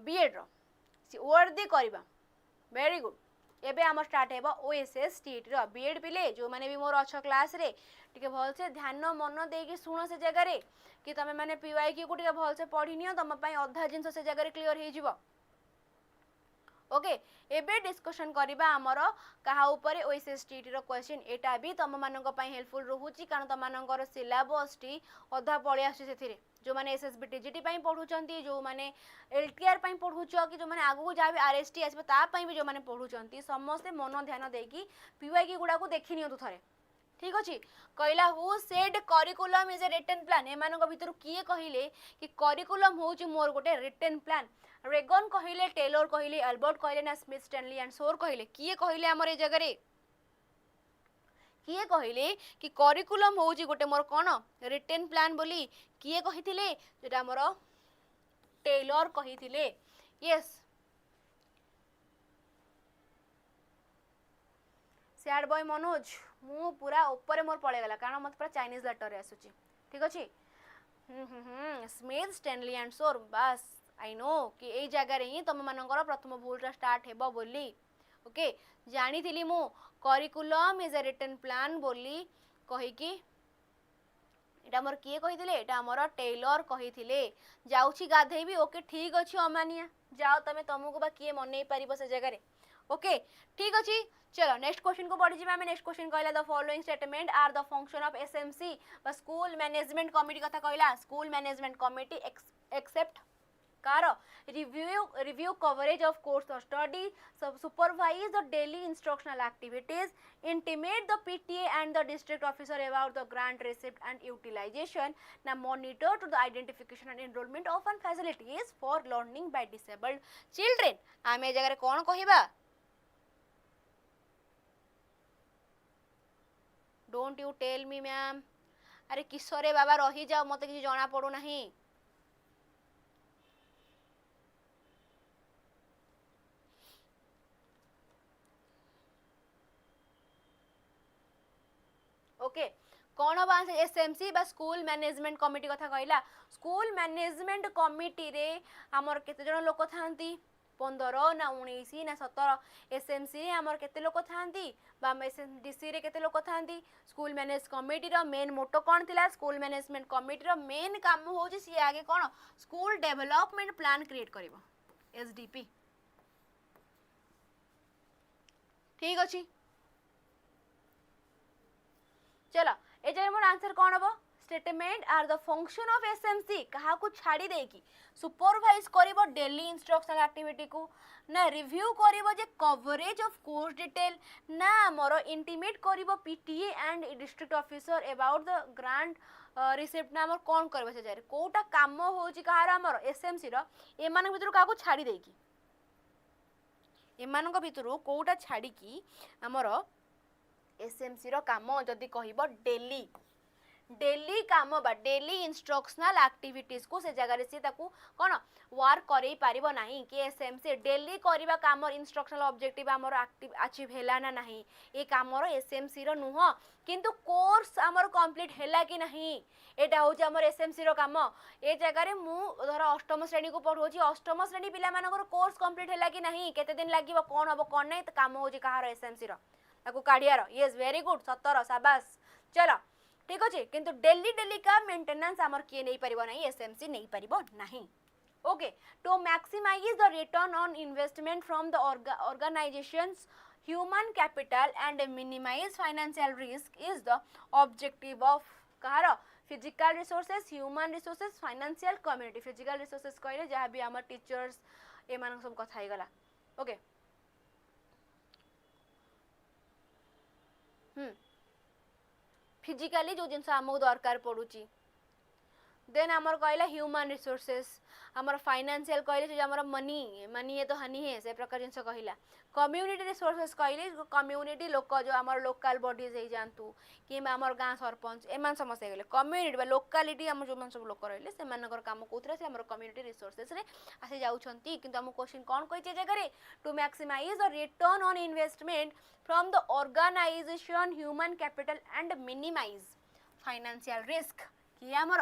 बीएड रो सी वर्दी करबा वेरी गुड एबे आम स्टार्ट हेबो ओएसएस टीईटी रो बीएड पिले जो माने भी मोर अच्छ क्लास रे टिके भल से ध्यान मन देकी सुनो से जगह रे कि तमे माने पीवाईक्यू को टिके भल से पढ़ी नियो तम पई अधा जिंस से जगह रे क्लियर हे जिवो ओके एबे डिस्कशन करिबा हमर कहा ऊपर ओएसएस टीईटी रो क्वेश्चन एटा भी तम मानक पई हेल्पफुल रहूची कारण तम मानकर सिलेबस टी अधा पळे आसी सेथिरे जो माने एसएसबी टीजीटी पई पढुचंती जो माने एलटीआर पई पढुचो कि जो माने आगु जाबे आरएसटी आसबे ता पई भी जो माने पढुचंती समस्त मन ध्यान देकी पीवाईक्यू गुडा को देखि नियंतु थरे ठीक अछि कहला who said curriculum is a written plan ए मानक भीतर किए कहिले कि करिकुलम होउची मोर गोटे रिटन प्लान रेगन कहिले टेलर कहिले अल्बर्ट कहिले ना स्मिथ स्टैनली एंड सोर कहिले किए कहिले हमर ए जगह रे किए कहिले कि करिकुलम होउची गोटे मोर कोन रिटन प्लान बोली किए कहिथिले जेटा हमर टेलर कहिथिले यस सैड बॉय मनोज मु पूरा ऊपर मोर पळे गला कारण मत पूरा चाइनीज लेटर आसुची ठीक अछि स्मिथ स्टैनली एंड सोर बस आई नो कि ए जगह रे ही तुम मानकर प्रथम भूलटा स्टार्ट हेबो बोली ओके जानी थिली मु curriculum is a written plan बोली कहि कि एटा मोर किए कहिथिले एटा हमर टेलर कहिथिले जाउची गाधेबी ओके ठीक अछि अमानिया जाओ तमे तुमको बा किए मनै परिबो से जगह रे ओके ठीक अछि चलो नेक्स्ट क्वेश्चन को पढ़ी जिबा। नेक्स्ट क्वेश्चन कहला the following statement are the function of SMC बा स्कूल मैनेजमेंट कमिटी कथा कहला स्कूल मैनेजमेंट कमिटी एक्सेप्ट कार review coverage of course of study, supervise the daily instructional activities, intimate the PTA and the district officer about the grant receipt and utilization, now monitor to the identification and enrollment of and facilities for learning by disabled children. आम ए जगह कौन कहिबा don't you tell me ma'am अरे किशोरे बाबा रही जाओ मते किसी जना पड़ू नहीं ओके कौन हम आंसर एसएमसी बा स्कूल मैनेजमेंट कमिटी कथा कहला स्कूल मैनेजमेंट कमिटी रे हमर केते जन लोक थांती 15 ना 19 ना 17 एसएमसी रे हमर केते लोक थांती बा एसएमडीसी रे केते लोक थांती स्कूल मैनेज कमिटी रो मेन मोटो कोन थिला स्कूल मैनेजमेंट कमिटी रो मेन काम होची सी आगे कोन स्कूल डेवलपमेंट प्लान क्रिएट करबो एसडीपी ठीक अछि चलो ए जरे मोर आंसर कोन हबो statement are the function of SMC कहा को छाड़ी देकी सुपरवाइज करिवो डेली इंस्ट्रक्शनल एक्टिविटी को ना रिव्यू करिवो जे कवरेज ऑफ कोर्स डिटेल ना मोर इंटीमेट करिवो PTA and district officer about the grant receipt ना मोर कोन करबे से जारे कोटा काम होची कहार हमर एसएमसी रो ए मान भीतर का को छाड़ी देकी ए मान को भीतर कोटा छाड़ी की हमर एसएमसी रो काम जदी कहिबो डेली डेली काम बा डेली इंस्ट्रक्शनल एक्टिविटीज को से जगह रे से ताकू कोन वर्क करै पारिबो नाही कि एसएमसी डेली करिबा काम इंस्ट्रक्शनल ऑब्जेक्टिव हमर एक्टिव अचीव हेला ना नाही ए काम रो एसएमसी रो नुह किंतु कोर्स हमर कंप्लीट हेला कि नाही एटा हो जे हमर एसएमसी रो काम ए जगह रे मु धर अष्टम श्रेणी को पढोची अष्टम श्रेणी पिला मानकर कोर्स कंप्लीट हेला कि नाही केते दिन लागिबो कोन हबो कोन नै त काम हो जे कहार एसएमसी रो ताकू काढियार यस वेरी गुड 17 शाबाश चलो ठीक अछि किंतु डेली डेली का मेंटेनेंस हमर किए नै परिबो नाही एसएमसी नै परिबो नाही okay to maximise the return on investment from the organisations human capital and minimise financial risk is the objective of कहार physical resources human resources financial community physical resources कहले जहाँ भी हमर टीचर्स ए मान सब कथा हे गला ओके फिजिकली जो जिनस आमको दरकार पड़ुची देन आमर कहला ह्यूमन रिसोर्सेस आमर फाइनेंशियल कहले जे आमर मनी मनी है तो हनी है से प्रकार जिनस कहला कम्युनिटी रिसोर्सेस कहले कम्युनिटी लोक जो आमर लोकल बॉडीज हे जानतु कि आमर गां सरपंच एमान समस्या गेले कम्युनिटी बा लोकालिटी हम जो मन सब लोक रहले से मानकर काम कोथरा से आमर कम्युनिटी रिसोर्सेस रे आसे जाउछंती किंतु हम क्वेश्चन कोन कहिचे जगह रे to maximise the return on investment from the organisation human capital and minimise financial risk कि हमर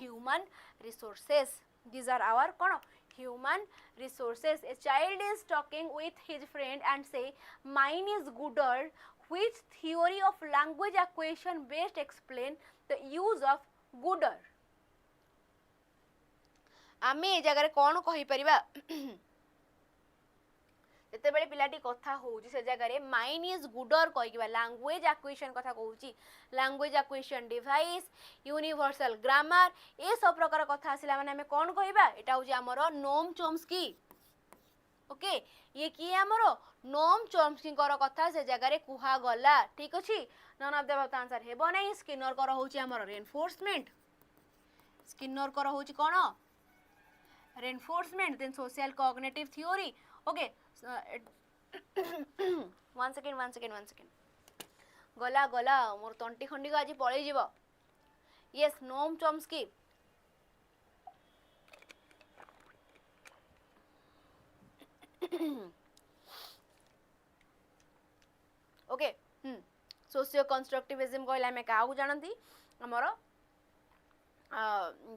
human resources these are our कोन human resources. A child is talking with his friend and say mine is gooder. Which theory of language acquisition best explain the use of gooder? आमे ए जगह कौन कहि परिबा जेतेबेले पिलाटी कथा होउची से जगह माइन इज गुडर कहिबा लैंग्वेज एक्विजिशन कथा कहूची language acquisition device universal grammar ए सब प्रकार कथा आसिला माने हमें कौन कहिबा एटा होची हमरो नोम चोम्स्की ओके ये किए हमरो नोम चोम्स्की कर कथा से जगह कुहा गला ठीक अछि none of the above answer हेबो नै स्किनर कर होची हमरो रेनफोर्समेंट स्किनर कर होची कोन reinforcement then social cognitive theory okay one second गला गला मोर तंटी खंडी को आज पळै जीव yes noam chomsky okay socio constructivism कहला में का को जानंती हमरो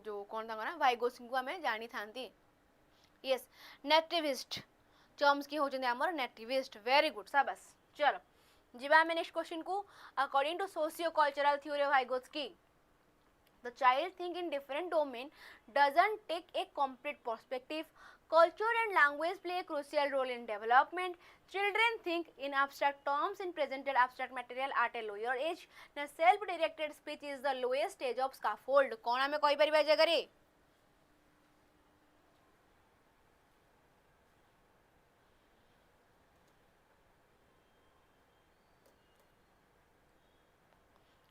जो कौन था ना वाइगोस्की को हमें जानी थांती यस नेटिविस्ट चॉम्स्की होचंदी हमर नेटिविस्ट वेरी गुड शाबाश चलो जीवा में नेक्स्ट क्वेश्चन को according to socio cultural theory of Vygotsky the child think in different domain doesn't take a complete perspective. Culture and language play a crucial role in development. Children think in abstract terms and presented abstract material at a lower age. Now self-directed speech is the lowest stage of scaffold. कौन हमें कोई परिवार जगह रे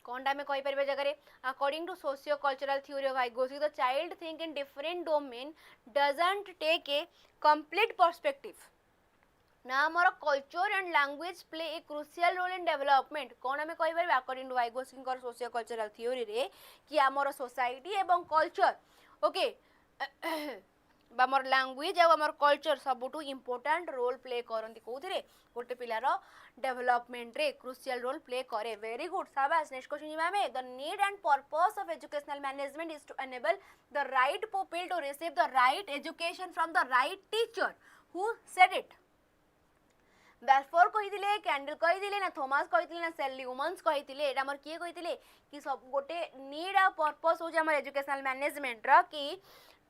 कौन time में कोई परिवार जगह रे according to socio cultural theory of Vygotsky the child think in different domain doesn't take a complete perspective ना हमर culture and language play a crucial role in development कौन हमें कहि परबे अकॉर्डिंग टू वाइगोस्की कर सोशियो कल्चरल थ्योरी रे कि हमर सोसाइटी एवं कल्चर ओके हमर लैंग्वेज और हमर कल्चर सबुटू इंपोर्टेंट रोल प्ले करंती कोथरे गोटे पिलार डेवलपमेंट रे क्रुशियल रोल प्ले करे वेरी गुड शाबाश नेक्स्ट क्वेश्चन जीवा में the need and purpose of educational management is to enable the right people to receive the right education from the right teacher who said it Balfour कहिथिले Kandel कहिथिले ना Thomas कहिथिले ना सेल्यूमन्स कहिथिले एटा हमर किए कहिथिले कि सब गोटे नीड और पर्पस हो जे हमर एजुकेशनल मैनेजमेंट रा कि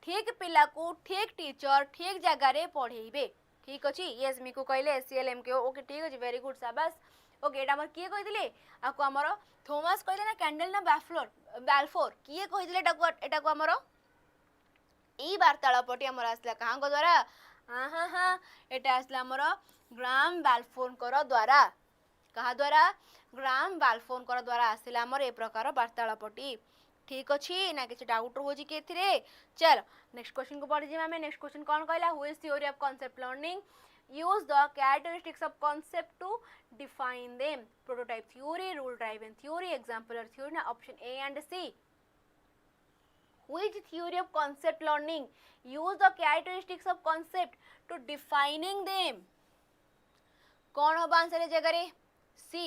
ठीक पिला को ठीक टीचर ठीक जगह रे पढ़ेइबे ठीक अछि यस मिकु कहले 𝐂𝐮𝐿𝐴 ओके ठीक अछि वेरी गुड शाबाश ओके एटा हमर किए कहिथिले आको हमर थॉमस कहले ना कैंडल ना बैल्फोर किए कहिथिले एटा को हमर ई वार्तालापटी हमर आसला कहां को द्वारा हां एटा आसला हमर ग्राम बैल्फोर कर द्वारा कहा द्वारा ग्राम बैल्फोर कर द्वारा आसला हमर ए प्रकार वार्तालापटी ठीक अच्छी ना किसी डाउट हो जी के चल नेक्स्ट क्वेश्चन को पढ़ी मैं नेक्स्ट क्वेश्चन कौन कहला who is theory of concept learning use the characteristics of concept to define them prototype theory rule driven theory exemplar theory ना option A and C which theory of concept learning use the characteristics of concept to defining them कौन होबा answer ए जगह रे सी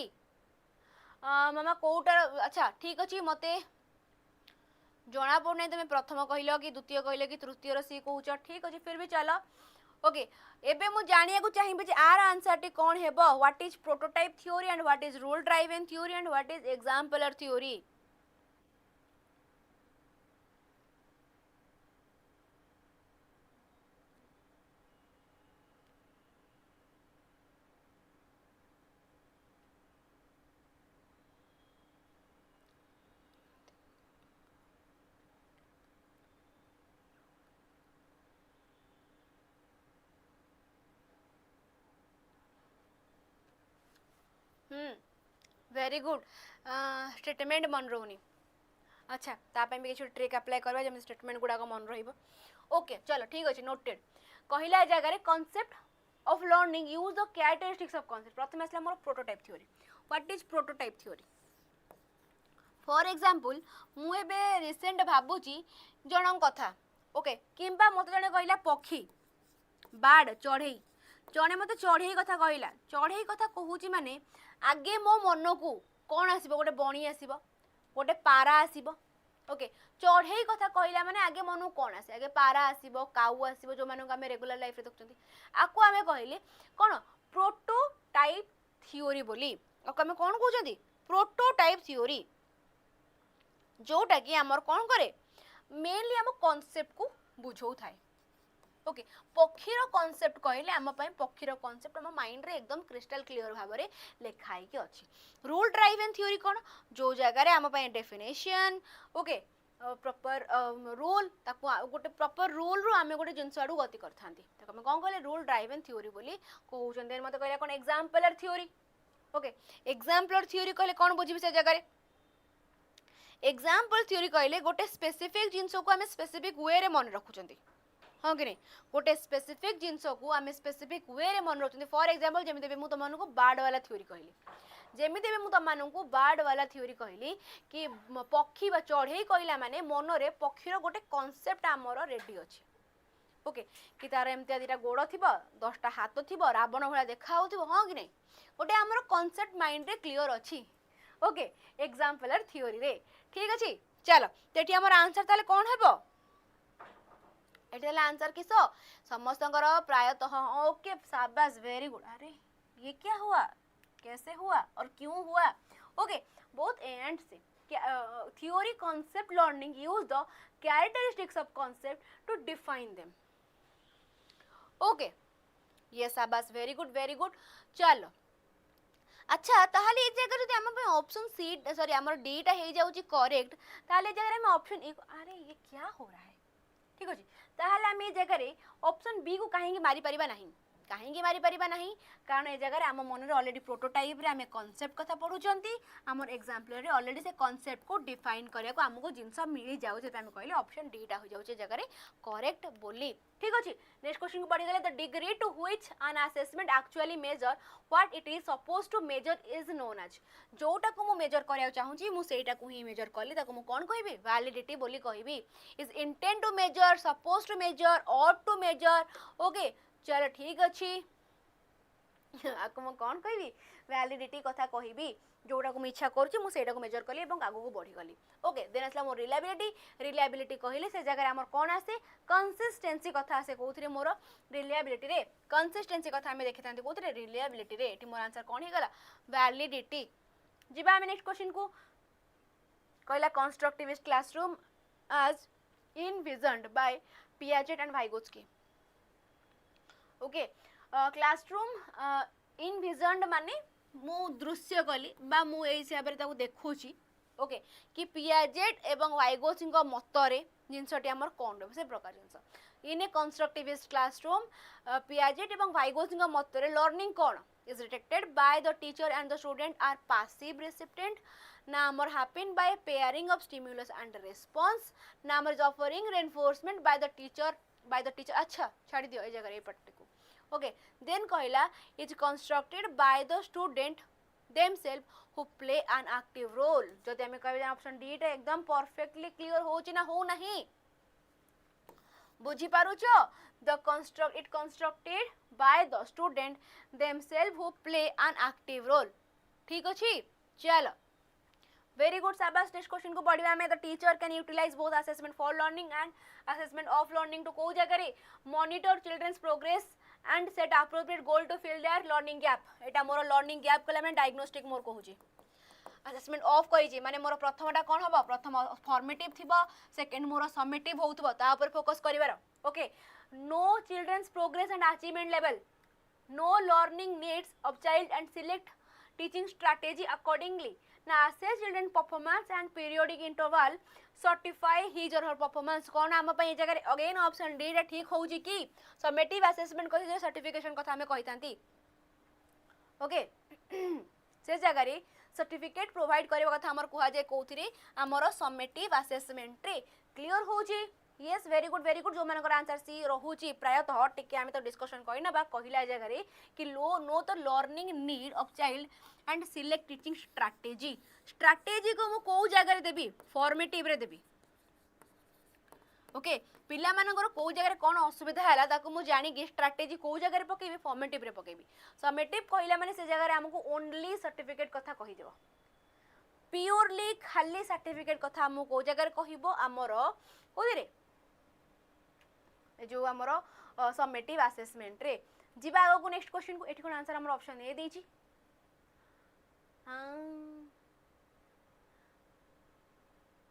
मामा कोटा अच्छा ठीक अछि मते जना पड़ नहीं तुम प्रथम कहल कि द्वितीय कहल कि तृतीय सी कहूच ठीक अच्छे फिर भी चलो ओके एबे मु जानिया को चाहिए जे आर आंसर टी कौन हेबो what is prototype theory and what is rule driven theory and what is exemplar theory very good statement मन रोनी अच्छा तापे भी किसी ट्रिक अप्लाई करवा जब स्टेटमेंट गुड़ाक मन रहिबो ओके चलो ठीक अच्छे नोटेड कहला जगह concept of learning use the characteristics of concept प्रथम आसला मोर prototype theory what is prototype theory for example मु एबे रिसेंट भाबुची जणन कथा ओके किंबा मते जणे कहला पक्षी बाड चढ़ई जड़े मत चढ़ई कथा कहला चढ़ई कथा कहूची माने आगे मो मन को कौन आसब गोटे बणी आसब गोटे पारा आसब ओके चढ़ई कथा कहला माने आगे मन कौन आसे आगे पारा आसीबो काऊ आसीबो जो मानक आमे रेगुलर लाइफ रे देखछंती आको आमे कहले कोन प्रोटोटाइप थ्योरी बोली आको आमे कोन कहउछंती प्रोटोटाइप थ्योरी जोटा कि हमर कोन करे मेनली हम कांसेप्ट को बुझौ थाए ओके पक्षीर कांसेप्ट कहले हम पय पक्षीर कांसेप्ट हम माइंड रे एकदम क्रिस्टल क्लियर भाव रे लेखाई के अछि रूल ड्राइवन थ्योरी कोन जो जगह रे हम पय डेफिनेशन ओके प्रॉपर रूल ताको गोटे प्रॉपर रूल रो आमे गोटे जिंस आडू गति करथांती ताको हम कोन कहले रूल ड्राइवन थ्योरी बोली कहउछन देन मते कहले कोन एग्जांपलर थ्योरी ओके एग्जांपलर थ्योरी कहले कोन बुझिबे से जगह रे एग्जांपल थ्योरी कहले गोटे स्पेसिफिक जिंस को आमे स्पेसिफिक वे रे मन रखुचंती हाँ कि नहीं गोटे स्पेसिफिक जिंस को आमे स्पेसिफिक वे रे मन रखुचंती फॉर एग्जांपल जेमिते मु तुम को बार्ड वाला थ्योरी कहली जेमिते मु तुम को बार्ड वाला थ्योरी कहली कि पक्षी बा चढ़ई कहला माने मन रे पक्षीर गोटे कांसेप्ट हमर रेडी अछि ओके कि तार एमतिया दिटा गोड़ थिबो 10टा हाथ थिबो रावण भला देखा होथिबो हाँ कि नहीं गोटे हमर कांसेप्ट माइंड रे क्लियर अछि ओके एग्जांपलर थ्योरी रे ठीक अछि चलो तेठी हमर आंसर ताले कोन हेबो एटेला आंसर किसो समस्तंकर प्रायतः ओके शाबाश वेरी गुड अरे ये क्या हुआ कैसे हुआ और क्यों हुआ ओके बोथ एंड से theory concept learning use the characteristics of concept to define them okay yes शाबाश वेरी गुड चलो अच्छा ताहले ए जगह जदि हम ऑप्शन सी सॉरी हमर डी टा हे जाउची करेक्ट ताहले जगह हम ऑप्शन ए अरे ये क्या हो रहा है ठीक अछि ताहले हम ए जगह रे ऑप्शन बी को काहेंगे मारी परिबा नहीं कारण ए जगह आम मन रे ऑलरेडी प्रोटोटाइप रे आमे कांसेप्ट कथा पढुचंती हमर एग्जांपल रे ऑलरेडी से कांसेप्ट को डिफाइन करिया को हमको जिंस मिली जाउ जे आमे कहले ऑप्शन डी टा हो जाउ जे जगह रे करेक्ट बोली ठीक अछि नेक्स्ट क्वेश्चन को पढि गले the degree to which an assessment actually measure what it is supposed to measure is known as जोटा को मु मेजर करिया चाहू छी मु सेटा को ही मेजर करली ताको मु कोन कहबी वैलिडिटी बोली कहबी is intend to measure supposed to measure ought to measure okay चलो ठीक अच्छी आपको मैं कौन कहबी वैलिडिटी कथा कहबी जोटा को इच्छा करूँ मुझे को मेजर कली और आगू को बढ़ी गली ओके देन आसला मोर रिलायबिलिटी कहले से जगह आमर कौन आसे कंसिस्टेंसी कथा आसे कौन मोर रिलायबिलिटी रे कंसिस्टेंसी कथा आम देखी था कौन रिलायबिलिटी रे एटी मोर आंसर कौन होगा वैलिडिटी जीवा आम नेक्स्ट क्वेश्चन को कहला constructivist classroom as envisioned by Piaget and Vygotsky okay classroom envisioned माने मु दृश्य कली बा मु ए हिसाब रे ताको देखुची ओके कि पियाजेट एवं वाइगोत्स्की को मतरे जिनसटी हमर कोन से प्रकार जिनस in a constructivist classroom Piaget एवं वाइगोत्स्की को मतरे लर्निंग कोन is detected by the teacher and the student are passive recipient ना हमर happen by pairing of stimulus and response ना हमर is offering reinforcement by the teacher अच्छा छाड़ी दियो ए जगह ए पट्टी को ओके देन कहला is constructed by the student themselves who play an active role जदि हमें कहबे ऑप्शन डी टा एकदम परफेक्टली क्लियर होची ना हो नहीं बुझी पारुचो the constructed by the student themselves who play an active role ठीक अछि चलो वेरी गुड शाबाश नेक्स्ट क्वेश्चन को पढ़िबा में the teacher can utilize both assessment for learning and assessment of learning to को जगह रे monitor children's progress and set appropriate goal to fill their learning gap एटा मोर लर्निंग गैप कला मैं डायग्नोस्टिक मोर कहूची असेसमेंट ऑफ कहिची माने मोर प्रथमटा कोन हबो प्रथम फॉर्मेटिव थिबो सेकंड मोर समेटिव होउथबो ता ऊपर फोकस करिवार okay know children's progress and achievement level know learning needs of child and select teaching strategy accordingly ना assess children performance and periodic interval certify his or her performance कौन आम पे जगह again option D रे ठीक होउची कि summative assessment कहि जे सर्टिफिकेशन कथा हमें कहितांती ओके से जगह रे सर्टिफिकेट प्रोवाइड करबा कथा हमर कुहा जे कोउथिरे हमर समेटिव असेसमेंट रे क्लियर होउची यस वेरी गुड जो मानकर आंसर सी रहूची प्रायतः टिके आमे तो डिस्कशन करिना बा कहिला जगह रे कि know the learning need of child and select teaching strategy को मु को जगह रे देबी फॉर्मेटिव रे देबी ओके पिला मानकर को जगह रे कोन असुविधा हैला ताको मु जानि कि स्ट्रैटेजी को जगह रे पकेबी फॉर्मेटिव रे पकेबी समेटिव कहिला माने से जगह रे हमको ओनली सर्टिफिकेट कथा कहि देबो प्योरली खाली सर्टिफिकेट कथा हम को जगह कहबो आमर कोदिरे जो आमर समेटिव असेसमेंट रे जिबा आगो को नेक्स्ट क्वेश्चन को एठी कोन आंसर हमर ऑप्शन ए देछि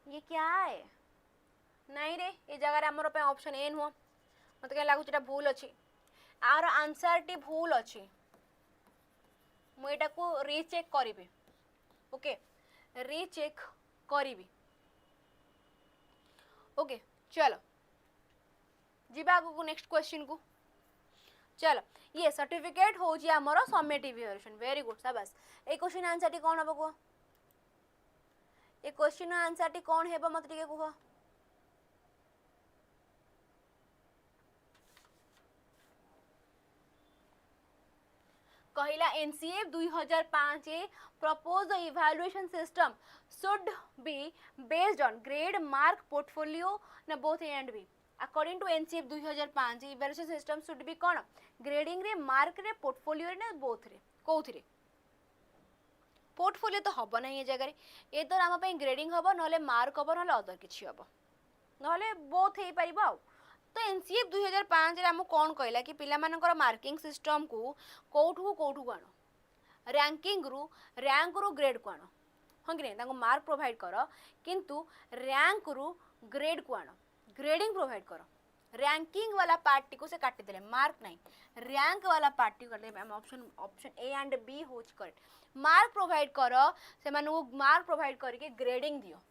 ये क्या है नहीं रे ये जगह रे हमर पे ऑप्शन ए नुह मते के लागु एटा भूल अछि आर आंसर टी भूल अछि मु एटा को रीचेक करिबे ओके रीचेक करिबी ओके चलो जिबा को नेक्स्ट क्वेश्चन को चलो ये सर्टिफिकेट हो जी हमरो समेटिव इवैल्यूएशन वेरी गुड शाबाश ए क्वेश्चन आंसर टी कोन हबो को ए क्वेश्चन आंसर टी कोन हेबो मत टिके को कहला NCF 2005 proposed the evaluation system should be based on grade mark portfolio na both A and B according to NCF 2005 evaluation system should be cone grading रे mark रे portfolio रे ना both रे कोउथि रे portfolio तो हबो नै ए जगह रे ए तो हम पे grading हबो नले mark हबो नले अदर किछि हबो नले both हे परिबो तो एनसीएफ 2005 रे हम कोन कहला कि पिला मानकर मार्किंग सिस्टम को कोठू आनो रैंकिंग रु ग्रेड को आनो हाँ कि नहीं मार्क प्रोवाइड कर किंतु रैंक रु ग्रेड को आनो ग्रेडिंग प्रोवाइड कर रैंकिंग वाला पार्टी को से काटी देले मार्क नहीं रैंक वाला पार्टी को काटी हम ऑप्शन ए एंड बी होच करेक्ट मार्क प्रोवाइड कर से मानु मार्क प्रोवाइड करके ग्रेडिंग दियो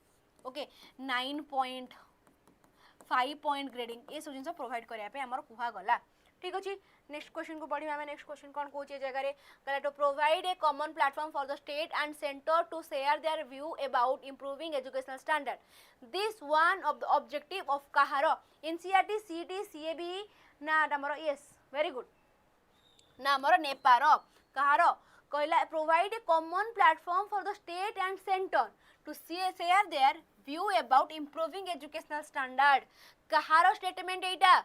ओके 9.5 पॉइंट ग्रेडिंग ये सब जिन प्रोवाइड करिया पे हमर कुहा गला ठीक अछि नेक्स्ट क्वेश्चन को पढ़ी हमें नेक्स्ट क्वेश्चन कौन कहूँ जगह कहला to provide a common platform for the state and centre to share their view about improving educational standard this one of the objective of कहार एनसीईआरटी सीटी सीएबी ना हमर यस वेरी गुड ना हमर नेपार कहार कहला provide a common platform for the state and centre to share their view about improving educational standard कहार statement एटा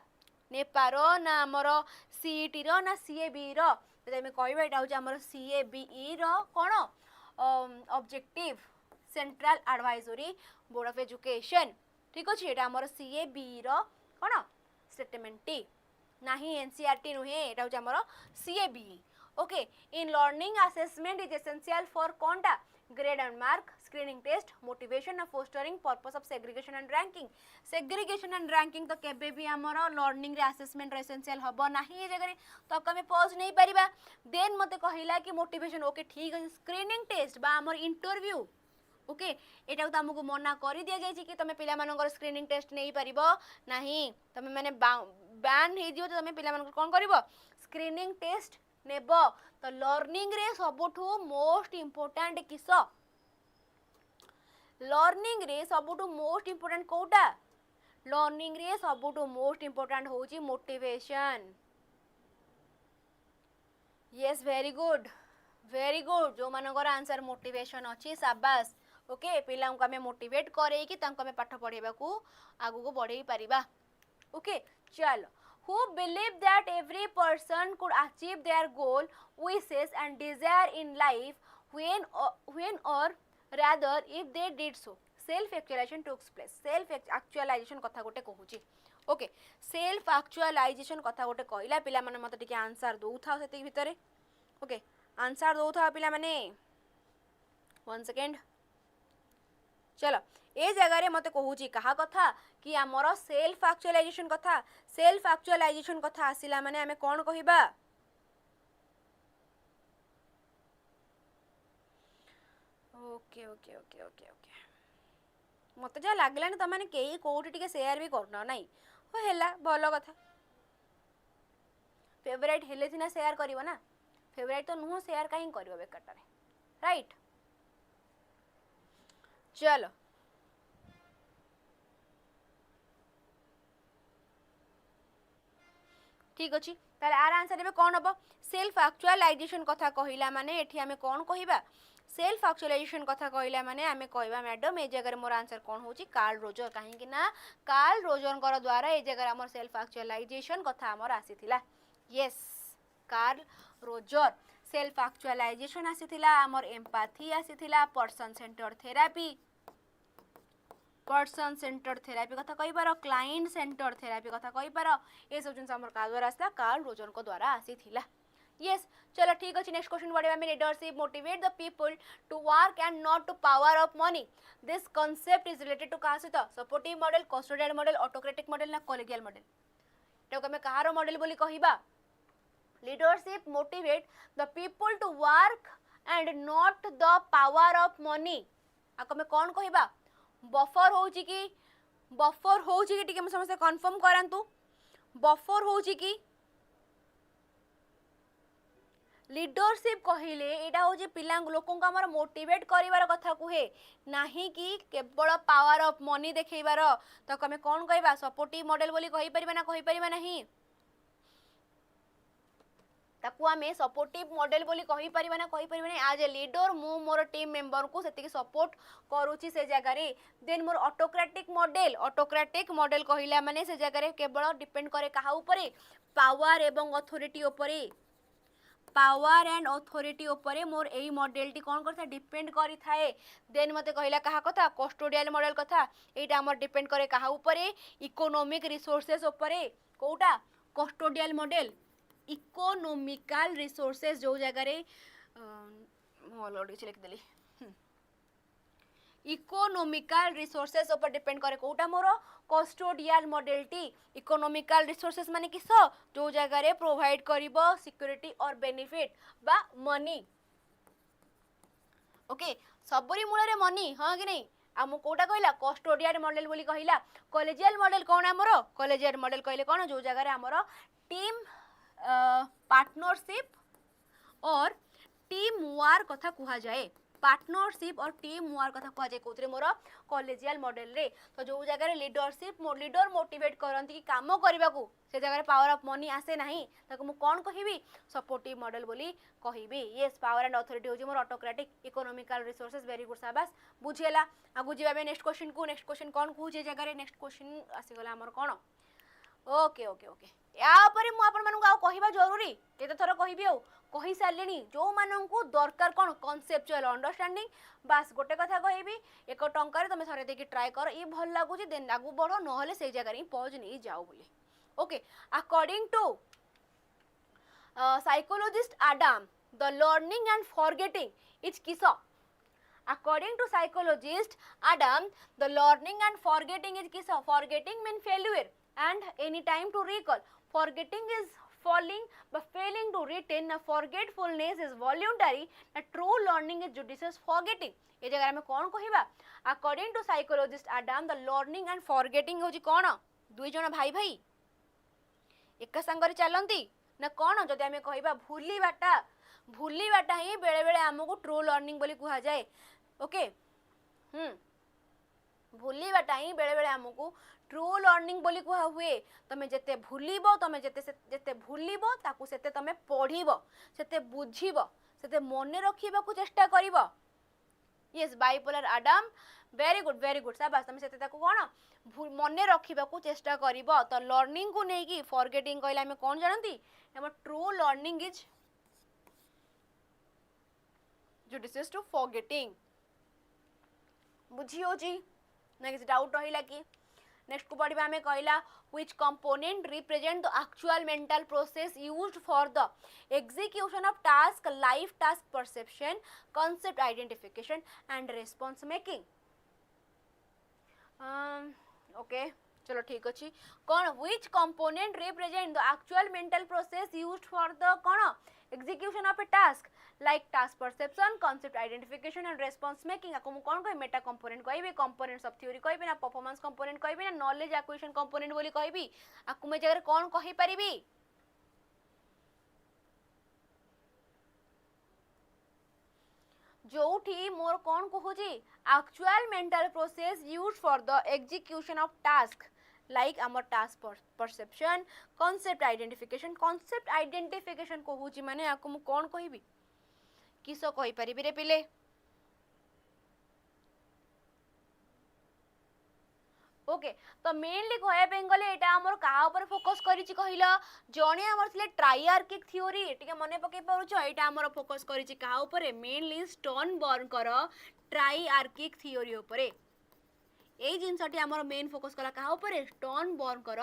नेपार ना आमर सीईटी रो ना सीएबी रो तमे कहबा एटा होची आमर सीएबीई रो कोन objective Central Advisory Board of Education ठीक अछि एटा आमर सीएबीई रो कोन स्टेटमेंट टी नाही एनसीईआरटी नुहे एटा होची आमर CABE okay in learning assessment is essential for कोनटा grade and mark screening test motivation and fostering purpose of segregation and ranking तो केबे भी हमरो लर्निंग रे असेसमेंट एसेंशियल हबो नाही ए जगह तो कमे पॉज नहीं परिबा देन मते कहिला कि मोटिवेशन ओके ठीक है स्क्रीनिंग टेस्ट बा हमर इंटरव्यू ओके एटा तो हमको मना करि दिया जाय कि तमे पिला मानकर स्क्रीनिंग टेस्ट नहीं परिबो नाही तमे माने बैन हे दियो तमे पिला मानकर कोन करिवो स्क्रीनिंग टेस्ट नेबो तो लर्निंग रे सबुठु मोस्ट इंपोर्टेंट किस लर्निंग रे सबुठु मोस्ट इंपोर्टेंट कोटा लर्निंग रे सबुठु मोस्ट इंपोर्टेंट होची मोटिवेशन यस वेरी गुड जो मानकर आंसर मोटिवेशन अछि शाबाश ओके पिला को हमें मोटिवेट करे कि तांको हमें पाठ पढेबा को आगु को बढ़ेई परिबा ओके चलो who believe that every person could achieve their goal, wishes and desire in life when or rather if they did so. Self actualization took place. Self actualization कथा गोटे कहूची ओके सेल्फ एक्चुअलाइजेशन कथा गोटे कहला पिला माने मते टिके आंसर दउ था सेति भितरे ओके आंसर दउ था पिला माने 1 सेकंड चलो ए जगह रे मते कहूची कहा कथा कि हमर सेल्फ एक्चुअलाइजेशन कथा आसिला माने हमें कोन कहिबा okay okay okay okay okay मते जा लागलानी त माने केई कोठी टिके शेयर भी करना नाही हो हेला भलो कथा फेवरेट हेले सिना शेयर करिवो ना फेवरेट तो नुह शेयर काहे करिवो बेकटा रे राइट चलो ठीक अछि ताले आर आंसर देबे कोन हबो सेल्फ एक्चुअलाइजेशन कथा कहिला माने एठी हमें कोन कहिबा सेल्फ एक्चुअलाइजेशन कथा कहिला माने हमें कहबा मैडम ए जगह मोर आंसर कोन होची कार्ल रोजर काहे कि ना कार्ल रोजर कर द्वारा ए जगह हमर सेल्फ एक्चुअलाइजेशन कथा हमर आसीथिला yes Carl Roger self actualization आसीथिला हमर एम्पैथी आसीथिला पर्सन सेंटर थेरापी कथा कहि पार क्लाइंट सेंटर थेरापी कथा कहि पार ए सब जिन हमर का द्वारा आसला कार्ल रोजर को द्वारा आसीथिला यस चलो ठीक अछि नेक्स्ट क्वेश्चन बढ़िबा में leadership motivate the people to work and not to power of money this concept is related to का सहित supportive model custodial model autocratic model ना कॉलेजियल मॉडल तो हमें कहार मॉडल बोली कहिबा leadership motivate the people to work and not the power of money आको में कौन कहिबा बफर होउची कि टिके समस्त कंफर्म करंतु बफर होउची कि लीडरशिप कहिले एटा होजे पिला लोकों का हमर मोटिवेट करिवार कथा कुहे नाही कि केवल पावर ऑफ मनी देखैबार तो हमें कौन कहबा सपोर्टिव मॉडल बोली कहि परिबा नाही ताकू आमे सपोर्टिव मॉडल बोली कहि परिबा नाही आज ए लीडर मु मोर टीम मेंबर को सेति सपोर्ट करूची से जगह रे देन मोर ऑटोक्रेटिक मॉडल कहिला माने से जगह रे केवल डिपेंड करे कहा ऊपर पावर एवं अथॉरिटी ऊपर पावर एंड अथॉरिटी ऊपर मोर एई मॉडल टी कोन करथा डिपेंड करि थाए देन मते कहिला कहा कथा कस्टोडियल मॉडल कथा एटा हमर डिपेंड करे कहा ऊपर इकोनॉमिक रिसोर्सेस ऊपर कोटा कस्टोडियल मॉडल इकोनॉमिकल रिसोर्सेस जो जगह रे लिख देली इकोनॉमिकल रिसोर्सेस ऊपर डिपेंड करे कोटा मोर कस्टोडियल मॉडल टी इकोनॉमिकल रिसोर्सेस माने किस जो जगह रे प्रोवाइड करिवो सिक्योरिटी और बेनिफिट बा मनी ओके सबरी मूल रे मनी हां कि नहीं आम कोटा कहला कस्टोडियल मॉडल बोली कहला कॉलेजियल मॉडल कौन हमरो कॉलेजियल मॉडल कहले कौन जो जगह रे हमरो टीम पार्टनरशिप और टीम वर्क कथा कुहा जाए पार्टनरशिप और टीम वर्क कथा कुहा जाए कोथरे मोर कॉलेजियल मॉडल रे तो जो जगह रे लीडर मोटिवेट करंती कि काम करबा को से जगह रे पावर ऑफ मनी आसे नाही ताको मु कोन कहिबी सपोर्टिव मॉडल बोली कहिबी यस पावर एंड अथॉरिटी हो जे मोर autocratic economical resources very good शाबाश बुझियला आगु जिबा बे नेक्स्ट क्वेश्चन कोन कहू जे जगह रे नेक्स्ट क्वेश्चन आसी गला हमर कोन ओके ओके ओके या परे मु आपन मानू आ कहिबा जरूरी केते थरो कहिबी आ कहि सारलेनी जो मानन को दरकार कोन कांसेप्चुअल अंडरस्टैंडिंग बस गोटे कथा कहिबी एक टंका रे तमे थरे देखि ट्राई कर ई भल लागु जे देन लागु बडो न होले सेई जगह रे पॉज नहीं जाओ बोली okay according to psychologist Adam the learning and forgetting is किस according to psychologist Adam the learning and forgetting is kisa forgetting mean failure and any time to recall forgetting is falling but failing to retain forgetfulness is voluntary true learning is judicious forgetting ए जगह में कौन कहिबा according to psychologist Adam the learning and forgetting होजी कौन दुई जण भाई भाई एक संगरे चलंती ना कौन जदि आमे कहिबा भूलीबाटा ही बेले बेले हमको ट्रू लर्निंग बोली कुहा जाए ओके भूलीबाटा ही बेले बेले हमको ट्रू लर्निंग बोली कुहा हुए तमे जते भूलीबो तमे जते भूलीबो ताकू सेते तमे पढ़ीबो सेते बुझीबो सेते मने रखिबा को चेष्टा करिवो yes bipolar Adam very good शाबाश तमे सेते ताकू कोन मने रखिबा को चेष्टा करिवो तो लर्निंग को नै कि फॉरगेटिंग कहला हमें कोन जानंती हम true learning is judicious to forgetting बुझियो जी ना किसी डाउट रहिला कि नेक्स्ट को पढ़िबा हमें कहला which component represent the actual mental process used for the execution of task life task perception concept identification and response making okay चलो ठीक अछि कोन which component represent the actual mental process used for the cone execution of a task like task perception concept identification and response making ako mu kon koi meta component koibi components of theory koibi na performance component koibi na knowledge acquisition component boli koibi aku me jagare kon kahi paribi जोठी मोर कौन कहूची actual mental process used for the execution of task like आमर task perception concept identification कहूची माने आको मु कौन कहिबी किस कहि परिबी रे पिले ओके तो मेनली कहया गले एटा हमर कहा ऊपर फोकस करिछि कहिला जणे हमर थिले ट्राइआर्किक थ्योरी एटिके मने पके पाउछ एटा हमर फोकस करिछि कहा ऊपर मेनली स्टोनबर्न कर ट्राइआर्किक थ्योरी ऊपर एई जिंसटी हमर मेन फोकस कला कहा ऊपर स्टोनबर्न कर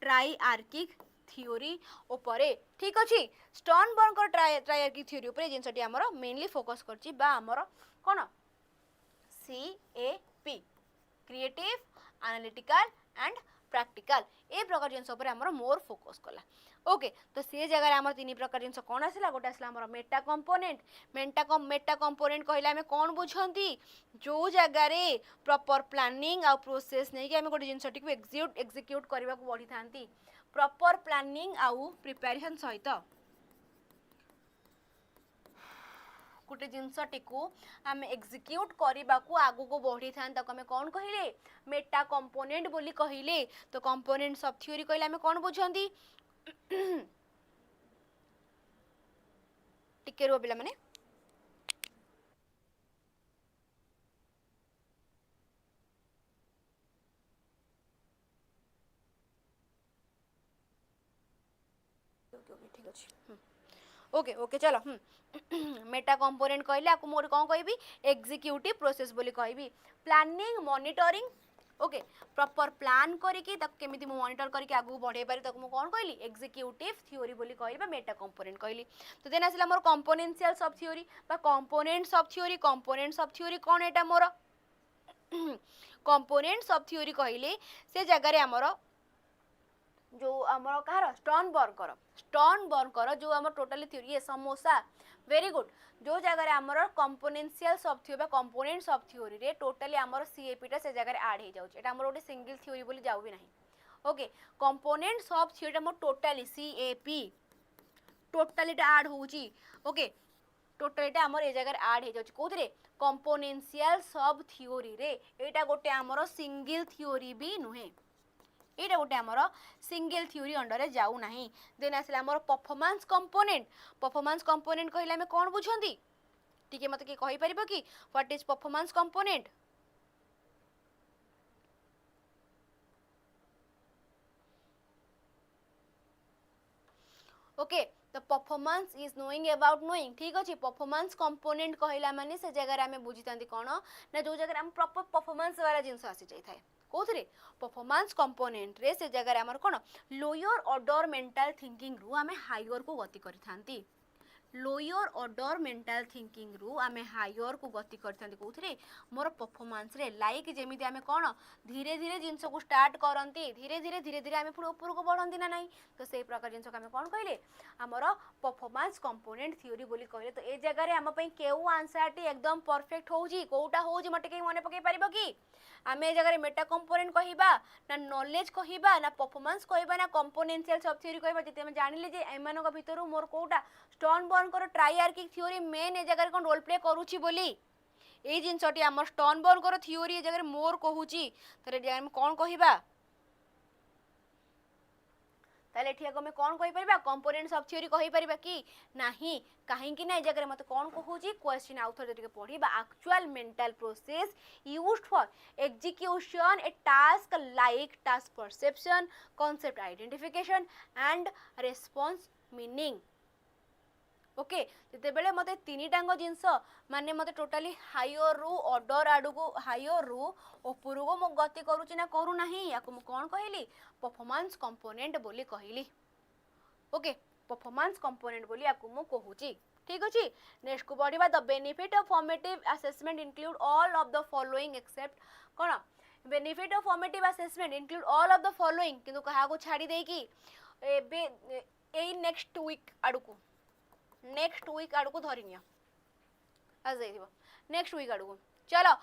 ट्राइआर्किक थ्योरी ऊपर ठीक अछि स्टोनबर्न कर ट्राइआर्किक थ्योरी ऊपर जिंसटी हमर मेनली फोकस करछि बा हमर कोन CAP creative analytical and practical ए प्रकार जिनस ऊपर हमर मोर फोकस कला ओके तो से जगह हमर तीन प्रकार जिनस कोन आसला गोटे आसला हमर मेटा कंपोनेंट मेटा कंपोनेंट कहले हमें कोन बुझंती जो जगह रे प्रॉपर प्लानिंग आ प्रोसेस नै कि हमें गोटे जिनसटी को एग्जीक्यूट करबा को बढ़ी थांती प्रॉपर प्लानिंग आ प्रिपरेशन सहित गोटे जिनसटी को आम एग्जीक्यूट करने को आगु को बढ़ी था आम कौन कहले मेटा कंपोनेंट बोली कहले तो कंपोनेंट्स ऑफ थ्योरी कहले आम कौन बुझंती टिके रो पिला माने ठीक अछि ओके ओके चलो मेटा कंपोनेंट कहले आपको मोर कौन कहबी एग्जीक्यूटिव प्रोसेस बोली कहबी planning monitoring okay proper plan करिकी तक केमिति मु मॉनिटर करिकी आगु बढ़े पारि तक मु कौन कहली एग्जीक्यूटिव थ्योरी बोली कहली बा मेटा कंपोनेंट कहली तो देन आसला मोर कंपोनेंशियल सब थ्योरी बा कंपोनेंट्स ऑफ थ्योरी कौन एटा मोर कंपोनेंट्स ऑफ थ्योरी कहले से जगह रे हमर जो आमर कहार स्टोनबर्न कर जो आम टोटाली थ्योरी ये समोसा वेरी गुड जो जगह आमर कंपोनेंशियल सब थ्योरी कंपोनेंट्स ऑफ थ्योरी रे टोटाली आमर सीएपी टा से जगह ऐड हो जाउछ एटा आमर गोटे सिंगल थ्योरी बोली जाउ भी नहीं ओके कंपोनेंट्स ऑफ थ्योरी आमर टोटाली सीएपी टोटाली टा ऐड होउची ओके टोटाली टा आमर ए जगह ऐड हो जाउछ कोथरे कंपोनेंशियल सब थ्योरी रे एटा गोटे आमर सिंगल थ्योरी भी नुहे एटा गोटे आमर सिंगल थ्योरी अंडर रे जाऊ नाही देन आसला आमर परफॉर्मेंस कंपोनेंट कहले हमें कोन बुझंती ठीक मत के कहि परिबो कि what is performance component okay तो performance is knowing about knowing ठीक अछि परफॉर्मेंस कंपोनेंट कहला माने से जगह हमें बुझितांती कोन ना जो जगह हम प्रॉपर परफॉर्मेंस वाला जिंस आसी जाय थाए कोथरे परफॉर्मेंस कंपोनेंट रे से जगह हमर कोन लोअर ऑर्डर मेंटल थिंकिंग रु हमें हायर को गति करिथांती लोअर ऑर्डर मेंटल थिंकिंग रु आमे हायर को गति करथांती कोथरे मोर परफॉर्मेंस रे लाइक जेमिति आमे कोन धीरे धीरे जिंस को स्टार्ट करंती धीरे धीरे आमे पुरो ऊपर को बढ़ंती ना नाही तो सेही प्रकार जिंस को आमे कोन कहले हमर परफॉर्मेंस कंपोनेंट थ्योरी बोली कहले तो ए जगह रे हम पई केउ आंसर टी एकदम परफेक्ट होउजी कोउटा होउजी मटे के मने पके परिबो की आमे ए जगह रे मेटा कंपोनेंट कहिबा ना नॉलेज कहिबा ना परफॉर्मेंस कहिबा ना कंपोनेंशियल सब थ्योरी कहिबा जति हम जानिले जे एमानो का भितरु मोर कोउटा स्टोनबर्न कर ट्राइआर्किक थ्योरी मेन ए जगह कोन रोल प्ले करूची बोली ए जिंसटी हमर स्टोनबर्न कर थ्योरी ए जगह मोर कहूची तरे जे हम कोन कहिबा ताले ठीक हम कोन कहि परिबा कंपोनेंट्स ऑफ थ्योरी कहि परिबा कि नाही काहे कि ना जगह मते कोन कहूची क्वेश्चन आउथर जति के पढिबा actual mental process used for execution a task like task perception concept identification and response meaning okay जते बेले मते तीनी टांग जिंस माने मते टोटली हायर रु ऑर्डर आडू को हायर रु ऊपर को मो गति करूची ना करू नाही याको मो कोन कहली परफॉर्मेंस कंपोनेंट बोली कहली ओके परफॉर्मेंस कंपोनेंट बोली याको मो कहूची ठीक अछि नेक्स्ट को बढ़िबा the benefit of formative assessment include all of the following except कोन benefit of formative assessment include all of the following किंतु कहा को छाडी देई कि एबे ए नेक्स्ट वीक आडू को नेक्स्ट वीक आड़ को धरिनिया आज जाइबो नेक्स्ट वीक आड़ को चलो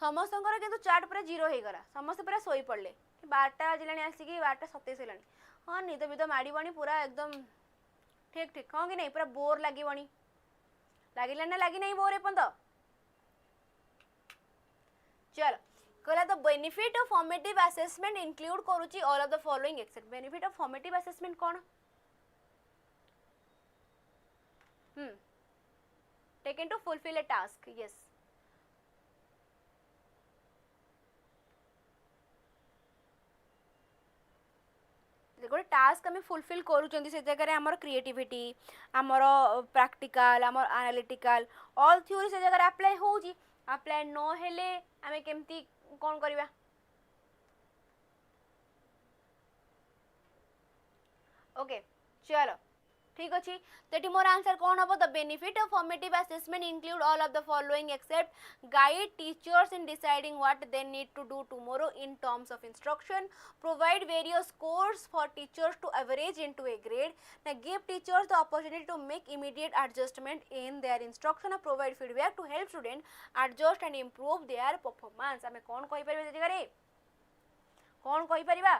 समस्तंकर किंतु चार्ट पूरा जीरो हे गला समस्त पूरा सोई पड़ले 12टा बजलानी आसी कि 12:27 हेलानी हां निद बिद माडी बणी पूरा एकदम ठीक ठीक हां कि नहीं पूरा बोर लागि बणी लागिला ना लागि नहीं बोर एपन तो चलो कहला the benefit of formative assessment include करूची all of the following except benefit of formative assessment कोन taken to fulfill a task yes गोटे टास्क आम फुलफिल करूँ से जगह आमर क्रिएटिविटी आमर प्रैक्टिकल आमर एनालिटिकल ऑल थ्योरी से जगह अप्लाई होउची अप्लाई न हेले आमे केमती कौन करवा ओके चलो ठीक अच्छे तो मोर आंसर कौन हम the benefit of formative assessment include all of the following except guide teachers in deciding what they need to do tomorrow in terms of instruction provide various scores for teachers to average into a grade ना give teachers the opportunity to make immediate adjustment in their instruction provide feedback to help student adjust and improve their performance आमे कौन कहि परिबा जगह रे कौन कहि परिबा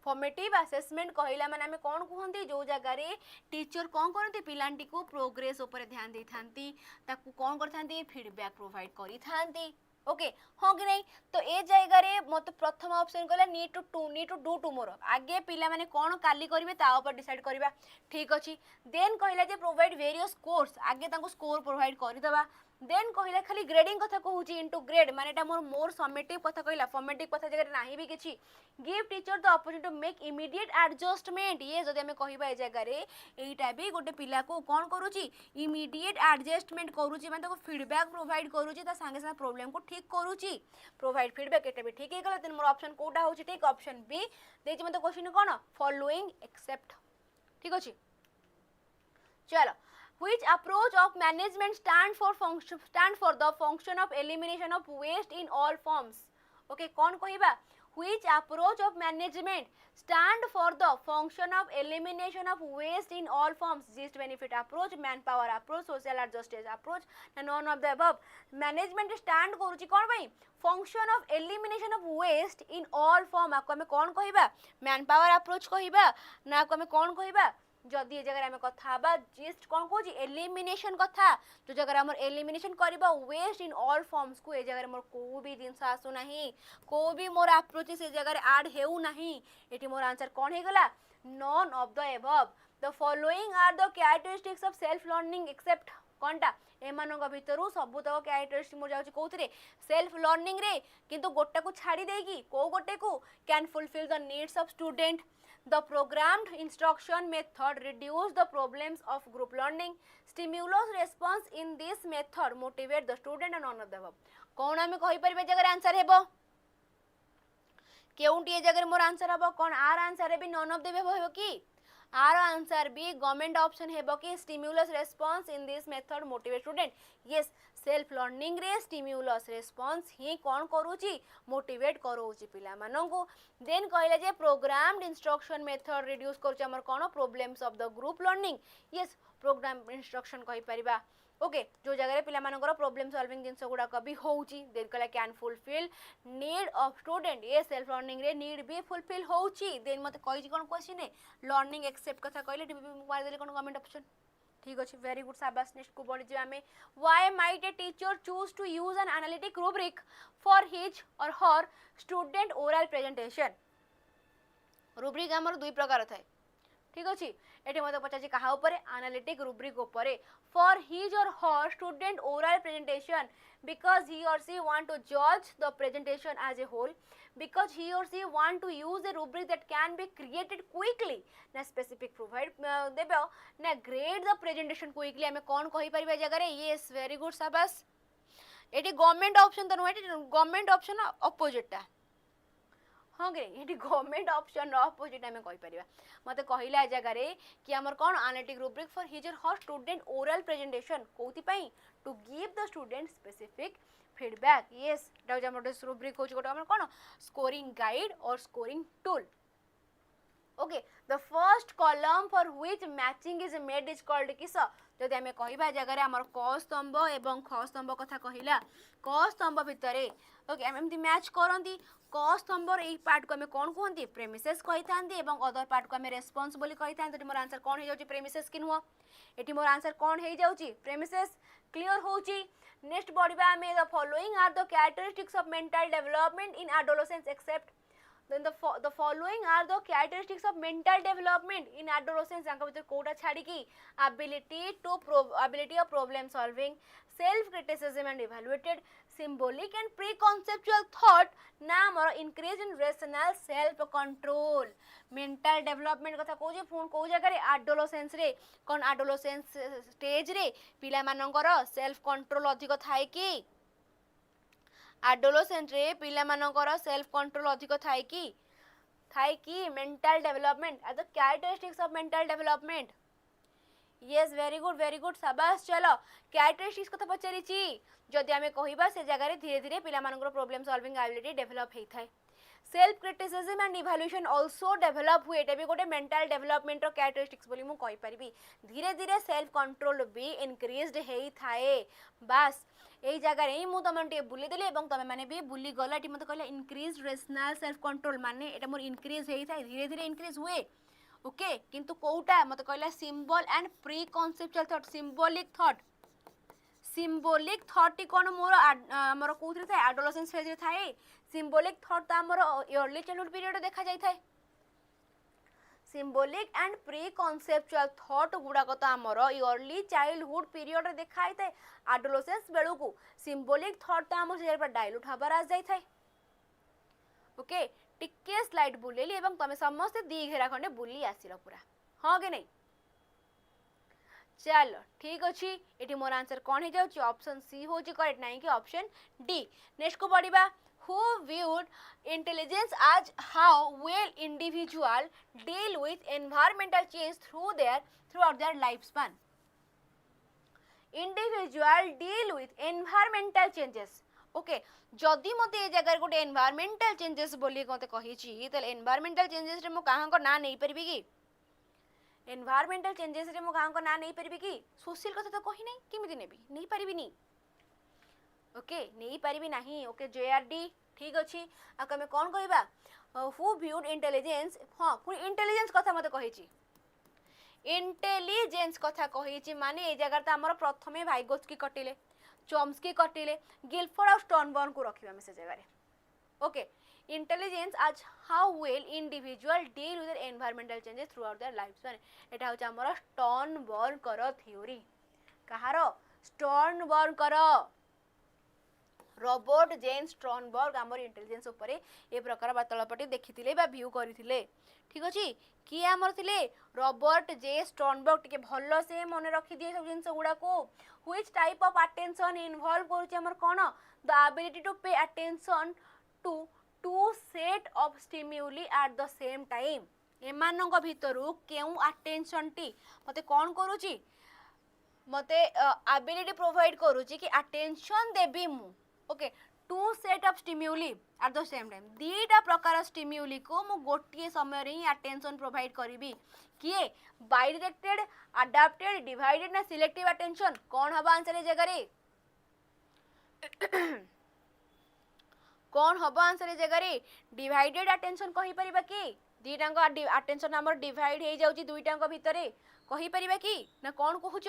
formative assessment कहला माने आमे कौन कहते जो जगह रे टीचर कौन करते पिलांटी को प्रोग्रेस ऊपर ध्यान दे थांती ताकू कौन करथांती फीडबैक प्रोवाइड करी थांती ओके हाँ कि नहीं तो ए जगह रे मत प्रथम ऑप्शन कहला नीड टू डू टुमोरो आगे पिला माने कौन काली करिवे ता ऊपर डिसाइड करबा ठीक अछि देन कहला जे प्रोवाइड वेरियस कोर्स आगे तांको स्कोर प्रोवाइड करि दबा देन कहला खाली ग्रेडिंग कथा कहूची इनटू ग्रेड माने एटा मोर समेटिव कथा कहला फॉर्मेटिव कथा जगह नाही भी किछि give teacher the opportunity to make immediate adjustment ये जदि हमें कहबा ए जगह रे एटा भी गोटे पिला को कोन करूची इमीडिएट एडजस्टमेंट करूची माने ताको फीडबैक प्रोवाइड करूची ता संगे संगे प्रॉब्लम को ठीक करूची प्रोवाइड फीडबैक एटा भी ठीक हे गला देन मोर ऑप्शन कोटा होची ठीक ऑप्शन बी देछि मते क्वेश्चन कोन फॉलोइंग एक्सेप्ट ठीक अछि चलो Which approach of management stand for the function of elimination of waste in all forms? Okay, कौन कहिबा? Which approach of management stand for the function of elimination of waste in all forms? Least benefit approach, manpower approach, social adjustment approach, none of the above. Management stand करूची कौन भाई? Function of elimination of waste in all form. आपको हमें कौन कहिबा? Manpower approach कहिबा ना आपको हमें कौन कहिबा? जदि ये जगह आमे कथा बा जस्ट कोन कोजी एलिमिनेशन कथा जो जगह हमर एलिमिनेशन करबा वेस्ट इन ऑल फॉर्म्स को ए जगह मोर को भी जिंस आसु नाही को भी मोर अप्रोच से जगह ऐड हेउ नाही एटी मोर आंसर कोन हे गला none of the above the following are the characteristics of self learning except कोनटा एमानक भितरु सबु तक कैरेक्टरिस्टिक मोर जाउची कोउतरे सेल्फ लर्निंग रे किंतु गोटा को छाडी देगी को गोटे को can fulfil the needs of student The programmed instruction method reduce the problems of group learning. Stimulus response in this method motivate the student and none of the above. कौन आमे कहि परिबे जगह आंसर हेबो केउंटी ए जगह मोर आंसर हेबो कोन आर आंसर हेबी नन ऑफ द अबव हेबो की or answer B government option हेबो की stimulus response in this method motivate student yes self learning रे स्टिम्युलस रेस्पॉन्स ही कौन करूची मोटिवेट करूची पिला मानंगु देन कहला जे प्रोग्राम्ड इंस्ट्रक्शन मेथड रिड्यूस करूची हमर कोन problems of the group learning yes program instruction कहि परिबा ओके जो जगह पिला मानकर प्रॉब्लम सॉल्विंग जिनस गुडा कभी होउची देन कहला can fulfil need of student ये सेल्फ लर्निंग रे नीड भी फुलफिल होउची देन मते कहि कोन क्वेश्चन है लर्निंग एक्सेप्ट कथा कहले टीपी मार देले कोन गवर्नमेंट ऑप्शन ठीक अछि वेरी गुड शाबाश नेक्स्ट को बढ़ी जे हमें why might a teacher choose to use an analytic rubric for his or her student oral presentation rubric हमर दुई प्रकार थाए ठीक अछि एठी मते पचाची कहा ऊपर एनालिटिक रूब्रिक ऊपर for his or her student oral presentation because he or she want to judge the presentation as a whole because he or she want to use a rubric that can be created quickly na specific provide debo na grade the presentation quickly ame kon कहि परिबा जगह रे yes very good शाबाश एठी government option त no government option opposite ता हाँ कि ये गवर्नमेंट ऑप्शन अपोजिट आम कहीपर मत कहला जगह कि आमर कौन analytic rubric for his or her student oral presentation कौन to give the student specific feedback yes rubric हो कौन scoring guide or scoring tool okay the first column for which matching is made is called किस जदि आम कह जगह आम क स्तंभ एवं ख स्तंभ कथा कहला क स्तंभ भितर ओके आम एमती मैच करती क स्तंभर यही पार्ट को आम कौन कहते प्रेमिसेस कही था अदर पार्ट को आम रेस्पॉन्स बोली कही था मोर आंसर कौन हो जाउची प्रेमिसेस कि नुह एटी मोर आंसर कौन हो जाउची प्रेमिसेस क्लियर होउची नेक्स्ट बढ़िबा आम the following are the characteristics of mental development in adolescence except then the following are the characteristics of mental development in adolescence. यांका भीतर कोटा छाड़ी की ability of problem solving, self criticism and evaluated, symbolic and preconceptual thought ना मोर increase in rational self control. mental development कथा cosy phone को जगह रे adolescence रे कौन adolescence stage रे पिला मानकर self control अधिक थाए की adolescent रे पिला मानकर self control अधिक थाए की mental development are the characteristics of mental development. yes very good शाबाश चलो characteristics कथा पचारि छी जदि आमे कहिबा से जगह रे धीरे धीरे पिला मानकर problem solving ability develop हेइ थाए. self criticism and evaluation also develop हुए एटा भी गोटे mental development रो characteristics बोली मु कहि परिबी. धीरे धीरे self control भी increased हेइ थाए. बस एई जगह रे मु तमन बुली देली एवं तमे माने भी बुली गला एटी मते कहला increased rational self control माने एटा मोर increase हेइ थाए धीरे धीरे increase हुए. ओके किंतु कोउटा मते कहला symbol and preconceptual thought, symbolic thought टी कोन मोर कोथरे थाए adolescence phase रे थाए. symbolic thought ता मोर early childhood period रे देखा जाय थाए. symbolic and preconceptual thought गुडा को ता मोर early childhood period रे देखाई थाए. adolescence बेलु को symbolic thought ता मोर से पर dilute हबार आ जाय थाए. ओके टिके स्लाइड बुलेली एवं तमे समस्त दी घेरा खंडे बुली आसिलो पूरा हां के नहीं. चलो ठीक अछि एटी मोर आंसर कोन हे जाउची ऑप्शन सी होची करेक्ट नहीं कि ऑप्शन डी. नेक्स्ट को पढिबा who viewed intelligence as how well individual deal with environmental change throughout their lifespan. individual deal with environmental changes. Okay जदि मते ए जगह गोटे एनवायरमेंटल चेंजेस बोली मते कहि छी त एनवायरमेंटल चेंजेस रे मो काहा को ना नै परबी की एनवायरमेंटल चेंजेस रे मो काहा को ना नै परबी की सोशल कथा तो कहि नै केमिति नेबी नै परबी नी. ओके नै परबी नाही. ओके जेआरडी ठीक अछि. आ कमे कोन कहिबा हु व्यूड इंटेलिजेंस. हां पुनी इंटेलिजेंस कथा मते कहि छी इंटेलिजेंस कथा कहि छी माने ए जगह त हमर प्रथमे भाइगोत्स्की कटिले चॉम्स्की कटिले गिलफोर्ड और स्टर्नबर्न को रखिबा में से जगह रे. ओके इंटेलिजेंस आज how well individual deal with environmental changes through out their life. एटा होचा हमर स्टर्नबर्न कर थ्योरी. कहारो स्टर्नबर्न कर रॉबर्ट जेन स्टर्नबर्ग हमर इंटेलिजेंस ऊपर ए प्रकार वार्तालापटी देखिथिले बा व्यू करिथिले. ठीक अछि कि हमर थिले रॉबर्ट जे स्टर्नबर्ग टिके भलो से मने रखि दिए सब जिंस गुडा को. which type of attention involve करूची हमर कोन the ability to pay attention to two set of stimuli at the same time. एमानक भितरु केउ अटेंशन टी मते कोन करूची मते एबिलिटी प्रोवाइड करूची कि अटेंशन देबी मु. Okay two set of stimuli at the same time दीटा प्रकार स्टिम्युली को मु गोटिए समय रे अटेंशन प्रोवाइड करिवि. किए बाइडायरेक्टेड अडाप्टेड डिवाइडेड ना सिलेक्टिव अटेंशन कौन हबा आंसर ए जगह रे कौन हबा आंसर ए जगह रे डिवाइडेड अटेंशन कहि परिबा कि दीटांग अटेंशन हमर डिवाइड हे जाउची दुईटांग भितरे कहि परिबा कि ना कौन कहूच.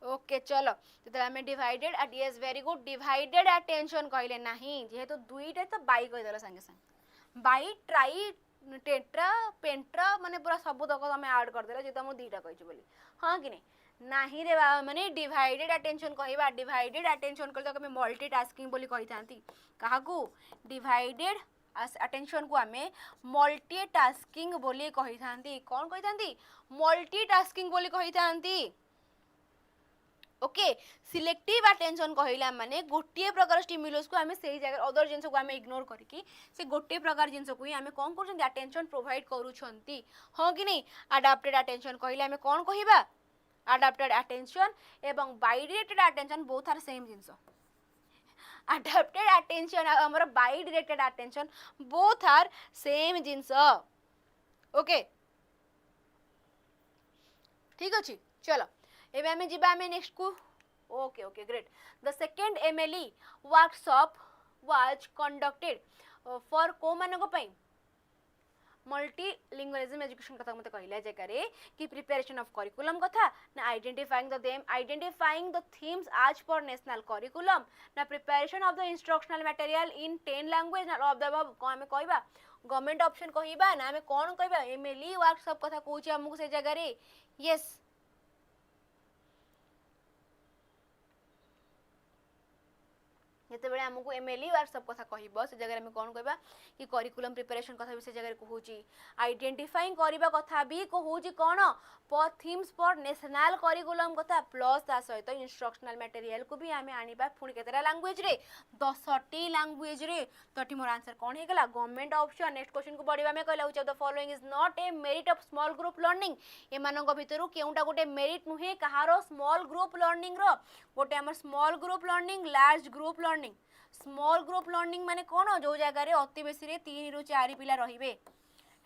ओके चलो तो हमें divided at yes very good divided attention कहले नाही जेहेतु दुईटा तो बाई कहि देला संगे संग बाई ट्राई टेट्रा पेंट्रा माने पूरा सब तक हमें ऐड कर देला जेतो हम दुईटा कहि छी बोली. हां कि नाही रे माने डिवाइडेड अटेंशन कहबा डिवाइडेड अटेंशन कहले तो हमें मल्टीटास्किंग बोली कहि थांती. काहा को डिवाइडेड अटेंशन को हमें मल्टीटास्किंग बोली कहि थांती. कोन कहि थांती मल्टीटास्किंग बोली कहि थांती. ओके सिलेक्टिव अटेंशन कहला माने गोटे प्रकार स्टिमुलस को हमें सही जगह अदर जिंस को हमें इग्नोर करके से गोटे प्रकार जिंस को ही हमें कोन करछन अटेंशन प्रोवाइड करूछंती. हां कि नहीं अडैप्टेड अटेंशन कहला हमें कोन कहिबा अडैप्टेड अटेंशन एवं bidirected attention both are same जिंस. अडैप्टेड अटेंशन हमर bidirected attention both are same जिंस. ओके ठीक अछि चलो एबे हमें जिबा हमें नेक्स्ट को. Okay okay great. The second MLE workshop was conducted for को मानको पई मल्टीलिंगुअलिज्म एजुकेशन कथा मते कहला जगह कि प्रिपरेशन ऑफ करिकुलम कथा ना आइडेंटिफाइंग द थीम्स आज पर नेशनल करिकुलम ना preparation of the instructional material in 10 language ना ऑफ द अबव को हमें कहबा गवर्नमेंट ऑप्शन कहबा ना हमें कोन कहबा एमएलई वर्कशॉप कथा कहूची हमकु से जगह रे यस जिते आमको एमएलई वर्कशॉप कथा कहब से जगह में कौन कहबा कि करिकुलम प्रिपरेशन कथा भी से जगह कहूची आइडेंटिफाइंग करबा कथा भी कहूची कौन थीम्स फॉर नेशनल करिकुलम कथा प्लस ता सहित इंस्ट्रक्शनल मटेरियल को भी आमे आनिबा पुणी केतरा लैंग्वेज रे 10टी लैंग्वेज रे तो मोर आंसर कौन हे गला गवर्नमेंट ऑप्शन नेक्स्ट क्वेश्चन को बढ़िबा में कहला the following is not a merit of small group learning एमानंग भितरु केउटा गोटे मेरिट नुहे कहारो स्मॉल ग्रुप लर्निंग रो गोटे हमर small group learning large group learning small group learning माने कोन जो जगह रे अति बेसी रे 3 रु 4 पिला रहिबे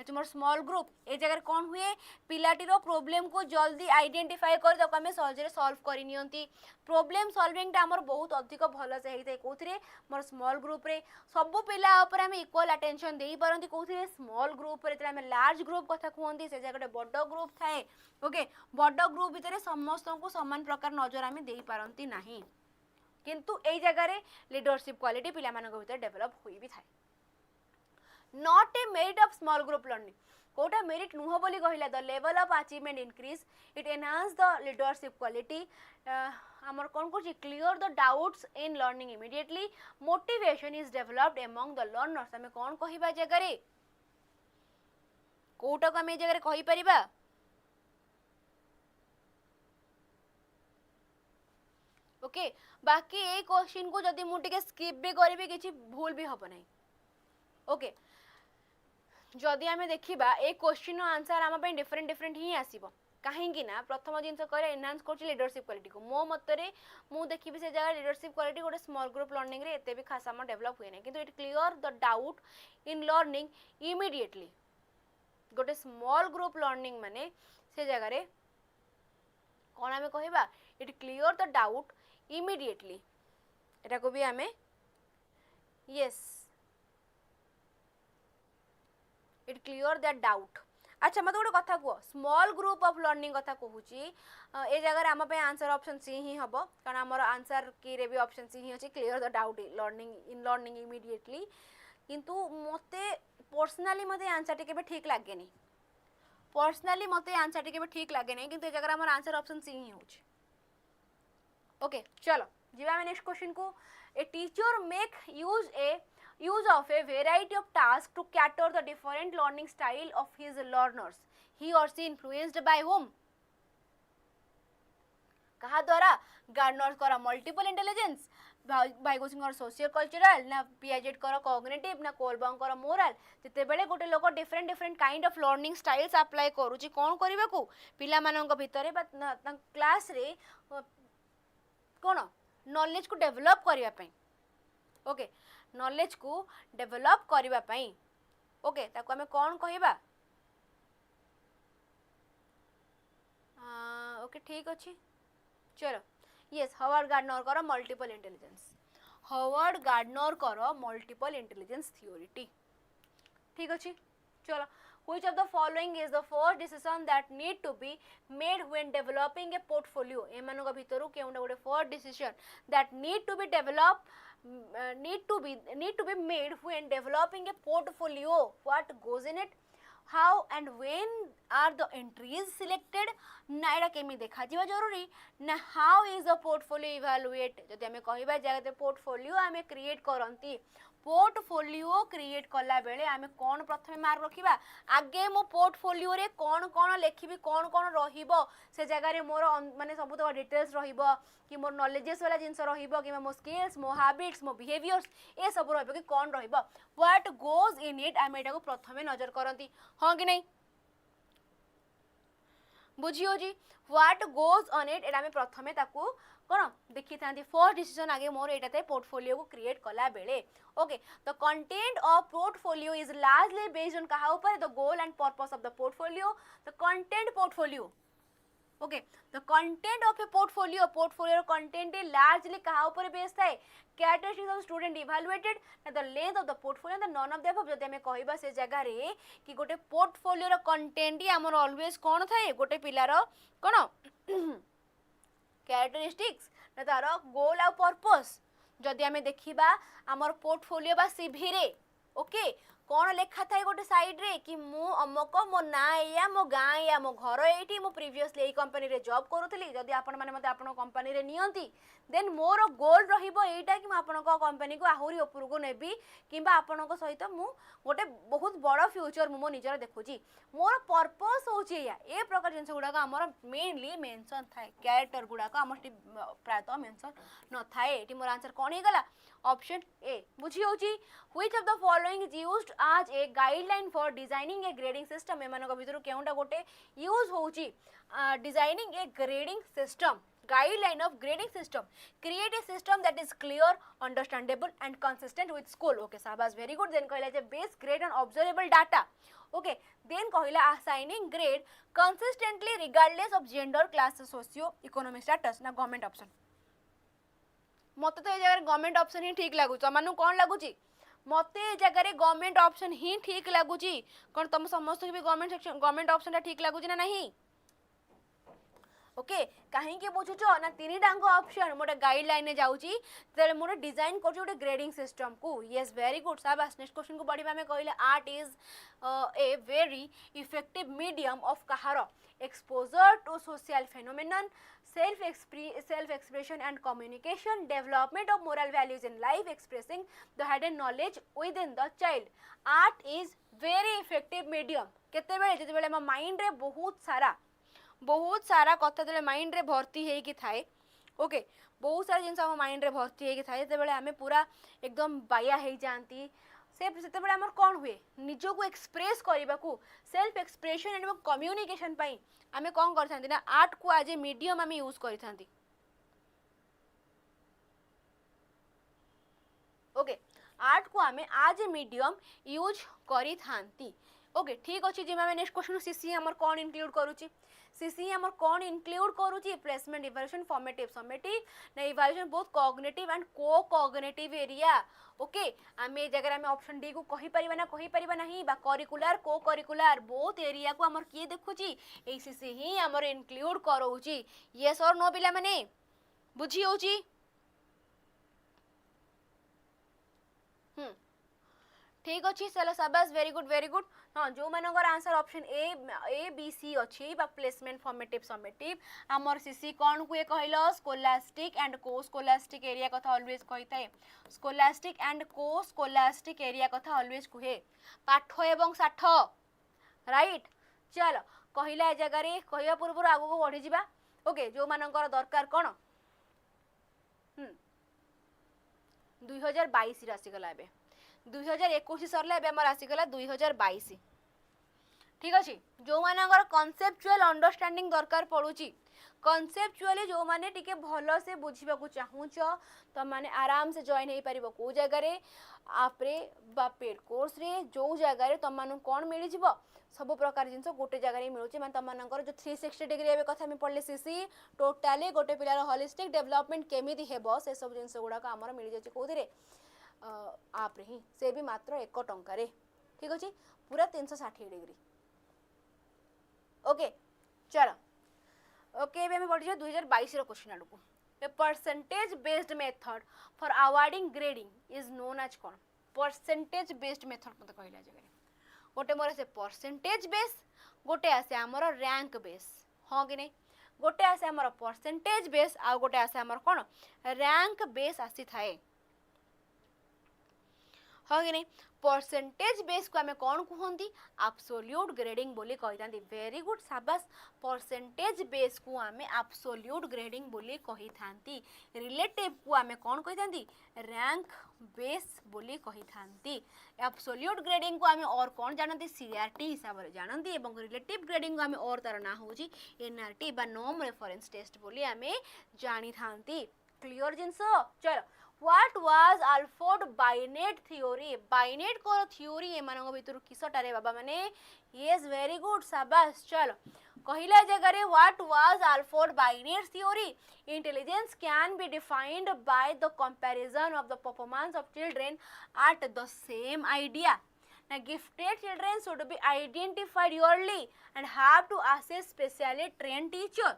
तुम स्मॉल ग्रुप ए जगह कौन हुए पिलाटीर प्रोब्लेम को जल्दी आइडेंटिफाई कर ताको हमें सहजरे सॉल्व करि नियंती प्रॉब्लम सॉल्विंग टा हमर बहुत अधिक भल से हेते कोथरे मोर स्मॉल ग्रुप रे सब पिला ऊपर हमें इक्वल अटेंशन देई परंती कोथरे स्मॉल ग्रुप रे हमें लार्ज ग्रुप कथा कहंती से जगह बड़ ग्रुप थाए ओके बड़ ग्रुप भितरे समस्त को समान प्रकार नजर हमें देई परंती नाही किंतु ए जगह रे लीडरशिप क्वालिटी पिला मानक भितर डेवलप होई भी थाए not a merit of small group learning कोटा मेरिट नुह बोली कहिला the level of achievement increase it enhance the leadership quality हमर कोन को clear the doubts in learning immediately motivation is developed among the learners हमें कोन कहिबा जगह रे कोटा को हमें जगह रे कहि परिबा ओके बाकी ए क्वेश्चन को जदी मु टिके स्किप भी करबी किछि भूल भी हबो नै ओके जदि आमे देखिबा ए क्वेश्चन आंसर आम पे डिफरेंट डिफरेंट ही आसीबो काहेकि ना प्रथम जिनस करे एनहांस करछि लीडरशिप क्वालिटी को मो मतरे मु देखिबी से जगह लीडरशिप क्वालिटी गोटे स्मॉल ग्रुप लर्निंग रे एते भी खास हम डेवलप हुए नै किंतु it clear the doubt in learning immediately गोटे स्मॉल ग्रुप लर्निंग माने से जगह रे कोन आमे कहबा it clear the doubt immediately एटा को भी आमे yes it clear that doubt अच्छा मत गोटे कथा कह स्मॉल ग्रुप ऑफ लर्निंग कथा कहूची ए जगह आम पे आंसर ऑप्शन सी ही हम कारण आमर आंसर की रे भी ऑप्शन सी ही अच्छी clear the doubt learning immediately किंतु मते पर्सनली मते आंसर टिके ठीक लगे नहीं पर्सनली मते आंसर टिके ठीक लगे नहीं किंतु ए जगह आमर आंसर ऑप्शन सी ही होची ओके चलो जीवा नेक्स्ट क्वेश्चन को a teacher make use of a variety of tasks to cater the different learning style of his learners. He or she influenced by whom? कहा द्वारा गार्डनर करा multiple intelligence भाइगोसिंग और socio cultural ना Piaget करा cognitive ना कोलबांग करा moral जते बेले गोटे लोक different different kind of learning styles apply करूची कोन करबा को पिला मानन भितरे बा क्लास रे कोन नॉलेज को डेवलप करिया पई ओके नॉलेज को डेवलप करिबा पई ओके ताको हमें कोन कहिबा ओके ठीक अछि चलो यस हावर्ड गार्डनर करो मल्टीपल इंटेलिजेंस हावर्ड गार्डनर करो मल्टीपल इंटेलिजेंस थ्योरी ठीक अछि चलो which of the following is the first decision that need to be made when developing a portfolio एमानक भितरु केउंडा गोटे first decision that need to be developed need to be made when developing a portfolio what goes in it how and when are the entries selected ना एटा केमी देखा जीवा जरूरी ना how is the portfolio evaluate जदि हमें कहिबा जगह portfolio हमें क्रिएट करंती पोर्टफोलियो क्रिएट कला बेले आमे कोन प्रथमे मार्क रखिबा आगे मो पोर्टफोलियो रे कोन कोन लेखिबी कोन कोन रहिबो से जगह रे मोर माने सब तो डिटेल्स रहिबो कि मोर नॉलेजेस वाला जिंस रहिबो कि मो स्किल्स मो हैबिट्स मो बिहेवियर्स ए सब रहिबो कि कोन रहिबो व्हाट गोज इन इट आमे एटा को प्रथमे नजर करंती हां कि नहीं बुझियो जी व्हाट गोज ऑन इट एटा आमे प्रथमे ताकू कोन देखि थांती फर्स्ट डिसीजन आगे मोर एटा ते पोर्टफोलियो को क्रिएट कला बेले okay the content of portfolio is largely based on कहा ऊपर the goal and purpose of the portfolio the content portfolio okay the content of a portfolio content largely कहा ऊपर base थाए characteristics of student evaluated the length of the portfolio the none of the above जदि हमें कहबा से जगह रे कि गोटे पोर्टफोलियो रो कंटेंट ही हमर ऑलवेज कोन थाए गोटे पिलार कोन कैरेक्टरिस्टिक्स ना तार गोल आ पर्पस जदि हमें देखिबा हमर पोर्टफोलियो बा सीवी रे ओके कौन लेखा था गोटे साइड रे कि मु अमक मो ना या मो गाँ या मो घर एठी मो प्रीवियसली एई कंपनी रे जॉब करूथली जदि आपण माने मते आपण कंपनी रे नियंती देन मोर गोल रहिबो एटा कि मु आपण कंपनी को आहुरी ऊपर को नेबी किंबा आपण सहित मु गोटे बहुत बड़ फ्यूचर मु मो निजर देखुची मोर पर्पस होची या ए प्रकार जिंस गुडा का हमर मेनली मेंशन थाए कैरेक्टर गुडा का हमर प्रायतः मेंशन न थाए एटी मोर आंसर कोन हे गला ऑप्शन ए बुझी होची which of the following is used as a guideline for designing a grading system एमानक भितर केउंटा गोटे यूज होची designing a grading system guideline of grading system create a system that is clear understandable and consistent with school okay sabas very good then कहला जे base grade on observable data okay then कहला assigning grade consistently regardless of gender class socio economic status ना government option मत तो ए जगह government option ही ठीक लागु तमनु कोन लागुची मते ए जगह गवर्नमेंट ऑप्शन ही ठीक लागुची कोन तुम समस्त भी गवर्नमेंट ऑप्शन ता ठीक लागुची ना नहीं ओके कहीं के बुझुच ना तीन टांग ऑप्शन मोटे गाइडलाइन जाउची तेरे मोटे डिजाइन कर गोटे ग्रेडिंग सिस्टम को यस वेरी गुड साबास नेक्स्ट क्वेश्चन को बढ़िबा में कहले art is a very effective medium of कहार exposure to social phenomenon self expression and communication development of moral values in life expressing the hidden knowledge within the child art is very effective medium केते बेले जते बेले हम mind रे बहुत सारा कथा तले माइंड रे भर्ती हे कि थाए ओके बहुत सारा जिंस हम माइंड रे भर्ती हे कि थाए जते बेले हमें पूरा एकदम बाया हे जानती सेते बेले हमर कोन हुए निजो को एक्सप्रेस करबा को सेल्फ एक्सप्रेशन एंड कम्युनिकेशन पई हमें कोन करथांती ना आर्ट को आज ए मीडियम हमें यूज करथांती ओके आर्ट को हमें आज ए मीडियम यूज करथांती ओके ठीक अछि जे मैं नेक्स्ट क्वेश्चन सीसी हमर कोन इंक्लूड करूची सीसी हमर कोन इंक्लूड करूची प्लेसमेंट इवैल्यूएशन फॉर्मेटिव समेटिव ना इवैल्यूएशन बोथ कॉग्निटिव एंड को कॉग्निटिव एरिया ओके आमे जगह हमें ऑप्शन डी को कहि परिबा नहीं बा करिकुलर को करिकुलर बोथ एरिया को हमर किए देखुची ए सीसी ही हमर इंक्लूड करूची यस और नो पिला माने बुझी होची ठीक अच्छी चलो शाबाश वेरी गुड हाँ जो मानकर answer option A B C अच्छी बा प्लेसमेंट फॉर्मेटिव समेटिव आमर सीसी कौन हुए कहलो scholastic and co-scholastic area कथा ऑलवेज कहिताए scholastic and co-scholastic area कथा ऑलवेज कहे पाठ एवं साठ राइट चलो कहला जगह रे कहया पूर्व आगु को बढ़ी जिबा ओके जो मानकर दरकार कोन 2022 राशि गला बे 2021 सरला एबे हमर आसीगला 2022 ठीक अछि जो मानकर कॉन्सेप्चुअल अंडरस्टैंडिंग दरकार पड़ुची कॉन्सेप्चुअली जो माने टिके भलो से बुझिबा को चाहूच तो माने आराम से जॉइन हे परिबो को जगह रे आपरे बा पेड कोर्स रे जो जगह रे तमानु कोन मिली जिवो सब प्रकार जिंस गोटे जगह रे मिलुची माने तमानकर जो 360 डिग्री एबे कथा में पढ़ले सीसी टोटली गोटे पिलार होलिस्टिक डेवलपमेंट केमिति हेबो से सब जिंस गुडा का हमर मिली जाची कोदि रे आप रही से भी मात्र 1 टंका रे ठीक अछि पूरा 360 डिग्री ओके चलो ओके एबे हम पढ़ियो 2022 रो क्वेश्चन आडू को a percentage based method for awarding grading is known as कोन परसेंटेज बेस्ड मेथड मते कहला जगह गोटे मोर से परसेंटेज बेस गोटे आसे हमर रैंक बेस हां कि नै गोटे आसे हमर परसेंटेज बेस आ गोटे आसे हमर कोन रैंक बेस आसी थाए हाँ कि नहीं परसेंटेज बेस को आमे कौन कहती एब्सोल्यूट ग्रेडिंग बोली कही वेरी गुड शाबाश परसेंटेज बेस को आमे एब्सोल्यूट ग्रेडिंग बोली कही थांती रिलेटिव को आमे कौन कही रैंक बेस बोली कही थांती एब्सोल्यूट ग्रेडिंग को आमे और कौन जानती सीआरटी हिसाब से जानती एवं रिलेटिव ग्रेडिंग को आमे और तार ना होची एनआरटी बा नॉन रेफरेंस टेस्ट बोली आमे जानी थांती क्लियर जिंस चलो what was Alfred Binet theory बाइनेट को थ्योरी एमानक भितर किसटारे बाबा माने यस वेरी गुड शाबाश चलो कहला जगह what was Alfred Binet theory intelligence can be defined by the comparison of the performance of children at the same idea. Now, gifted children should be identified early and have to assess specially trained teacher.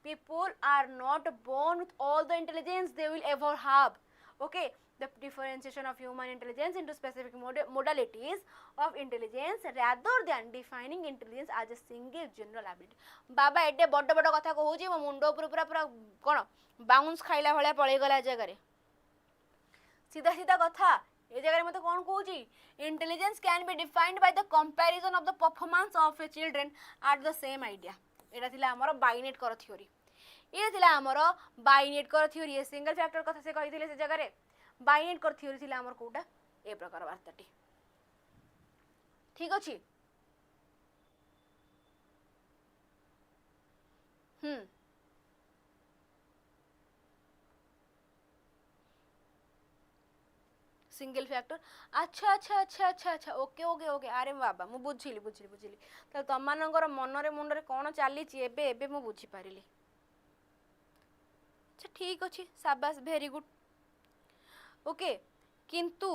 People are not born with all the intelligence they will ever have. Okay, the differentiation of human intelligence into specific modalities of intelligence rather than defining intelligence as a single general ability. बाबा एटे बड़ बड़ कथा कहूची मो मुंड ऊपर पूरा पूरा कोन bounce खाइला भलिया पळै गला जगह सीधा सीधा कथा ये जगह मत कौन कहूँ intelligence can be defined by the comparison of the performance of A children at the same idea. एटा थिला हमर बाइनेट कर थ्योरी ये थिला हमर बाइनेट कर थ्योरी ये सिंगल फैक्टर कथा से कहिथिले से जगह रे बाइनेट कर थ्योरी थिला हमर कोटा ए प्रकार वार्ताटी ठीक अछि. सिंगल फैक्टर अच्छा अच्छा अच्छा अच्छा अच्छा ओके ओके ओके अरे बाबा मु बुझिली बुझिली बुझिली तो तुम मानकर मनरे मुंडरे कौन चली एबे एबे मु बुझी पारिली. अच्छा ठीक अच्छे शाबाश वेरी गुड ओके किंतु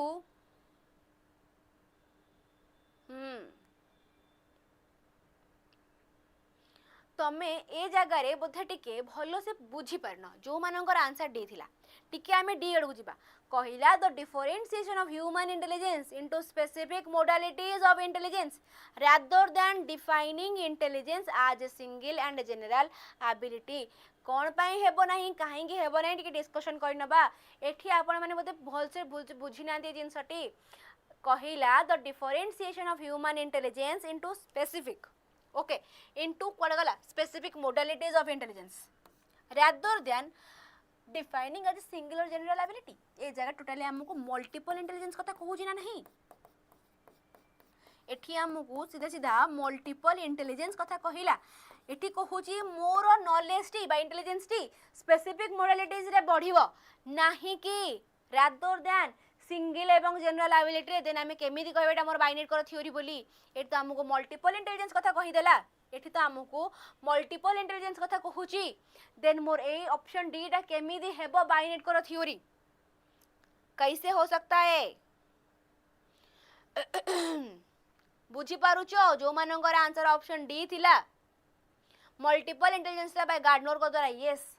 तमे ए जगार बोधे टिके भल से बुझी पारन जो मानकर आंसर डी थिला टिके आमे डी आड़ को जिबा कहला the differentiation of human intelligence into specific modalities of intelligence rather than defining intelligence as a single and general ability कौन पाई हेबो नाही काहेकि हेबो नाही टिके डिस्कशन करि नबा एठी आपण माने बोधे भल से बुझी ना दे जिंसटी कहला the differentiation of human intelligence into specific okay into कोड गला specific modalities of intelligence rather than defining as singular general ability ए जगह टोटली हमको मल्टीपल इंटेलिजेंस कथा कहूची ना नहीं एठी हमको सीधा सीधा मल्टीपल इंटेलिजेंस कथा कहिला एठी कहूची मोर नॉलेज टी बा इंटेलिजेंस टी स्पेसिफिक मोडालिटीज रे बढ़िबो नाही कि रादर देन सिंगल एवं जनरल एबिलिटी रे देन हमें केमिति कहबेटा मोर बाइनेट कर थ्योरी बोली एठी तो हमको मल्टीपल इंटेलिजेंस कथा कहि देला एठी तो हमको मल्टीपल इंटेलिजेंस कथा कहूची देन मोर ए ऑप्शन डी टा केमिति हेबो बाइनेट कर थ्योरी कैसे हो सकता है बुझी पारुचो जो मानकर आंसर ऑप्शन डी थिला मल्टीपल इंटेलिजेंस बाय गार्डनर को द्वारा यस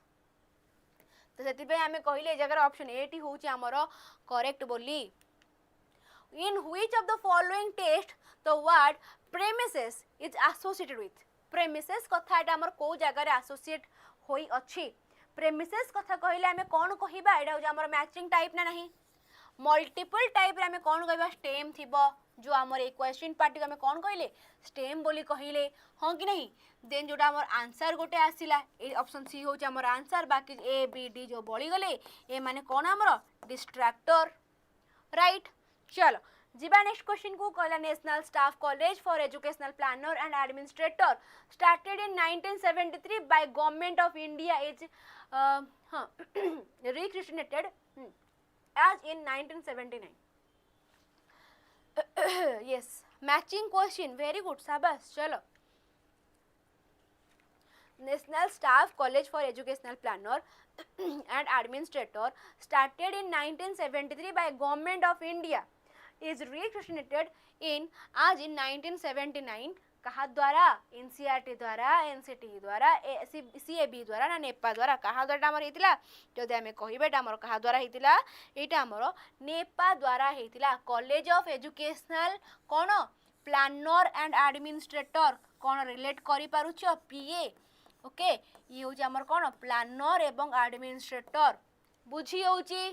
तो सेति पे हमें कहले जगह ऑप्शन ए टी होची हमरो करेक्ट बोली in which of the following test the word premises is associated with premises कथा एटा हमर को जगह रे एसोसिएट होई अछि प्रेमिसेस कथा कहले हमें कोन कहिबा एटा हो हमर मैचिंग टाइप ना नहीं मल्टीपल टाइप रे हमें कोन कहबा स्टेम थिबो जो हमर ए क्वेश्चन पार्ट हमें कोन कहले स्टेम बोली कहले हां कि नहीं देन जोटा हमर आंसर गोटे आसिला ए ऑप्शन सी हो हमर आंसर बाकी ए बी डी जो बळी गले ए माने कोन हमर डिस्ट्रैक्टर राइट चलो जीवा नेक्स्ट क्वेश्चन को कहला National Staff College for educational planner and administrator started in 1973 by government of India is recreated as in 1979 yes matching question very good शाबाश चलो national staff college for educational planner and administrator started in 1973 by government of India is recreated in as in 1979 कहा द्वारा NCERT द्वारा NCT द्वारा CAB द्वारा ना Nipah द्वारा कहा द्वारा हमर हेतिला जदि हमें कहिबेटा हमर कहा द्वारा हेतिला एटा हमर नेपा द्वारा हेतिला कॉलेज ऑफ एजुकेशनल कोन प्लानर एंड एडमिनिस्ट्रेटर कोन रिलेट करि पारुछ पीए ओके ये हो हमर कोन प्लानर एवं एडमिनिस्ट्रेटर बुझी होउची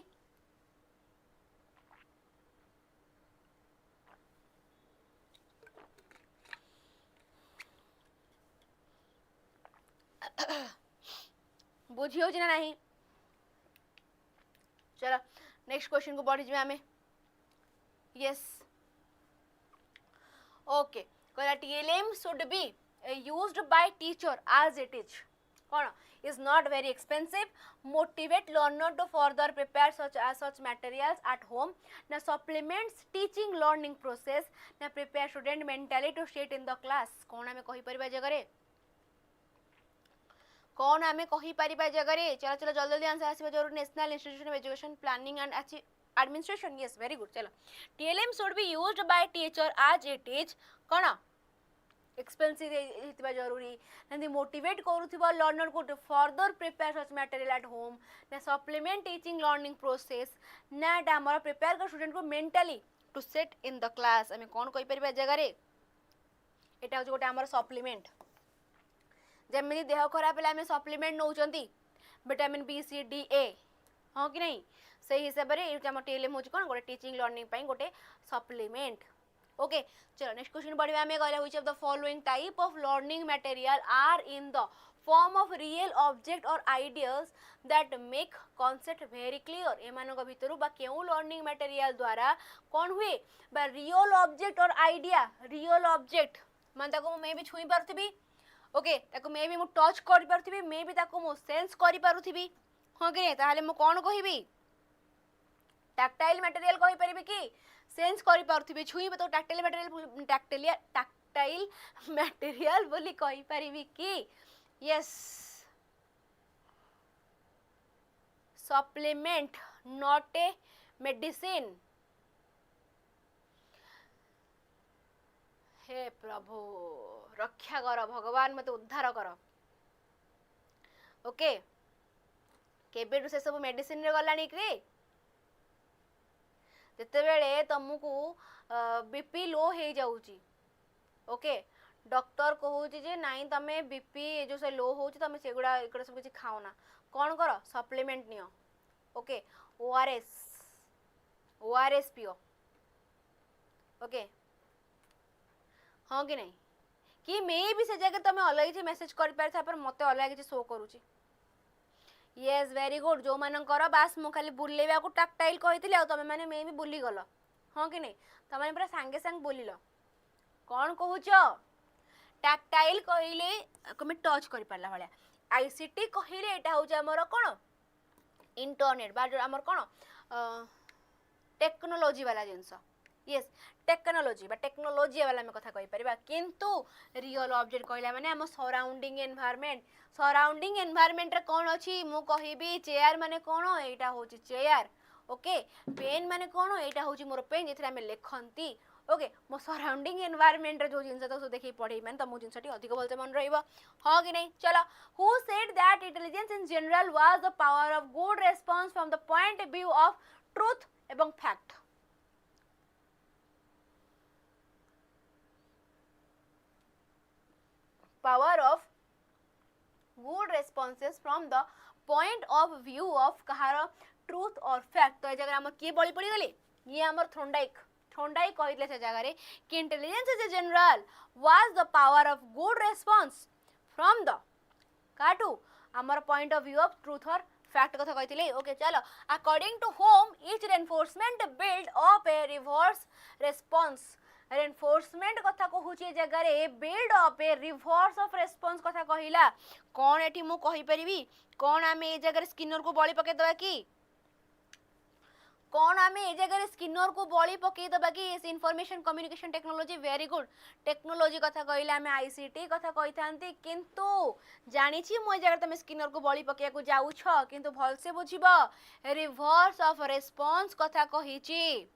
बुझी हो ना नहीं चलो नेक्स्ट क्वेश्चन को बढ़ी हमें यस ओके कहला TLM should be used by teacher as it is कौन is not very expensive, motivate learner to further prepare such materials at home, na supplements teaching learning process, na prepare student mentally to sit in the class. कौन आमे कहि परिबा जगह रे कौन आमे कहि परिबा जगह रे चलो चलो जल्दी जल्दी आंसर आसीबा जरूर national institution of education planning and administration. Yes, very good. चलो TLM should be used by teacher as it is कौन expensive हितबा जरूरी नंदी मोटिवेट करूथिबा लर्नर को further prepare such material at home ना सप्लीमेंट टीचिंग लर्निंग प्रोसेस ना हमर प्रिपेयर कर स्टूडेंट को mentally to set in the class हमें कोन कहि परिबा जगह रे एटा हो गोटे हमर सप्लीमेंट जेमिति देह खराब हला हमें सप्लीमेंट नउचंती vitamin B C D A हां कि नहीं सही हिसाब रे एटा हमर टीएलएम होची कोन गोटे टीचिंग लर्निंग पई गोटे सप्लीमेंट. ओके चलो नेक्स्ट क्वेश्चन पढ़िबा हमें कहला which of the following type of learning material are in the form of real object or ideas that make concept very clear. एमानक भितरु बा केउ लर्निंग मटेरियल द्वारा कोन हुए बा real object or idea real object मान ताको मे भी छुई परथिबी ओके ताको मे भी मु टच कर परथिबी मे भी ताको मु सेंस कर परथिबी हां कि ताहाले मु कोन कहिबी टैक्टाइल मटेरियल कहि परिबी कि सेंस करि पारथिबे छुई तो टैक्टाइल मटेरियल बोली कहि परिबी कि yes supplement not a medicine. हे प्रभु रक्षा कर भगवान मते उद्धार कर. ओके केबेडु से सब मेडिसिन रे गलानी कि जितेबेले तुमको बीपी लो हो जाऊँगी ओके डॉक्टर कहूँ जे नाई तमे बीपी जो से लो हो तुम से गुड़ा इकड़ा सब किसी खाओ ना कौन कर सप्लीमेंट नियो ओके ओआरएस पियो ओके हाँ कि नहीं कि मे भी से जगह तुम अलग मेसेज कर पार पर मत अलग किसी शो करुँची. येस वेरी गुड जो मानकर बास मु खाली बुलेवा को टैक्टाइल कहितली आ तमे माने मे भी बुली गल हां कि नहीं तमे पूरा संगे संग बोलिलो कौन कहूच टैक्टाइल कहिले कमे टच करि पारला भलिया आईसीटी कहिले एटा हो हमर कोन इंटरनेट बा हमर कोन टेक्नोलॉजी वाला जिंस यस टेक्नोलॉजी बा टेक्नोलॉजी वाला में कथा कहि परिबा किंतु रियल ऑब्जेक्ट कहला माने हम सराउंडिंग एनवायरनमेंट रे कोन अछि मु कहिबी चेयर माने कोन एटा होची चेयर ओके पेन माने कोन एटा होची मोर पेन जेथरा में लेखंती ओके मो सराउंडिंग एनवायरनमेंट रे जो जिंस तो देखि पढै माने त मु जिंसटी अधिक बोलते मन रहइबो हां कि नहीं. चलो who said that intelligence in general was the power of good response from the point view of truth एवं fact. power of good responses from the point of view of Kahar truth or fact. तो जगह हम के बड़ी पड़ी गले ये हमर थ्रोंडाइक कहितले से जगह रे कि intelligence is general was the power of good response from the काटू हमर point of view of truth or fact कथा कहितले. ओके चलो according to whom each reinforcement build up a reverse response. Reinforcement कथा कहूची जगह रे build up A reverse of response कथा कहिला कोन एठी मु कहि परिबी कोन आमे ए जगह रे स्किनर को बळी पके दबा की कोन आमे ए जगह रे स्किनर को बळी पके दबा की इस information communication technology very good technology कथा कहिला आमे आईसीटी कथा कहिथांती किंतु जानि छी मो जगह तमे स्किनर को बळी पके को जाउ छ किंतु भल से बुझिबो रिवर्स ऑफ रेस्पॉन्स कथा कहिची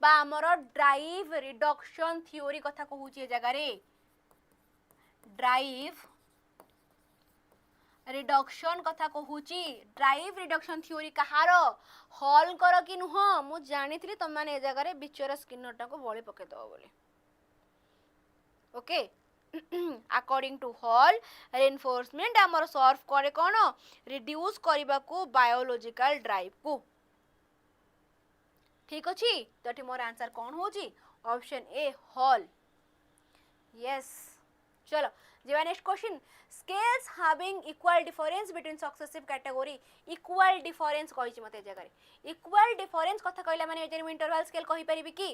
बा हमर ड्राइव रिडक्शन थ्योरी कथा कहूची जगह रे ड्राइव रिडक्शन कथा कहूची ड्राइव रिडक्शन थ्योरी कहार हॉल कर कि नुह मु जानिथली तुम माने ए जगह रे बिचर स्किनर टा को बळी पके दो बोली okay according to Hull reinforcement हमर सर्व करे कोन रिड्यूस करबा को बायोलॉजिकल ड्राइव को ठीक अछि तो मोर आंसर कौन होची ऑप्शन ए हॉल. यस चलो जेवा next question scales having equal difference between successive category equal difference कहिछि मते जगह रे इक्वल डिफरेंस कथा कहला माने एजर इंटरवल स्केल कहि परिबी की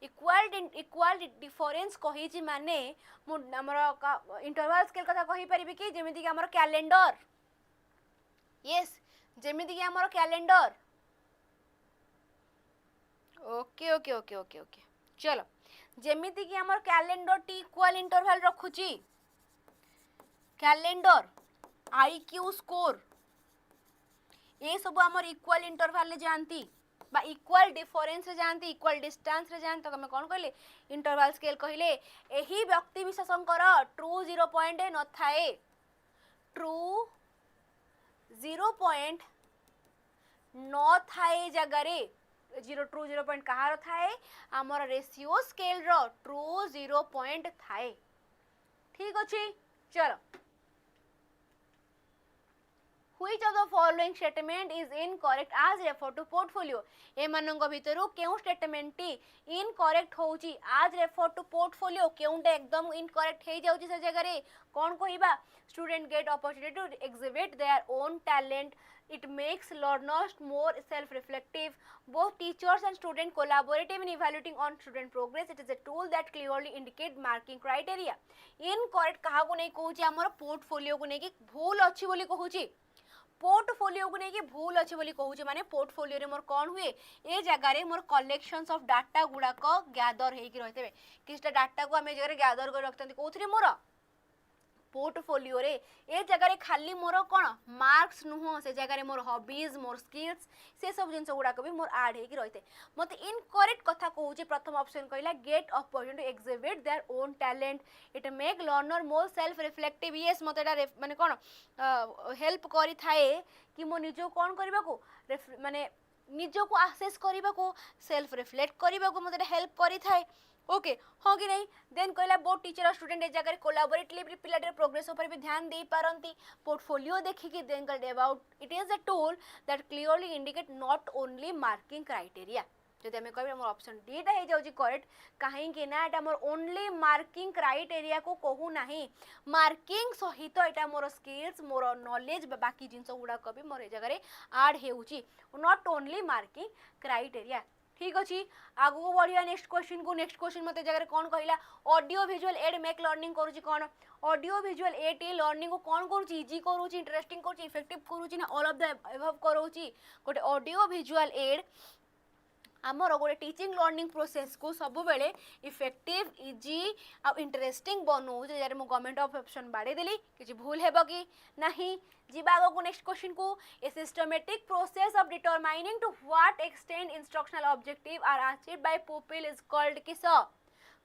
इक्वल डिफरेंस कहिछि माने हमर इंटरवल स्केल कथा कहि परिबी की जेमिति कि हमर कैलेंडर यस जेमिति कि हमर calendar okay okay okay okay okay चलो जेमिति कि हमर कैलेंडर टी इक्वल इंटरवल रखुची कैलेंडर आईक्यू स्कोर ये सब हमर इक्वल इंटरवल ले जानती बा इक्वल डिफरेंस रे जानती इक्वल डिस्टेंस रे जानती तो हम कोन कहले इंटरवल स्केल कहले एही व्यक्ति विशेषणकर ट्रू 0 पॉइंट न थाए ट्रू 0 पॉइंट न थाए जगह रे जीरो ट्रू 0 पॉइंट कहार थाए आमर रेशियो स्केल रो ट्रू 0 पॉइंट थाए ठीक अछि चलो Which of the following statement is incorrect as referred to portfolio? एमानंग भितरु केउ स्टेटमेंट टी इनकरेक्ट होउची as referred to portfolio केउंटे एकदम इनकरेक्ट हे जाउची से जगह रे कोन कहिबा student get opportunity to exhibit their own talent it makes learners more self reflective both teachers and student collaborative in evaluating on student progress it is a tool that clearly indicate marking criteria incorrect कहा को नहीं कहूची हमर portfolio को नहीं कि भूल अछि बोली कहूची पोर्टफोलियो को नहीं कि भूल अच्छे बोली कहूचे माने पोर्टफोलियो रे मोर कौन हुए ए जगह रे मोर कलेक्शंस ऑफ डाटा गुडा को गैदर हेकि रहते किछटा डाटा को हमें जगह गैदर कर रखते कोथरे मोर पोर्टफोलियो रे ए जगह रे खाली मोर कोन मार्क्स नुह से जगह रे मोर हॉबीज मोर स्किल्स से सब जिंस गुडा को भी मोर ऐड हेकि रहते मते इनकरेक्ट कथा कहूची प्रथम ऑप्शन कहला get opportunity to exhibit their own talent it make learner more self reflective yes मते एटा माने कोन हेल्प करी थाए कि मो निजो कोन करबा को माने निजो को असेस करबा को सेल्फ रिफ्लेक्ट करबा को मते हेल्प करी थाए ओके हाँ कि नहीं देन कहला बोथ टीचर और स्टूडेंट ए जगह कोलैबोरेटिवली पिलाटर प्रोग्रेस ऊपर भी ध्यान दे पारंती पोर्टफोलियो देखिकी देन कहले about it is a tool that clearly indicate not only marking criteria जदि हमें कहबे हमर ऑप्शन डी टा हे जाउची करेक्ट काहे कि ना एटा हमर ओनली मार्किंग क्राइटेरिया को कहू नाही मार्किंग सहित एटा मोर स्किल्स मोर नॉलेज बाकी जिंस गुडा को भी मोर ए जगह रे ऐड हेउची नॉट ओनली मार्किंग क्राइटेरिया ठीक अछि आगु बढ़िया नेक्स्ट क्वेश्चन मते जगह कौन कहला audio visual add make learning करूची कौन ऑडियो विजुअल एड लर्निंग को कौन करूची इजी करूची इंटरेस्टिंग करूची इफेक्टिव करूची ना ऑल ऑफ द अबव करूची गोटे ऑडियो विजुअल एड आमर गोटे टीचिंग लर्निंग प्रोसेस को सब बेले इफेक्टिव इजी आ इंटरेस्टिंग बनौ जे मो गवर्नमेंट ऑफ ऑप्शन बाड़े देली किछि भूल हेबो कि नाही जीवा को नेक्स्ट क्वेश्चन को a systematic process of determining to what extent instructional objective are achieved by pupil is called किस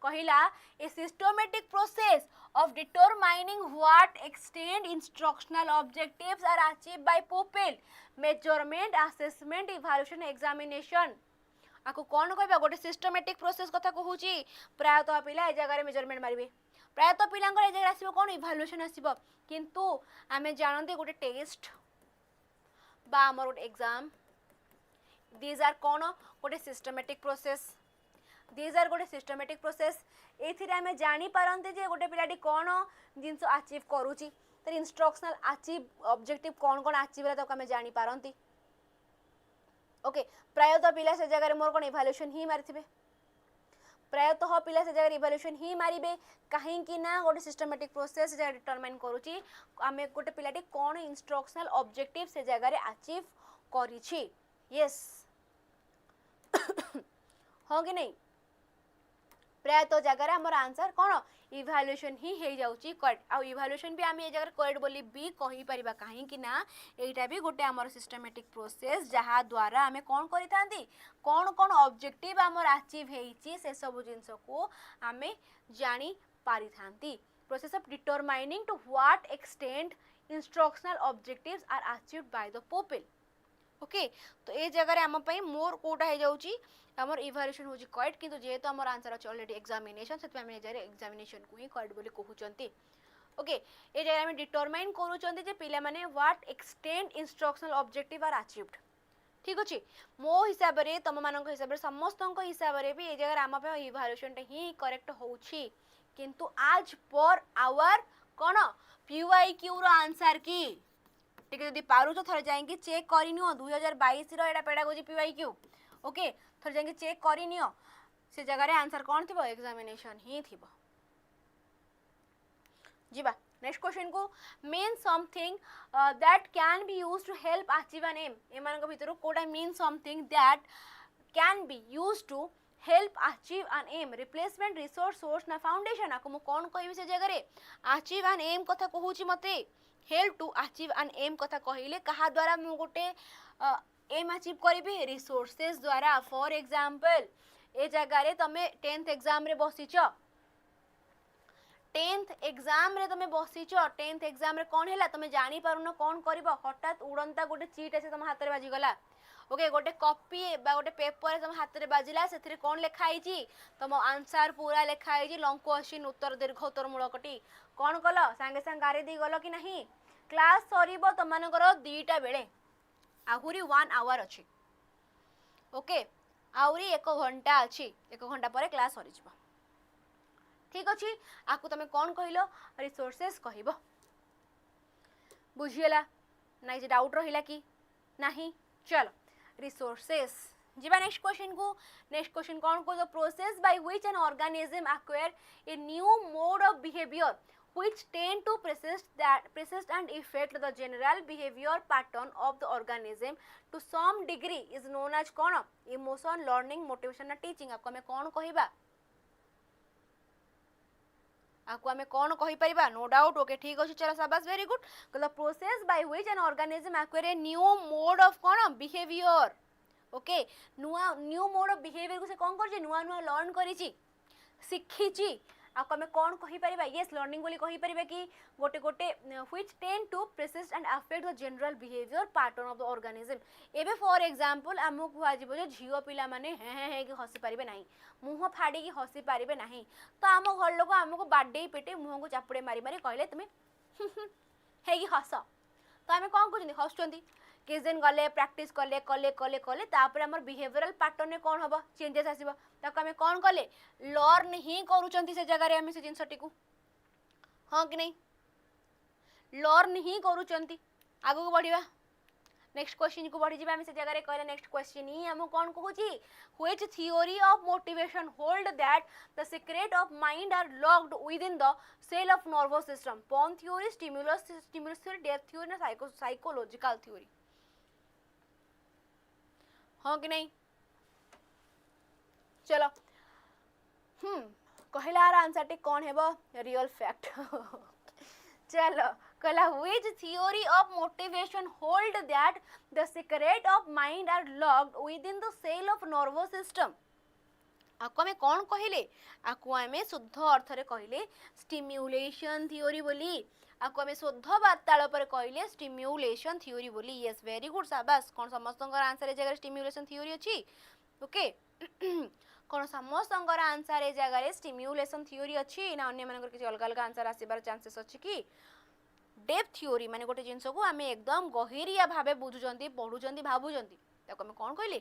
कहिला a systematic process of determining what extent instructional objectives are achieved by pupil measurement assessment evaluation examination आको कौन कहबा गोटे systematic process कथा कहूची प्रायतः पिला ए जगह measurement मारिबे प्रायतः पिलांगर ए जगह आसीबो कोन इवैल्यूएशन आसीबो किंतु आमे जानते गोटे टेस्ट बा हमर गोटे एग्जाम दीज आर कोन गोटे सिस्टमैटिक प्रोसेस दीज आर गोटे सिस्टमैटिक प्रोसेस एथिरे आमे जानि पारंते जे गोटे पिलाटी कोन जिंस अचीव करूची तर इंस्ट्रक्शनल अचीव ऑब्जेक्टिव कोन कोन अचीव होला त आमे जानि पारंती ओके प्रायतः पिला से जगह मोर कोन इवैल्यूएशन ही मारिथिबे प्रायतः पिला से जगह इवैल्यूएशन ही मारिबे काहे कि ना गोटे सिस्टमैटिक प्रोसेस जे डिटरमाइन करूची आमे गोटे पिलाटी कोन इंस्ट्रक्शनल ऑब्जेक्टिव से जगह रे अचीव करिछि यस हो कि नहीं प्रायतः जगह हमर आंसर कोन इवैल्यूएशन ही हे जाउची करेक्ट आ इवैल्यूएशन भी आमे ए जगह करेक्ट बोली बी कहि परिबा काहे कि ना एटा भी गोटे हमर सिस्टमैटिक प्रोसेस जहा द्वारा आमे कोन करितांती कोन कोन ऑब्जेक्टिव हमर अचीव हेइची से सब जिंस को आमे जानी पारिथांती process of determining to what extent instructional objectives are achieved by the pupil okay तो ए जगह रे हम पई मोर कोटा हे जाउची हमर इवैल्यूएशन होची करेक्ट किंतु जेहेतु हमर आंसर अछि ऑलरेडी एग्जामिनेशन सेत में जरे एग्जामिनेशन को ही करेक्ट बोली कहउचंती ओके ए जगह में डिटरमाइन करूचंती जे पिला माने what extent instructional objective are achieved ठीक अछि मो हिसाब रे तम मानक हिसाब रे समस्तन को हिसाब रे भी ए जगह हम पे इवैल्यूएशन ही करेक्ट होउची किंतु आज पर आवर कोन पीवाईक्यू रो आंसर की ठीक है जदी पारू तो थर जाएंगे चेक करिनियो 2022 रो एटा पेडागोजी पीवाईक्यू ओके थर जाएंगे चेक करिनियो से जगह रे आंसर कोन थिबो एग्जामिनेशन ही थिबो जीबा नेक्स्ट क्वेश्चन को mean something that can be use to help achieve an aim एमान भितर कोटा mean something that can be use to help achieve an aim replacement resource source ना फाउंडेशन आपको मु कौन कहबी से जगह रे अचीव एन एम कथा कहूची मते help to achieve an aim कथा कहले कहा द्वारा मु गोटे एम अचीव करिबे रिसोर्सेस द्वारा फॉर एग्जांपल ए जगह रे तमे 10th एग्जाम रे बसिच 10th एग्जाम रे तमे बसिच 10th एग्जाम रे कोन हैला तमे जानी पारुनो कोन करबो हठात उड़ंता गोटे चीट আছে तम हाथ रे बाजी गला ओके गोटे कॉपी बा गोटे पेपर तम हाथ रे बाजिला सेथिरे कोन लिखा आइची तम आंसर पूरा लिखा आइची लंको अश्विन उत्तर दीर्घ उत्तर मूलकटी कोन कलो संगे संग गारे दी गलो कि नहीं क्लास सरीबो तमनकर 2टा बेले आहुरी 1 आवर अछि ओके आहुरी 1 घंटा अछि 1 घंटा परे क्लास सरी जिवो ठीक अछि आकु तमे कोन कहिलो रिसोर्सेस कहिबो बुझियला नाइ जे डाउट रहिला कि नाही चलो रिसोर्सेस जीवा नेक्स्ट क्वेश्चन को नेक्स्ट क्वेश्चन कौन को the process by which an organism acquire a new mode of behaviour which tend to persist and affect the general behavior pattern of the organism to some degree is known as कौन emotion learning motivation and teaching आपको हमें कौन कहिबा आपको हमें कौन कहि परिबा no doubt okay ठीक अछि चलो शाबाश very good the process by which an organism acquire a new mode of कौन behaviour okay new mode of behaviour को से कौन करछि नुआ नुआ लर्न करिछि सिखिछि आपको हमें कौन कहि परिबा यस लर्निंग बोली कहि परिबा कि गोटे गोटे which tend to persist and affect the general behavior pattern of the organism एबे फॉर एग्जांपल हमु कुआ जिवो जे झियो पिला माने हे कि हसी परिबे नाही मुंह फाड़ी कि हसी परिबे नाही तो हम घर लोग हमको बाडे पेटे मुंह को चापुड़े मारी मारी कहले तुमे हे कि हस तो हमें कौन कहछनी हसचंदी किस दिन गले प्रैक्टिस कले कले कले कले तापर हमर बिहेवियरल पैटर्न में कौन हबो चेंजेस आसीबो ताको हमें कौन कले लर्न ही करूचंती से जगह रे हमें से जिंसटी को हां कि नहीं लर्न ही करूचंती आगु को बढ़िबा नेक्स्ट क्वेश्चन को बढ़ी जिबा हमें से जगह रे कहले नेक्स्ट क्वेश्चन ही हम कौन कहूची which theory of motivation hold that the secret of mind are locked within the cell of nervous system pawn theory stimulus theory depth theory ना साइकोलॉजिकल थ्योरी हाँ कि नहीं चलो कहला आंसर टे कौन हेबो रियल फैक्ट चलो कहला which theory of motivation hold that the secret of mind are locked within the cell of nervous system आको हमें कौन कहले आको हमें शुद्ध अर्थ रे कहले स्टिम्युलेशन थ्योरी बोली आको हमें शुद्ध वार्तालाप पर कहले स्टिम्युलेशन थ्योरी बोली यस वेरी गुड शाबाश कौन समस्तंकर आंसर ए जगह स्टिम्युलेशन थ्योरी अछि ओके कौन समस्तंकर आंसर ए जगह स्टिम्युलेशन थ्योरी अछि ना अन्य मानकर किछि अलग अलग आंसर आसीबार चांसेस अछि कि डेप्थ थ्योरी माने गोटे जिंस को हमें एकदम गहिरिया भाबे बुझुचंती पढुचंती भाबुचंती ताको हमें कौन कहले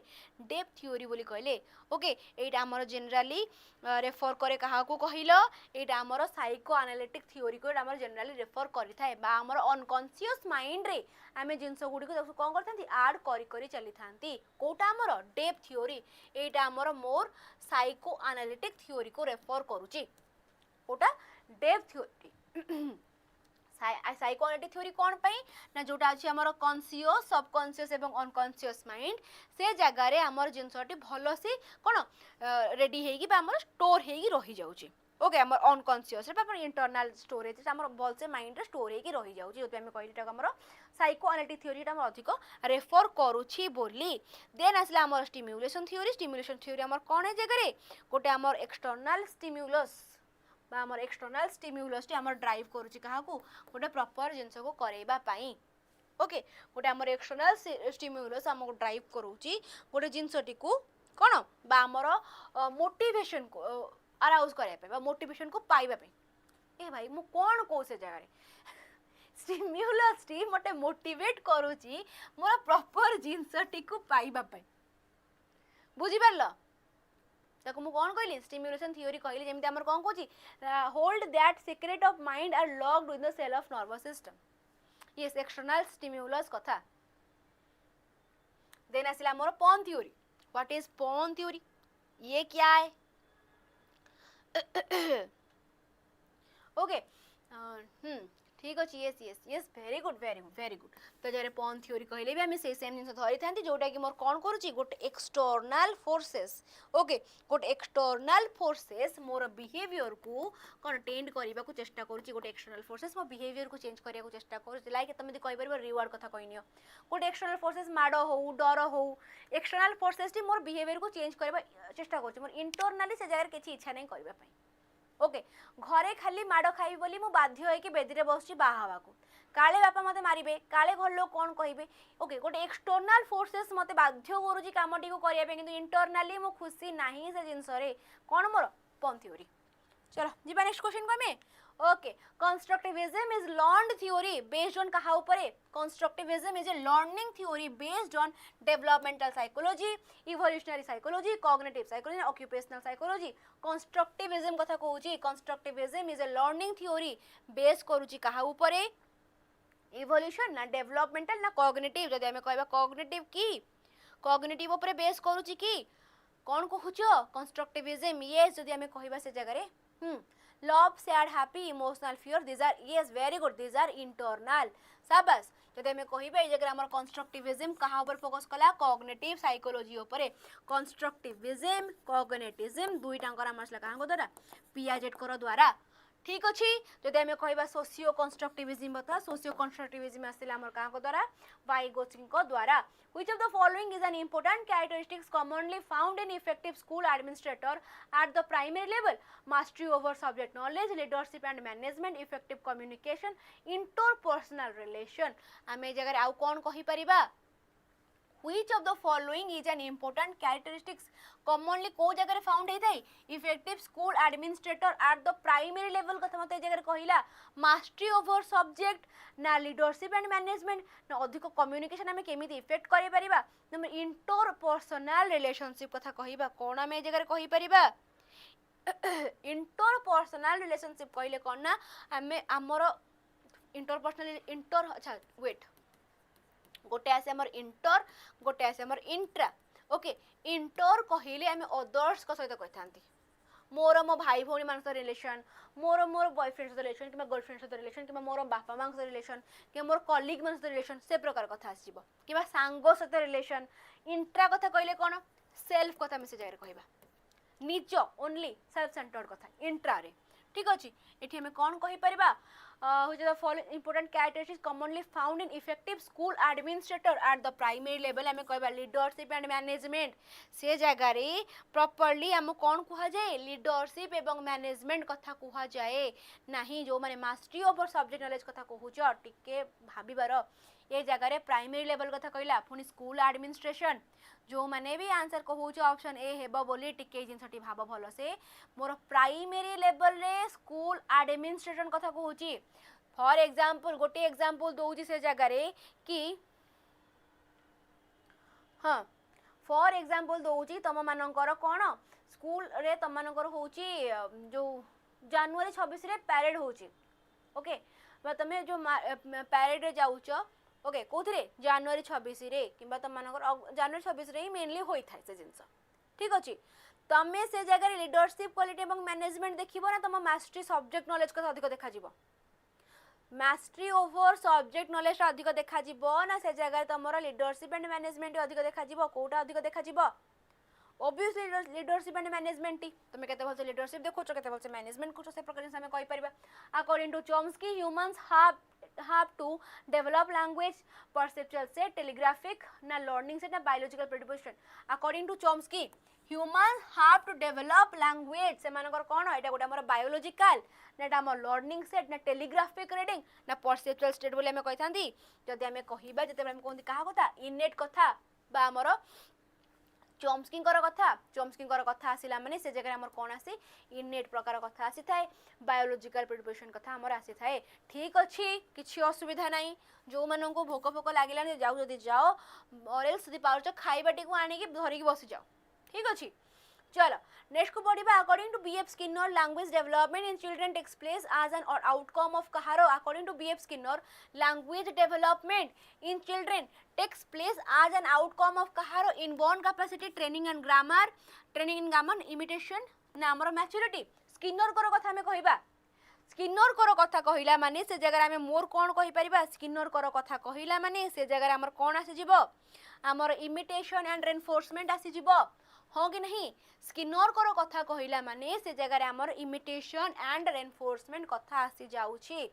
डेप्थ थ्योरी बोली कहले ओके एटा हमर जनरली रेफर करे कहा को कहिलो एटा हमर साइको एनालिटिक थ्योरी को हमर जनरली रेफर करि थाए बा हमर अनकॉन्शियस माइंड रे हमें जिंस गुडी को कौन करथांती ऐड करि करि चली थांती कोटा हमर डेप्थ थ्योरी एटा हमर मोर साइको एनालिटिक थ्योरी को रेफर करूची कोटा डेप्थ थ्योरी साइकोएनालिटिक थ्योरी कौन पाई ना जोटा अछि हमर कॉन्शियस सबकॉन्शियस एवं अनकॉन्शियस माइंड से जगह रे हमर जिंसटी भलो से कोन रेडी हेगी बा हमर स्टोर हेगी रही जाउची ओके हमर अनकॉन्शियस रे हमर इंटरनल स्टोरेज हमर बॉल से माइंड रे स्टोर हेगी रही जाउची ओते हम कहलिटा हमर साइकोएनालिटिक थ्योरी टा हमर अधिक रेफर करूची बोली देन आसला हमर स्टिम्युलेशन थ्योरी हमर कोन है जगह रे गोटे हमर एक्सटर्नल स्टिम्युलस बा हमर एक्सटर्नल स्टिम्युलस टी हमर ड्राइव करूची कहा को गोटे प्रॉपर जिंस को करेबा पाई ओके गोटे हमर एक्सटर्नल स्टिम्युलस हमको ड्राइव करूची गोटे जिंस टी को कोन बा हमर मोटिवेशन को अराउज करे पे बा मोटिवेशन को पाइबा पे ए भाई मु कोन को से जगह रे स्टिम्युलस टी मटे मोटिवेट करूची मोर प्रॉपर जिंस टी को पाइबा पे बुझी परलो ताको मु कोन कहली स्टिम्युलेशन थ्योरी कहली जेमते हमर कोन कोची hold that secret of mind are locked with the cell of nervous system yes external stimulus कथा देन आसिला हमर pawn theory what is pawn theory ये क्या है ओके ठीक अच्छे yes yes yes very good very good very good तो जरे पॉन थ्योरी कहले भी आम से सेम जिन धरी था जोटा कि मोर कौन करुच्ची गोटे एक्सटर्नाल फोर्सेस ओके गोटे एक्सटर्नाल फोर्सेस मोर बिहेवियर को कौन टेंड करने को चेष्टा करुच्ची गोटे एक्सटर्नाल फोर्सेस मो बिहेवियर को चेंज करने को चेष्टा कर लाइक तुम यदि कहीपर रिवार्ड कथा कहनी गोटे एक्सटर्नाल फोर्सेस माड़ हो डर हो एक्सटर्नाल फोर्सेस टी मोर बिहेवियर को चेंज करने चेष्टा कर मोर इंटरनाली से जगह किसी इच्छा नहीं करने ओके घरे खाली माड़ खाई बोली मु बाध्य होइके बेदी बस बाहा को काले बापा मते मारिबे काले घर लोग कौन कहिबे ओके गोटे एक्सटर्नाल फोर्सेस मते बाध्य करूची कामटी को करिया पे किंतु इंटरनाली मु खुशी नाही से जिंस रे कौन मोर पॉन थ्योरी चलो जीवा नेक्स्ट क्वेश्चन को में okay constructivism is learned theory based on कहा ऊपर constructivism is a learning theory based on developmental psychology evolutionary psychology cognitive psychology occupational psychology constructivism कथा कहूची constructivism is a learning theory base करूची कहा ऊपर evolution ना डेवलपमेंटल ना cognitive जदि आमे कहबा कॉग्निटिव की कॉग्निटिव ऊपर बेस करूची की कौन कहूछ कंस्ट्रक्टिविज्म यस जदि आमे कहबा से जगह रे love sad happy emotional fear these are yes very good these are internal शाबाश जदि हमें कहबे ए जगह हमर कंस्ट्रक्टिविज्म कहा ऊपर फोकस कला कॉग्निटिव साइकोलॉजी ऊपर कंस्ट्रक्टिविज्म कॉग्निटिज्म दुईटांकर हमर कहा द्वारा पियाजेट कर द्वारा ठीक अच्छे जदि आम कह सोशियो कंस्ट्रक्टिविज्म बता सोशियो कंस्ट्रक्टिविज्म आसला आम क्या द्वारा 𝐓𝐞𝐥𝐞 द्वारा which of the following is an important characteristics commonly found in effective school administrator at the primary level mastery over subject knowledge leadership and management effective communication interpersonal relation आम जगह आउ कौन कहि परिबा which of the following is an important characteristics commonly को जगह found होता है effective school administrator at the primary level कथा मत जगह कहला मास्टरी ओवर सब्जेक्ट ना लीडरशिप एंड मैनेजमेंट ना अधिक कम्युनिकेशन आम केमी इफेक्ट कर पारिबा नंबर इंटरपर्सनल रिलेशनशिप कथा कहबा कौन आम जगह कहि परिबा इंटरपर्सनल रिलेशनशिप कहले कौन ना आम आमर इंटरपर्सनल इंटर अच्छा वेट गोटे आसे हमर इंटर गोटे आसे हमर इंट्रा ओके इंटर कहले आम अदर्स को सहित कहिथांती मोर मो भाई भौणी मान सहित रिलेशन मोर मोर बॉयफ्रेंड सहित रिलेशन कि गर्लफ्रेंड सहित रिलेशन कि मोर बापा माँ सहित रिलेशन कि मोर कलीग मान सहित रिलेशन से प्रकार कथा आसीबो कि सांग सहित रिलेशन इंट्रा कथा कहले कोन सेल्फ कथा में से जगह कहबा निज ओनली सेल्फ सेंटर्ड कथा इंट्रा रे ठीक अछि एठी हमें कोन कहि परिबा which are the following important characteristics commonly found in effective school administrator at the primary level आम कहबा leadership and management से जगह रे properly आम कौन कहा जाए leadership एवं management कथा कहा जाए नहीं जो माने mastery over subject knowledge कथा कहूच टिके भाबिबार ये जगह रे प्राइमरी लेवल कथा कहला पुनी स्कूल एडमिनिस्ट्रेशन जो माने भी आंसर कहूच ऑप्शन ए हेबो बोली टिके जिनसटी भाब भलो से मोर प्राइमरी लेवल रे स्कूल एडमिनिस्ट्रेशन कथा कहूची फॉर एग्जांपल गोटे एग्जांपल दोउची से जगह रे कि हां फॉर एग्जांपल दोउची तम मानकर कोन स्कूल रे तम मानकर होउची जो जनवरी 26 रे पैरेड होउची ओके तमे जो पैरेड रे जाउचो ओके कोथरे जनवरी 26 रे किबा तम मानकर जनवरी 26 रे मेनली होई थाय से जिंस ठीक अछि तमे से जगह रे लीडरशिप क्वालिटी एवं मैनेजमेंट देखिबो ना तम मास्टरी सब्जेक्ट नॉलेज का अधिक देखा जिवो मास्टरी ओवर सब्जेक्ट नॉलेज अधिक देखा जिवो ना से जगह तमरो लीडरशिप एंड मैनेजमेंट अधिक देखा जिवो कोटा अधिक देखा जिवो ऑब्वियसली लीडरशिप एंड मैनेजमेंट तुम केते भल लीडरशिप देखो केते भल मैनेजमेंट कुछ से प्रकार से हम कहि परिबा according to Chomsky humans have to develop language perceptual set telegraphic na learning set na biological predisposition according to Chomsky humans have to develop language se manakar kono eta gote amar biological na eta amar learning set na telegraphic reading na perceptual state bole ame kahitandi jodi ame kahiba jete ame kohndi kaha kotha innate kotha ba amar चॉम्स्कींकर कथा आसिला माने से जगह हमर कोन आसी इनेट प्रकार कथा आसी थाए बायोलॉजिकल प्रिपरेशन कथा हमर आसी थाए ठीक अछि किछि असुविधा नाही जो मानन को भोक भोक लागिला जाऊ जदी जाओ और एल्स जदी पाउच खाइबाटी को आनी के धरि के बसि जाओ ठीक अछि चलो नेक्स्ट को पढ़िबा according to B.F. Skinner language development in children takes place as an outcome of kaharo according to B.F. Skinner language development in children takes place as an outcome of kaharo inborn capacity training in grammar imitation na amar maturity Skinner को कथा में कहबा Skinner कर कथा कहला माने से जगह आम मोर कौन कहि परिबा स्किनर कर कथा कहला माने से जगह आमर कौन आसी जिवो आमर इमिटेशन एंड रेनफोर्समेंट आसी जिवो हाँ कि नहीं स्किनर कर कथा कहला माने से जगह आमर इमिटेशन एंड रेनफोर्समेंट कथा आसी जाउछि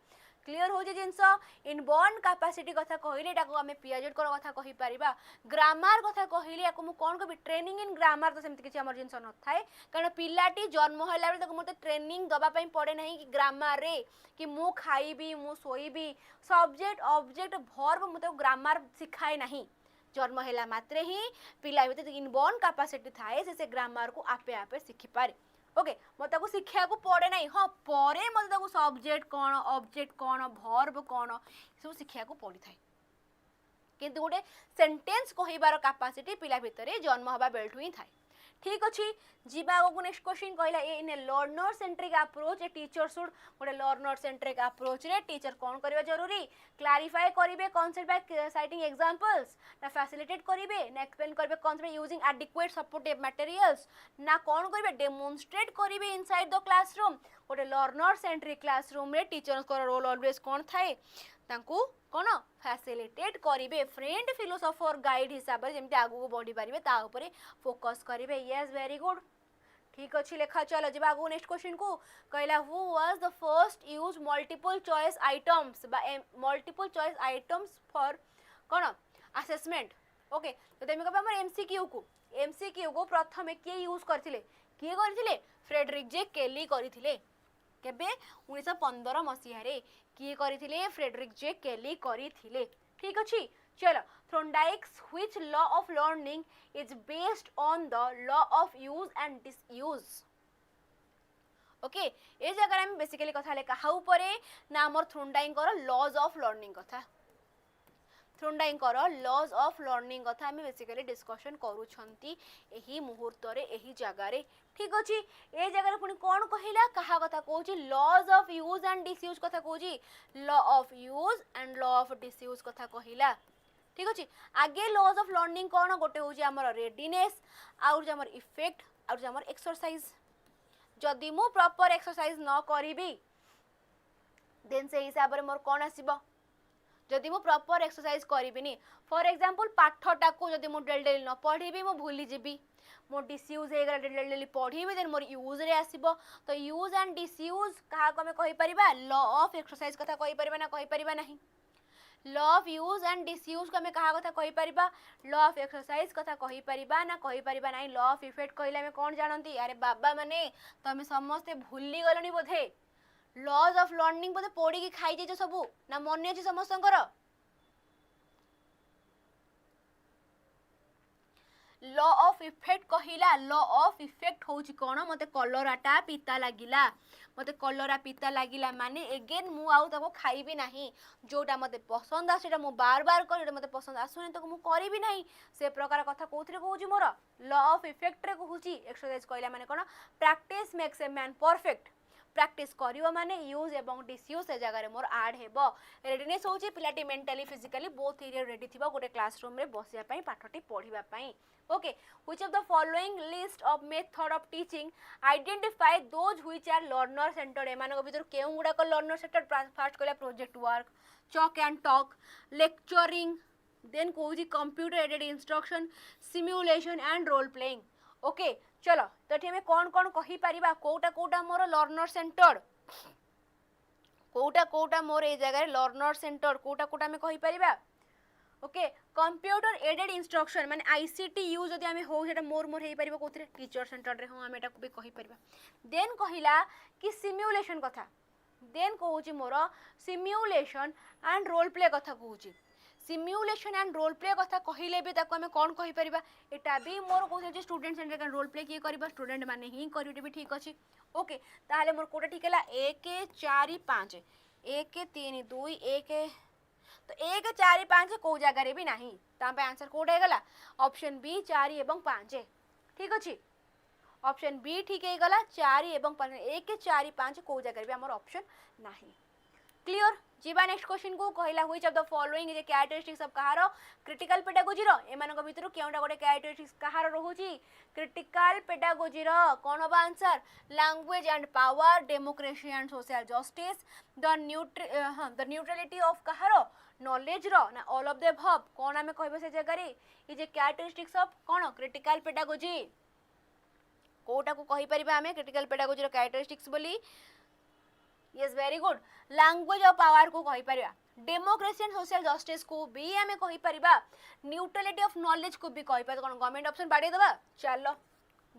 क्लियर हो जे जिंस इनबॉर्न कैपेसिटी कथा कहले ताको आमे पियाजेड कर कथा कहि परिबा ग्रामर कथा कहले याको मु कोन कबि ट्रेनिंग इन ग्रामर तो सेमति किछि हमर जिंस न थाए कारण पिलाटी जन्म होला बेले ताको मते ट्रेनिंग दबा पई पड़े नहीं कि ग्रामर रे कि मु खाइबी मु सोइबी सब्जेक्ट ऑब्जेक्ट वर्ब मते ग्रामर सिखाए नहीं जन्म होला मात्रे ही पिला भीतर इनबॉर्न कैपेसिटी थाए से ग्रामर को आपे आपे सिखि पारे ओके मत शिक्षा को पड़े ना हाँ पर मत सब्जेक्ट कौन ऑब्जेक्ट कौन वर्ब कौन सब शिक्षा को पड़ी थाए किंतु गोटे सेंटेंस कहबार कैपेसिटी पिला भितर जन्म हवा बेलठू ही थाए ठीक अच्छे जीवा आगो नेक्स्ट क्वेश्चन कहला in a learner centric approach a teacher should गोटे लर्नर सेंट्रिक अप्रोच रे टीचर कौन करबा जरूरी क्लारिफाई करिवे कांसेप्ट बाय साइटिंग एग्जांपल्स ना फैसिलिटेट करिवे ना एक्सप्लेन करिवे concept using adequate supportive materials ना कौन करिवे डेमोन्स्ट्रेट करिवे इनसाइड द क्लासरूम गोटे लर्नर सेंट्रिक क्लासरूम रे टीचर्स को रोल ऑलवेज कौन थाए तांकू कौन फैसिलिटेट करिवे फ्रेंड फिलोसोफर गाइड हिसाब से जमी आगू बढ़ी पारे ता ऊपर फोकस करिवे यस वेरी गुड ठीक अच्छे लेखा चलो जब आगू नेक्स्ट क्वेश्चन को कहला who was the first use multiple choice items multiple choice items for कौन असेसमेंट ओके तो तुम कह एमसीक्यू को प्रथम किए यूज करथिले किए करथिले फ्रेडरिक जे केली करथिले केबे 1915 मसीह किए करथिले फ्रेडरिक जे केली करथिले ठीक अच्छे चलो Thorndike's which law of learning is based on the law of use and disuse okay ए जगह हम बेसिकली कथा ले कहा ऊपरे ना हमर थ्रोंडाइक लॉज ऑफ लर्निंग कथा थ्रोंडाइक लॉज ऑफ लर्निंग कथा हम बेसिकली डिस्कशन करूछंती एही मुहूर्त रे एही जगह रे ठीक अच्छे ए जगह पुणी कौन कहला कहा कथा कहूँ laws of use and disuse कथा कहूँ law of use and law of disuse कथा कहला ठीक अच्छे आगे लॉज ऑफ लर्निंग कौन गोटे हूँ आमर रेडीनेस आउर आमर इफेक्ट आउर आमर एक्सरसाइज जदि मु प्रॉपर एक्सरसाइज न करी देन से हिसाब से मोर कौन आसीबो जदि मु प्रॉपर एक्सरसाइज करिबिनी फॉर एग्जांपल पाठटा को जदि मु डेली डेली न पढ़ीबी मु भूली जेबी मो डिसयूज हे गला डेली डेली पढ़ीबी देन मोर यूज रे आसीबो तो यूज एंड डिसयूज कहा को हमें कहि परिबा लॉ ऑफ एक्सरसाइज कथा कहि परिबा ना कहि परिबा नहीं law of use and disuse को हमें कहा कथा कहि परिबा लॉ ऑफ एक्सरसाइज कथा कहि परिबा ना कहि परिबा नहीं लॉ ऑफ इफेक्ट कहले हमें कौन जानती अरे बाबा माने तमे समस्ते भूली गलनी बोधे लॉज ऑफ लर्निंग बोधे पढ़ी की खाई जे सबू ना मन अच्छे समस्तंकर लॉ ऑफ इफेक्ट कहला लॉ ऑफ इफेक्ट होची कोन मते कलराटा पिता लागिला मते कलरा पिता लागिला माने अगेन मु आउ ताको खाइबी नाही जोटा मते पसंद आ सेटा मु बार बार कर मते पसंद आसुनी तो मु करिबी नाही से प्रकार कथा कोथरे कहूची मोर लॉ ऑफ इफेक्ट रे कहूची एक्सरसाइज कहला माने कोन practice makes a man perfect practice करियो माने यूज एवं डिसयूज से जगह रे मोर ऐड हेबो रेडीनेस होची पिलाटी मेंटली फिजिकली बोथ एरिया रेडी थिबा गोटे क्लासरूम रे बसिया पई पाठटी पढिबा पई okay which of the following list of method of teaching identify those which are learner centered एमान को भीतर केउ गुडा को लर्नर सेंटर्ड फर्स्ट कहला project work chalk and talk lecturing then कोजी computer aided instruction simulation and role playing okay चलो तो ये कौन कौन कही पारिबा कोटा मोर लर्नर सेंटर कोटा मोर ए जगह लर्नर सेंटर कोटा में कही Paribas okay computer aided instruction माने आईसीटी यूज जदि हमें हो सेटा मोर हे पारिबो कोथरे टीचर सेंटर रे हम एटा भी कही पारिबा देन कहिला कि सिमुलेशन कथा देन कहूची मोर सिमुलेशन एंड रोल प्ले कथा कहूची सिमुलेशन एंड रोल प्ले कथा कहले भी ताको हमें कौन कहि परिबा एटा भी मोर कहू स्टूडेंट सेंटर का रोल प्ले किए करबा स्टूडेंट माने ही करिटे भी ठीक अछि ओके ताले मोर कोटा ठीक हैला 1 4 5 1 3 2 1 तो 1 4 5 को जगह रे भी नहीं ता पे आंसर कोड हे गला ऑप्शन बी 4 एवं 5 ठीक अछि ऑप्शन बी ठीक हे गला 4 एवं 5 1 4 5 को जगह रे भी हमर ऑप्शन नहीं क्लियर जीवा नेक्स्ट क्वेश्चन को कहला which of the following is a characteristics of कहार क्रिटिकल पेडागोजी रो एमानक भितरु केउटा गोटे कैरेक्टरिस्टिक्स कहार रहूची क्रिटिकल पेडागोजी रो कोन होबा answer language and power democracy and social justice the neutrality of कहार नॉलेज रो ना ऑल ऑफ द अबव कोन हमें कहबो से जगह रे इज ए कैरेक्टरिस्टिक्स ऑफ कोन क्रिटिकल पेडागोजी कोटा को कहि परिबा हमें क्रिटिकल पेडागोजी रो कैरेक्टरिस्टिक्स बोली yes very good language of power को कहि परिबा डेमोक्रेसी एंड सोशल जस्टिस को भी हमें कहि परिबा न्यूट्रलिटी ऑफ नॉलेज को भी कहि परिबा कोन गवर्नमेंट ऑप्शन बाडे दबा चलो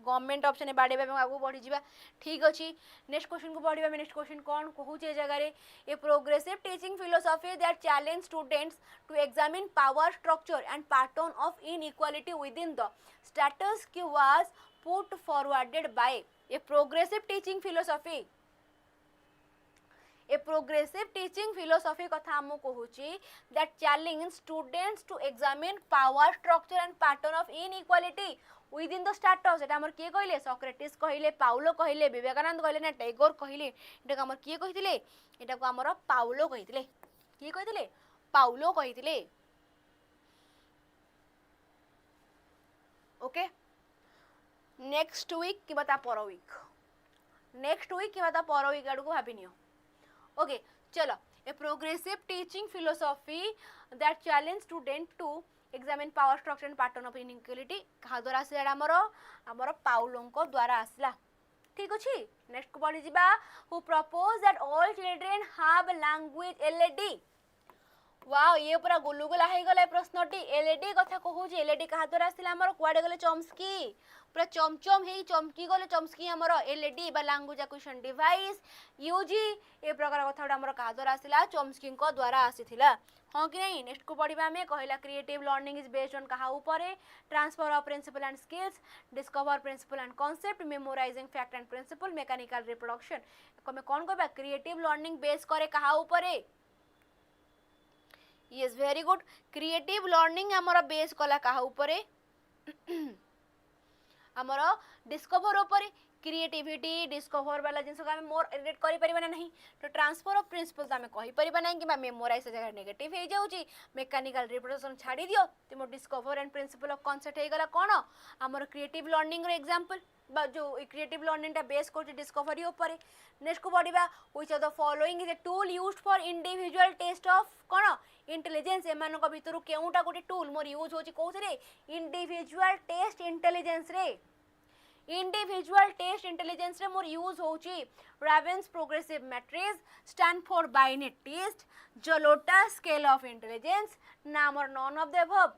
गवर्नमेंट ऑप्शन बाडे में आगु बढ़ी जीवा ठीक अछि नेक्स्ट क्वेश्चन को बढ़िबा में नेक्स्ट क्वेश्चन कोन कहू छे जगह रे a progressive teaching philosophy that challenge students to examine power structure and pattern of inequality within the status quo was put forwarded by a progressive teaching philosophy a progressive teaching philosophy कथा हम कहूची that challenge students to examine power structure and pattern of inequality within the status एटा हमर के कहले Socrates कहले Paulo कहले विवेकानंद कहले ना टैगोर कहले एटा हमर के कहिथिले एटा को हमर पाउलो कहिथिले के कहिथिले पाउलो कहिथिले ओके नेक्स्ट वीक कि बता पर वीक कि बता पर वीक आडू को भाबिनियो ओके चलो a progressive teaching philosophy that challenge student to examine power structure and pattern of inequality कहा द्वारा आसला हमर पाउलों द्वारा आसला ठीक अछि नेक्स्ट को पढ़ी जिबा who propose that all children have language LED wow ये पूरा गुलुगुला हे गले प्रश्नटी एलईडी कथा कहू जे एलईडी कहा द्वारा आसला हमर कुआडे गले चमस्की पूरा चमचम हे चमकी गले चमस्की हमर एलईडी बा लैंग्वेज एक्विजिशन डिवाइस यूजी ए प्रकार कथा हमर कहा द्वारा आसला चमस्की को द्वारा आसीथिला हाँ कि नहीं नेक्स्ट को पढ़ा में कहला creative learning is based on कहा ऊपर transfer of principle and skills discover principle and concept memorising fact and principle mechanical reproduction कमे कौन कहबा क्रिएटिव लर्निंग बेस करे कहा ऊपर yes very good creative learning हमर बेस कला कहा ऊपर हमर डिस्कवर ऊपर क्रिएटिविटी डिस्कवर वाला जिनस को हमें मोर रिलेट करि परिबा नहीं तो ट्रांसफर ऑफ प्रिंसिपल हमें कहि परिबा नहीं कि मेमोराइज जगह नेगेटिव हे जाउची मैकेनिकल रिप्रोडक्शन छाड़ी दियो तुम discover and principle of concept हे गला कोन हमर क्रिएटिव लर्निंग रो एग्जांपल जो क्रिएटिव लर्निंग टा बेस कोच डिस्कवरी ऊपर नेक्स्ट को पढ़िबा which of the following is a tool used for individual test of कोन इंटेलिजेंस एमान को भितरु केउटा गोटे टूल मोर यूज होची कोथरे इंडिविजुअल टेस्ट इंटेलिजेंस रे इंडिविजुअल टेस्ट इंटेलिजेंस रे मोर यूज होची Raven's progressive matrices Stanford Binet test Jalota scale of intelligence ना मोर none of the above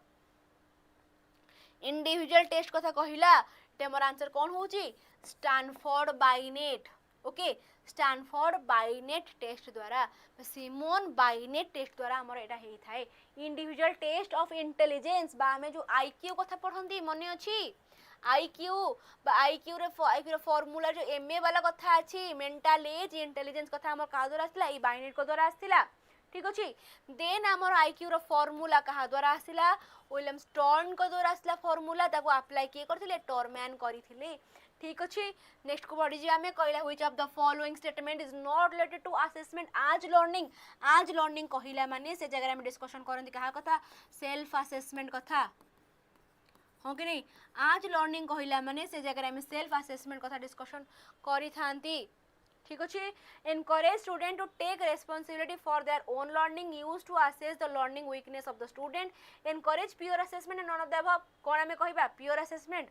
individual test कथा कहिला ते मोर आंसर कोन होची Stanford Binet okay Stanford Binet test द्वारा सिमोन बाइनेट टेस्ट द्वारा हमर एटा हेई थाए इंडिविजुअल टेस्ट ऑफ इंटेलिजेंस बा हमें जो आईक्यू कथा पढंती मने अछि आईक्यू बा आईक्यू रे फार्मूला जो एमए वाला कथा अछि मेंटल एज इंटेलिजेंस कथा हमर का द्वारा आस्थिला ई बाइनेट को द्वारा आस्थिला ठीक अछि देन हमर आईक्यू रो फार्मूला कहा द्वारा आस्थिला विलियम स्टर्न को द्वारा आस्थिला फार्मूला ताको अप्लाई के करथिले टॉरमैन करिथिले ठीक अछि नेक्स्ट को पढ़ी जे हमें कहला which of the following statement is not related to assessment as learning कहिला माने से जगह हम डिस्कशन करंती कहा कथा सेल्फ असेसमेंट कथा हाँ कि नहीं आज लर्निंग कहला माने से जगह हम सेल्फ असेसमेंट कथा डिस्कशन करी थांती ठीक अछि encourage student to take responsibility for their own learning use to assess the learning weakness of the student encourage peer assessment and none of the above कोन हमें कहबा प्योर असेसमेंट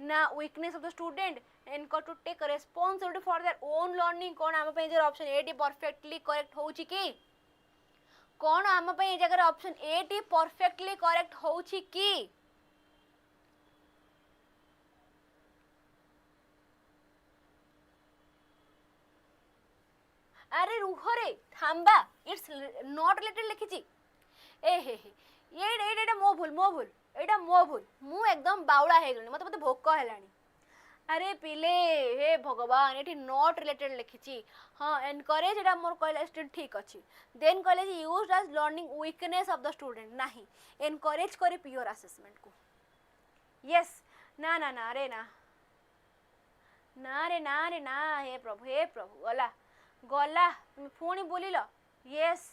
ना weakness of the student encourage to take responsibility for their own learning कोन हम पे जे option A टी perfectly correct होउची की कोन हम पे जगह ऑप्शन ए टी परफेक्टली करेक्ट होउची की अरे रुह रे थांबा इट्स नॉट रिलेटेड लिखिची ए हे ये मो भूल एटा मो भूल मु एकदम बाउला हे गलनी मते भोक हेलानी अरे पिले हे भगवान एठी नॉट रिलेटेड लिखिची हां एनकरेज एटा मोर कहला स्टूडेंट ठीक अछि देन कहले जे used as learning weakness of the student नहीं एनकरेज करे प्योर असेसमेंट को यस ना ना ना रे ना ना रे ना हे प्रभु गला गला पुणी बोलिल यस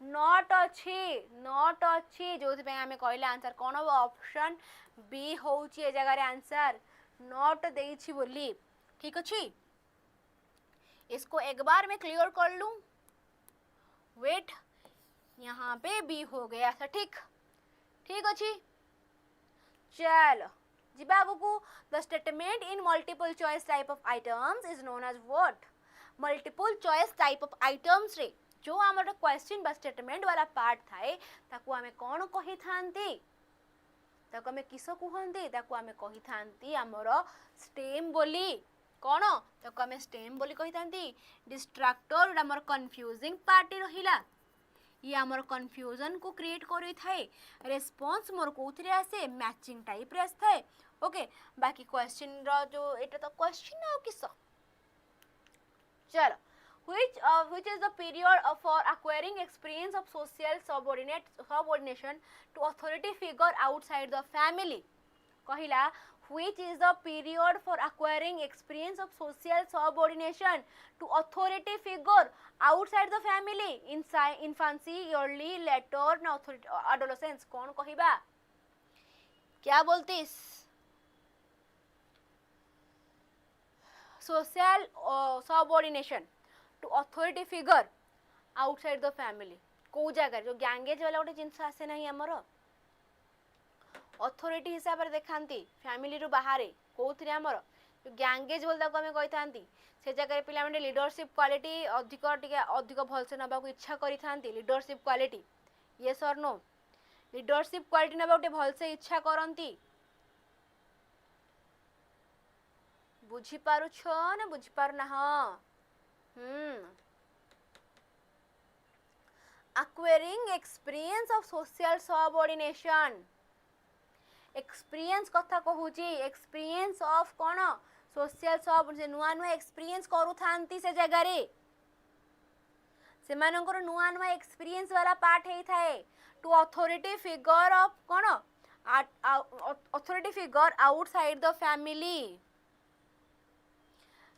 नॉट अच्छी जो आम कहले आंसर कौन हम ऑप्शन बी हूँ ए जगह आंसर नॉट देइछि बोली ठीक अच्छी। इसको एक बार मैं क्लियर कर लूं वेट यहाँ पे बी हो गया था ठीक ठीक अच्छी। चलो जिबा आगु the statement in multiple choice type of items is known as what multiple choice type of items रे जो आमर क्वेश्चन बा स्टेटमेंट वाला पार्ट थाए ताकू आमे कोन कहि थांती ताकू आमे किस कहंती ताकू आमे कहि थांती आमर स्टेम बोली कोन ताकू आमे स्टेम बोली कहि थांती। डिस्ट्रैक्टर आमर कंफ्यूजिंग पार्ट रहिला ये आमर कंफ्यूजन को क्रिएट करि थाए। रेस्पॉन्स मोर कोथरे आसे मैचिंग टाइप रे आसे ओके बाकी क्वेश्चन रो जो एटा तो क्वेश्चन आ किस चलो which is the period for acquiring experience of social subordination to authority figure outside the family कहला which is the period for acquiring experience of social subordination to authority figure outside the family infancy early later na adolescence कौन कहिबा क्या बोलतीस social subordination to authority figure outside the family को जगह जो Ganges वाला गोटे जिनस आसे ना आमर अथॉरिटी हिसाब से देखाती फैमिली रु बाहर कौन आमर जो गैंगेज बोल आम कही से जगह पे लीडरशिप क्वालिटी अधिक भलसे नवा इच्छा करी लीडरशिप क्वालिटी यस और नो लीडरशिप क्वालिटी नवा गोटे भलसे इच्छा करती बुझी पारुछ ना बुझी पारना हाँ acquiring experience of social subordination experience कथा कहूची experience of कौन social subordination नुआ नुआ experience करू थांती से जगह रे से मानकर नुआ नुआ experience वाला पार्ट है थाए to authority figure of कौन authority figure outside the family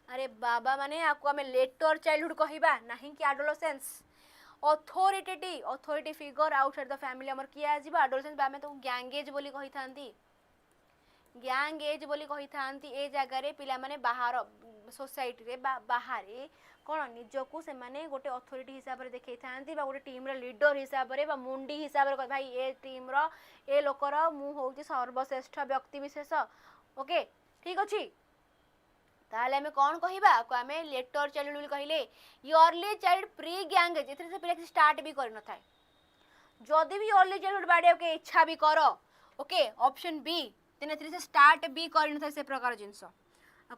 अरे बाबा माने आपको आमे लेटर चाइल्डहुड कहिबा नहीं कि adolescence authority figure outside the family हमर किया आजिबा एडोलेसेंस बा में तो गैंग एज बोली कहि थांती गैंग एज बोली कहि थांती ए जगह रे पिला माने बाहर सोसाइटी रे बाहर कोन निजको से माने गोटे अथॉरिटी हिसाब रे देखै थांती बा गोटे टीम रे लीडर हिसाब रे बा मुंडी हिसाब रे भाई ए टीम रो ए लोकर मु होउची सर्वश्रेष्ठ व्यक्ति विशेष ओके ठीक अछि ताले हमें कौन कहिबा को हमें लेटर चाइल्ड कहले अर्ली चाइल्ड प्री गैंग एथरे से पिला स्टार्ट भी कर न थाए जदी भी अर्ली चाइल्डहुड बाडे के इच्छा भी करो ओके ऑप्शन बी तेने एथरे से स्टार्ट भी कर न थाए से प्रकार जिंस आ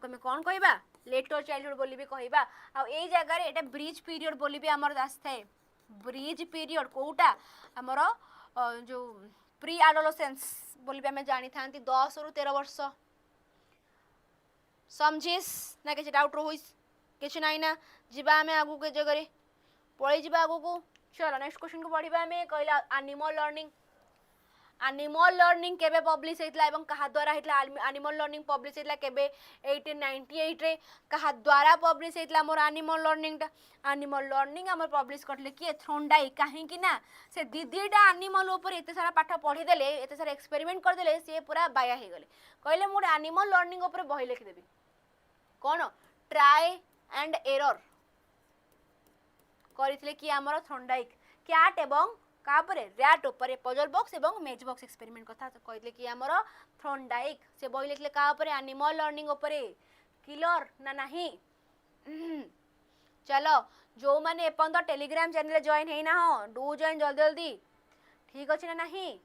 हमें कौन कहिबा लेटर चाइल्डहुड बोली भी कहिबा आ ए जगह रे एटा ब्रिज पीरियड बोली भी हमर दास थाए ब्रिज पीरियड कोटा हमर जो प्री एडोलेसेंस बोली भी हमें जानि थांती 10 रु 13 वर्ष समझिस ना किसी डाउट रोइस किसी नाई ना जीवा हमें आगु के जगह रे पळै जीवा आगु को चलो नेक्स्ट क्वेश्चन को पढ़िबा हमें कहला एनिमल लर्निंग केबे पब्लिश हेतला एवं कहा द्वारा हेतला एनिमल लर्निंग पब्लिश हेतला केबे 1898 रे कहा द्वारा पब्लिश हेतला मोर एनिमल लर्निंग हमर पब्लिश करले कि थ्रोंडाई काहे कि ना से दीदीटा एनिमल ऊपर एते सारा पाठ पढ़ी देले एते सारा एक्सपेरिमेंट कर देले से पूरा बाया हे गले कहले मोर एनिमल लर्निंग ऊपर बही लिखि देबी कौन ट्राई एंड एरर करथिले कि हमर थ्रोंडाइक कैट एवं कापरे रैट ऊपर पजल बॉक्स एवं मेज बॉक्स एक्सपेरिमेंट कथा कहथिले कि हमर थ्रोंडाइक से बही लिखले का ऊपर एनिमल लर्निंग ऊपर किलर ना नहीं चलो जो माने एपन तो टेलीग्राम चैनल जॉइन है ना हो डू जॉइन जल्दी जल्दी ठीक अछि ना नहीं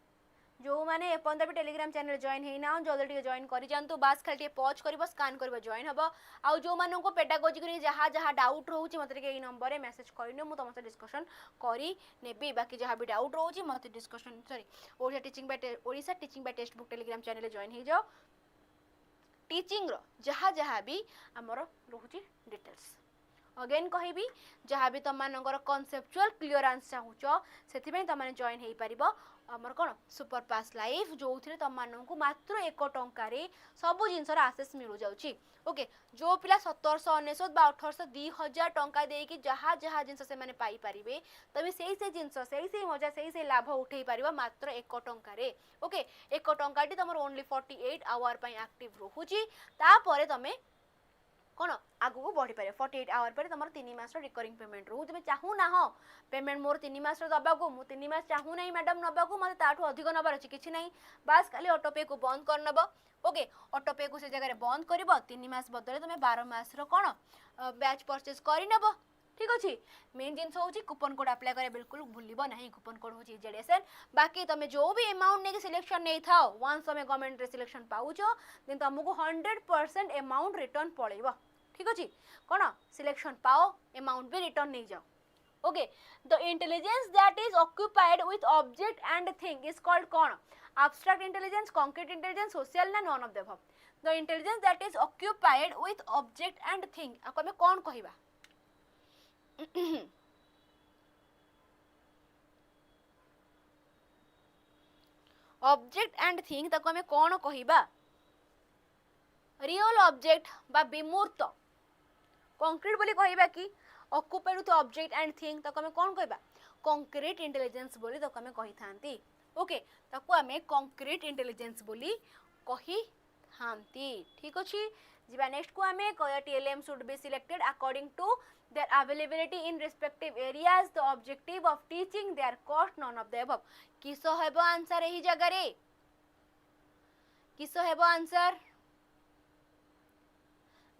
जो माने एपन भी टेलीग्राम चैनल जॉइन है ना जल्दी जॉइन करि जानतु बास खाली पॉज करबो स्कैन करबो जॉइन हबो आ जो मानन को पेडागोजी करी जहा जहा डाउट रहउची मते के ई नंबर रे मेसेज करिनो मु तमसे डिस्कशन करी नेबी बाकी जहा भी डाउट रहउची मते discussion sorry Odisha teaching by Testbook Telegram channel join हे जाओ टीचिंग रो जहा जहा भी हमर रहउची डिटेल्स अगेन कहबी जहाँ भी तुम मानकर कॉन्सेप्चुअल क्लियरेंस चाहूच से तुम जॉइन हो पार आमर कौन सुपर पास लाइफ जो थे तुम मानक मात्र 1 टंकार सब जिनसर आसेस मिल जाऊँगी ओके जो पिला 1799 बा 1800 2000 टंका देकी जहाँ जहाँ जिनस से माने पाई परिबे तबे से जिनस से मजा से लाभ उठे पार मात्र 1 टंकार ओके 1 टंकाटी तुम ओनली 48 आवर एक्टिव रोची तापर तुम कौन आगू बढ़ी पारे 48 आवर पर तुम 3 मास रिकरिंग पेमेंट रो तुम चाहू ना हो पेमेंट मोर 3 मास दबाकू मु 3 मास चाहू ना मैडम नबाकू मत ताठू अधिक नबार अच्छी किसी ना बास खाली ऑटोपे को बंद कर नब ओके ऑटोपे को से जगह बंद कर 3 मास बदले तुम 12 मास कौन बैच परचेज कर नब ठीक अच्छे मेन जिन हूँ कूपन कोड अप्लाई करे बिल्कुल भूलब ना कूपन कोड हूँ ZSN बाकी तुम जो भी अमाउंट नहीं सिलेक्शन नहीं था वंस तुम गवर्नमेंट रे सिलेक्शन पाउच देन तुमको 100% अमाउंट रिटर्न पड़ेब ठीक अच्छे कौन सिलेक्शन पाओ अमाउंट भी रिटर्न नहीं जाओ okay the intelligence that is occupied with object and thing is called कौन abstract intelligence concrete intelligence social ना none of the above the intelligence that is occupied with object and thing आपको हमें कौन कहिबा object and thing ताको हमें कौन कहिबा real object बा विमूर्त concrete बोली कहिबा कि occupied with object and thing ताको हमें कौन कहिबा कंक्रीट इंटेलिजेंस बोली ताको हमें कहि थांती ओके ताको हमें कंक्रीट इंटेलिजेंस बोली कही थांती ठीक अछि जिबा नेक्स्ट को हमें TLM should be selected according to their availability in respective areas the objective of teaching their cost none of the above किसो हेबो आंसर एही जगह रे किसो हेबो आंसर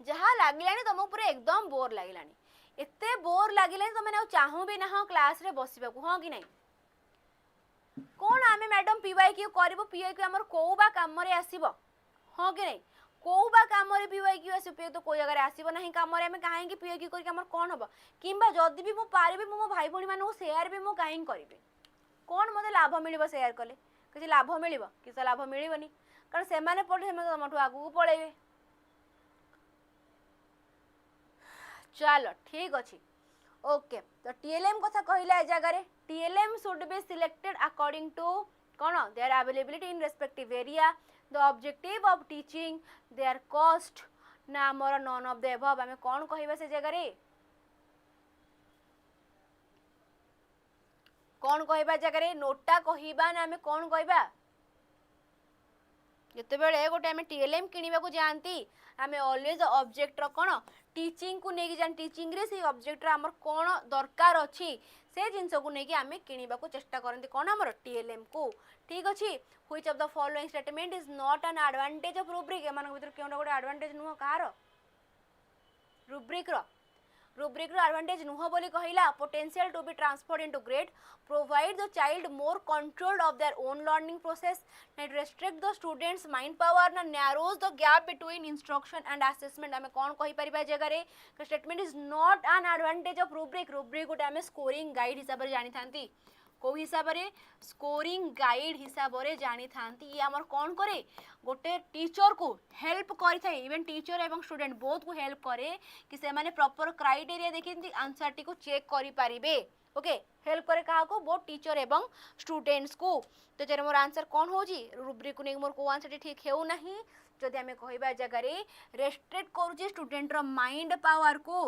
जहाँ लागिलानी तुम पूरा एकदम बोर लागिलानी एते बोर लागिलानी तुम ना चाहू भी ना क्लास रे बसिबाकू हां कि नहीं कौन आमे मैडम PYQ करबो PYQ हमर कोबा काम रे आसीबो हां कि नहीं कोबा काम रे PYQ आसीबो तो कोई जगह आसीबो नहीं काम रे हमें काहे कि PYQ करके हमर कोन हबो किंबा जदी भी मु पारिबे मो भाई भणी मानको शेयर भी मु काहे करबे कोन मते लाभ मिलिबो शेयर कले किछि लाभ मिलिबो किछ लाभ मिलिबोनी कारण से माने पढे हम तमठु आगु पळेबे चलो ठीक अछि ओके तो TLM कथा कहिला ए जगह रे TLM should be selected according to कौन their availability in respective area the objective of teaching their cost ना मोर none of the above हमें कौन कहिबा से जगह रे कौन कहिबा जगह रे नोटा कहिबा ना हमें कौन कहिबा जते बेले गोटे हमें TLM किनिबा को जानती हमें ऑलवेज ऑब्जेक्ट रो कौन टीचिंग को नेकी जान टीचिंग रे से ऑब्जेक्ट रा हमर कोन दरकार अछि से जिंस को नेकी हमें किनिबा को चेष्टा करंती कोन हमर TLM को ठीक अछि which of the following statement is not an advantage of rubric एमान भीतर केउना गोटे एडवांटेज नुह कार रुब्रिक रो एडवांटेज नुह बोली कहिला potential to be transferred into grade provide the child more control of their own learning process and restrict the students mind power ना narrows the gap between instruction and assessment हमें कौन कहि परिबा जगह रे statement is not an advantage of rubric गोटे हमें scoring guide हिसाब रे जानि थांती को हिसाब रे स्कोरिंग गाइड हिसाब रे जानि थांती ये हमर कौन करे गोटे टीचर को हेल्प करि थाए इवन टीचर एवं स्टूडेंट बोथ को हेल्प करे कि से माने प्रॉपर क्राइटेरिया देखि आंसर टी को चेक करि परिबे ओके हेल्प करे कहा को बोथ टीचर एवं स्टूडेंट्स को तो जरे मोर आंसर कौन हो जी रुब्रिक को नै मोर को आंसर ठीक हेउ नाही जदि हमें कहिबा जगह रे रेस्ट्रिक्ट करू स्टूडेंट रो माइंड पावर को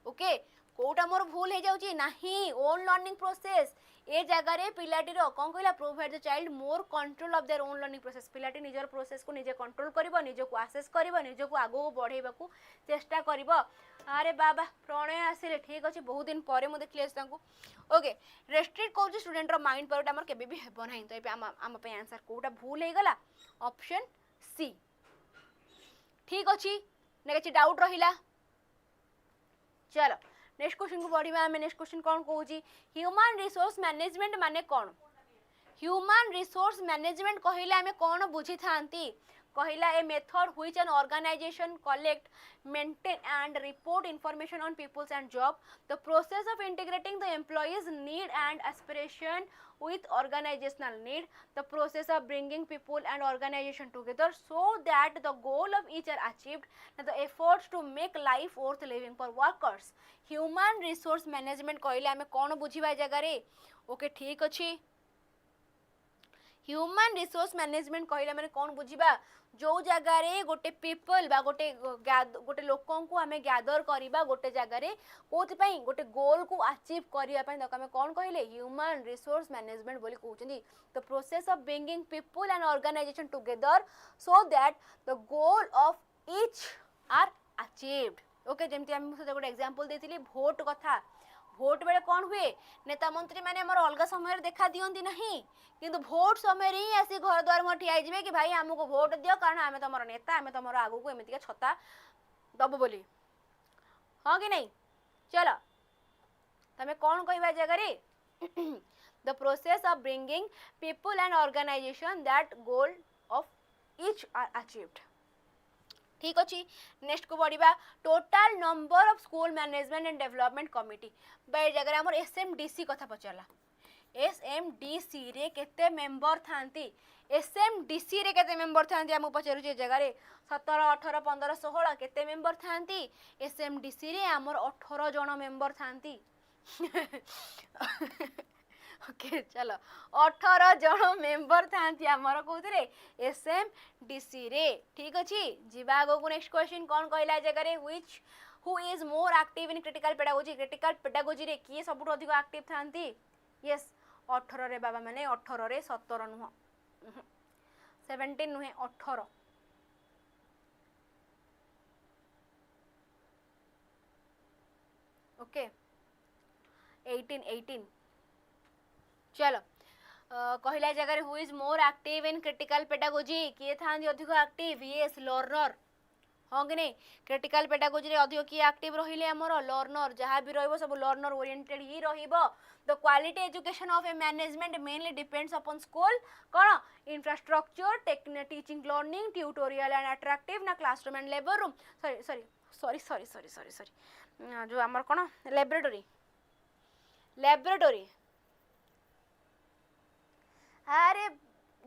ओके कोटा मोर भूल हो जाउची नाही ओन लर्निंग प्रोसेस ए जगह रे पिलाटी रो कोन कहला provide the child more control of their own learning process पिलाटी निजर प्रोसेस को निजे कंट्रोल करिवो निजे को असेस करिवो निजे को आगो बढ़ेबा को चेष्टा करिवो अरे बाबा प्रणय आसिले ठीक अछि बहुत दिन परे मु देखले तांको ओके रेस्ट्रिक्ट करू स्टूडेंट रो माइंड पावर हमर केबे भी हेबो नाही तो ए हम पे आंसर कोटा भूल हे गला ऑप्शन सी ठीक अछि नेक्स्ट डाउट रहिला चलो नेक्स्ट क्वेश्चन को पढ़िबा हमें नेक्स्ट क्वेश्चन कौन कहूची ह्यूमन रिसोर्स मैनेजमेंट माने कौन ह्यूमन रिसोर्स मैनेजमेंट कहिला हमें कौन बुझी थांती कहिला a method which an organisation collect maintain and report information on peoples and job the process of integrating the employees need and aspiration with organizational need the process of bringing people and organization together so that the goal of each are achieved the efforts to make life worth living for workers human resource management कहले हमें कौन बुझीबा जगह रे okay ठीक अछि human resource management कहला माने कौन बुझिबा जो जगह रे गोटे पीपल बा गोटे लोकों को आमे गैदर करिबा गोटे जगह रे कोथि पई गोटे गोल को अचीव करिया पई तक आमे कौन कहले ह्यूमन रिसोर्स मैनेजमेंट बोली कहउछनी the process of bringing people and organization together so that the goal of each are achieved okay जेमति हम गोटे एग्जांपल देथिली वोट कथा भोट बेले कौन हुए नेता मंत्री माने हमर अलग समय देखा दियंती नहीं किंतु भोट समय ही आसी घर द्वार में ठिया जिवे कि भाई हमको भोट दियो कारण आमे तमरो नेता आमे तमरो आगु को एमितिका छता दब बोली हां कि नहीं चलो तमे कौन कहबा जगह रे the process of bringing people and organization that goal of each are achieved ठीक अच्छी नेक्स्ट को बढ़िबा total number of school management and development committee by जगह हमर एसएमडीसी कथा पचला एसएमडीसी रे केते मेंबर थांती एसएमडीसी रे केते मेंबर थांती हम पचरु जे जगह रे 17 18 15 16 केते मेंबर थांती एसएमडीसी रे हमर 18 जण मेंबर थांती ओके चलो 18 जण मेंबर थांती हमर कोथरे एसएमडीसी रे ठीक अछि जीवा आगो को नेक्स्ट क्वेश्चन कोन कहला जगह रे which who is more active in critical pedagogy रे किए सबुठ अधिक एक्टिव थांती यस 18 रे बाबा माने 18 रे 17 नुह 17 नुहे 18 ओके 18 चलो कहला जगह who is more active in critical pedagogy किए थांती अधिक एक्टिव यस लर्नर हाँ कि नहीं क्रिटिकल पेडागोजी रे अधिक किए एक्टिव रहिले हमर लर्नर जहाँ भी रहइबो सब लर्नर ओरिएंटेड ही रहिबो the quality education of a management mainly depends upon school कौन infrastructure teaching learning tutorial and attractive ना classroom and labour room sorry जो हमर कौन लैबोरेटरी अरे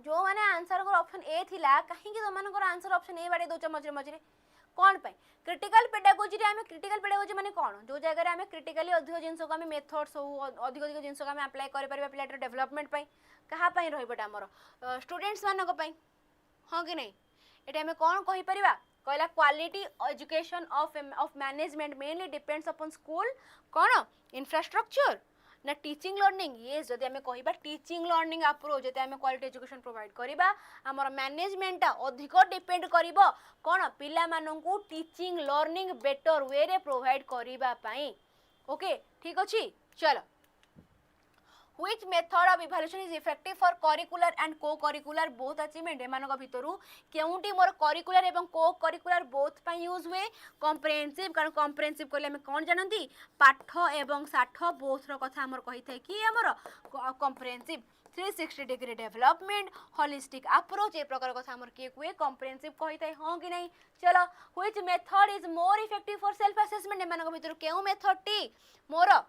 जो माने आंसर को ऑप्शन ए थिला कहीं कि तमन को आंसर ऑप्शन ए बाडे दोच मझरे मझरे कौन पाई क्रिटिकल पेडागोजी रे हमें क्रिटिकल पेडागोजी माने कौन जो जगह रे हमें क्रिटिकली अधिक जिंस को हमें मेथड्स हो अधिक अधिक जिंस को हमें अप्लाई कर परबा पिलाटर डेवलपमेंट पाई कहा पाई रहइबटा हमर स्टूडेंट्स मान को पाई हां कि नहीं एटा हमें कौन कहि परिबा कहला quality education of management mainly depends upon school कौन इंफ्रास्ट्रक्चर ना टीचिंग लर्निंग ये जदि आमे कहिबा टीचिंग लर्निंग अप्रोच जदि आमे क्वालिटी एजुकेशन प्रोवाइड करिबा हमर मैनेजमेंट अधिक डिपेंड करिवो कोन पिला माननकू टीचिंग लर्निंग बेटर वे रे प्रोवाइड करिबा पई ओके ठीक अछि चलो Which method of evaluation is effective for curricular and co-curricular both achievement एमानक भितरु केउंटी मोर curricular एवं co-curricular both पई यूज हुए comprehensive कारण comprehensive कहले हम कोन जानंती पाठ एवं साठ both रो कथा हमर कहि थाए कि हमर comprehensive 360 degree development holistic approach ए प्रकार कथा हमर के कुए comprehensive कहि थाए हां कि नहीं चलो which method is more effective for self assessment एमानक भितरु केउ मेथड टी मोर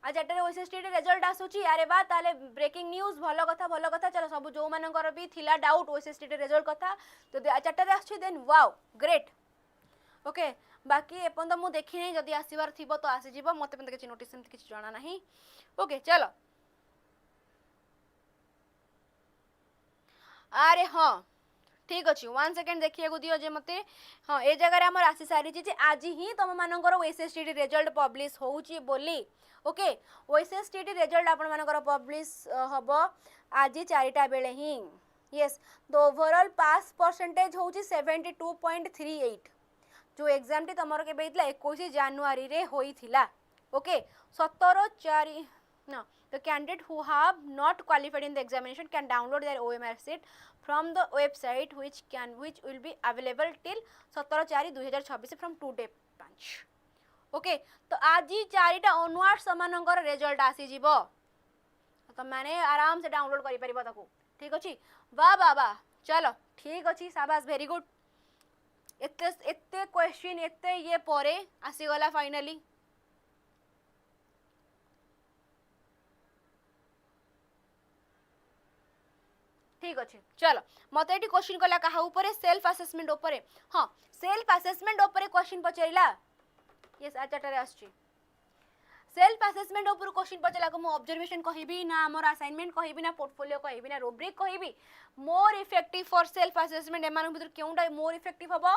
आज एटर ओएसएसटी रिजल्ट आसुची अरे बा ताले ब्रेकिंग न्यूज भलो कथा चलो सब जो मानकर भी थिला डाउट ओएसएसटी रिजल्ट कथा तो चारटे आसुची देन वाओ ग्रेट ओके बाकी एपन तो मु देखि नै जदी आसीबार थिबो तो आसी जीवो मते पन किछि नोटिस किछि जाना नाही ओके चलो अरे हां ठीक अछि 1 सेकंड देखिए को दियो जे मते हां ए जगह रे हमर आसी सारी जे आज ही तम मानकर ओएसएसटी रिजल्ट पब्लिश होउची बोली ओके ओएसएसटी रिजल्ट आपण मानकर पब्लिश हबो आज 4टा बेले ही yes the overall pass percentage होउची 72.38 जो एग्जाम टी तमरो के बेइतला 21 जनवरी रे होइथिला okay 17 4 no the candidate who have not qualified in the examination can download their OMR sheet from the website which will be available till 17/4/2026 from today 5 okay तो आज ही 4टा onward समानंकर result आसी जीवो तो माने आराम से डाउनलोड करि परिबो ताको ठीक अछि वाह वाह वाह चलो ठीक अछि शाबाश वेरी गुड एते क्वेश्चन एते ये परे आसी गला फाइनली ठीक अछि चलो मते एटी क्वेश्चन कला कहा ऊपर सेल्फ असेसमेंट ऊपर हां सेल्फ असेसमेंट ऊपर क्वेश्चन पचरिला यस आचाटारे आछी सेल्फ असेसमेंट ऊपर क्वेश्चन पचला को मो ऑब्जर्वेशन कहबी ना हमर असाइनमेंट कहबी ना पोर्टफोलियो कहबी ना रुब्रिक कहबी more effective for self assessment एमान भीतर केउंटा मोर इफेक्टिव हबो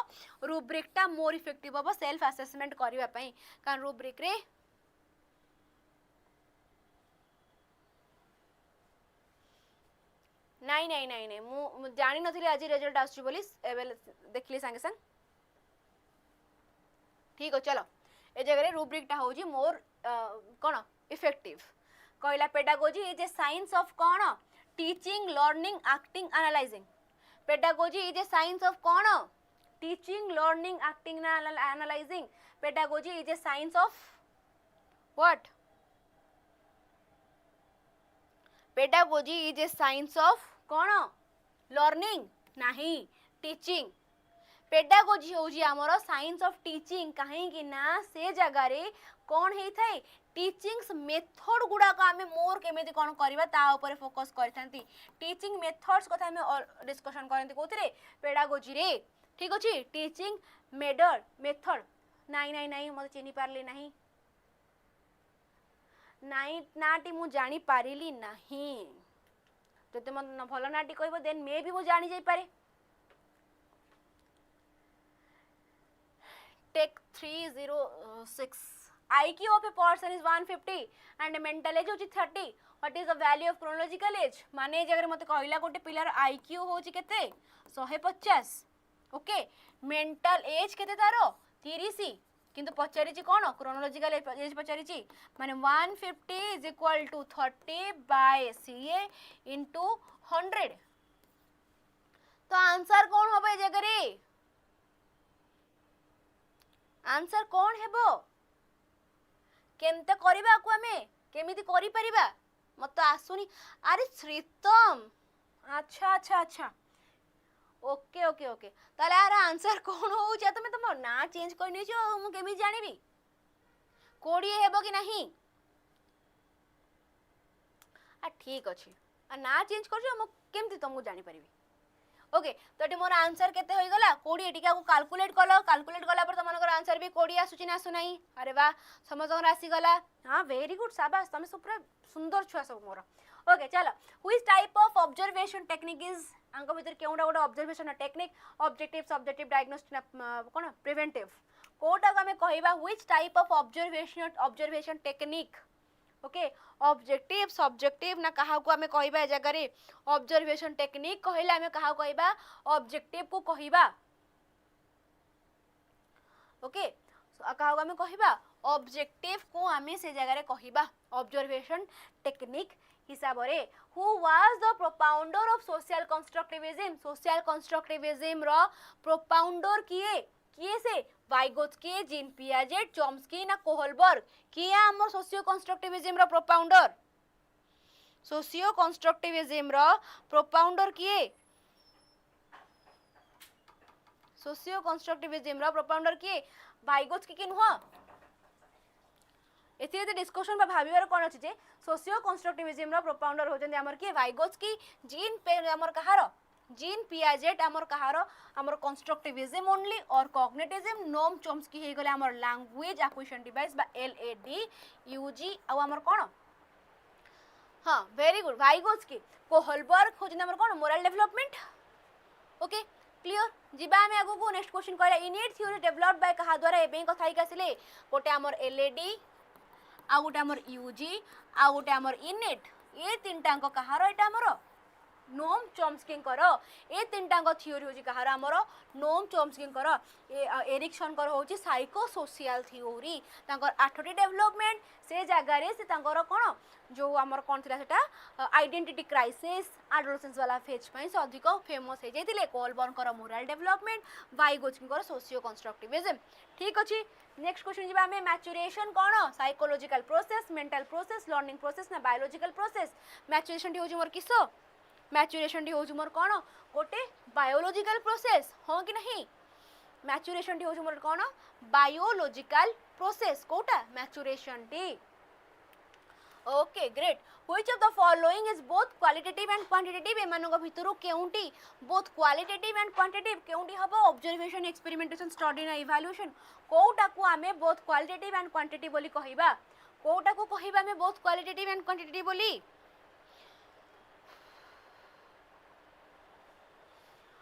रुब्रिक टा मोर इफेक्टिव हबो सेल्फ असेसमेंट करबा पई कारण रुब्रिक रे नहीं नहीं नहीं नहीं मु जानि नथिले आज रिजल्ट आसु बोली देखली संगे संग ठीक हो चलो ए जगह रुब्रिक टा होजी मोर कौन इफेक्टिव कहला pedagogy is a science of कौन teaching learning acting analysing pedagogy is a science of कौन teaching learning acting analysing pedagogy is a science of what pedagogy is a science of कौन learning नहीं teaching pedagogy होजी हमरो science of teaching कहीं ना से जगह रे कौन हे थाए टीचिंग्स मेथड गुडा को आमे मोर केमेति कोन करबा ता ऊपर फोकस करथांती टीचिंग मेथड्स कथा हमें डिस्कशन करथि कोथरे पेडागोजी रे ठीक अछि टीचिंग मेथड नहीं नहीं नहीं मते चिनी पारली नहीं नहीं नाटी मु जानी पारिली नहीं जते मन भलो नाटी कहबो देन मे भी मु जानी जाई पारे take 306 IQ of a person is 150 and mental age होची 30 what is the value of chronological age माने जगर मते कहला गोटे पिलार IQ होची केते 150 ओके मेंटल एज केते तारो 30 किंतु पचारिची कोन क्रोनोलॉजिकल एज पचारिची माने 150 is equal to 30 by CA into 100 तो आंसर कोन होबे जगरे आंसर कौन हेबो केमते करिबा को हमें केमिति करि परिबा मत आसुनी अरे श्रीतम अच्छा अच्छा अच्छा ओके ओके ओके ताले यार आंसर कौन हो जा तमे तुम ना चेंज करनी छ मु केमि जानिबी कोडी हेबो कि नहीं आ ठीक अछि आ ना चेंज कर छ मु केमति तुमको जानि परिबी ओके तो एटी मोर आंसर केते होई गला कोडी एटिका को कैलकुलेट गला पर तमनकर आंसर भी कोडी आसुची ना आसु नाही अरे वाह समझ राशि गला हां वेरी गुड शाबाश तमे सुपर सुंदर छुआ सब मोर ओके चलो which type of observation technique is अंक भीतर केउडा गोटे observation technique objective subjective diagnostic कोन प्रिवेंटिव कोटा को हमें कहबा which type of observation technique okay objective subjective ना कहा को हमें कहबा जगह रे ऑब्जर्वेशन टेक्निक कहला हमें कहा कहबा ऑब्जेक्टिव को कहबा ओके कहा को हमें कहबा ऑब्जेक्टिव को हमें से जगह रे कहबा ऑब्जर्वेशन टेक्निक हिसाब रे who was the propounder of social constructivism रो प्रोपाउंडर किए से वाइगोत्स्की जीन पियाजेट चॉम्स्की ना कोहलबर्ग किए हमर सोशियो कंस्ट्रक्टिविज्म रो प्रोपाउंडर किए सोशियो कंस्ट्रक्टिविज्म रो प्रोपाउंडर किए वाइगोत्स्की कि नुह एथि जे डिस्कशन बा भाबिबार कोन अछि जे सोशियो कंस्ट्रक्टिविज्म रो प्रोपाउंडर होजन हमर किए वाइगोत्स्की जीन पे हमर कहारो जीन पियाजेट हमर कहारो हमर कंस्ट्रक्टिविज्म ओनली और कॉग्निटिविज्म नोम चॉम्स्की हे गले हमर लैंग्वेज एक्विजिशन डिवाइस बा LAD आ हमर कोन हां वेरी गुड वाइगोत्स्की कोहलबर्ग खोजन हमर कोन मोरल डेवलपमेंट ओके क्लियर जिबा में आगु को नेक्स्ट क्वेश्चन कहला इनेट थ्योरी डेवलप्ड बाय कहा द्वारा एबे कथाई कासिले गोटे हमर LAD आ गोटे हमर UG आ गोटे हमर इनेट ये तीनटा अंक कहारो एटा हमर नोम चॉम्स्की करो ए तीनटा अंक थ्योरी होजी कहारो हमर नोम चॉम्स्की करो एरिक्सन कर होची साइको सोशल थ्योरी तांकर 8टी डेवलपमेंट से जगह रे से तांकर कोन जो हमर कोन थिला सेटा आइडेंटिटी क्राइसिस एडोलेसेंस वाला फेज पई से अधिक फेमस हे जैतिले कोहलबर्ग कर मोरल डेवलपमेंट वाइगोत्स्की कर सोशियो कंस्ट्रक्टिविज्म ठीक अछि नेक्स्ट क्वेश्चन जिबा हमें मैच्योरेशन कोन psychological process mental process learning process ना बायोलॉजिकल प्रोसेस मैच्योरेशन टी होजी मोर किसो मैच्योरेशन टी होजी मोर कोन गोटे बायोलॉजिकल प्रोसेस हो कि नहीं मैच्योरेशन टी होजी मोर कोन बायोलॉजिकल प्रोसेस कोटा मैच्योरेशन टी okay great which of the following is both qualitative and quantitative एमानक भितरु केउंटी बोथ क्वालिटेटिव एंड क्वांटिटेटिव केउंटी हबो ऑब्जर्वेशन एक्सपेरिमेंटेशन स्टडी ना इवैल्यूएशन कोटा को हमें बोथ क्वालिटेटिव एंड क्वांटिटेटिव बोली कहिबा कोटा को कहिबा में बोथ क्वालिटेटिव एंड क्वांटिटेटिव बोली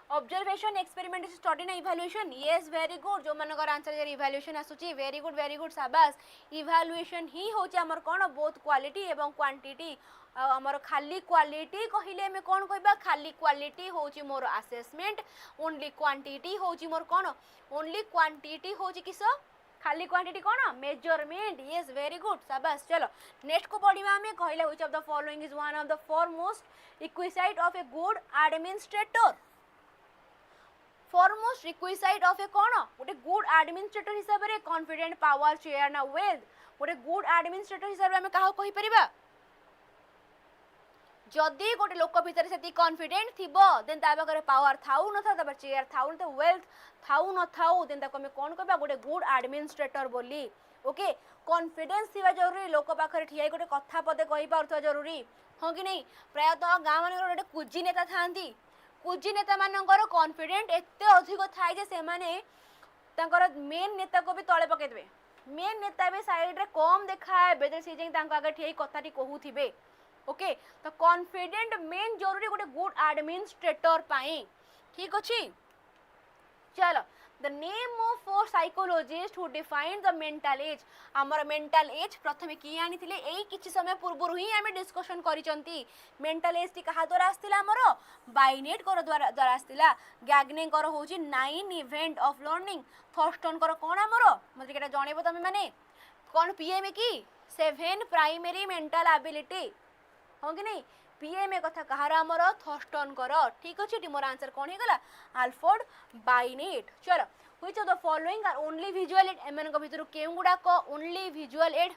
ऑब्जर्वेशन एक्सपेरिमेंट स्टडी ना इवैल्यूएशन यस वेरी गुड जो मनकर आंसर जे इवैल्यूएशन आसुची वेरी गुड शाबाश इवैल्यूएशन ही होची हमर कोन बोथ क्वालिटी एवं क्वांटिटी हमर खाली क्वालिटी कहिले हमें कोन कहबा खाली क्वालिटी होची मोर असेसमेंट ओनली क्वांटिटी होची मोर कोन ओनली क्वांटिटी होची किसो खाली क्वांटिटी कोन मेजरमेंट यस वेरी गुड शाबाश चलो नेक्स्ट को पढिबा हमें कहले which of the following is one of the foremost requisite of a good administrator foremost requisite of a कोन गोटे गुड एडमिनिस्ट्रेटर हिसाब रे कॉन्फिडेंट पावर चेयर ना वेल्थ गोटे गुड एडमिनिस्ट्रेटर हिसाब रे हमें काहा कहि परिबा जदि गोटे लोक भितर से कॉन्फिडेंट थिबो देन ता पाखरे पावर थाउ न था तब चेयर थाउ न वेल्थ थाउ न थाउ देन ताको हमें कोन कहबा गोटे गुड एडमिनिस्ट्रेटर बोली ओके कॉन्फिडेंस थिबा जरूरी लोक पाखरे ठियाई गोटे कथा पदे कहि पारथवा जरूरी हो कि नहीं प्रायतः गाँ मान गोटे कुजी नेता थांती कुजी नेता मानकर कॉन्फिडेंट एते अधिक थाए जे से माने तांकर मेन नेता को भी तळे पके देबे मेन नेता भी साइड रे कम देखाए बेदे से जे तांको आगे ठियाई कथाटी कहूथिबे ओके तो कॉन्फिडेंट मेन जरूरी गोटे गुड एडमिनिस्ट्रेटर पाई ठीक अच्छी चलो the name of four psychologist who define the mental as हमर मेंटल एज प्रथमे की आनी थिले एई किछि समय पूर्व ही हमें डिस्कशन करिसंती मेंटल एज टी कहा द्वारा आस्तिला हमर बाइनेट कर द्वारा आस्तिला गैग्ने कर होची 9 इवेंट ऑफ लर्निंग थर्स्टन कर कोन हमर मते केटा जणेबो तमे माने कोन पीएम की 7 प्राइमरी मेंटल एबिलिटी हो कि नहीं पीएमए कथा कहार आमर थर्स्टन कर ठीक अच्छे मोर आंसर कौन हो गला आल्फ्रेड बाइनेट चलो which of the following are only visual aid एमन को भितर केउ गुडा ओनली विजुअल एड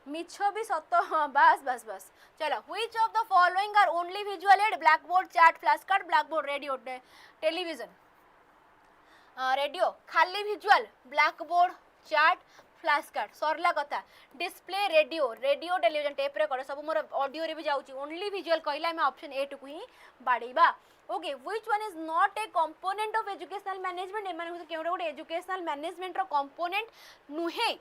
मिछ भी सत बस बस बस चलो which of the following are only visual aid blackboard chart flash card blackboard radio television radio खाली visual blackboard chart flash card सरला कथा display radio radio television tape record सब मोर ऑडियो रे भी जाउची only visual कहला मैं ऑप्शन 8 को ही बाड़ीबा okay which one is not a component of educational management ए माने केउडा गोटे एजुकेशनल मैनेजमेंट रो कंपोनेंट नुहे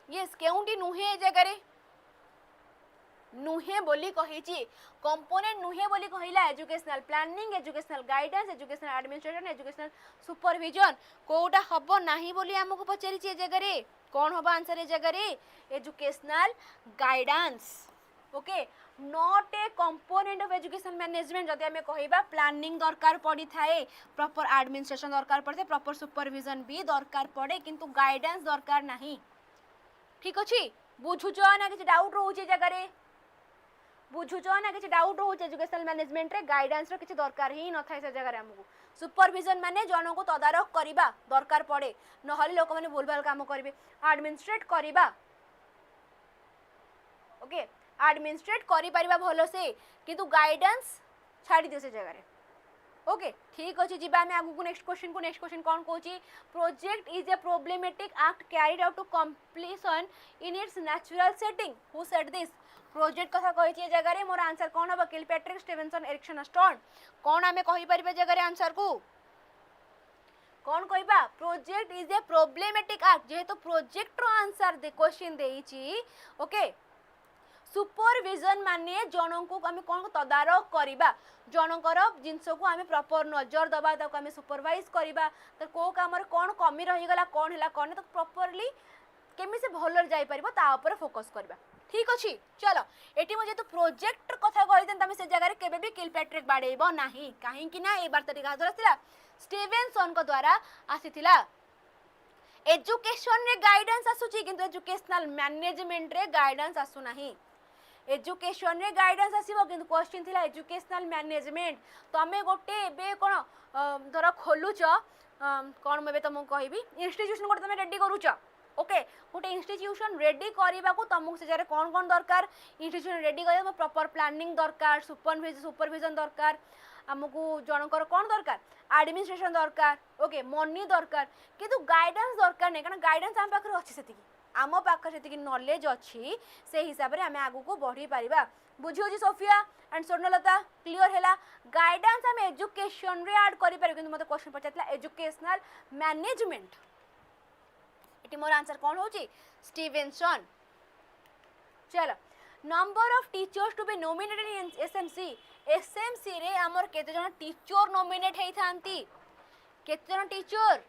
यस केउंटी नुहे ए जगह रे नुहे बोली कहिची कंपोनेंट नुहे बोली कहिला educational planning educational guidance educational administration educational supervision कोटा हबो नाही बोली हमको पचारिची ए जगह रे कोन हबो आंसर ए जगह रे educational guidance okay not a component of education management जदि हमें कहिबा प्लानिंग दरकार पड़ी थाए प्रॉपर एडमिनिस्ट्रेशन दरकार पड़े प्रॉपर सुपरविजन भी दरकार पड़े किंतु गाइडेंस दरकार नाही ठीक अछि बुझुचो ना किछ डाउट रहउची जगह रे बुझुच ना किसी डाउट रोचे एजुकेशनल मैनेजमेंट रे गाइडेंस रो किसी दरकार ही न थाए से जगह हमको सुपरविजन माने जन को तदारख करिबा दरकार पड़े नहले लोक माने भूलभाल काम करिवे एडमिनिस्ट्रेट करिबा ओके एडमिनिस्ट्रेट करि परिबा भलो से किंतु गाइडेंस छाड़ी दियो से जगह रे ओके ठीक अछि जिबा में आगु को नेक्स्ट क्वेश्चन कोन कहूची project is a problematic act carried out to completion in its natural setting who said this project कथा कहिछि जगह रे मोर आंसर कोन हबो किलपैट्रिक स्टीवेंसन एरिक्सन स्टोन कोन हमें कहि परिबे जगह रे आंसर को कोन कहबा project is a problematic act जेहेतु प्रोजेक्ट रो आंसर दे क्वेश्चन देइछि ओके सुपरविजन माने जन को आम कौन तदारख करवा जनकर जिनस को आम प्रॉपर नजर दबा ताको आम सुपरवाइज करवा तो को काम कौन कमी रहीगला कौन है कौन तो प्रॉपरली केमी से भल जाई परिबो ता ऊपर फोकस करवा ठीक अच्छी चलो एटी मुझे तो प्रोजेक्ट कथा कही तुम से जगह केबे भी किलपैट्रिक बाड़ेब नाही कहीं ना ए बार्ता क्या द्वारा स्टीवेंसन को द्वारा आसीथिला एजुकेशन रे गाइडेंस आसुची किंतु एजुकेशनल मैनेजमेंट रे गाइडेंस आसु नाही एजुकेशन रे गाइडेंस आसीबो किंतु क्वेश्चन थिला एजुकेशनल मैनेजमेंट तमे गोटे एबे कोन धर खोलुच कोन मेबे तुमको कहबी इंस्टीट्यूशन को तमे रेडी करूच ओके गोटे इंस्टीट्यूशन रेडी करने को तुमको से कौन कौन दरकार इंस्टीट्यूशन रेडी कर प्रॉपर प्लानिंग दरकार सुपरविजन दरकार आमको जनकर कौन दरकार एडमिनिस्ट्रेशन दरकार ओके मनी दरकार किंतु गाइडेंस दरकार नहीं कारण गाइडेंस आम पाखे अच्छी से आम पाखे से नॉलेज अच्छी से हिसाब से आम आगू को बढ़ी पारिबा बुझी सोफिया एंड स्वर्णलता क्लियर है गाइडेंस आम एजुकेशन रे ऐड करि पारे किंतु मते क्वेश्चन पचारला एजुकेशनल मैनेजमेंट एटी मोर आंसर कौन होची स्टीवेंसन। चलो number of teachers to be nominated in SMC. SMC रे हमर केते जन टीचर नॉमिनेट हेई थांती केते जन टीचर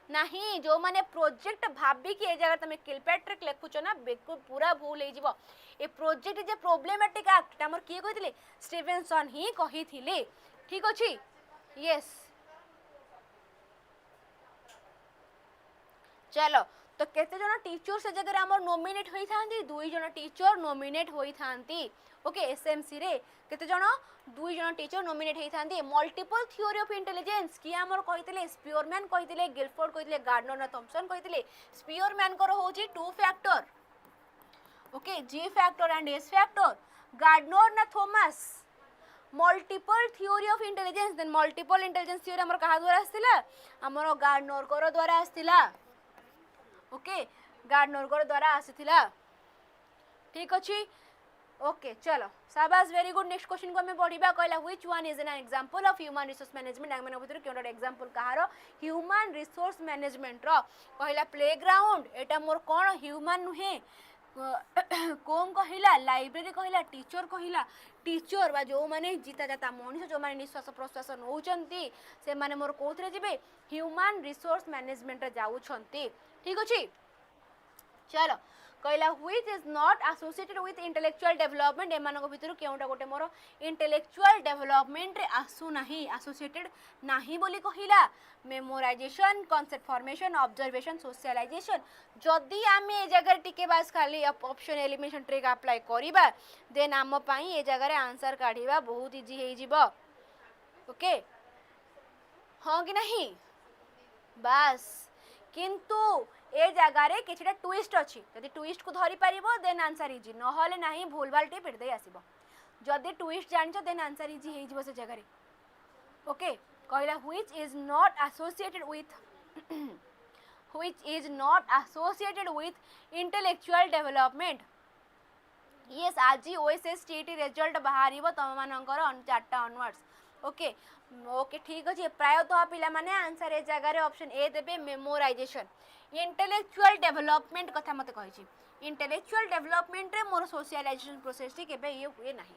नहीं जो माने प्रोजेक्ट भाबी कि ए जगह तुम किलपैट्रिक लिखुच ना बिल्कुल पूरा भूल हो जिवो। ए प्रोजेक्ट जे प्रॉब्लमेटिक एक्ट हमर किए कहिथिले स्टीवेंसन ही कहिथिले ठीक अछि यस। चलो तो केते जन टीचर से जगह हमर नॉमिनेट होई थांती दुई जन टीचर नॉमिनेट होई थांती ओके एसएमसी रे केते जन दुई जन टीचर नॉमिनेट होई थांती। मल्टीपल थ्योरी ऑफ इंटेलिजेंस कि हमर कहिथिले स्पियरमैन कहिथिले गिलफोर्ड कहिथिले गार्डनर ना थॉमसन कहिथिले। स्पियरमैन को होची two factor okay G factor and S factor Gardner ना Thomas. Multiple theory of intelligence then multiple intelligence theory हमर कहा द्वारा आस्तिला हमर गार्डनर को द्वारा आस्तिला ओके गार्डनर को द्वारा आसीथिला ठीक अछि ओके। चलो शाबाश वेरी गुड। नेक्स्ट क्वेश्चन को हमें पढ़िबा कहला which one is an example of human resource management आम भीतर केउटा एग्जांपल कहार ह्यूमन रिसोर्स मैनेजमेंट रो कहला प्लेग्राउंड एटा मोर कोन ह्यूमन नुहे कोन कहला लाइब्रेरी कहला टीचर बा जो माने जीता जाता मनीष जो माने निश्वास प्रश्वास नौचंती से माने मोर कोथरे जिबे ह्यूमन रिसोर्स मैनेजमेंट रे जाउछंती ठीक अछि। चलो कहला which is not associated with intellectual development एमानक भितर केउटा गोटे मोर इंटेलेक्चुअल डेवलपमेंट रे आसु नाही एसोसिएटेड नाही बोली कहिला memorisation concept formation observation socialisation. जदि आमे ए जगह टिके बास खाली ऑप्शन एलिमिनेशन ट्रिक अप्लाई करिबा देन आम पई ए जगह रे आंसर काढिबा बहुत इजी हे जिवो ओके हां कि नहीं बस किंतु ए जगह रे किछटा ट्विस्ट अछि जदि ट्विस्ट को धरि परिबो देन आंसर इजी न होले नाही भूल भाल टे पिट दे आसीबो जदि ट्विस्ट जानछो देन आंसर इजी हे जिवो से जगह रे ओके कहला which is not associated with intellectual development. Yes आज ओएसएस टीटी रिजल्ट बाहरिबो तम मानकर 4टा ऑनवर्ड्स ओके ओके ठीक अछि। प्रायतः पिला माने आंसर ए जगह रे ऑप्शन ए देबे मेमोराइजेशन। इंटेलेक्चुअल डेवलपमेंट कथा मते कहि छी इंटेलेक्चुअल डेवलपमेंट रे मोर सोशलाइजेशन प्रोसेस टी केबे ये हुए नाही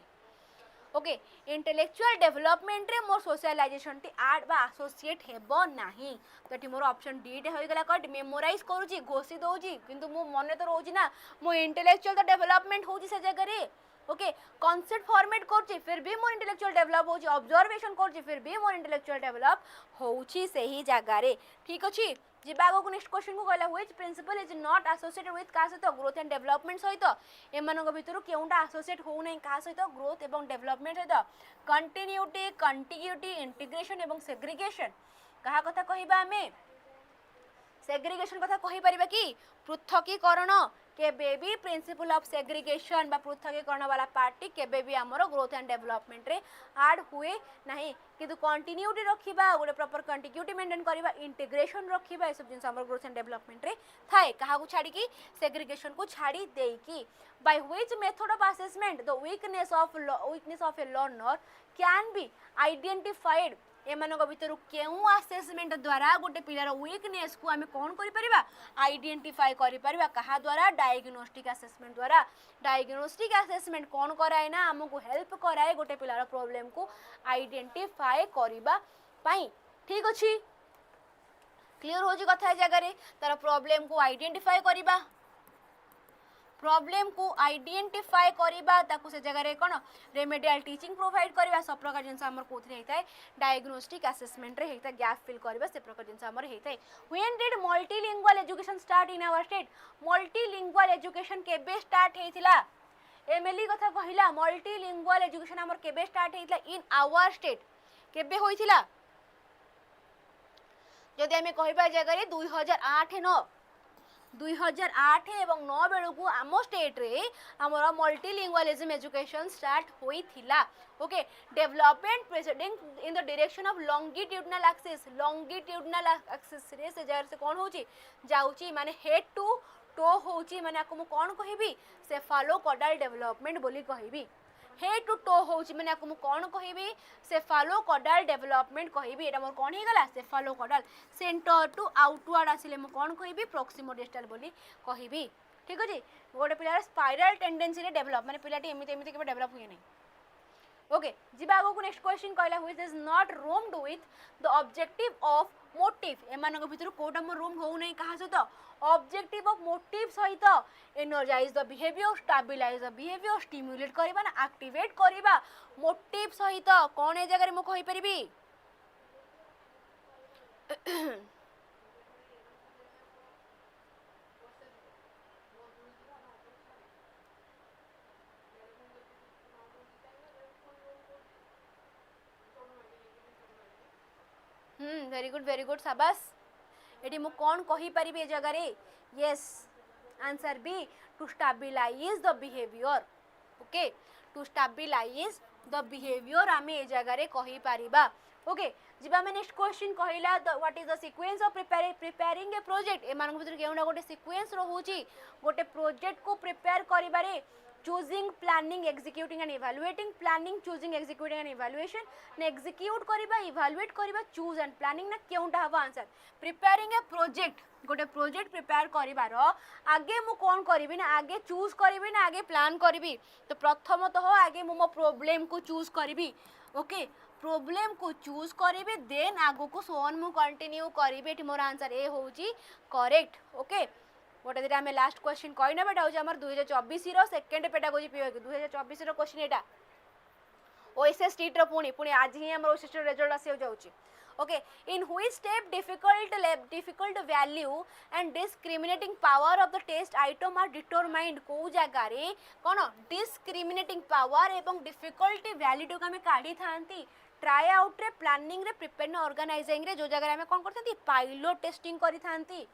ओके इंटेलेक्चुअल डेवलपमेंट रे मोर सोशलाइजेशन टी ऐड बा एसोसिएट हेबो नाही तो टी मोर ऑप्शन डी टे होई गेला कट मेमोराइज करूची घोषी दोजी किंतु मो मने तो रोजी ना मो इंटेलेक्चुअल तो डेवलपमेंट होजी से जगह रे ओके कॉन्सेप्ट फॉर्मेट करची फिर भी मोर इंटेलेक्चुअल डेवलप होची ऑब्जर्वेशन करची फिर भी मोर इंटेलेक्चुअल डेवलप होची सही जगह रे ठीक अछि। जिबागो को नेक्स्ट क्वेश्चन को कहला which principle is not associated with का सहित ग्रोथ एंड डेवलपमेंट सहित एमानक भितर केउटा एसोसिएट हो नै का सहित ग्रोथ एवं डेवलपमेंट सहित कंटिन्यूटी कंटिग्यूटी इंटीग्रेशन एवं सेग्रीगेशन कहा कथा कहिबा हमें सेग्रीगेशन कथा कहि परिबा कि पृथकीकरण केबे भी प्रिंसिपल ऑफ सेग्रीगेशन बा पृथकीकरण वाला पार्टी केबे भी हमरो ग्रोथ एंड डेवलपमेंट रे ऐड हुए नहीं किंतु कंटिन्यूटी रखिबा गोटे प्रॉपर कंटिन्यूटी मेंटेन करबा इंटीग्रेशन रखिबा ए सब जिंस हमरो ग्रोथ एंड डेवलपमेंट रे थाए कहा को छाड़ी की सेग्रीगेशन को छाड़ी देई की by which method of assessment the weakness of a learner can be identified एमानक भितर केउ असेसमेंट द्वारा गोटे पिलार वीकनेस को आमे कोन करि परिबा आइडेंटिफाई करि परिबा कहा द्वारा डायग्नोस्टिक असेसमेंट द्वारा। डायग्नोस्टिक असेसमेंट कोन कराए ना हमको हेल्प कराए गोटे पिलार प्रॉब्लम को आइडेंटिफाई करिबा पई ठीक अछि क्लियर हो जी कथा जगह रे तार प्रॉब्लम को आइडेंटिफाई करिबा प्रॉब्लम को आइडेंटिफाई करिबा ताकू से जगह रे कोन रेमेडियल टीचिंग प्रोवाइड करिबा सब प्रकार जिंस हमर कोथरे हेताय डायग्नोस्टिक असेसमेंट रे हेता गैप फिल करिबा से प्रकार जिंस हमर हेताय। When did multilingual education start in our state multilingual education केबे स्टार्ट हेतिला एमएलई कथा कहिला मल्टीलिंगुअल एजुकेशन हमर केबे स्टार्ट हेतिला इन आवर स्टेट केबे होइथिला जदि हमें कहिबा जगह रे 2008 एवं 9 बेलू को आम स्टेट रे हमर मल्टीलिंगुअलिज्म एजुकेशन स्टार्ट होइथिला okay development proceeding in the direction of longitudinal axis रे से जगह से कोन होची जाउची माने हेड टू टो होची माने आपको मु कोन कहिबी सेफालोपोडल डेवलपमेंट बोली कहिबी हेड टू टो होची माने आपको कौन कहबी सेफालोकॉडल डेवलपमेंट कहबी एटा मोर कौन हे गला सेफालोकॉडल सेंटर टू आउटवर्ड आसिले मु कौन कहबी प्रॉक्सिमोडिस्टल बोली कहबी ठीक अछि गोटे पिलार स्पाइरल टेंडेंसी रे डेवलप माने पिलाटी एमिति एमिति के डेवलप हुए नै ओके जिबा आगो को नेक्स्ट क्वेश्चन कहला which is not roomed with the objective of motive एमान को भितर कोटा मो रूम हो नै कहा सहित ऑब्जेक्टिव ऑफ मोटिव सहित energise the behaviour stabilise the behaviour stimulate करबा ना एक्टिवेट करबा मोटिव सहित कोन ए जगह रे मो कहि परिबी वेरी गुड शाबाश एटी मु कौन कहि परिबे ए जगह रे yes answer b to stabilise the behaviour okay to stabilise the behaviour आमे ए जगह रे कहि परिबा ओके जिबा में नेक्स्ट क्वेश्चन कहिला what is the sequence of preparing a project ए मान भीतर केउना गोटे सीक्वेंस रहउची गोटे प्रोजेक्ट को प्रिपेयर करिबारे choosing planning executing and evaluating planning choosing executing and evaluation na execute kariba evaluate kariba choose and planning na केउंटा हवा आंसर preparing a project गोटे प्रोजेक्ट प्रिपेयर करिबार आगे मु कोन करिबी ना आगे चूज करिबी ना आगे प्लान करिबी तो प्रथमतः आगे मु मो प्रॉब्लम को चूज करिबी ओके प्रॉब्लम को चूज करिबी देन आगो को सोन मु कंटिन्यू करिबी एटी मोर आंसर ए होउची करेक्ट ओके गोटे दिटा आम लास्ट क्वेश्चन कही ना बेटा हूँ आम 2024 सेकेंड पेडागोजी पीरियड 2024 क्वेश्चन एटा ओएसएस टीट पुणी पुणी आज ही आम ओएसएस रिजल्ट आसी जाऊँगी okay in which step difficult value and discriminating power of the test item are determined को जगार कौन डिस्क्रिमिनेटिंग पावर एवं डिफिकल्टी वैल्यू को आम काढ़ी था ट्राई आउट रे प्लानिंग रे प्रिपेयर ऑर्गेनाइजिंग रे जो जगह आम कौन करते पाइलट टेस्टिंग करी थांती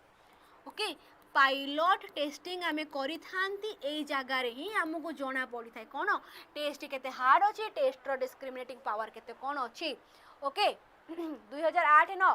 ओके पाइलट टेस्टिंग आमे करी थांती एई जगह रे ही हमको जोना पड़ी थाए कौन टेस्ट केते हार्ड अच्छी टेस्ट रो डिस्क्रिमिनेटिंग पावर केते कौन अच्छी ओके 2008 न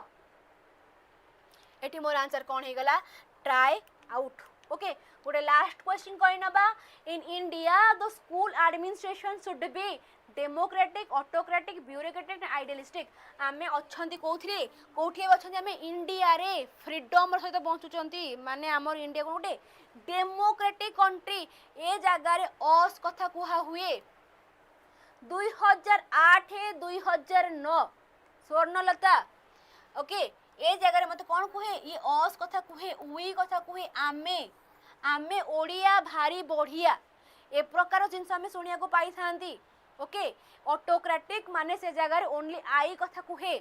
एटी मोर आंसर कौन हे गला ट्राई आउट ओके गोटे लास्ट क्वेश्चन कहि नबा in India the school administration should be democratic autocratic bureaucratic idealistic आमे अछंती कोथरे कोठी अछंती आमे इंडिया रे फ्रीडम सहित बंचुचंती माने हमर इंडिया गोटे डेमोक्रेटिक कंट्री ए जगह रे अस कथा कुहा हुए 2008 2009 स्वर्णलता ओके ए जगह रे मते कोन कुहे ये अस कथा कुहे उई कथा कुहे आमे आमे ओडिया भारी बढ़िया ए प्रकार जिनस आमे सुनिया को पाई थांती ओके ऑटोक्रेटिक माने से जगह रे ओनली आई कथा कुहे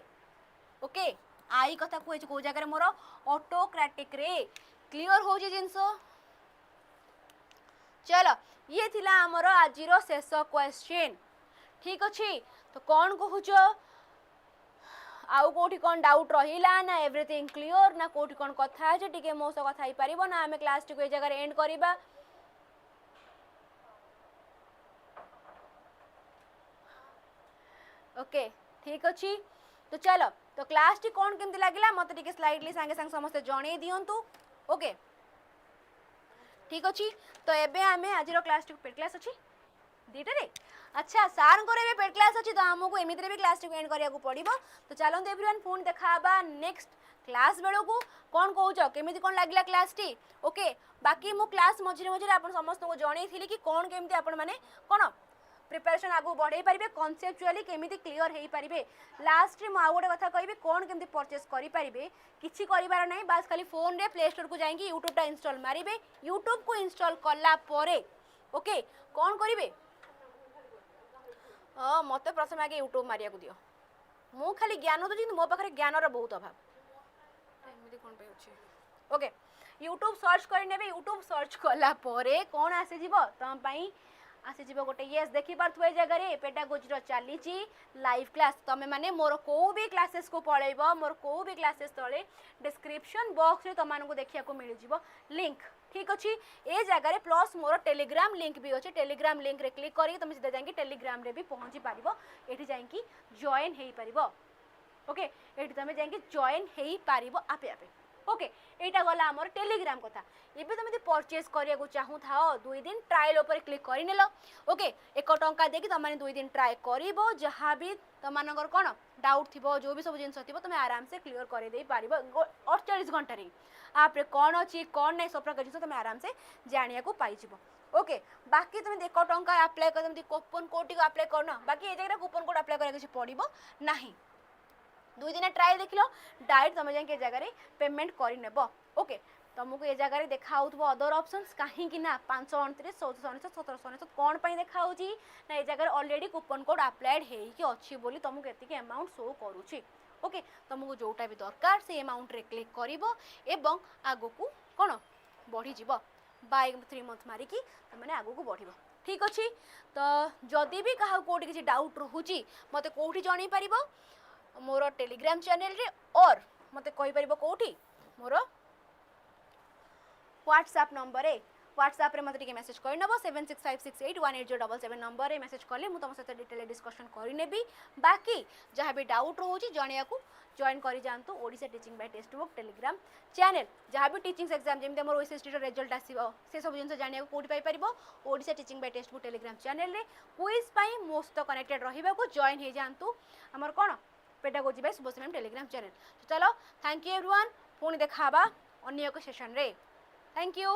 ओके आई कथा कुहे को जगह रे मोर ऑटोक्रेटिक रे क्लियर हो जे जिंस चलो ये थिला हमर आजिरो शेष क्वेश्चन ठीक अछि तो कोन कहूचो आउ कोठी कोन डाउट रहिला ना एवरीथिंग क्लियर ना कोठी कोन कथा है जे टिके मो से कथा ही परिबो ना हमें क्लास टिको ए जगह रे एंड करिबा ओके ठीक अच्छी तो चलो तो क्लास टी कौन केमती लगिला मत टिके स्लाइडली संगे संग समस्त जणे दियंतु ओके ठीक अच्छी तो एबे आमे आजिरो क्लास टी पेड क्लास अच्छी दीटा रे अच्छा सार को रे पेड क्लास अच्छी तो हमको एमिति रे भी क्लास टी एंड करिया को पड़िबो तो चलंत एवरीवन फोन देखाबा नेक्स्ट क्लास बेलो को कौन कहूच केमिति कौन लगिला क्लास टी ओके बाकी मु क्लास मझिरे मझिरे आपण समस्त को जणे थिली कि कौन केमिति आपण माने कोन प्रिपरेशन आगु बढ़े पारिबे कॉन्सेप्चुअली केमिति क्लियर हेई पारिबे लास्ट रे आ गोटे कथा कहबे कोन केमिति परचेस करि पारिबे किछि करिबार नै बस खाली फोन रे प्ले स्टोर को जाइंकी यूट्यूब टा इंस्टॉल मारिबे यूट्यूब को इंस्टॉल करला परे ओके कोन करिबे मते प्रथम आगे यूट्यूब मारिया को दियो मु खाली ज्ञान तो जिन मो पाखरे ज्ञान रो बहुत अभाव एमिति कोन पे अछि ओके यूट्यूब सर्च करि नेबे यूट्यूब सर्च करला परे कोन आसे जीवो तम पई आसी जीव गोटे यस देखी पार्थुए जगह रे पेडागोजी रो चलीची लाइव क्लास तमे माने मोर को भी क्लासेस को पळेबो मोर को भी क्लासेस तळे डिस्क्रिप्शन बॉक्स रे तमान को देखिया को मिल जीवो लिंक ठीक अछि ए जगह रे प्लस मोर टेलीग्राम लिंक भी अछि टेलीग्राम लिंक रे क्लिक करी तुम सीधा जांगी टेलीग्राम रे भी पहुंची पारिबो एठी जांगी जॉइन हेई पारिबो ओके एठी तमे जांगी जॉइन हेई पारिबो आपे आपे ओके एटा गला हमर टेलीग्राम कथा एबे तुम परचेज करिया को चाहू था 2 दिन ट्रायल ऊपर क्लिक करिनेल ओके 1 टंका देकी तुम 2 दिन ट्राए करिवो जहाँ भी तुमनगर कौन डाउट थी जो भी सब जिन तुम आराम से क्लीयर कर दे पार 48 घंटा आप कौन अच्छी कौन नहीं सब प्रकार जिन तुम आराम से जाना को पाइज ओके बाकी तुम 1 टंका अप्लाई कर कूपन कोड टी अप्लाई करना बाकी ये जगह कूपन कोड अप्लाई कर पड़ो ना 2 दिन ट्रायल देख लो डायरेक्ट तुम जाए जगह पेमेंट करनेब ओके तुमको ये जगह देखा अदर ऑप्शंस कहीं ना 529 1429 1729 कौन पर देखा ना ये जगह ऑलरेडी कूपन कोड अप्लाइड होगी बोली तुमको ये अमाउंट शो करुच्ची ओके तुमको जोटा भी दरकार से अमाउंट रे क्लिक कर आग को कौन बढ़ीज बाय 3 मंथ मारिकी तुमने आग को बढ़ ठीक अच्छे तो जदि भी क्या कौटी किसी डाउट रोचे मत कौटी जन पार मोर टेलीग्राम चैनल रे और मत कहीपर कौटी मोर व्हाट्सएप नंबर है व्हाट्सएप रे मत मेसेज करनब 7656818077 नंबर रे मेसेज कले तुम सहित डिटेल डिस्कशन करनेबी बाकी जहाँ भी डाउट रोचे जनिया को जॉइन कर जातु Odisha teaching by textbook Telegram channel जहाँ भी टीचिंग एग्जाम जमी आम ओएसएसटी रिजल्ट आसो से सब जिन जाना कौटी पाइपर Odisha teaching by textbook Telegram channel रे क्विज पाई मोस्ट कनेक्टेड रहा जॉइन हो जातु आमर कौन pedagogy by Shubhashree ma'am Telegram channel चलो थैंक यू एवरीवन पुणी देखा अन्य एक सेशन रे थैंक यू।